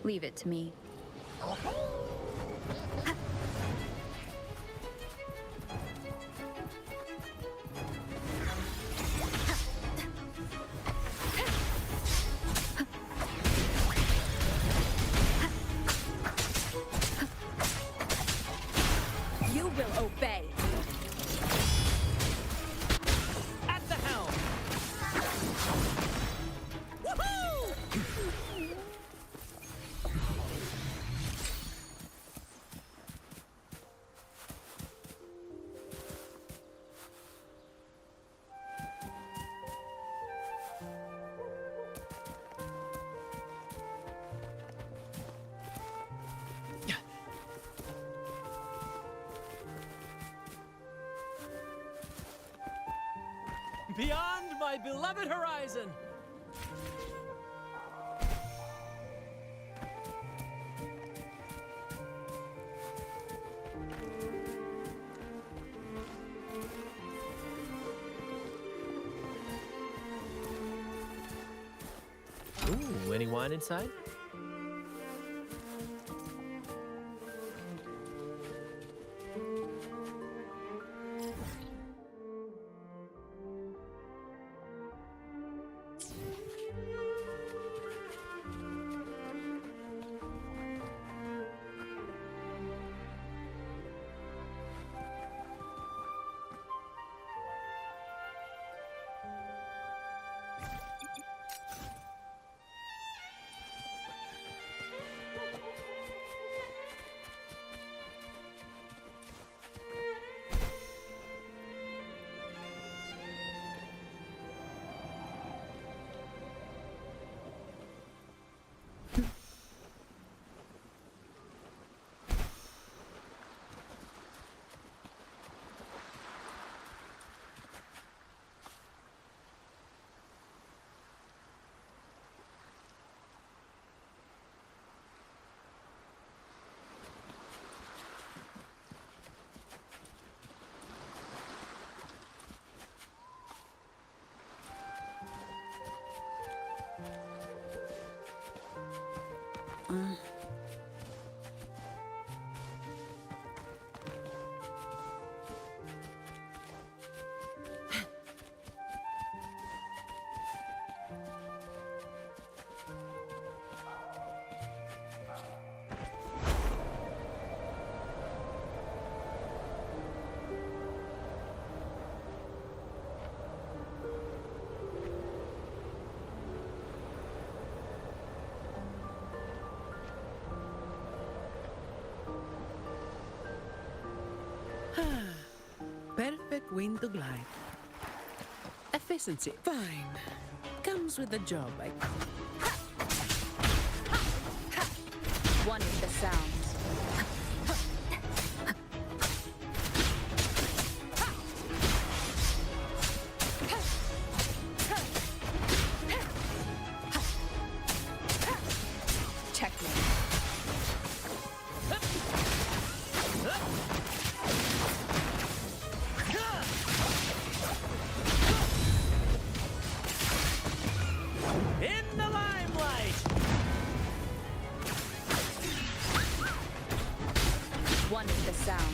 Speaker 14: Leave it to me. You will obey.
Speaker 8: At the helm! Woohoo! Beyond my beloved horizon! Ooh, any wine inside?
Speaker 3: perfect wing to glide. Efficiency, fine. Comes with the job,
Speaker 14: One with the sounds. Checkmate.
Speaker 8: In the limelight!
Speaker 14: One with the sounds.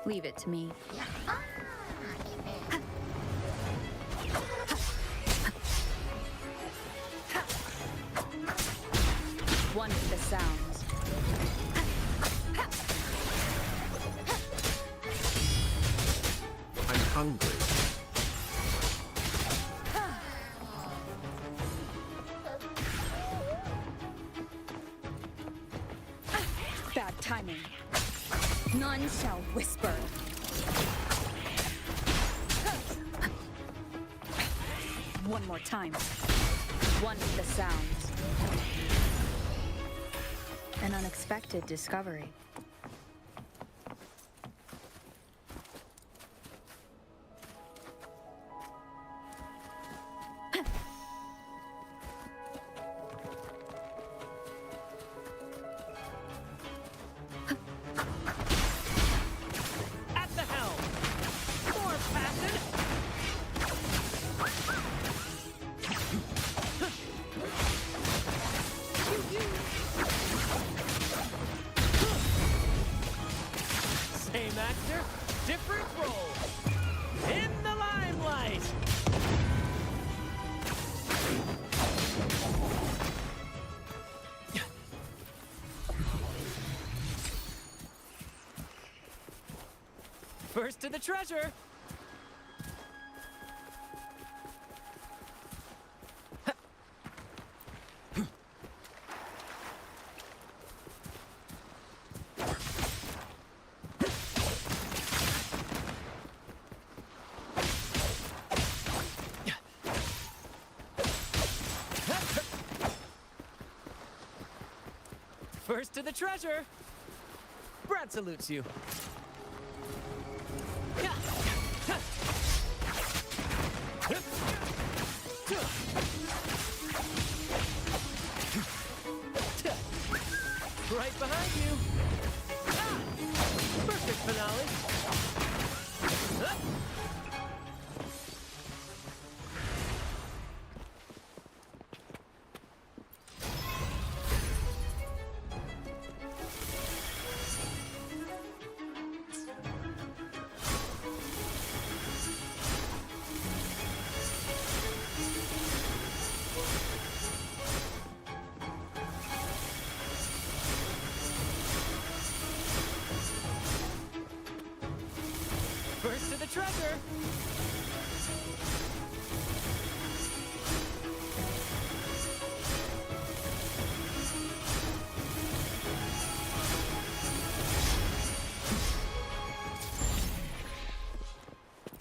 Speaker 2: Leave it to me.
Speaker 14: One with the sounds.
Speaker 1: I'm hungry.
Speaker 14: Bad timing. None shall whisper. One more time. One with the sounds.
Speaker 2: An unexpected discovery.
Speaker 8: At the helm! More passion! First to the treasure! First to the treasure! Brad salutes you. Right behind you. Ah! Perfect finale. First to the treasure!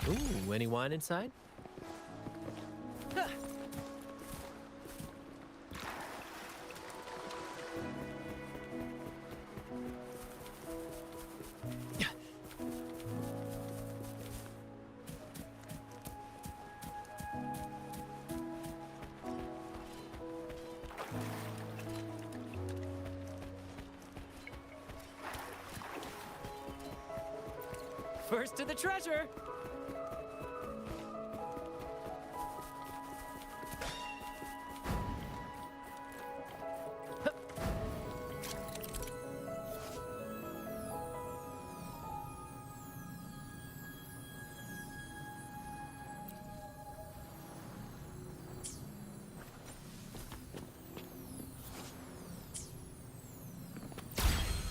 Speaker 8: Ooh, any wine inside? First to the treasure!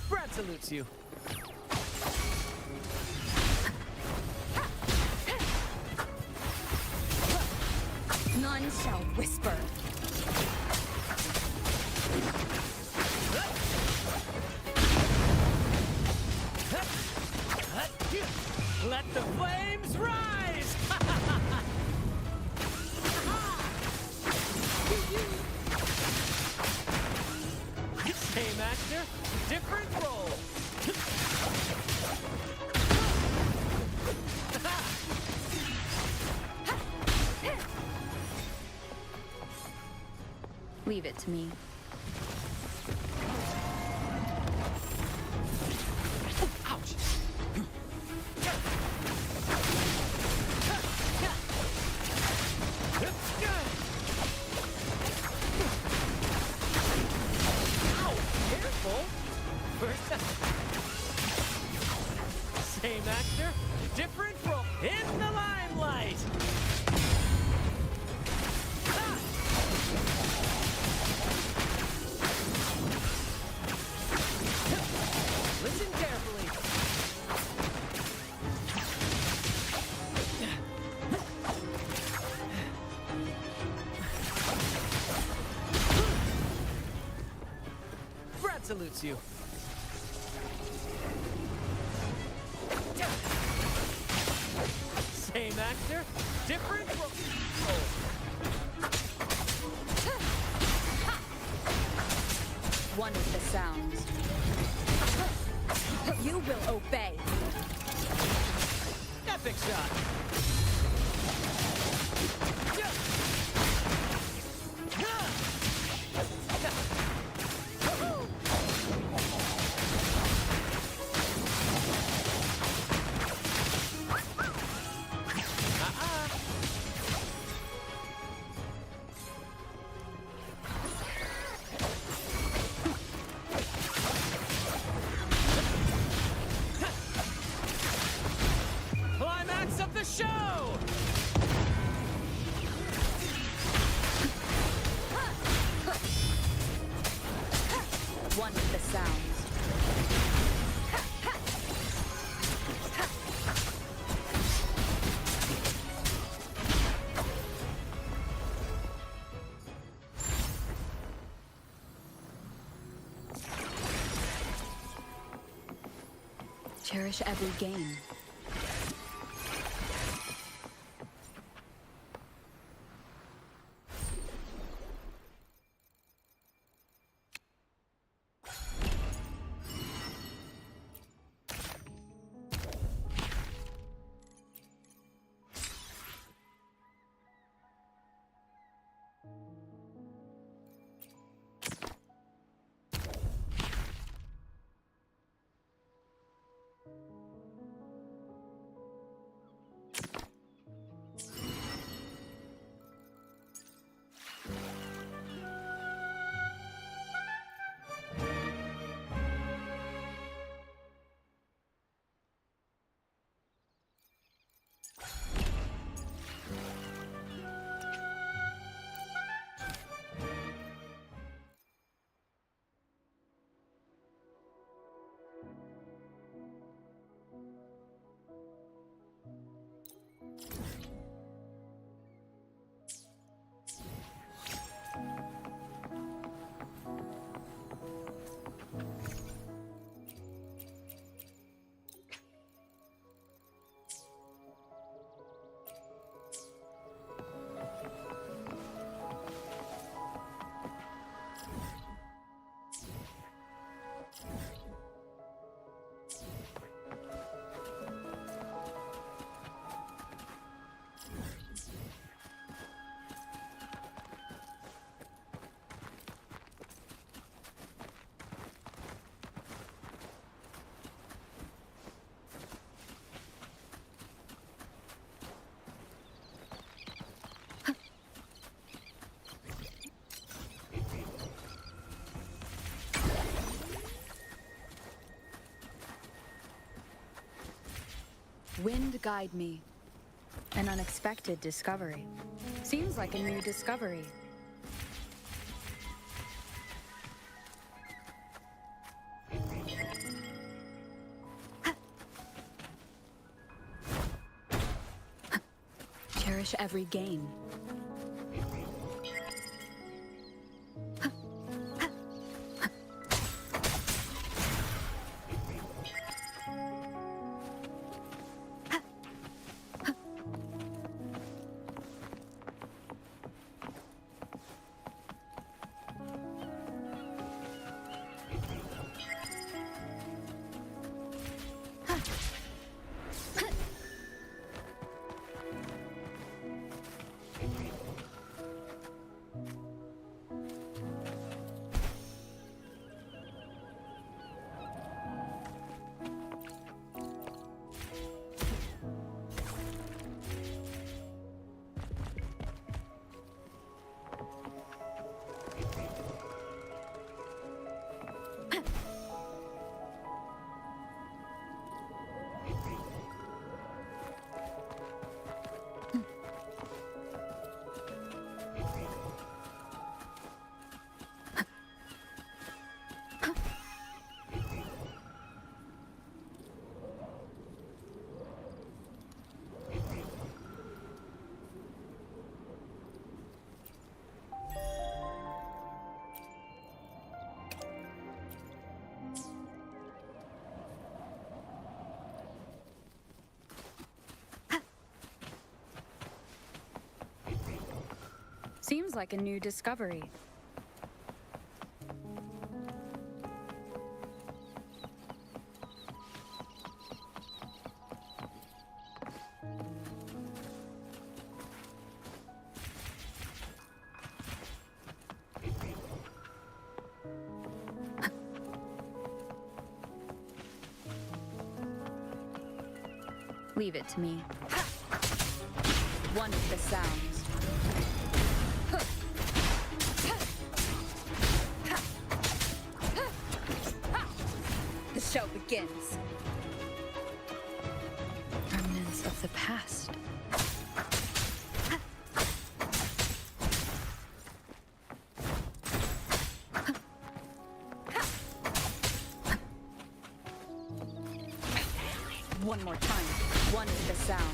Speaker 8: Brad salutes you.
Speaker 14: None shall whisper.
Speaker 8: Let the flames rise! Same actor, different role.
Speaker 2: Leave it to me.
Speaker 8: Ouch! Ow! Careful! First, same actor, different role. In the limelight! Listen carefully. Brad salutes you. Same actor, different role.
Speaker 14: One is the sound. You will obey.
Speaker 8: Epic shot. Climax of the show!
Speaker 14: One is the sound. Cherish every game. Wind guide me. An unexpected discovery. Seems like a new discovery. Cherish every game. Seems like a new discovery. Leave it to me. One of the sounds. The show begins. Remnants of the past. One more time. One of the sounds.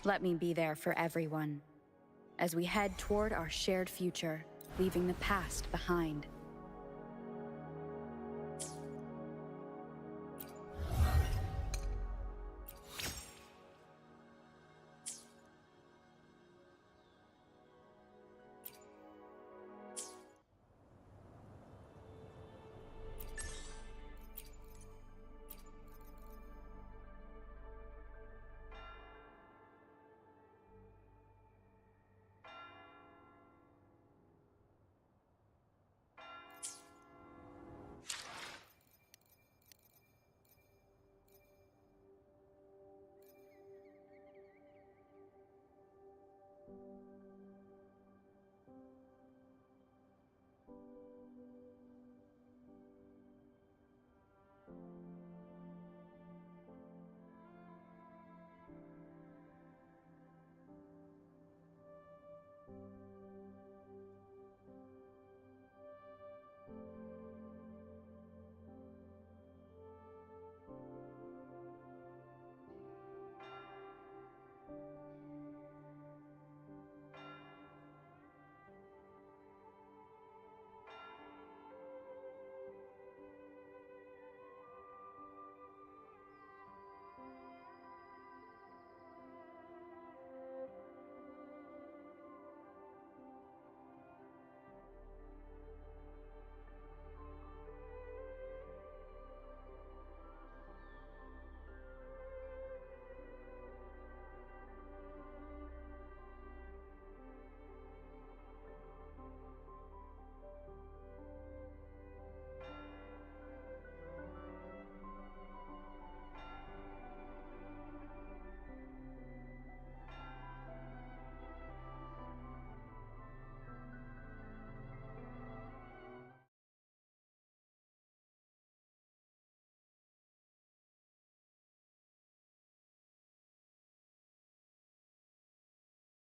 Speaker 14: Let me be there for everyone, as we head toward our shared future, leaving the past behind.